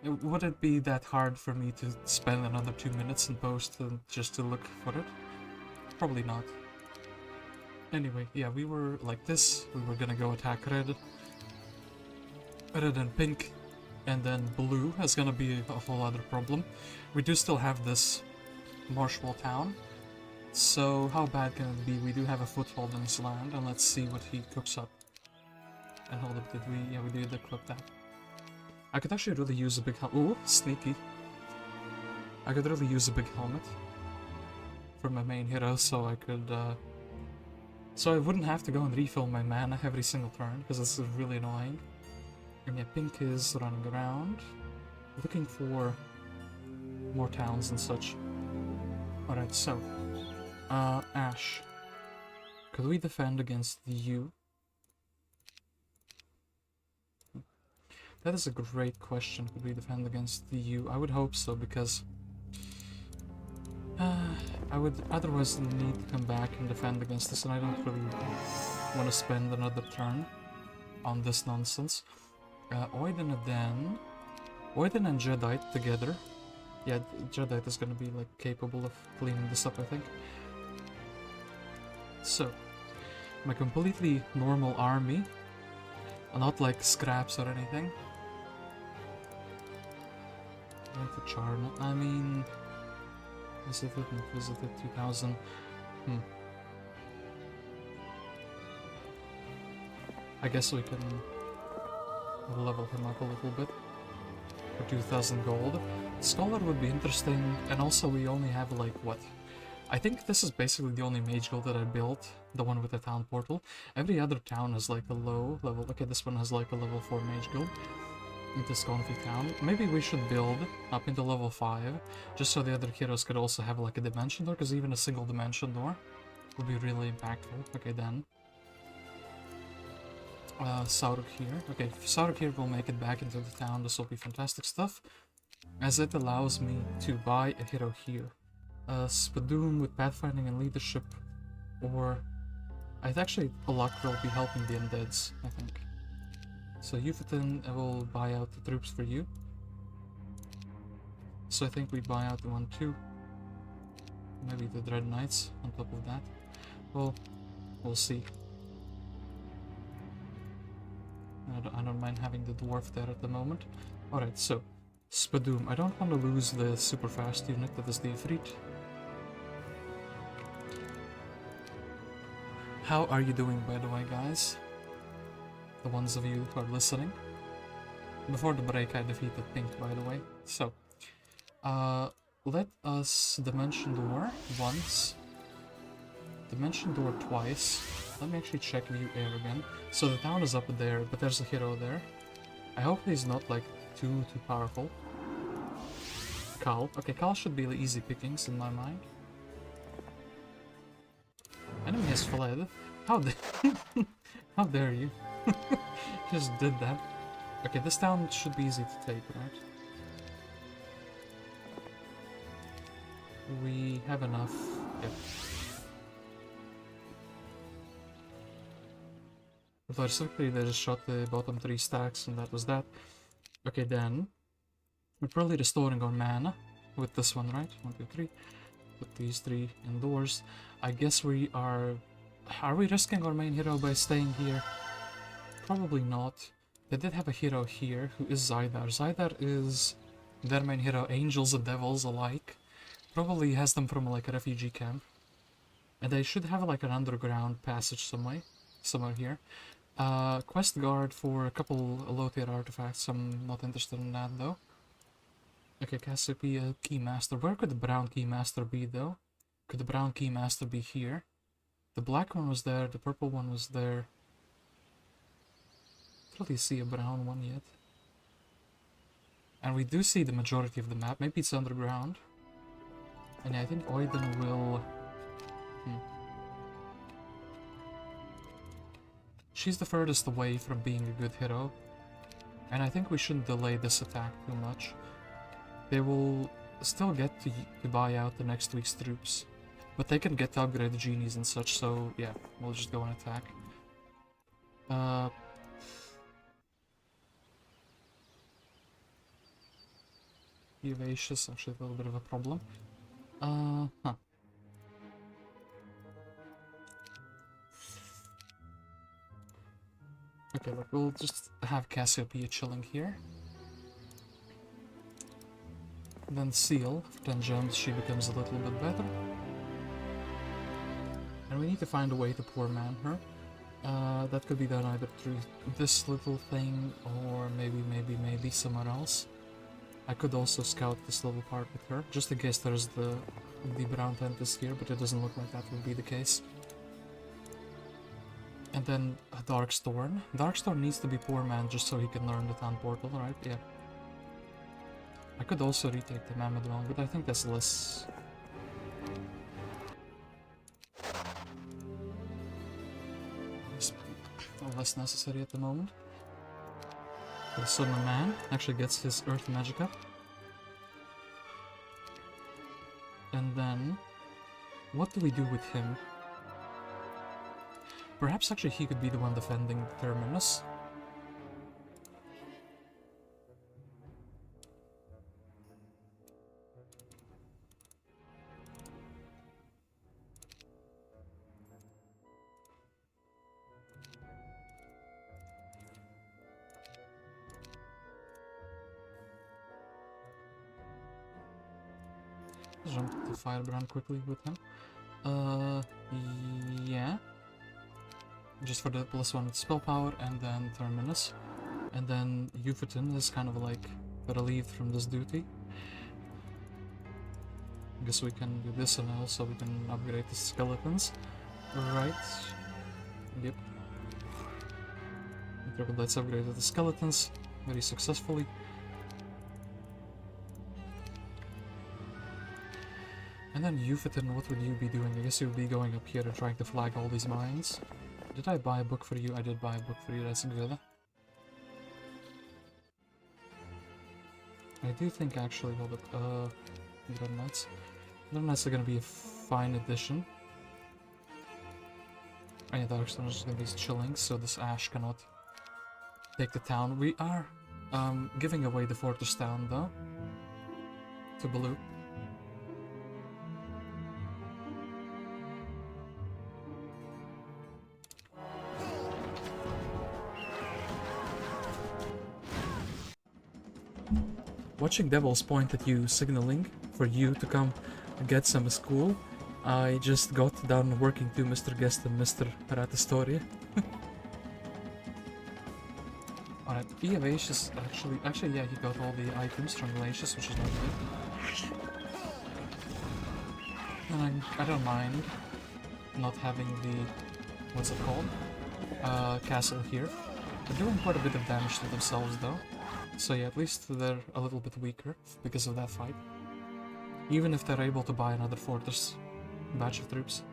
would it be that hard for me to spend another 2 minutes in post just to look for it? Probably not. Anyway, yeah, we were like this. We were gonna go attack red. Red and pink. And then blue is gonna be a whole other problem. We do still have this marshmallow town. So how bad can it be? We do have a foothold in this land, and let's see what he cooks up. And hold up, did we? Yeah, we did cook that. I could actually really use a big ooh, sneaky. I could really use a big helmet for my main hero, so I could, so I wouldn't have to go and refill my mana every single turn, because this is really annoying. And yeah, pink is running around, looking for more towns and such. Alright, so, Ash. Could we defend against you? That is a great question. Could we defend against the U? I would hope so, because I would otherwise need to come back and defend against this, and I don't really want to spend another turn on this nonsense. Oidana then. Oidana and Jadeite together. Yeah, Jadeite is going to be like capable of cleaning this up, I think. So, my completely normal army, not like scraps or anything. Going for Charna. I mean, visited 2000. I guess we can level him up a little bit for 2000 gold. Scholar would be interesting, and also we only have like what? I think this is basically the only mage guild that I built, the one with the town portal. Every other town has like a low level. Okay, this one has like a level 4 mage guild. This Conflux town. Maybe we should build up into level 5, just so the other heroes could also have like a dimension door, because even a single dimension door would be really impactful. Okay, then. Sauruk here. Okay, Sauruk here will make it back into the town. This will be fantastic stuff, as it allows me to buy a hero here. Spadoom with pathfinding and leadership, or actually a luck will be helping the undeads, I think. So Yufatin, I will buy out the troops for you. So I think we buy out the 1-2. Maybe the Dread Knights on top of that. Well, we'll see. I don't mind having the dwarf there at the moment. Alright, so Spadoom. I don't want to lose the super fast unit that is the Ifrit. How are you doing, by the way, guys? The ones of you who are listening. Before the break, I defeated Pink, by the way. So, let us Dimension Door once. Dimension Door twice. Let me actually check View Air again. So the town is up there, but there's a hero there. I hope he's not like too powerful. Kalt. Okay, Kalt should be easy pickings in my mind. Enemy has fled. How how dare you? Just did that. Okay, this town should be easy to take, right? We have enough. Yep. Although simply they just shot the bottom 3 stacks and that was that. Okay, then we're probably restoring our mana with this one, right? 1, 2, 3. Put these 3 indoors. I guess we are... Are we risking our main hero by staying here? Probably not. They did have a hero here who is Zydar. Zydar is their main hero, angels and devils alike. Probably has them from like a refugee camp. And they should have like an underground passage somewhere here. Quest guard for a couple low tier artifacts. I'm not interested in that though. Okay, Cassiopeia Keymaster. Where could the brown Keymaster be though? Could the brown Keymaster be here? The black one was there, the purple one was there. Don't really see a brown one yet. And we do see the majority of the map. Maybe it's underground. And I think Oidana will... She's the furthest away from being a good hero. And I think we shouldn't delay this attack too much. They will still get to buy out the next week's troops. But they can get to upgrade the genies and such, so yeah, we'll just go and attack. Eovacius, actually a little bit of a problem. Okay, look, we'll just have Cassiopeia chilling here. Then Seal, for 10 gems, she becomes a little bit better. And we need to find a way to poor man her. That could be done either through this little thing, or maybe somewhere else. I could also scout this little part with her, just in case there's the brown tent is here, but it doesn't look like that will be the case. And then a Darkstorn. Darkstorn needs to be poor man just so he can learn the town portal, right? Yeah. I could also retake the Mammoth one, but I think that's less... less necessary at the moment. Okay, so my man actually gets his Earth Magicka. And then... what do we do with him? Perhaps actually he could be the one defending Terminus. Jump to Firebrand quickly with him. Yeah. Just for the +1 with spell power, and then Terminus. And then Eovacius is kind of like relieved from this duty. I guess we can do this, and also we can upgrade the skeletons. Right. Yep. Let's upgrade the skeletons very successfully. And then Eovacius, what would you be doing? I guess you would be going up here and trying to flag all these mines. Did I buy a book for you? I did buy a book for you, that's good. I do think actually, hold up, Dread Knights. Dread Knights are gonna be a fine addition. Oh yeah, Darkstorn is gonna be chilling, so this Ash cannot take the town. We are giving away the fortress town though, to Blue. Watching devils point at you, signaling for you to come get some school. I just got done working to Mr. Guest and Mr. Ratastoria. Alright, Eovacius actually yeah, he got all the items from Glacius, which is not good. And I don't mind not having the, what's it called? Castle here. They're doing quite a bit of damage to themselves though. So yeah, at least they're a little bit weaker because of that fight. Even if they're able to buy another fortress batch of troops.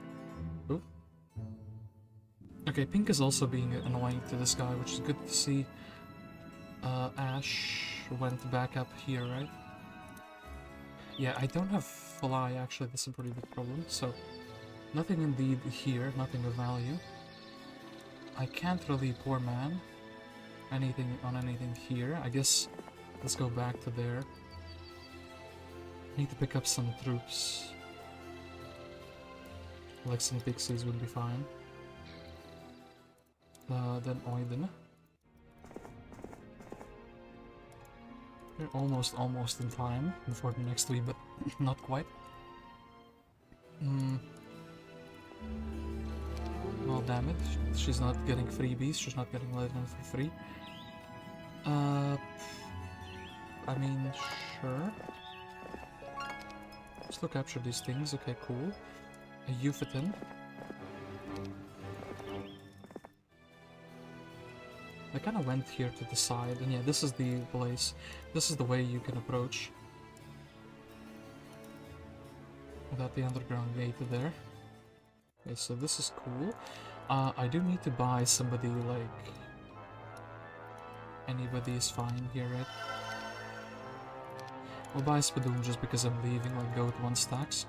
Ooh. Okay, Pink is also being annoying to this guy, which is good to see. Ash went back up here, right? Yeah, I don't have fly actually, that's a pretty big problem. So, nothing indeed here, nothing of value. I can't really poor man anything on anything here. I guess let's go back to there. Need to pick up some troops. Like some pixies would be fine. Then Oidana. We're almost in time before the next week, but not quite. Well, damn it. She's not getting freebies, she's not getting let in for free. I mean, sure. Still capture these things, okay, cool. A Euphaton. I kinda went here to the side, and yeah, this is the place. This is the way you can approach. Without the underground gate there. Okay, so this is cool. I do need to buy somebody, like... Anybody is fine here, right? I'll buy Spadoon just because I'm leaving, like, go with 1 stacks.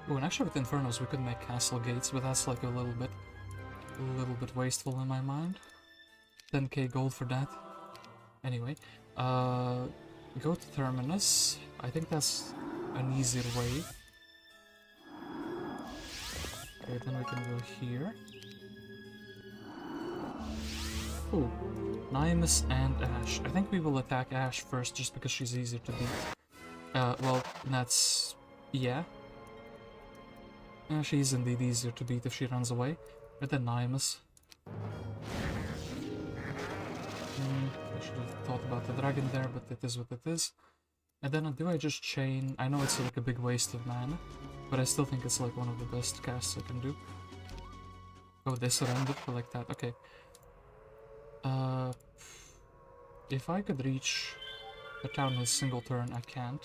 Oh, and actually with Infernos we could make castle gates, but that's like a little bit wasteful in my mind. 10k gold for that. Anyway, go to Terminus. I think that's an easier way. Okay, then we can go here. Ooh, Nymus and Ash. I think we will attack Ash first just because she's easier to beat. Well, that's... yeah. She's indeed easier to beat if she runs away. But then Nymus. I should have thought about the dragon there, but it is what it is. And then do I just chain... I know it's like a big waste of mana, but I still think it's like one of the best casts I can do. Oh, they surrendered for like that, okay. If I could reach a town in a single turn, I can't.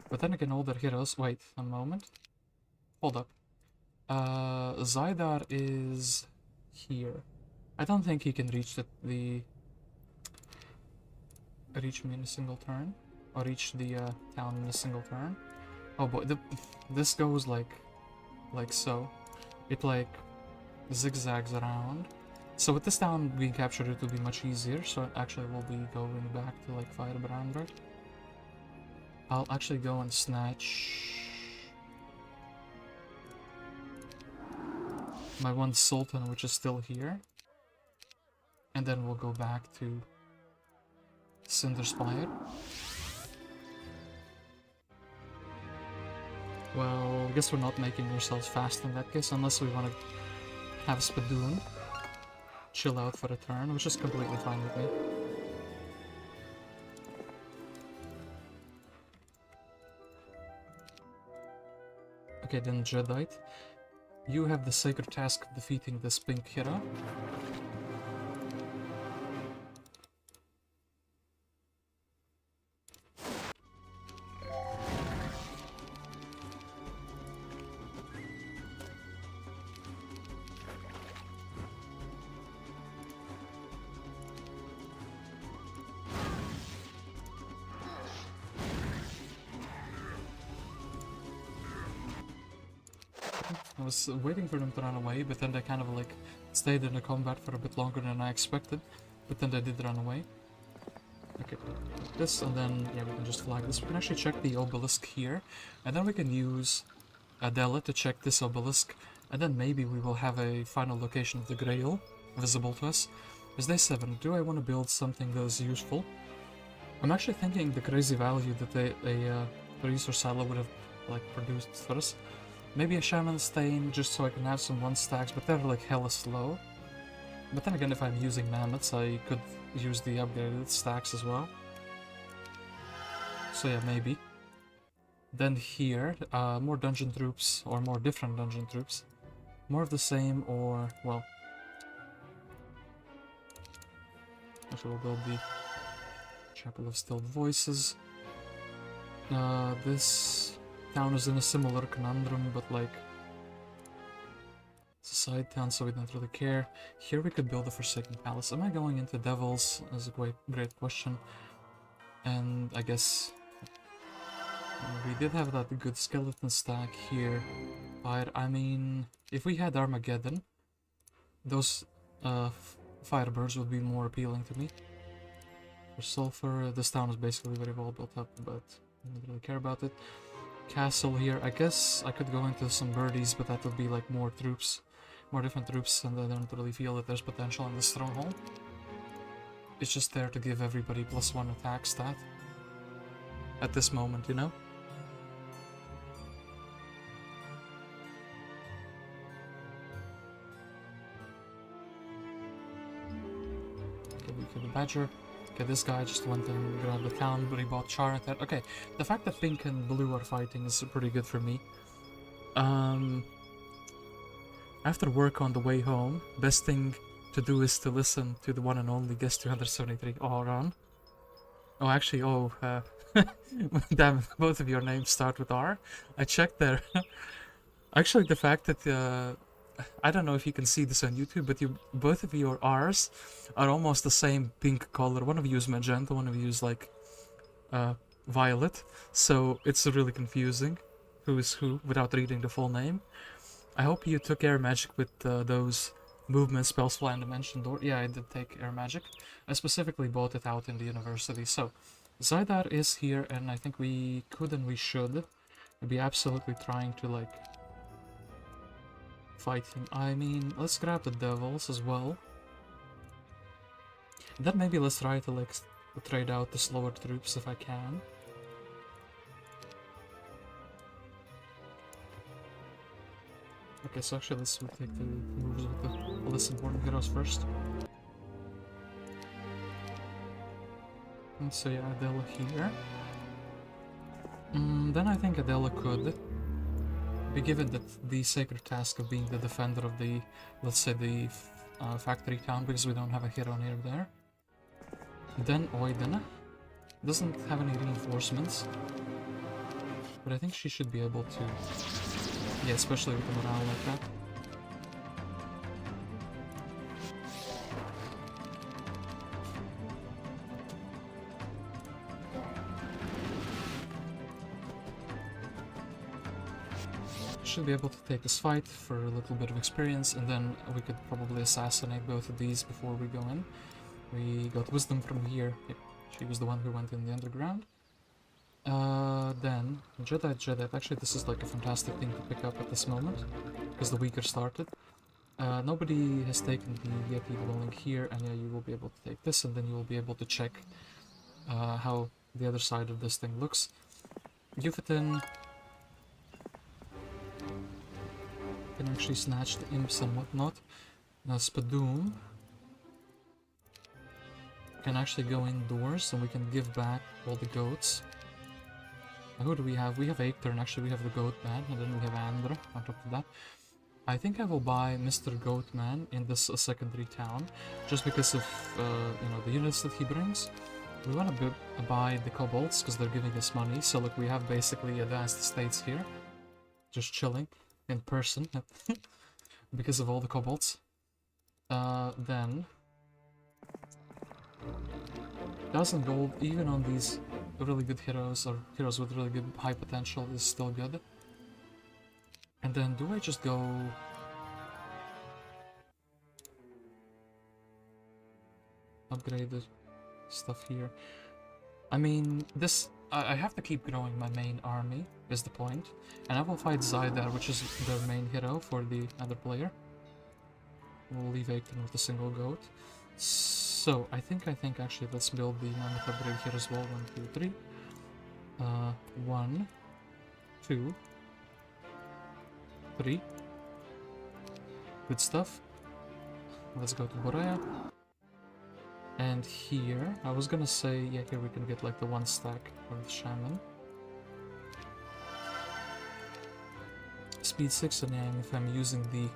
But then again, all their heroes... Wait, a moment. Hold up. Zydar is here. I don't think he can reach reach me in a single turn, or reach the town in a single turn. Oh boy, this goes like so. It like zigzags around. So with this town being captured, it will be much easier. So actually, we'll be going back to like Firebrand, right? I'll actually go and snatch my 1 Sultan, which is still here. And then we'll go back to Cinderspire. Well, I guess we're not making ourselves fast in that case, unless we want to have Spadoon chill out for a turn, which is completely fine with me. Okay, then Jadeite. You have the sacred task of defeating this pink hero. I was waiting for them to run away, but then they kind of like stayed in the combat for a bit longer than I expected. But then they did run away. Okay, this, and then yeah, we can just flag this. We can actually check the obelisk here, and then we can use Adela to check this obelisk, and then maybe we will have a final location of the Grail visible to us. Is day 7. Do I want to build something that is useful? I'm actually thinking the crazy value that a resource silo would have like produced for us. Maybe a Shaman Stain, just so I can have some 1 stacks, but they're like hella slow. But then again, if I'm using Mammoths, I could use the upgraded stacks as well. So yeah, maybe. Then here, more dungeon troops, or more different dungeon troops. More of the same, or, well... Actually, we'll build the Chapel of Stilled Voices. This town is in a similar conundrum, but like... It's a side town, so we don't really care. Here we could build a Forsaken Palace. Am I going into Devils? Is a great question. And I guess... we did have that good skeleton stack here. But I mean, if we had Armageddon, those Firebirds would be more appealing to me. For sulfur, this town is basically very well built up, but I don't really care about it. Castle here, I guess I could go into some birdies, but that would be like more troops, more different troops, and I don't really feel that there's potential in this stronghold. It's just there to give everybody +1 attack stat. At this moment, you know? Okay, we kill the badger. Okay, this guy just went and grabbed the town, but he bought Charna. Okay, the fact that pink and blue are fighting is pretty good for me. After work on the way home, best thing to do is to listen to the one and only Guest 273, Oran. Oh, actually, damn, both of your names start with R. I checked there. Actually, the fact that, I don't know if you can see this on YouTube, but both of your R's are almost the same pink color. One of you is magenta, one of you is like violet. So it's really confusing who is who without reading the full name. I hope you took air magic with those movement spells, fly and dimension door. Yeah, I did take air magic. I specifically bought it out in the university. So Zydar is here, and I think we could and we should be absolutely trying to like fight him. I mean, let's grab the devils as well. Then maybe let's try to like trade out the slower troops if I can. Okay, so actually let's take the moves with the less important heroes first. And so yeah, Adela here. Then I think Adela could be given the sacred task of being the defender of the, let's say, the factory town, because we don't have a hero near there. Then Oidana doesn't have any reinforcements, but I think she should be able to, yeah, especially with the morale like that. Should be able to take this fight for a little bit of experience, and then we could probably assassinate both of these before we go in. We got wisdom from here. Yep, she was the one who went in the underground. Then Jedi. Actually, this is like a fantastic thing to pick up at this moment because the week started. Nobody has taken the Yeti dwelling here, and yeah, you will be able to take this, and then you will be able to check how the other side of this thing looks. Yufatin can actually snatch the imps and whatnot. Now Spadoom can actually go indoors, and we can give back all the goats. Now, who do we have? We have Aether, and actually we have the Goat Man, and then we have Andra on top of that. I think I will buy Mr. Goat Man in this secondary town, just because of you know, the units that he brings. We want to buy the kobolds because they're giving us money. So look, we have basically advanced states here, just chilling in person because of all the kobolds. Then 1,000 gold even on these really good heroes, or heroes with really good high potential, is still good. And then do I just go upgrade the stuff here? I mean, this I have to keep growing my main army, is the point. And I will fight Zydar, which is their main hero for the other player. We'll leave Aeton with a single goat. So, I think actually let's build the Mammoth upgrade here as well. 1, 2, 3. 1, 2, 3. Good stuff. Let's go to Borea. And here, I was gonna say, yeah, here we can get like the 1 stack of the Shaman. Speed 6, and yeah, if I'm using the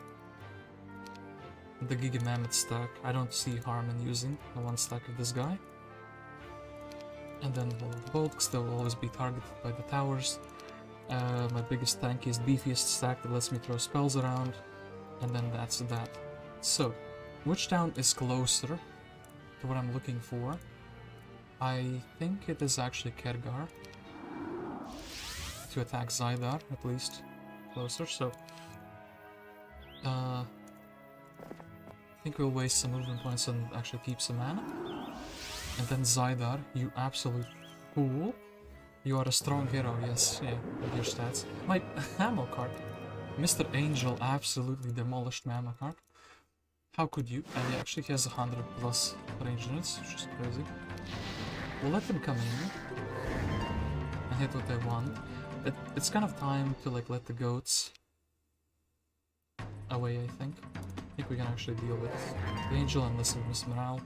Giga Mammoth stack, I don't see harm in using the 1 stack of this guy. And then the bulks, they'll always be targeted by the towers. My biggest, tankiest, beefiest stack that lets me throw spells around. And then that's that. So, which town is closer to what I'm looking for? I think it is actually Kergar. To attack Zydar, at least closer, so think we'll waste some movement points and actually keep some mana. And then Zydar, you absolute fool. You are a strong hero, yes, yeah, with your stats. My ammo card. Mr. Angel absolutely demolished my ammo card. How could you? And he actually has 100 plus range units, which is crazy. We'll let them come in and hit what they want. It's kind of time to like let the goats away, I think. I think we can actually deal with the Angel and listen to Miss Morale.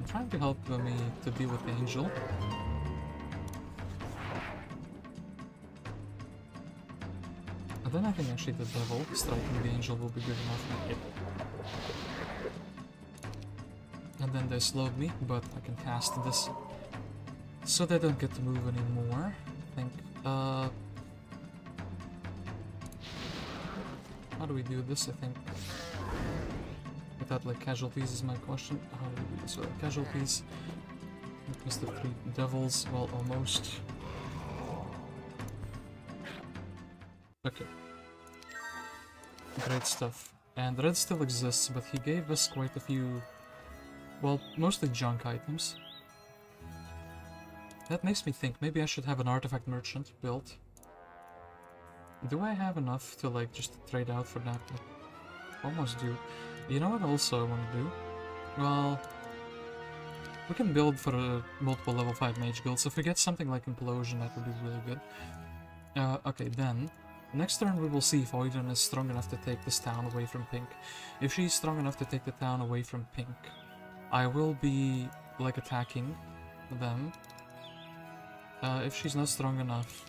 Trying to help me to deal with the Angel. And then I think actually the Devil striking the Angel will be good enough. Yep. And then they slowed me, but I can cast this. So they don't get to move anymore. I think, how do we do this? I think without like casualties is my question. How do we do this without casualties? Mr. 3 devils, well, almost. Okay. Great stuff. And Red still exists, but he gave us quite a few, well, mostly junk items. That makes me think, maybe I should have an artifact merchant built. Do I have enough to like just trade out for that? Almost do. You know what also I want to do? Well, we can build for a multiple level 5 mage guilds. If we get something like Implosion, that would be really good. Okay, then, next turn we will see if Oidana is strong enough to take this town away from Pink. If she's strong enough to take the town away from Pink, I will be, like, attacking them. If she's not strong enough,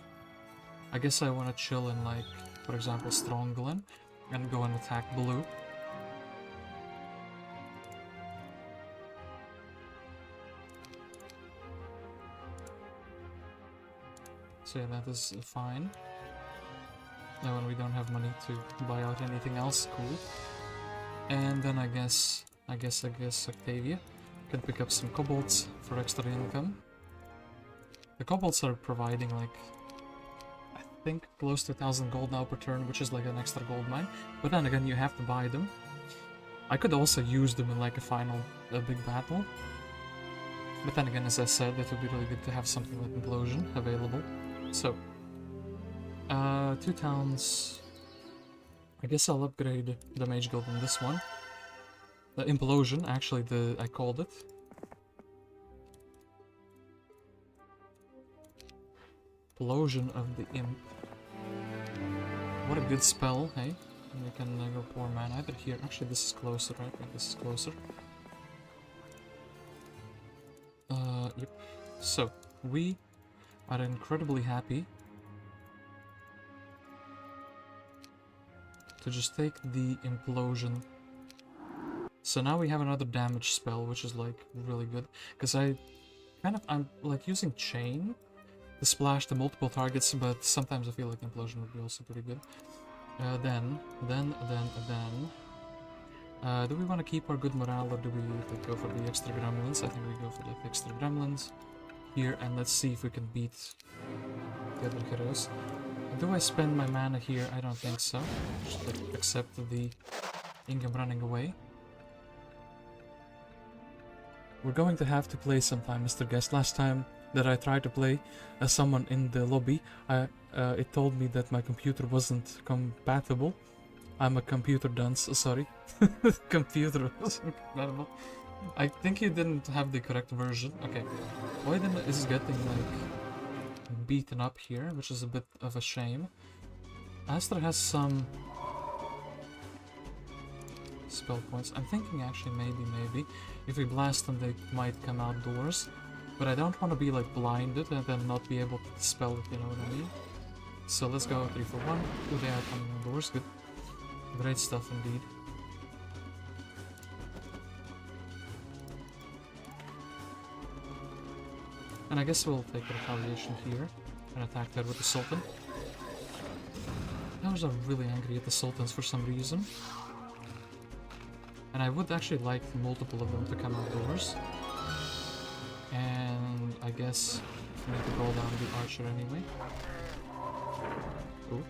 I guess I want to chill in, like, for example, Stronghold, and go and attack blue. So yeah, that is fine. Now when we don't have money to buy out anything else, cool. And then I guess Octavia can pick up some kobolds for extra income. The kobolds are providing like, I think close to 1,000 gold now per turn, which is like an extra gold mine. But then again, you have to buy them. I could also use them in like a big battle. But then again, as I said, it would be really good to have something like Implosion available. So, 2 towns. I guess I'll upgrade the Mage Guild in this one. The Implosion, actually, I called it. Implosion of the Imp. What a good spell, hey? We can go poor man either here. Actually, this is closer, right? I think this is closer. Yep. So, we are incredibly happy to just take the Implosion. So now we have another damage spell, which is like really good, because I'm like using Chain to splash the multiple targets, but sometimes I feel like Implosion would be also pretty good. Then, do we want to keep our good morale, or do we go for the extra gremlins? I think we go for the extra gremlins here, and let's see if we can beat the other heroes. Do I spend my mana here? I don't think so. Just like, accept the income running away. We're going to have to play sometime, Mr. Guest. Last time that I tried to play as someone in the lobby, it told me that my computer wasn't compatible. I'm a computer dunce, sorry. Computer wasn't compatible. I think you didn't have the correct version. Okay. Oidana is getting like beaten up here, which is a bit of a shame. Astra has some spell points. I'm thinking actually maybe if we blast them they might come outdoors. But I don't want to be like blinded and then not be able to dispel it, you know what I mean? So let's go 3 for 1. Oh, they are coming outdoors, good. Great stuff indeed. And I guess we'll take the retaliation here and attack that with the Sultan. I was really angry at the Sultans for some reason. And I would actually like multiple of them to come outdoors. And I guess we need to roll down the archer anyway. Ooh.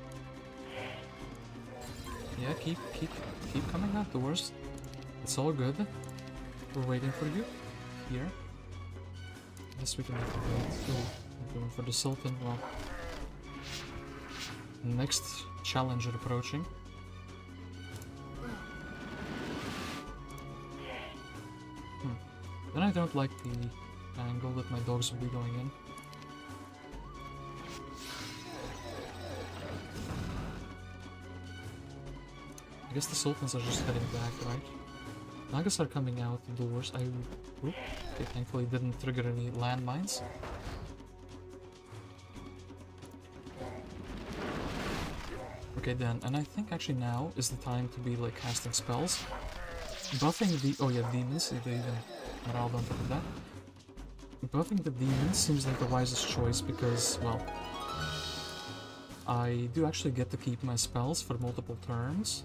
Yeah, keep coming outdoors. It's all good. We're waiting for you. Here. Guess we can make a build. Ooh, I'm going for the Sultan. Well, next challenger approaching. Then I don't like the angle that my dogs will be going in. I guess the Sultans are just heading back, right? Nagas are coming out the doors. Oop, they thankfully didn't trigger any landmines. Okay then, and I think actually now is the time to be like casting spells. Buffing the... oh yeah, demons, they even morale on top of that. Buffing the demons seems like the wisest choice because, well, I do actually get to keep my spells for multiple turns.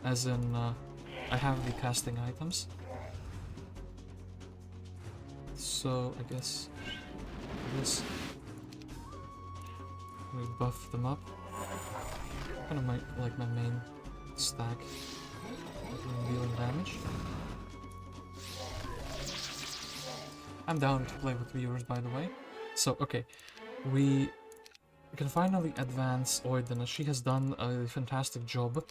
As in, I have the casting items. So, I guess we buff them up. Kind of like my main stack. Dealing damage. I'm down to play with viewers, by the way. So, okay. We can finally advance Oidana. She has done a fantastic job.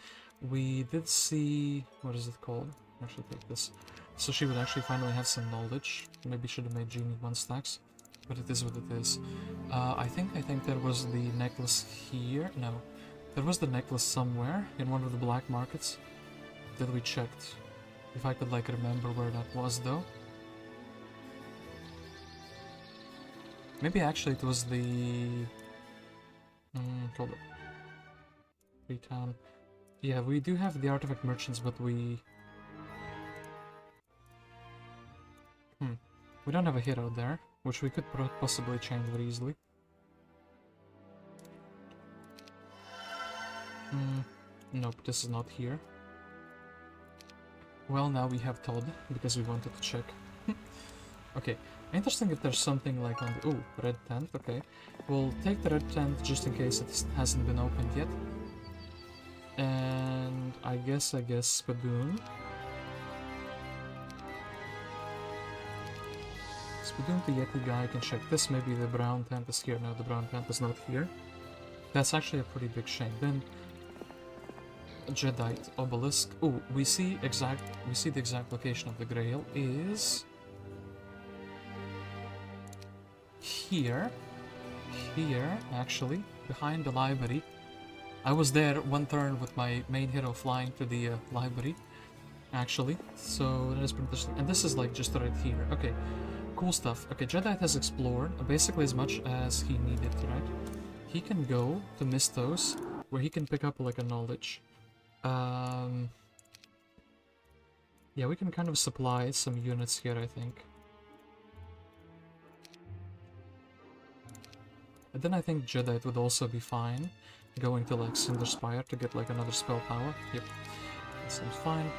We did see... what is it called? I should take this. So she would actually finally have some knowledge. Maybe should have made Genie 1 stacks. But it is what it is. I think there was the necklace here. No. There was the necklace somewhere in one of the black markets that we checked. If I could like remember where that was though. Maybe actually it was the... hold up. Freetown. Yeah, we do have the artifact merchants, but we... we don't have a hero there, which we could possibly change very easily. Nope, this is not here. Well, now we have Todd, because we wanted to check. Okay, interesting if there's something like on the... ooh, red tent, okay. We'll take the red tent just in case it hasn't been opened yet. And I guess Spadoon. Spadoon the Yeti guy can check this. Maybe the brown tent is here. No, the brown tent is not here. That's actually a pretty big shame. Then Jadeite obelisk. Oh, we see the exact location of the Grail is here, actually, behind the library. I was there one turn with my main hero flying to the library, actually, so that is pretty interesting. And this is like just right here. Okay, cool stuff. Okay, Jadeite has explored basically as much as he needed, right? He can go to Mistos, where he can pick up like a knowledge. Yeah, we can kind of supply some units here, I think. And then I think Jadeite would also be fine going to like Cinderspire to get like another spell power. Yep, that seems fine.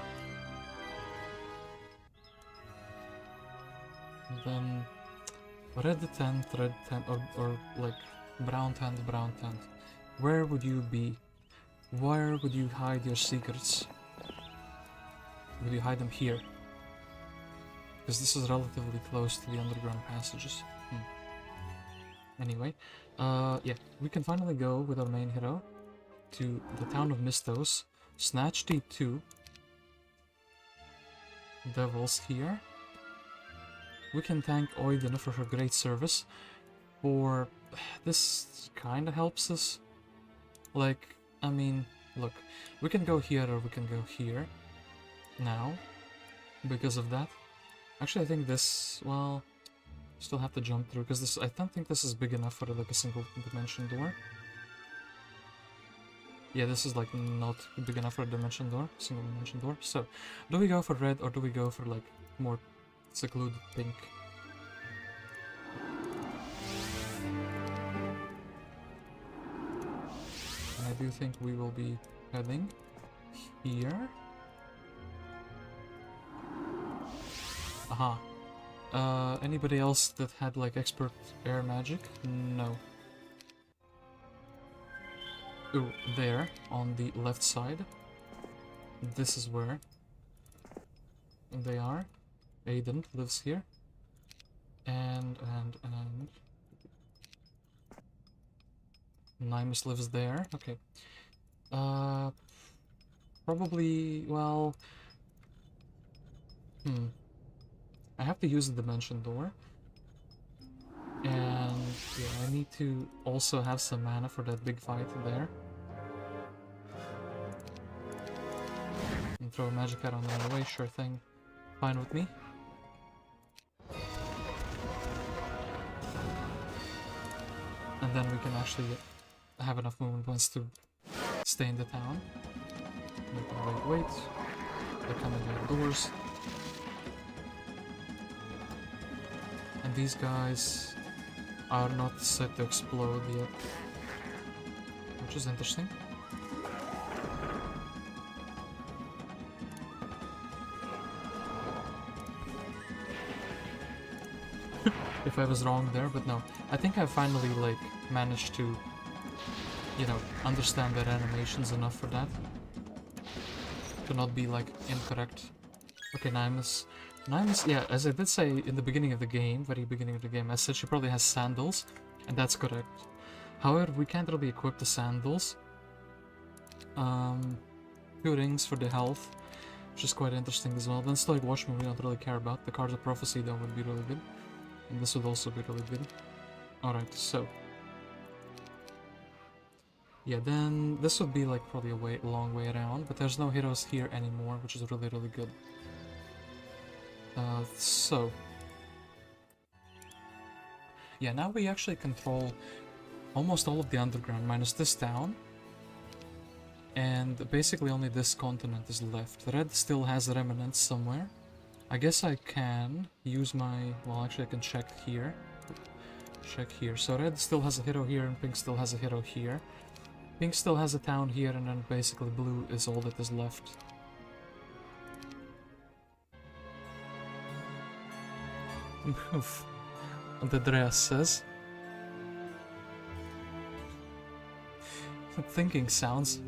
And then red tent, or like brown tent. Where would you be? Where would you hide your secrets? Would you hide them here? Because this is relatively close to the underground passages. Anyway, yeah, we can finally go with our main hero to the town of Mistos, snatch T2 devils here. We can thank Oidana for her great service, for this kinda helps us. Like, I mean, look, we can go here or we can go here now, because of that. Actually, I think this, well, still have to jump through, because this, I don't think this is big enough for like a single dimension door. Yeah, this is like not big enough for a dimension door, single dimension door. So, do we go for red or do we go for like more secluded pink? And I do think we will be heading here. Aha. Anybody else that had like expert air magic? No. Ooh, there, on the left side. This is where they are. Aiden lives here. And Nimus lives there. Okay. Probably, well... I have to use the dimension door. And yeah, I need to also have some mana for that big fight there. And throw a magic out on the other way, sure thing. Fine with me. And then we can actually have enough movement points to stay in the town. Wait. They're coming outdoors. And these guys are not set to explode yet. Which is interesting. If I was wrong there, but no. I think I finally, like, managed to, you know, understand their animations enough for that. To not be, like, incorrect. Okay, Nimus. Nimus, yeah, as I did say in the beginning of the game, very beginning of the game, I said she probably has sandals, and that's correct. However, we can't really equip the sandals. 2 rings for the health, which is quite interesting as well. Then Stoic Watchman we don't really care about. The Cards of Prophecy though would be really good. And this would also be really good. Alright, so... yeah, then this would be like probably a long way around, but there's no heroes here anymore, which is really, really good. So... yeah, now we actually control almost all of the underground, minus this town. And basically only this continent is left. Red still has remnants somewhere. I guess I can use my... well, actually I can check here. Check here. So red still has a hero here and pink still has a hero here. Pink still has a town here and then basically blue is all that is left. Oof. And Andreas says... thinking sounds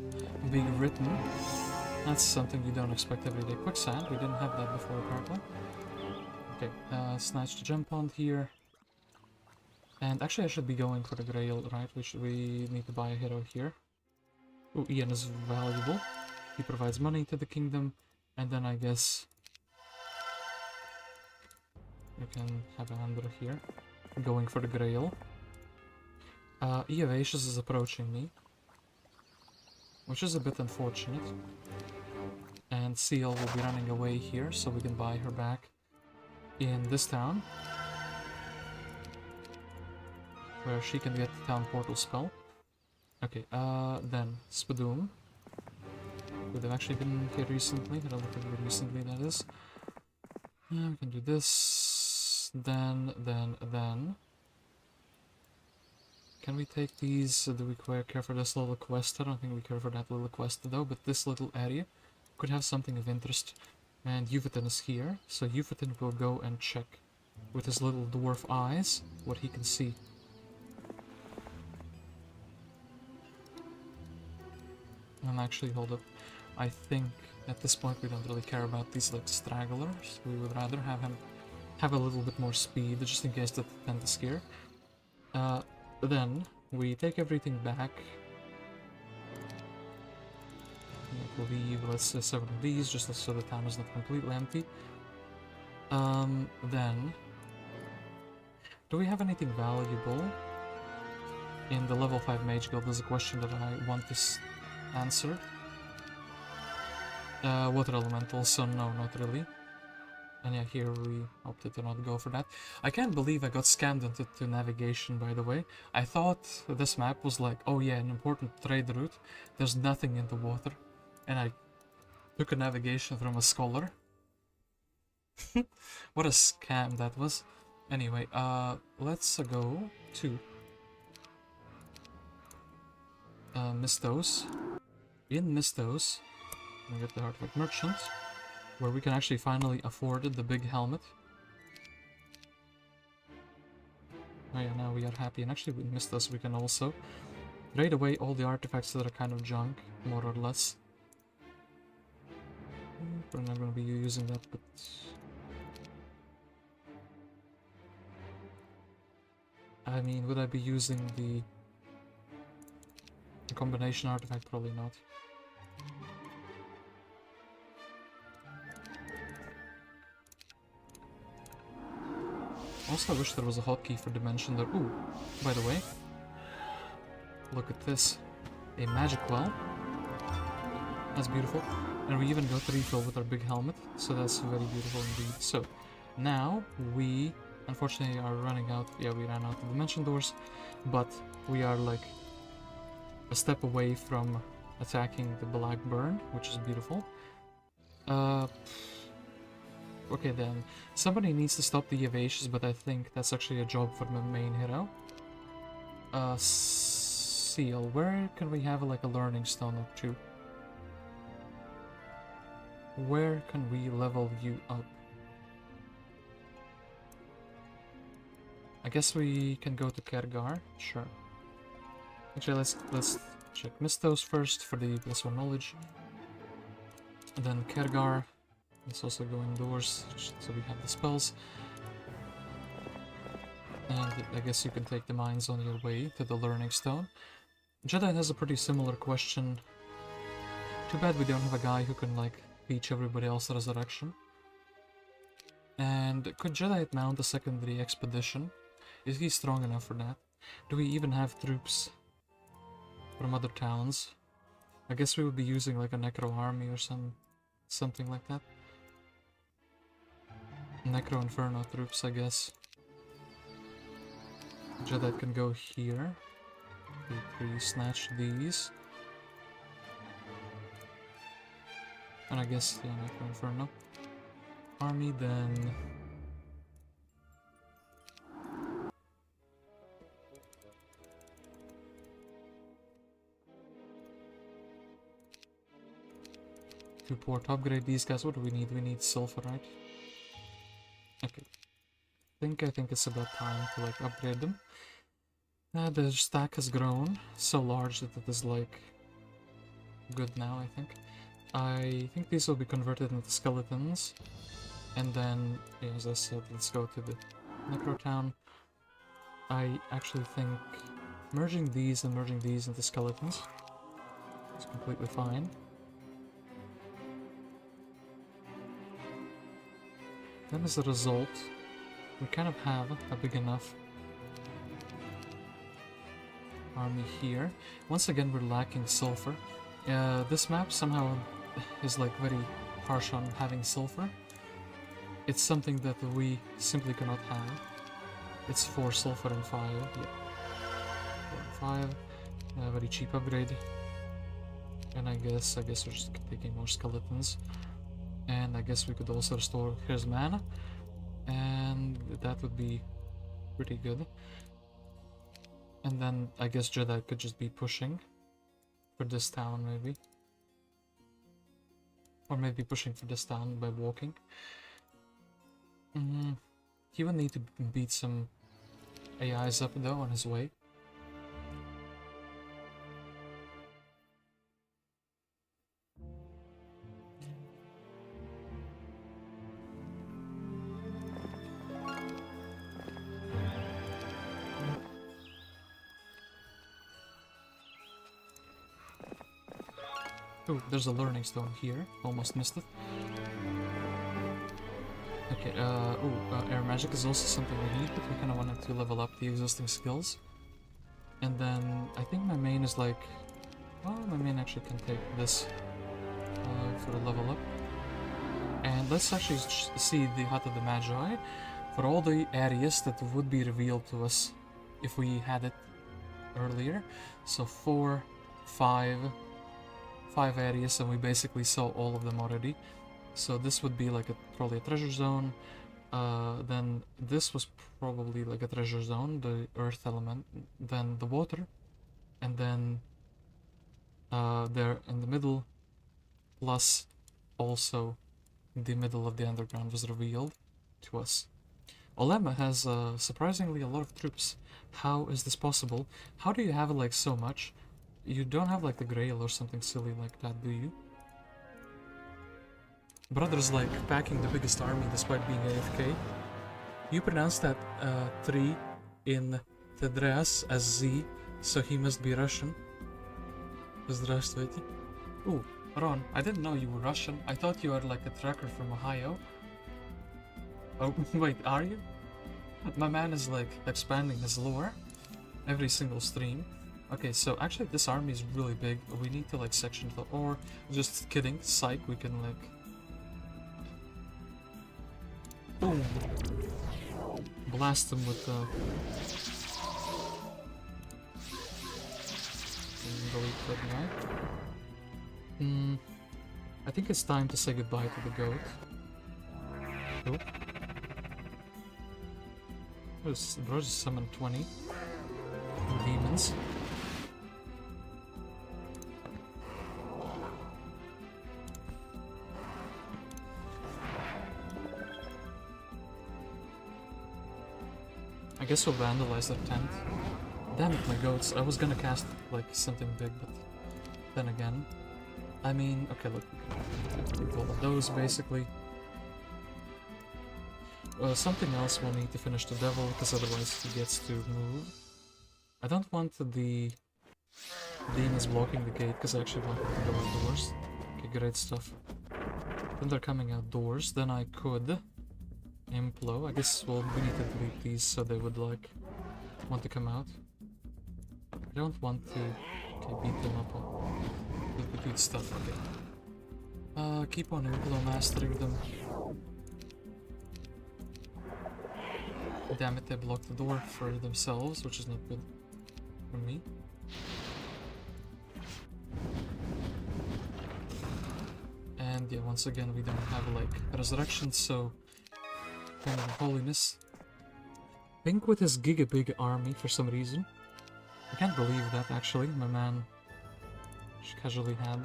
being written. That's something you don't expect every day. Quicksand, we didn't have that before apparently. Okay, Snatch to jump on here. And actually I should be going for the Grail, right? We need to buy a hero here. Oh, Ian is valuable. He provides money to the kingdom. And then I guess... we can have a Andra here. Going for the Grail. Eovacius is approaching me. Which is a bit unfortunate. And Seal will be running away here, so we can buy her back in this town. Where she can get the town portal spell. Okay, then Spadoom. Would have actually been here recently, relatively recently that is. Yeah, we can do this. Then. Can we take these? Do we care for this little quest? I don't think we care for that little quest though, but this little area could have something of interest. And Yuvatin is here, so Yuvatin will go and check with his little dwarf eyes what he can see. And actually, hold up. I think at this point we don't really care about these like stragglers. We would rather have him have a little bit more speed, just in case they tend to scare. Then we take everything back. We'll leave, let's say, 7 of these, just so the town is not completely empty. Then... do we have anything valuable in the level 5 mage guild? Is a question that I want this answered. Water elemental, so no, not really. And yeah, here we opted to not go for that. I can't believe I got scammed into navigation, by the way. I thought this map was like, oh yeah, an important trade route. There's nothing in the water. And I took a navigation from a scholar. What a scam that was. Anyway, let's go to Mistos. In Mistos, we get the Artifact Merchant, where we can actually finally afford the big helmet. Oh yeah, now we are happy. And actually, we missed this. We can also trade away all the artifacts that are kind of junk, more or less. We're not going to be using that, but... I mean, would I be using the combination artifact? Probably not. Also, I wish there was a hotkey for Dimension there. Ooh, by the way, look at this. A magic well. That's beautiful. And we even got to refill with our big helmet, so that's very beautiful indeed. So, now we unfortunately are running out. Yeah, we ran out of Dimension doors, but we are like a step away from attacking the Black Burn, which is beautiful. Okay then, somebody needs to stop the Eovacius, but I think that's actually a job for the main hero. Seal, where can we have like a learning stone or two? Where can we level you up? I guess we can go to Kergar, sure. Actually, let's check Mistos first for the +1 knowledge. And then Kergar. Let's also go indoors, so we have the spells. And I guess you can take the mines on your way to the Learning Stone. Jedi has a pretty similar question. Too bad we don't have a guy who can, like, teach everybody else Resurrection. And could Jedi mount a secondary expedition? Is he strong enough for that? Do we even have troops from other towns? I guess we would be using, like, a Necro army or something like that. Necro Inferno troops, I guess. Jedi can go here. We snatch these. And I guess, yeah, Necro Inferno army, then... to port upgrade these guys. What do we need? We need sulfur, right? Okay. I think it's about time to like upgrade them. The stack has grown so large that it is like good now, I think. I think these will be converted into skeletons. And then, yeah, as I said, let's go to the Necro Town. I actually think merging these and merging these into skeletons is completely fine. Then as a result, we kind of have a big enough army here. Once again, we're lacking sulfur. This map somehow is like very harsh on having sulfur. It's something that we simply cannot have. It's 4 sulfur and 5. Yeah. 4 and 5. Very cheap upgrade. And I guess we're just taking more skeletons. And I guess we could also restore his mana. And that would be pretty good. And then I guess Jedi could just be pushing for this town, maybe. Or maybe pushing for this town by walking. He would need to beat some AIs up though on his way. Oh, there's a learning stone here. Almost missed it. Okay, air magic is also something we need, but we kind of wanted to level up the existing skills. And then, I think my main is like... Well, my main actually can take this for a level up. And let's actually see the Hut of the Magi for all the areas that would be revealed to us if we had it earlier. So 4, 5 areas, and we basically saw all of them already. So this would be like probably a treasure zone. Then this was probably like a treasure zone, the earth element. Then the water, and then there in the middle, plus also the middle of the underground was revealed to us. Olema has surprisingly a lot of troops. How is this possible? How do you have like so much? You don't have like the Grail or something silly like that, do you? Brother's like packing the biggest army despite being AFK. You pronounce that 3 in Tedreas as Z, so he must be Russian. Здравствуйте. Ooh, Ron, I didn't know you were Russian. I thought you were like a trucker from Ohio. Oh, wait, are you? My man is like expanding his lore every single stream. Okay, so actually this army is really big. We need to like section it, or just kidding, psych, we can like... Boom! Blast them with the... I think it's time to say goodbye to the goat. Oh. Bro just summoned 20 demons. I guess we'll vandalize that tent. Damn it, my goats. I was gonna cast like something big, but then again. I mean, okay, look, we can take all of those basically. Something else we'll need to finish the devil, because otherwise he gets to move. I don't want the demons blocking the gate, because I actually want them to go outdoors. Okay, great stuff. Then they're coming outdoors, then I could implo. I guess, well, we need to delete these so they would, like, want to come out. I don't want to... Okay, beat them up on the good stuff, okay. Keep on implo mastering them. Damn it, they blocked the door for themselves, which is not good for me. And yeah, once again, we don't have like resurrection, so kind of holiness. Pink with his giga big army for some reason. I can't believe that actually, my man casually had.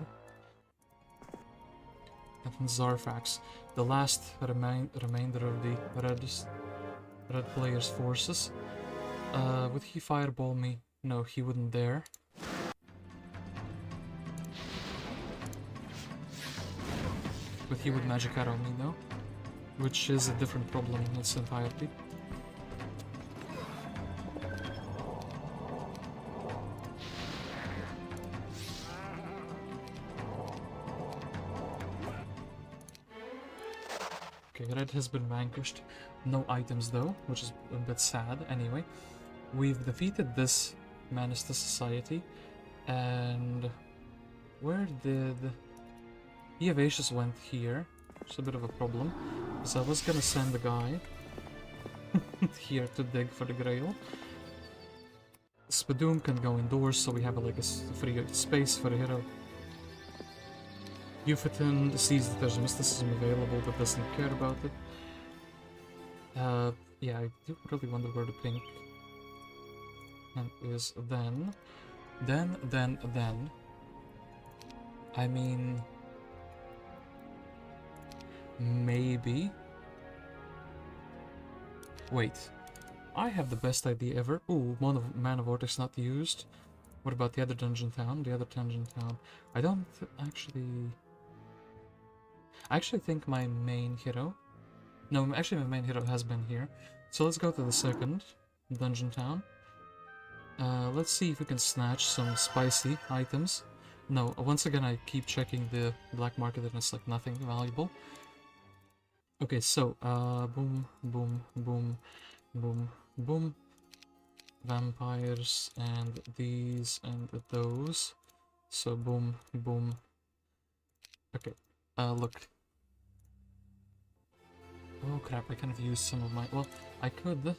And then Zarfax, the last remainder of the red player's forces. Would he fireball me? No, he wouldn't dare. But he would magic arrow me though, which is a different problem in its entirety. Okay, red has been vanquished. No items though, which is a bit sad. Anyway, we've defeated this menace to society, and where did Eovacius went here? It's a bit of a problem, because I was gonna send the guy here to dig for the Grail. Spadoom can go indoors, so we have like a free space for a hero. Euphaton sees that there's mysticism available but doesn't care about it. Yeah, I do really wonder where the pink is then. I mean... maybe... Wait. I have the best idea ever. Ooh, Mana Vortex not used. What about the other dungeon town? The other dungeon town. I don't actually... I actually think my main hero... No, actually my main hero has been here. So let's go to the second dungeon town. Let's see if we can snatch some spicy items. No, once again I keep checking the black market and it's like nothing valuable. Okay, so, boom, boom, boom, boom, boom. Vampires, and these, and those. So, boom, boom. Okay, look. Oh crap, I kind of used some of my... Well, I could...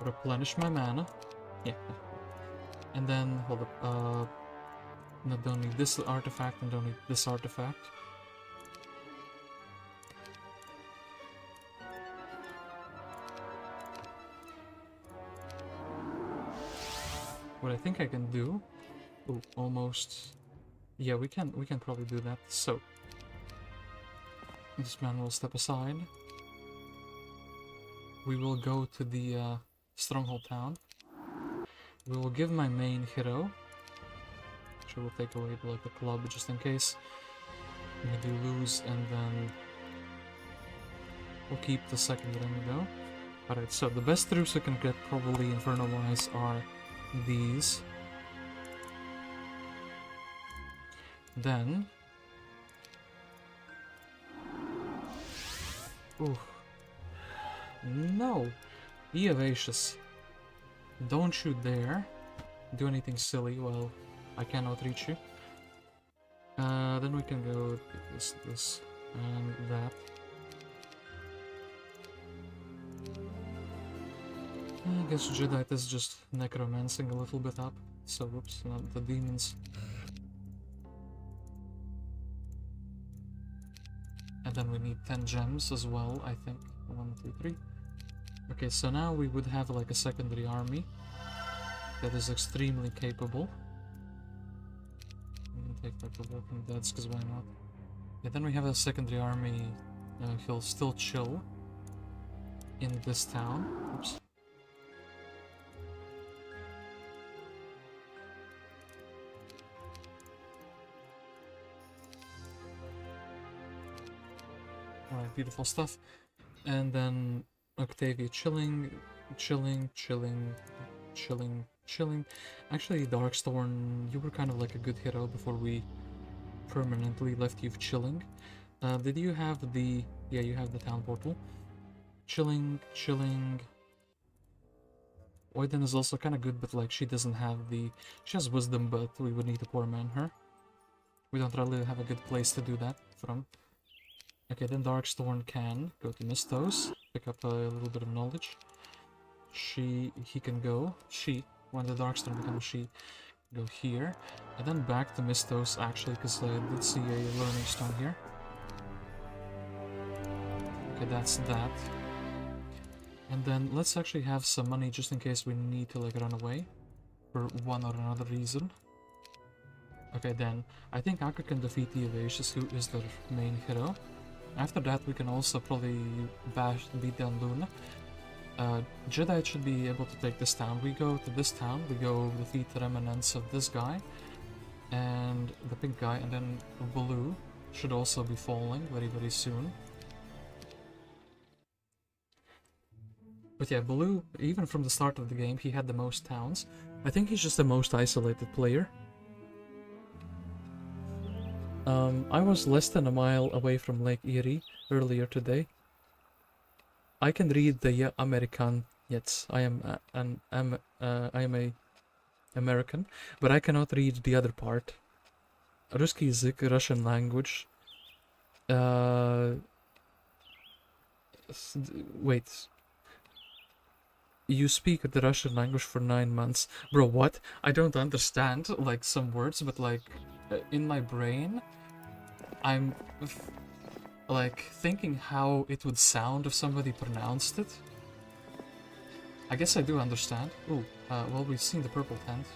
replenish my mana. Yeah. And then, hold up, no, don't need this artifact and don't need this artifact. What I think I can do... Ooh, almost... Yeah, we can probably do that. So... This man will step aside. We will go to the Stronghold town. We will give my main hero. Actually, we'll take away like the club just in case we do lose, and then we'll keep the second ring though. Alright, so the best troops we can get probably Inferno-wise are these. Then... Ooh. No! Eovacius. Don't you dare do anything silly while I cannot reach you. Then we can go this, and that. I guess Jedi is just necromancing a little bit up. So, whoops, not the demons. And then we need 10 gems as well, I think. 1, 2, 3. Okay, so now we would have like a secondary army that is extremely capable. Take like the Walking Deads, because why not? Yeah, then we have a secondary army. He'll still chill in this town. Oops. Alright, beautiful stuff. And then Octavia chilling. Actually, Darkstorn, you were kind of like a good hero before we permanently left you chilling. Did you have the... Yeah, you have the town portal. Chilling. Oidana is also kind of good, but like she doesn't have the... She has wisdom, but we would need to poor man her. We don't really have a good place to do that from. Okay, then Darkstorn can go to Mistos, pick up a little bit of knowledge. He can go, when the Darkstorn becomes she, go here. And then back to Mistos, actually, because I did see a learning stone here. Okay, that's that. And then let's actually have some money just in case we need to like run away for one or another reason. Okay, then I think Akka can defeat the Eovacius, who is the main hero. After that, we can also probably beat down Luna. Jedi should be able to take this town. We go to this town, we go defeat the remnants of this guy and the pink guy, and then Blue should also be falling very, very soon. But yeah, Blue, even from the start of the game, he had the most towns. I think he's just the most isolated player. I was less than a mile away from Lake Erie earlier today. I can read the American. Yes, I am a American, but I cannot read the other part. Ruski язык, Russian language. Wait. You speak the Russian language for 9 months. Bro, what? I don't understand, like, some words, but, like, in my brain, I'm, like, thinking how it would sound if somebody pronounced it. I guess I do understand. Ooh, well, we've seen the purple tent.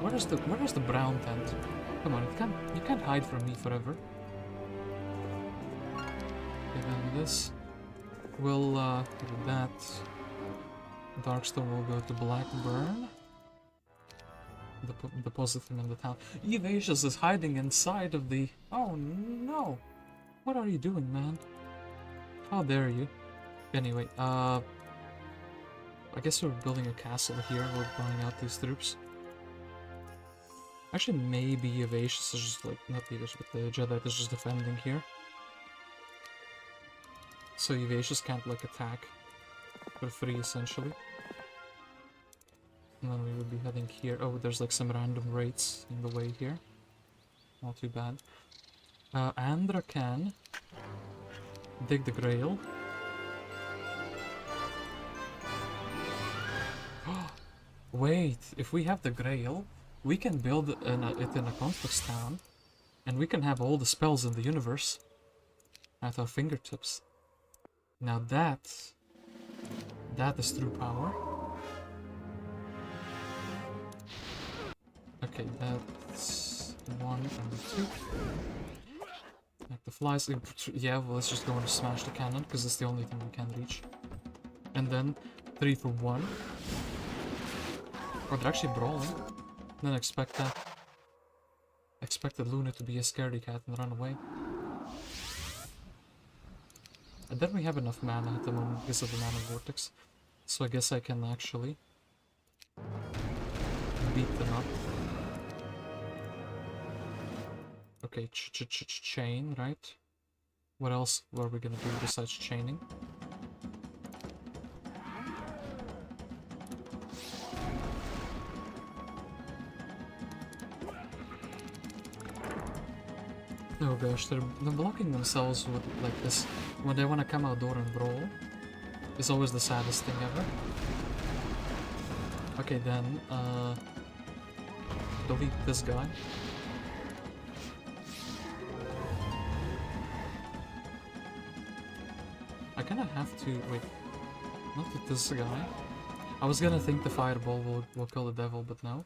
Where is the brown tent? Come on, you can't hide from me forever. Okay, then this will do that. Darkstorn will go to Blackburn. Deposit him in the town. Eovacius is hiding inside of the... Oh no! What are you doing, man? How dare you? Anyway, I guess we're building a castle here. We're buying out these troops. Actually, maybe Eovacius is just like... Not Eovacius, but the Jedi is just defending here. So Eovacius can't like attack for free, essentially. And then we would be heading here. Oh, there's like some random raids in the way here. Not too bad. Andra can dig the Grail. Wait, if we have the Grail, we can build it in a Conflux town, and we can have all the spells in the universe at our fingertips. Now that is true power. Okay, that's 1 and 2. the flies. Yeah, well, let's just go and smash the cannon, because it's the only thing we can reach. And then 3 for 1. Oh, they're actually brawling. Didn't expect that. Expected Luna to be a scaredy cat and run away. And then we have enough mana at the moment because of the mana vortex. So I guess I can actually beat them up. Okay, chain, right? What else were we gonna do besides chaining? Oh gosh, they're blocking themselves with like this. When they want to come outdoor and brawl, it's always the saddest thing ever. Okay, then, delete this guy. I kinda have to, wait, not with this guy. I was gonna think the fireball will kill the devil, but no.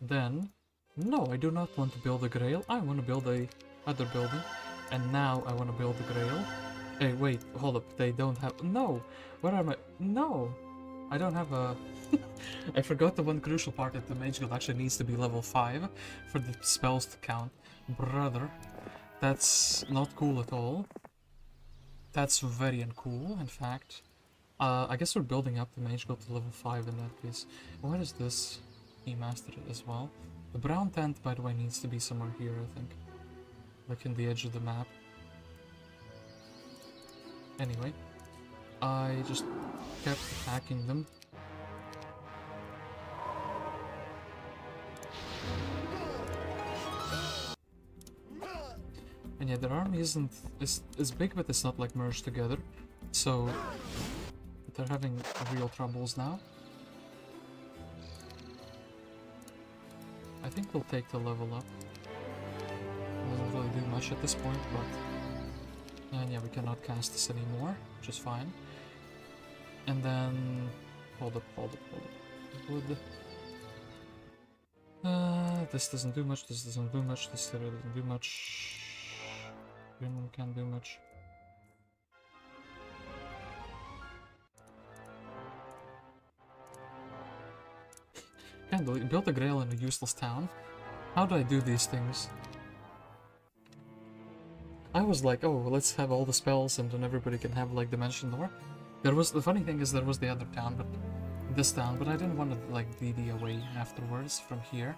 Then, no, I do not want to build a grail, I want to build a other building. And now I want to build the grail. Hey, wait, hold up, they don't have, no! Where am I? No! I don't have a... I forgot the one crucial part that the mage guild actually needs to be level 5 for the spells to count. Brother, that's not cool at all. That's very uncool, in fact. I guess we're building up the mage guild to level 5 in that case. Where is this? He mastered it as well. The brown tent, by the way, needs to be somewhere here, I think. Like in the edge of the map. Anyway, I just kept attacking them. And yeah, their army is big, but it's not like merged together. So they're having real troubles now. I think we'll take the level up. Doesn't really do much at this point, but... And yeah, we cannot cast this anymore, which is fine. And then... Hold up. Wood. This doesn't do much, this doesn't do much, this doesn't do much. Green can't do much. Can't believe, built a grail in a useless town. How do I do these things? I was like, oh, let's have all the spells and then everybody can have like dimension door. There was, the funny thing is there was the other town, but this town, but I didn't want to like DD away afterwards from here.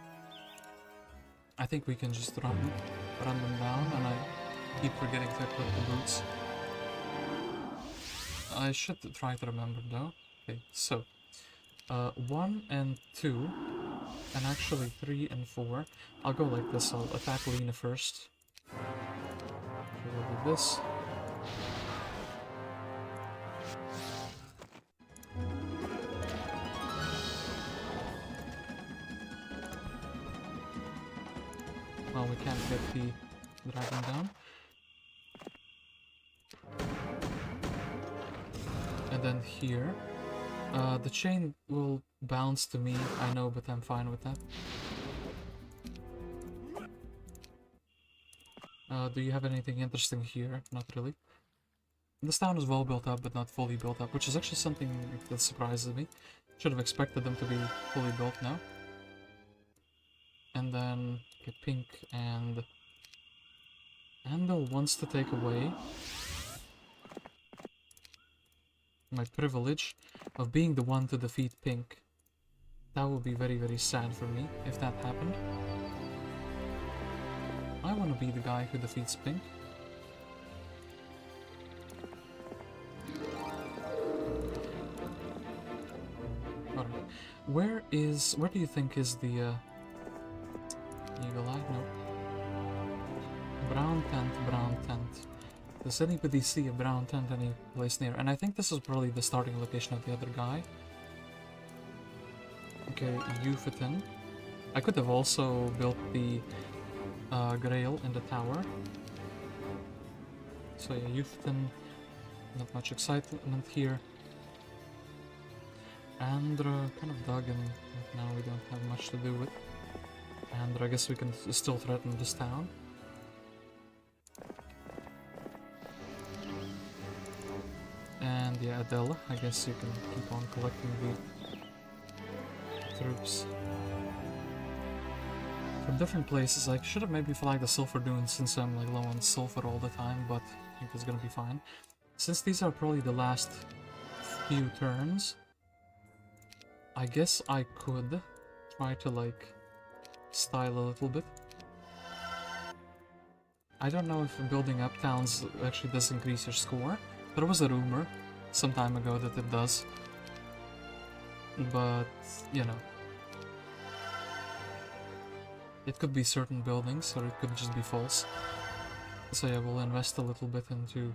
I think we can just run them down, and I keep forgetting to equip the boots. I should try to remember though. Okay, so 1 and 2, and actually 3 and 4. I'll go like this. I'll attack Lena first. We'll do this. Well, we can't get the dragon down. And then here, the chain will bounce to me, I know, but I'm fine with that. Do you have anything interesting here? Not really. This town is well built up, but not fully built up, which is actually something that surprises me. Should have expected them to be fully built now. And then get pink, and Andal wants to take away my privilege of being the one to defeat pink. That would be very, very sad for me if that happened. I want to be the guy who defeats pink. Alright. Where do you think is the eagle eye? No. Brown tent. Does anybody see a brown tent any place near? And I think this is probably the starting location of the other guy. Okay, Eovacius. I could have also built the grail in the tower. So yeah, Eovacius, not much excitement here. Andra kind of dug, and now we don't have much to do with. Andra, I guess we can still threaten this town. And yeah, Adela, I guess you can keep on collecting the troops from different places. I should have maybe flagged the sulfur dunes since I'm like low on sulfur all the time, but I think it's gonna be fine. Since these are probably the last few turns, I guess I could try to like style a little bit. I don't know if building up towns actually does increase your score. There was a rumor some time ago that it does, but you know, it could be certain buildings or it could just be false. So yeah, we'll invest a little bit into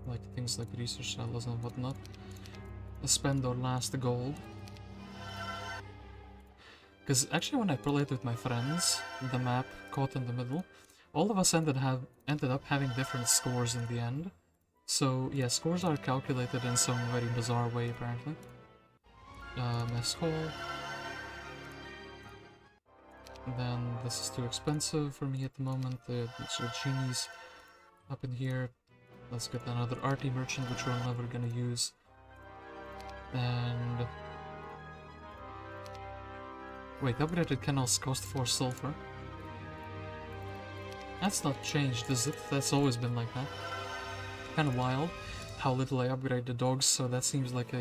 like things like research shallows and whatnot. Spend our last gold. Because actually when I played with my friends, the map caught in the middle, all of us ended up having different scores in the end. So yeah, scores are calculated in some very bizarre way apparently. Mess hall. Then this is too expensive for me at the moment. The genies up in here. Let's get another arty merchant, which we're never gonna use. And wait, upgraded kennels cost 4 sulfur. That's not changed, is it? That's always been like that. Kind of wild how little I upgrade the dogs, so that seems like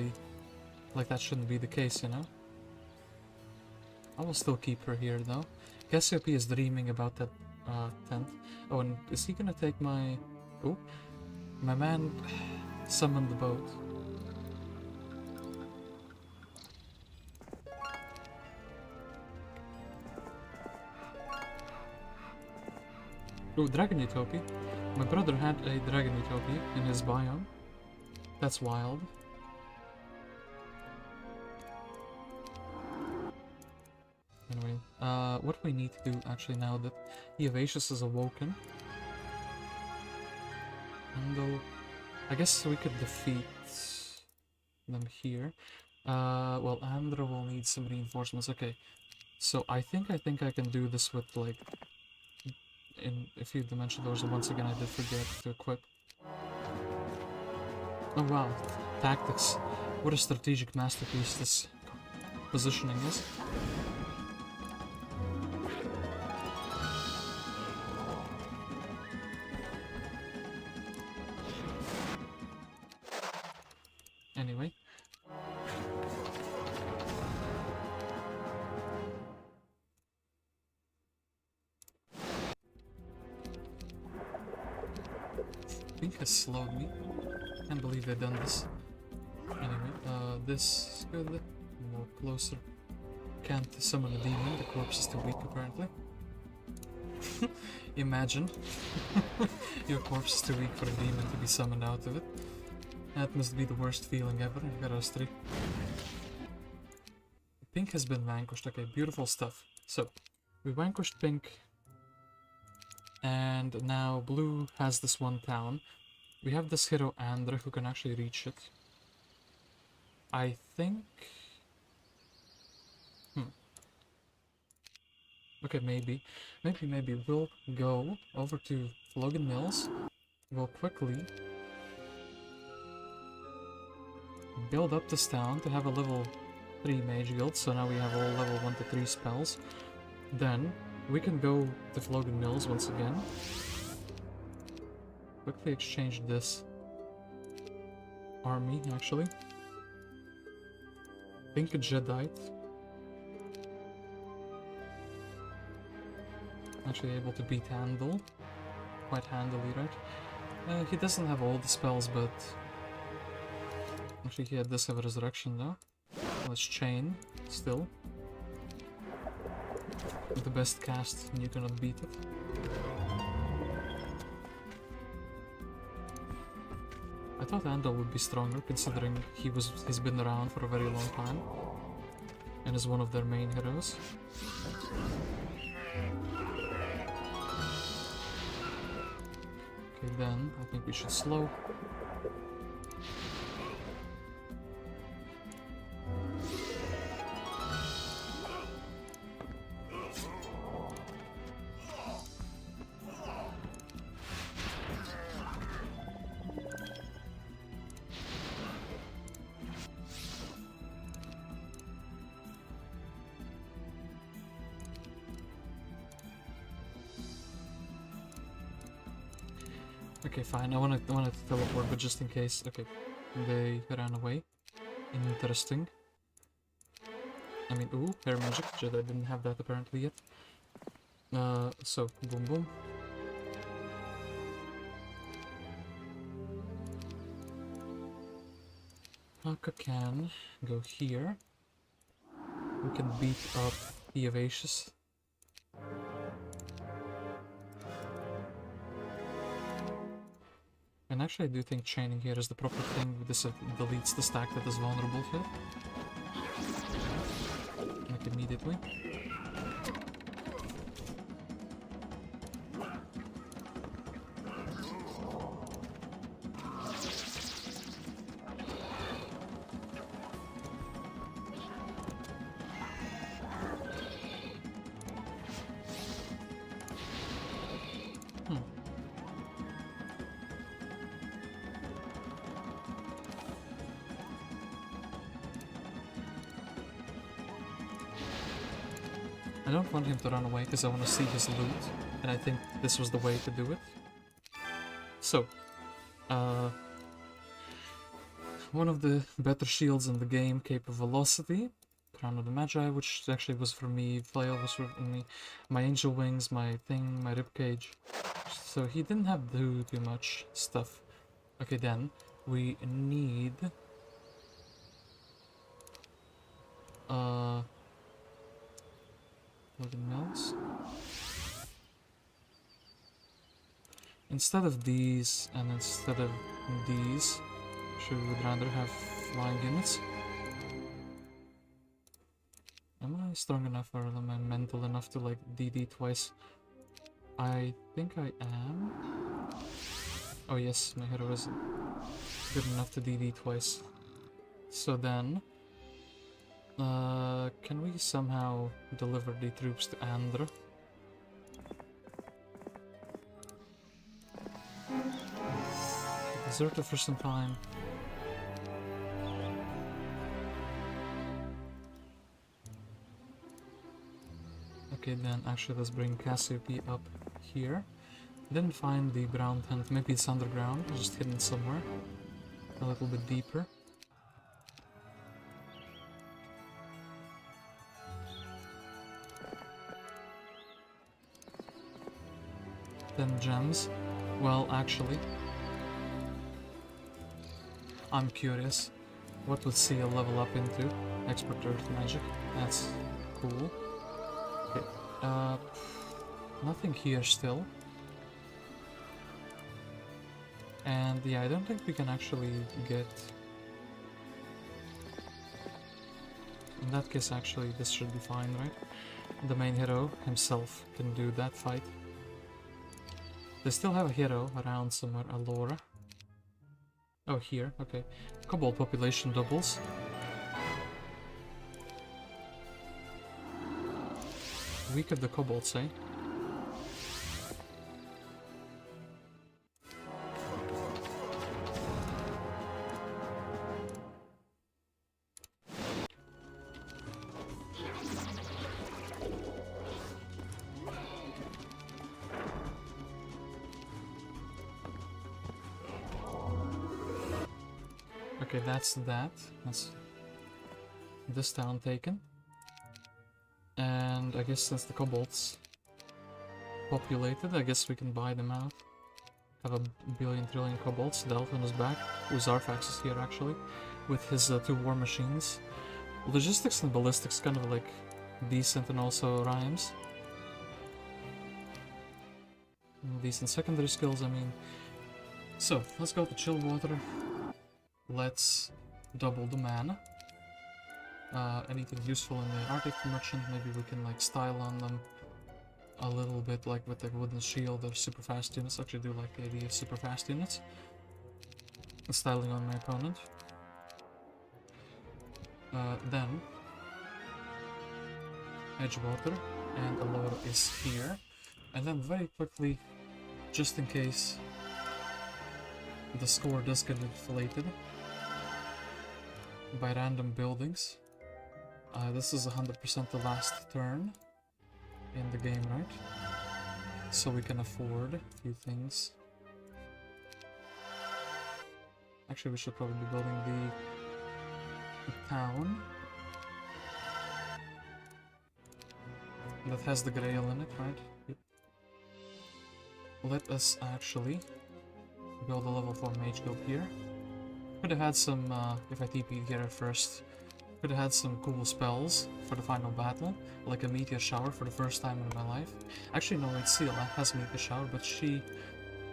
that shouldn't be the case, you know? I will still keep her here though. Cassiope is dreaming about that tent. Oh, and is he gonna take my... Oh, my man summoned the boat. Oh, Dragon Utopia. My brother had a Dragon Utopia in his biome. That's wild. Anyway, what we need to do actually now that Eovacius is awoken. Andal. I guess we could defeat them here. Well, Andra will need some reinforcements. Okay, so I think I can do this with like in a few dimension doors. Once again, I did forget to equip. Oh wow, tactics! What a strategic masterpiece this positioning is. Anyway. Pink has slowed me. Can't believe they've done this. Anyway, this is good. More closer. Can't summon a demon. The corpse is too weak apparently. Imagine. Your corpse is too weak for a demon to be summoned out of it. That must be the worst feeling ever. I got us 3. Pink has been vanquished. Okay, beautiful stuff. So, we vanquished Pink. And now Blue has this one town. We have this hero Andra who can actually reach it. I think... Okay, maybe. Maybe we'll go over to Logan Mills. We'll quickly build up this town to have a level 3 mage guild, so now we have all level 1 to 3 spells. Then we can go to Logan Mills once again. Quickly exchange this army, actually. Pink Jediite. Actually able to beat Andal. Quite handily, right? He doesn't have all the spells, but... Actually, he does have a resurrection though. Let's chain, still. With the best cast, and you cannot beat it. I thought Andal would be stronger, considering he's been around for a very long time. And is one of their main heroes. Okay, then, I think we should slow. Okay, fine. I wanted to teleport, but just in case. Okay, they ran away. Interesting. I mean, ooh, air magic. I didn't have that apparently yet. So boom, boom. Akka can go here. We can beat up Eovacius. And actually I do think chaining here is the proper thing. This deletes the stack that is vulnerable here. Like immediately. I don't want him to run away because I want to see his loot, and I think this was the way to do it. So, one of the better shields in the game, Cape of Velocity, Crown of the Magi, which actually was for me, Flail was for me, my Angel Wings, my thing, my Ribcage. So he didn't have too much stuff. Okay, then we need wooden mills. Instead of these and instead of these, we would rather have flying units. Am I strong enough or am I mental enough to like DD twice? I think I am. Oh yes, my hero is good enough to DD twice. So then, can we somehow deliver the troops to Andra? Deserted for some time. Okay, then actually let's bring Cassiope up here. Didn't find the brown tent, maybe it's underground, just hidden somewhere. A little bit deeper. Then gems. Well, actually, I'm curious. What would Seal level up into? Expert Earth Magic. That's cool. Okay. Nothing here still. And yeah, I don't think we can actually get... In that case, actually, this should be fine, right? The main hero himself can do that fight. They still have a hero around somewhere, Allora. Oh, here, okay. Kobold population doubles. Weak of the kobolds, eh? Okay, that's that. That's this town taken. And I guess since the kobolds populated, I guess we can buy them out. Have a billion trillion kobolds. Delphin is back. Zarfax is here actually, with his 2 war machines. Logistics and ballistics kind of like decent and also rhymes. Decent secondary skills, I mean. So, let's go to chill water. Let's double the mana. Anything useful in the Arctic Merchant, maybe we can like style on them a little bit, like with the wooden shield or super fast units. Actually do like the idea of super fast units. And styling on my opponent. Then Edgewater and Allora is here. And then very quickly, just in case the score does get inflated by random buildings. This is 100% the last turn in the game, right? So we can afford a few things. Actually, we should probably be building the town. That has the grail in it, right? Yep. Let us actually build a level 4 mage guild here. Could have had some, if I TP'd here at first, could have had some cool spells for the final battle, like a meteor shower for the first time in my life. Actually, no, wait, Seal has meteor shower, but she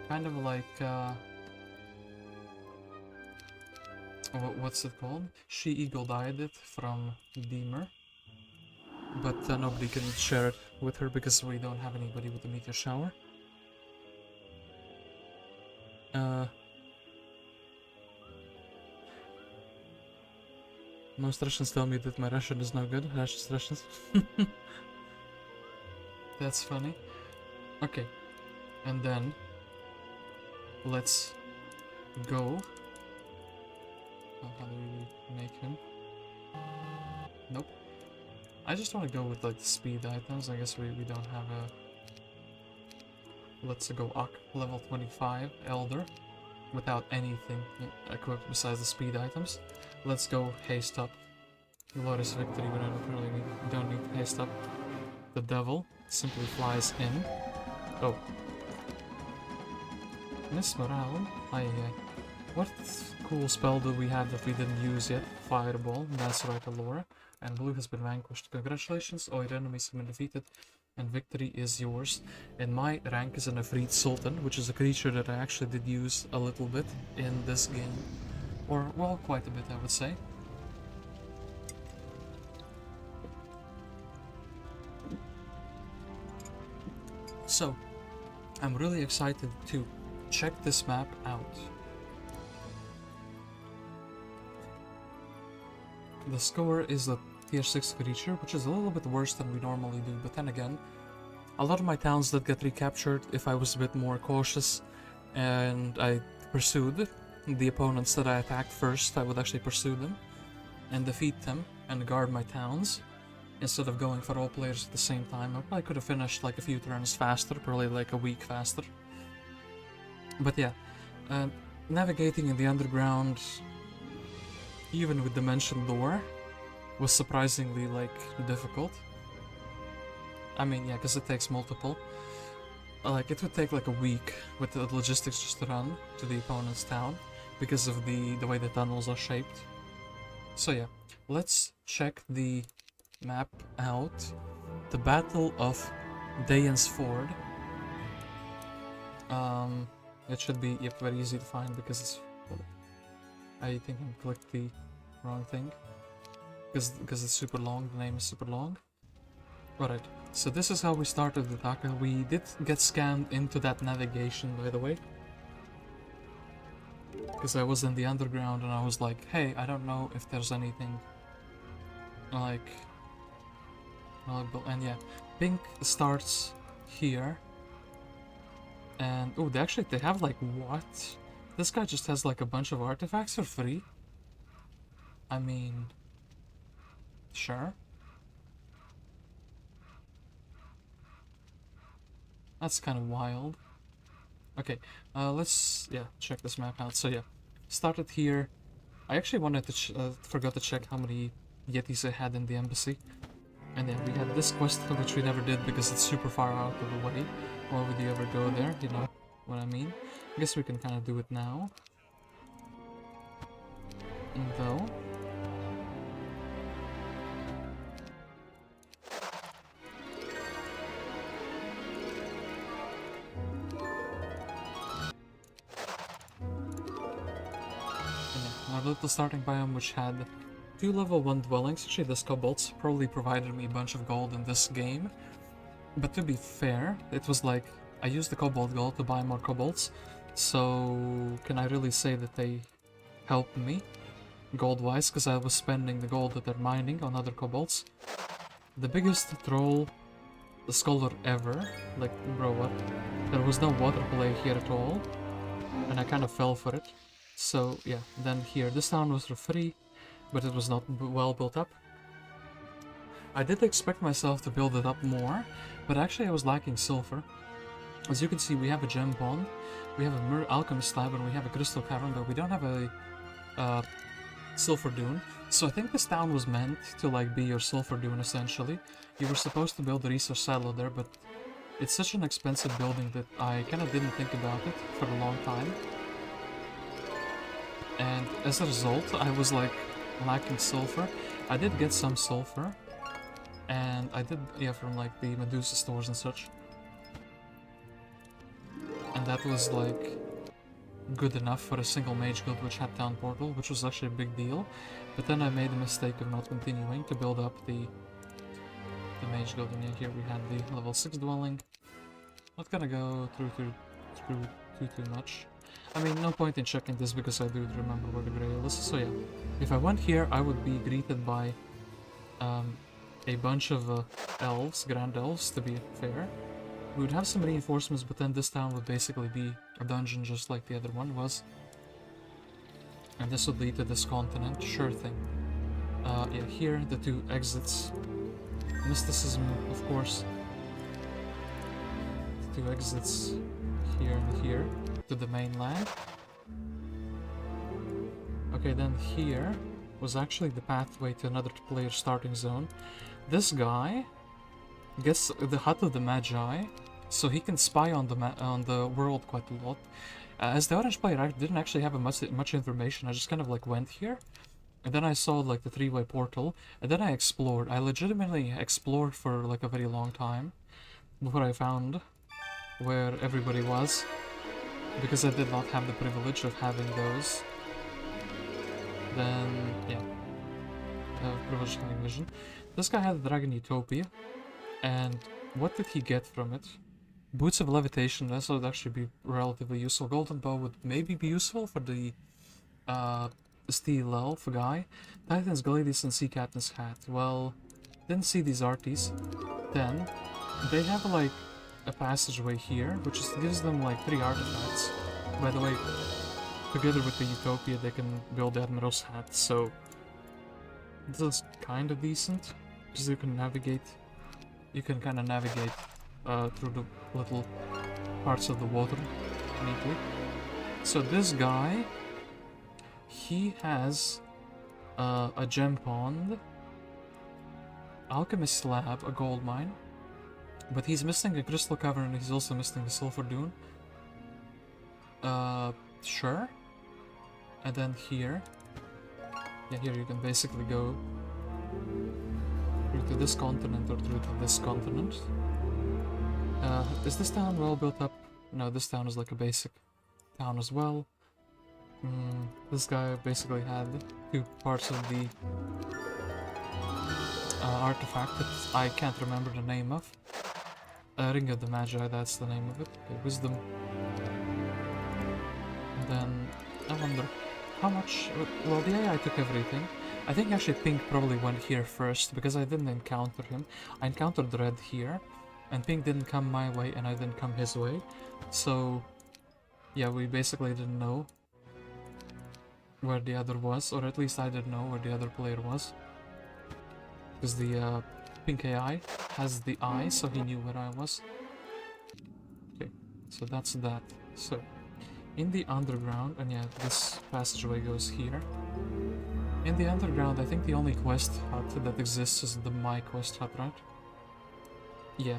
kind of like, what's it called? She eagle-eyed it from Deemer, but nobody can share it with her because we don't have anybody with the meteor shower. Most Russians tell me that my Russian is no good. Russians. That's funny. Okay. And then let's go. Oh, how do we make him? Nope. I just want to go with like the speed items. I guess we don't have a... Let's go Akka, level 25, Elder, without anything equipped besides the speed items. Let's go haste up. Glorious victory, we don't need haste up. The devil simply flies in. Oh. Miss Morale. What cool spell do we have that we didn't use yet? Fireball. That's right, Allora. And blue has been vanquished. Congratulations, all your enemies have been defeated. And victory is yours. And my rank is an Afreed Sultan, which is a creature that I actually did use a little bit in this game. Or, well, quite a bit, I would say. So, I'm really excited to check this map out. The score is a tier 6 creature, which is a little bit worse than we normally do, but then again, a lot of my towns did get recaptured if I was a bit more cautious and I pursued the opponents that I attacked first. I would actually pursue them and defeat them and guard my towns instead of going for all players at the same time. I probably could have finished like a few turns faster, probably like a week faster. But yeah, navigating in the underground, even with Dimension Lore, was surprisingly like difficult. I mean, yeah, because it takes multiple. Like, it would take like a week with the logistics just to run to the opponent's town because of the way the tunnels are shaped. So yeah, let's check the map out. The Battle of Daeyan's Ford. It should be, yep, very easy to find because it's... I think I clicked the wrong thing. Because it's super long, the name is super long. Alright, so this is how we started with Akka. We did get scanned into that navigation, by the way. Because I was in the underground and I was like, hey, I don't know if there's anything like... And yeah, pink starts here. And, oh, they have like, what? This guy just has like a bunch of artifacts for free? I mean... Sure. That's kind of wild. Okay, let's, yeah, check this map out. So yeah, started here. I actually wanted to, forgot to check how many Yetis I had in the embassy. And yeah, we had this quest, which we never did because it's super far out of the way. Why would you ever go there, you know what I mean? I guess we can kind of do it now. Though. Our little starting biome, which had 2 level 1 dwellings. Actually, the kobolds probably provided me a bunch of gold in this game. But to be fair, it was like, I used the kobold gold to buy more kobolds. So, can I really say that they helped me gold-wise? Because I was spending the gold that they're mining on other kobolds. The biggest troll scholar ever. Like, bro, what? There was no water play here at all. And I kind of fell for it. So, yeah, then here, this town was for free, but it was not well built up. I did expect myself to build it up more, but actually I was lacking silver. As you can see, we have a gem pond, we have a alchemist lab, and we have a crystal cavern, but we don't have a Sulfur Dune. So I think this town was meant to like be your Sulfur Dune essentially. You were supposed to build a resource silo there, but it's such an expensive building that I kind of didn't think about it for a long time. And as a result, I was like lacking sulfur. I did get some sulfur, and I did, yeah, from like the Medusa stores and such. And that was like good enough for a single mage guild which had town portal, which was actually a big deal. But then I made the mistake of not continuing to build up the mage guild, and yeah, here we had the level 6 dwelling. Not gonna go through too much. I mean, no point in checking this because I do remember where the grail is. So yeah, if I went here, I would be greeted by a bunch of elves, grand elves, to be fair. We would have some reinforcements, but then this town would basically be a dungeon just like the other one was. And this would lead to this continent, sure thing. Yeah, here, the two exits. Mysticism, of course. The two exits here and here to the mainland. Okay, then here was actually the pathway to another player starting zone. This guy gets the Hut of the Magi, so he can spy on the world quite a lot. As the Orange player, I didn't actually have much information. I just kind of like went here, and then I saw like the three-way portal, and then I explored. I legitimately explored for like a very long time before I found where everybody was, because I did not have the privilege of having those. Then, yeah, privilege of having vision. This guy had the Dragon Utopia, and what did he get from it? Boots of Levitation, this would actually be relatively useful. Golden Bow would maybe be useful for the Steel Elf guy. Titan's Gladius and Sea Captain's Hat. Well, didn't see these arties. Then, they have like a passageway here, which gives them like 3 artifacts. By the way, together with the Utopia, they can build the Admiral's Hat, so this is kind of decent, because you can navigate. You can kind of navigate through the little parts of the water neatly. So this guy, he has a gem pond, alchemist slab, a gold mine, but he's missing a crystal cavern and he's also missing the sulfur dune. Sure. And then here, yeah, here you can basically go through to this continent or through to this continent. Is this town well built up? No, this town is like a basic town as well. This guy basically had 2 parts of the artifact that I can't remember the name of. Ring of the Magi, that's the name of it. Okay, wisdom. And then, I wonder, how much... Well, the AI took everything. I think actually Pink probably went here first, because I didn't encounter him. I encountered Red here, and Pink didn't come my way, and I didn't come his way. So, yeah, we basically didn't know where the other was, or at least I didn't know where the other player was. Because the Pink AI has the eye, so he knew where I was. Okay, so that's that. So, in the underground, and yeah, this passageway goes here. In the underground, I think the only quest hut that exists is the My Quest hut, right? Yeah.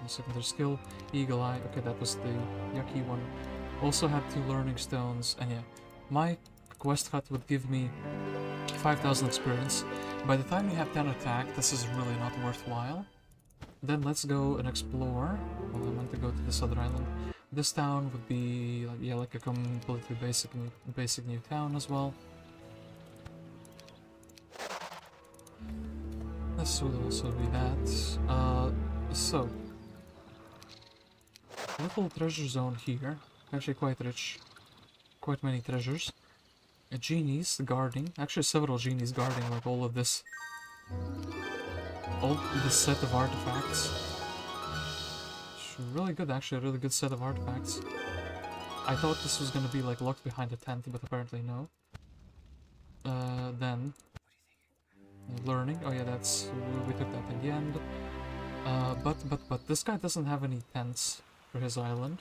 Secondary skill, Eagle Eye, okay, that was the yucky one. Also had 2 learning stones, and yeah, my quest hut would give me 5,000 experience. By the time you have 10 attack, this is really not worthwhile. Then let's go and explore. Well, I meant to go to this other island. This town would be, like, yeah, like a completely basic new town as well. This would also be that. So, little treasure zone here. Actually quite rich. Quite many treasures. Genies guarding. Actually several genies guarding like all this set of artifacts. It's really good, actually, a really good set of artifacts. I thought this was gonna be like locked behind a tent, but apparently no. Then learning. Oh yeah, that's we took that in the end. But this guy doesn't have any tents for his island.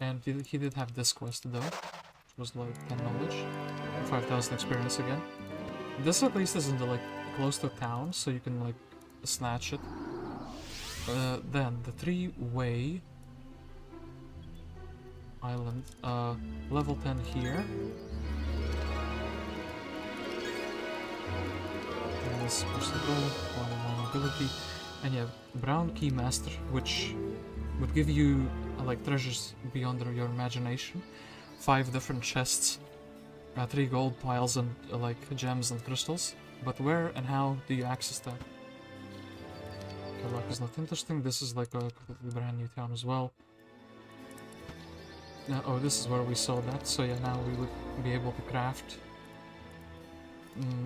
And he did have this quest though, which was like 10 knowledge. 5,000 experience again. This at least is in the, like, close to town, so you can, like, snatch it. Then, the 3-way island. Level 10 here. And this is possible, 1 ability. And yeah, Brown Keymaster, which would give you, like, treasures beyond your imagination. 5 different chests. 3 gold piles and like gems and crystals. But where and how do you access that? Okay, luck is not interesting. This is like a completely brand new town as well. Oh, this is where we saw that. So yeah, now we would be able to craft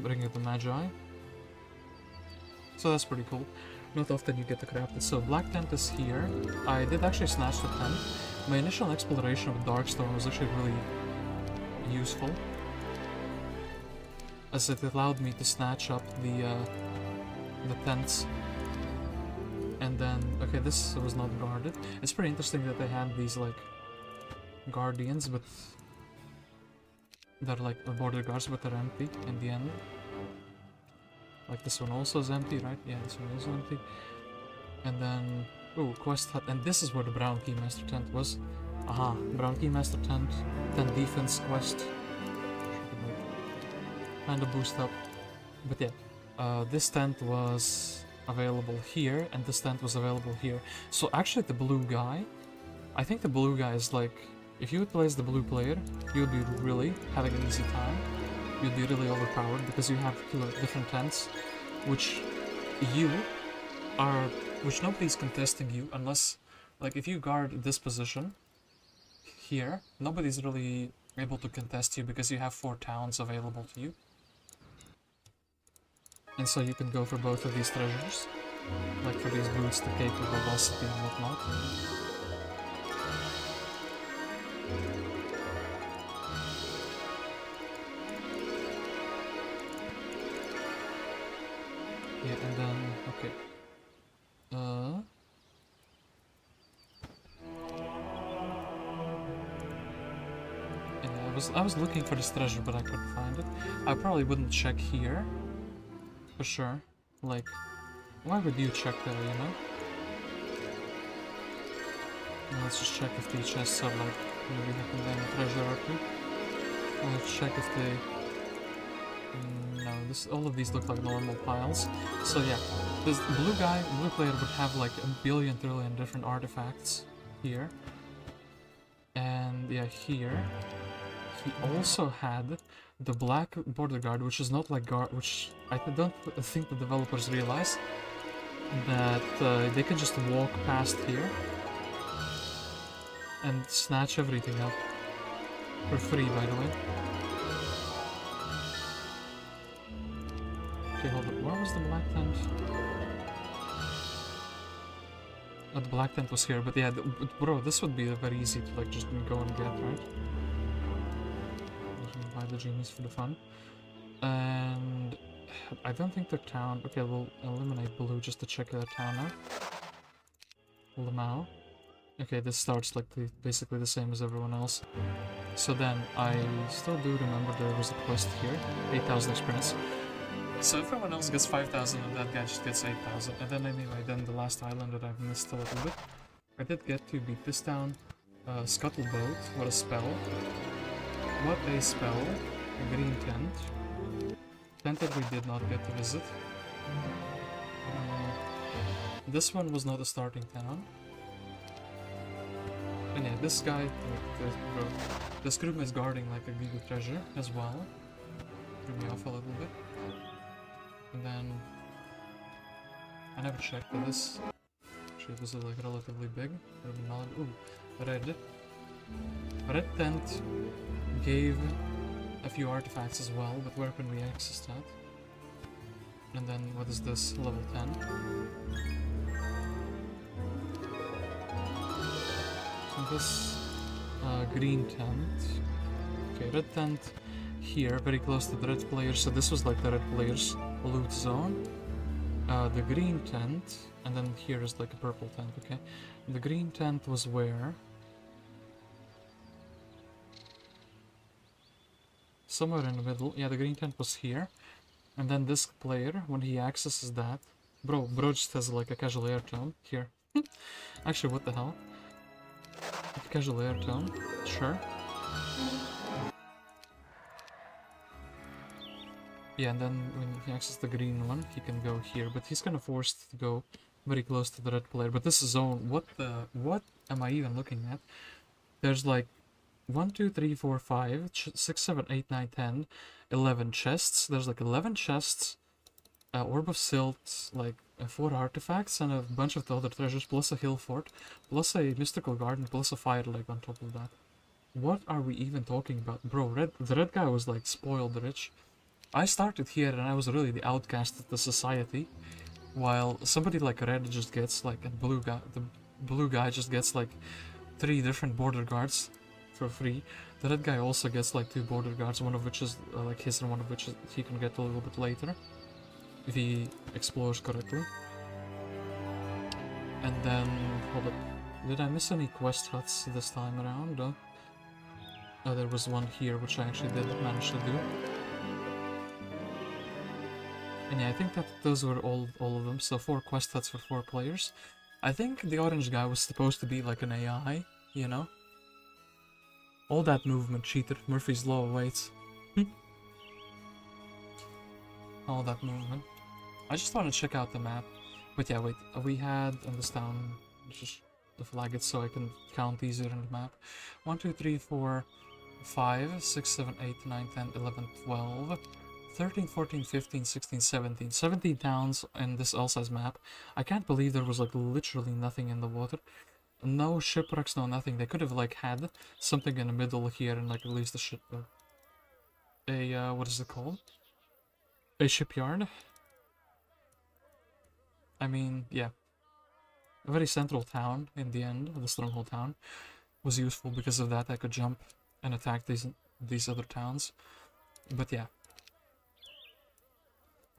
Ring of the Magi. So that's pretty cool. Not often you get to craft it. So Black Tent is here. I did actually snatch the tent. My initial exploration with Darkstorn was actually really useful, as it allowed me to snatch up the tents. And then, okay, this was not guarded. It's pretty interesting that they had these, like, guardians, but they're like border guards, but they're empty in the end. Like this one also is empty, right? Yeah, this one is also empty. And then, oh, quest hut, and this is where the Brown Keymaster tent was. Aha, Brown Keymaster tent, 10 defense quest. Kind of boost up. But yeah, this tent was available here, and this tent was available here. So actually the blue guy, I think the blue guy is like, if you would place the blue player, you would be really having an easy time. You'd be really overpowered because you have 2 different tents, which nobody's contesting you unless, like, if you guard this position here, nobody's really able to contest you because you have 4 towns available to you. And so you can go for both of these treasures, like for these boots, the cake of velocity and whatnot. Yeah, and then, okay. Yeah, I was looking for this treasure, but I couldn't find it. I probably wouldn't check here. For sure. Like, why would you check there, you know? Now let's just check if the chests are like, maybe they contain a treasure or 2. Let's check if they... No, all of these look like normal piles. So yeah, this blue player would have like a billion trillion different artifacts here. And yeah, here, he also had the black border guard, which is not like guard, which I don't think the developers realize that they can just walk past here and snatch everything up for free, by the way. Okay, hold on. Where was the black tent? Oh, the black tent was here, but yeah, bro, this would be very easy to like just go and get, right? Buy the genies for the fun. And I don't think the town... Okay, we'll eliminate blue just to check the town out. Lamau. Okay, this starts like basically the same as everyone else. So then, I still do remember there was a quest here. 8,000 experience. So everyone else gets 5,000 and that guy just gets 8,000. And then anyway, then the last island that I've missed a little bit. I did get to beat this town. Scuttleboat, what a spell. What a spell. A green tent. Tent that we did not get to visit. This one was not a starting town. And yeah, this guy, the scroom is guarding like a Giga treasure as well. Threw me off a little bit. And then I never checked for this. Actually, it was like relatively big. Ooh, red. Red tent gave a few artifacts as well, but where can we access that? And then what is this? Level 10. So this green tent. Okay, red tent here, very close to the red players. So this was like the red players' loot zone. The green tent, and then here is like a purple tent, okay? The green tent was where? somewhere in the middle. Yeah, the green tent was here. And then this player, when he accesses that... Bro just has like a casual air tone. Here. Actually, what the hell? Casual air tone. Sure. Yeah, and then when he accesses the green one, he can go here. But he's kind of forced to go very close to the red player. But this zone, what am I even looking at? There's like 1, 2, 3, 4, 5, 6, 7, 8, 9, 10, 11 chests. There's like 11 chests, orb of silt, like 4 artifacts, and a bunch of the other treasures, plus a hill fort, plus a mystical garden, plus a fire leg on top of that. What are we even talking about? Bro, the red guy was like spoiled rich. I started here and I was really the outcast of the society, while somebody like red just gets like, and the blue guy just gets like 3 different border guards for free. The red guy also gets like 2 border guards, one of which is like his and one of which he can get a little bit later, if he explores correctly. And then, hold up, did I miss any quest huts this time around? Oh, there was one here which I actually did manage to do. And yeah, I think that those were all of them, so 4 quest huts for 4 players. I think the orange guy was supposed to be like an AI, you know? All that movement, cheater. Murphy's Law awaits. All that movement. I just want to check out the map. But yeah, wait, we had in this town, just to flag it so I can count easier in the map. 1, 2, 3, 4, 5, 6, 7, 8, 9, 10, 11, 12... 13, 14, 15, 16, 17. 17 towns in this Elsa's map. I can't believe there was like literally nothing in the water. No shipwrecks, no nothing. They could have like had something in the middle here and like at least a ship... what is it called? A shipyard? I mean, yeah. A very central town in the end, the Stronghold town, was useful because of that. I could jump and attack these other towns. But yeah.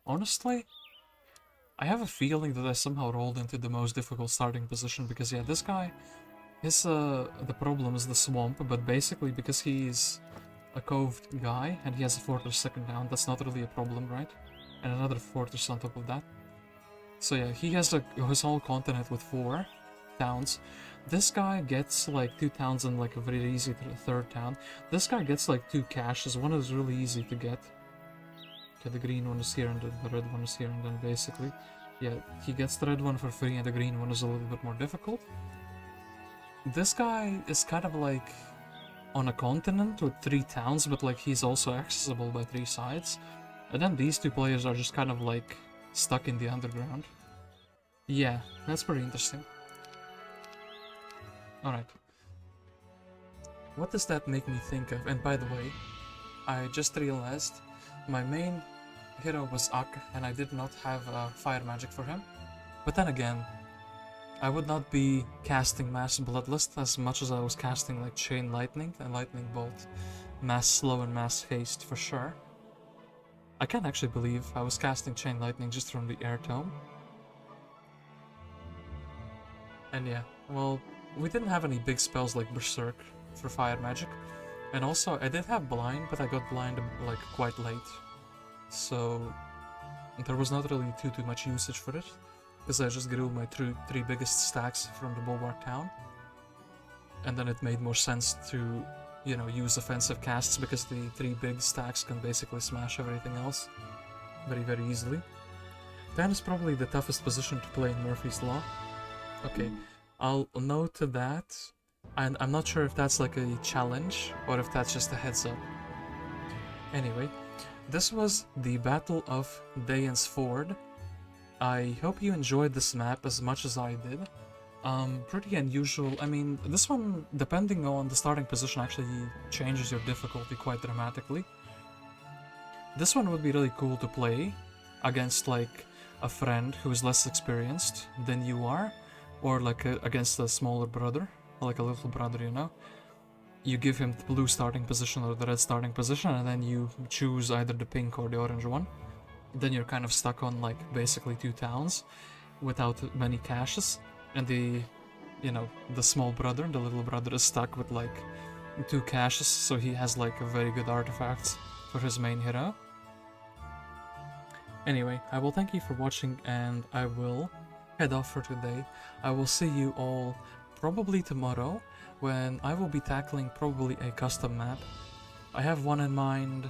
Honestly, I have a feeling that I somehow rolled into the most difficult starting position because yeah, this guy, the problem is the swamp, but basically because he's a coved guy and he has a fortress second down, that's not really a problem, right? And another fortress on top of that. So yeah, he has his whole continent with 4 towns. This guy gets like 2 towns and like a very easy third town. This guy gets like 2 caches, one is really easy to get. Okay, the green one is here and the red one is here, and then basically, yeah, he gets the red one for free and the green one is a little bit more difficult. This guy is kind of like on a continent with 3 towns, but like he's also accessible by 3 sides. And then these 2 players are just kind of like stuck in the underground. Yeah, that's pretty interesting. Alright. What does that make me think of? And by the way, I just realized my main hero was Akka, and I did not have fire magic for him. But then again, I would not be casting Mass Bloodlust as much as I was casting like Chain Lightning and Lightning Bolt, Mass Slow and Mass Haste for sure. I can't actually believe I was casting Chain Lightning just from the Air Tome. And yeah, well, we didn't have any big spells like Berserk for fire magic. And also, I did have Blind, but I got Blind like quite late. So there was not really too much usage for it, because I just grew my 3 biggest stacks from the Bulwark town. And then it made more sense to, you know, use offensive casts, because the 3 big stacks can basically smash everything else very, very easily. That is probably the toughest position to play in Murphy's Law. Okay, I'll note that. And I'm not sure if that's like a challenge or if that's just a heads up. Anyway, this was the Battle of Daeyan's Ford. I hope you enjoyed this map as much as I did. Pretty unusual. I mean, this one, depending on the starting position, actually changes your difficulty quite dramatically. This one would be really cool to play against like a friend who is less experienced than you are, or like against a smaller brother. Like a little brother, you know? You give him the blue starting position or the red starting position, and then you choose either the pink or the orange one. Then you're kind of stuck on like basically 2 towns without many caches, and the small brother, the little brother, is stuck with like 2 caches, so he has like a very good artifacts for his main hero. Anyway, I will thank you for watching, and I will head off for today. I will see you all probably tomorrow, when I will be tackling probably a custom map. I have one in mind,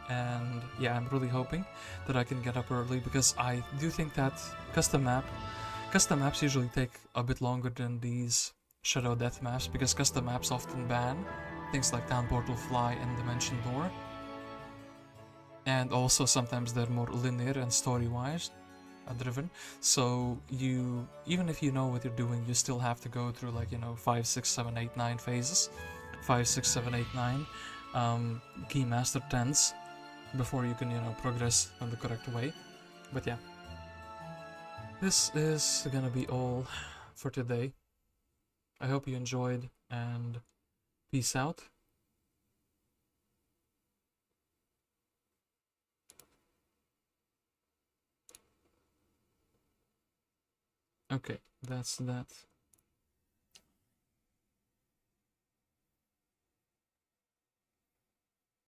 and yeah, I'm really hoping that I can get up early, because I do think that custom maps usually take a bit longer than these Shadow Death maps, because custom maps often ban things like Town Portal Fly and Dimension Door. And also sometimes they're more linear and story-wise driven. So you, even if you know what you're doing, you still have to go through, like, you know, 5, 6, 7, 8, 9 phases. 5, 6, 7, 8, 9 Keymaster 10s before you can, you know, progress in the correct way. But yeah. This is gonna be all for today. I hope you enjoyed, and peace out. Okay, that's that.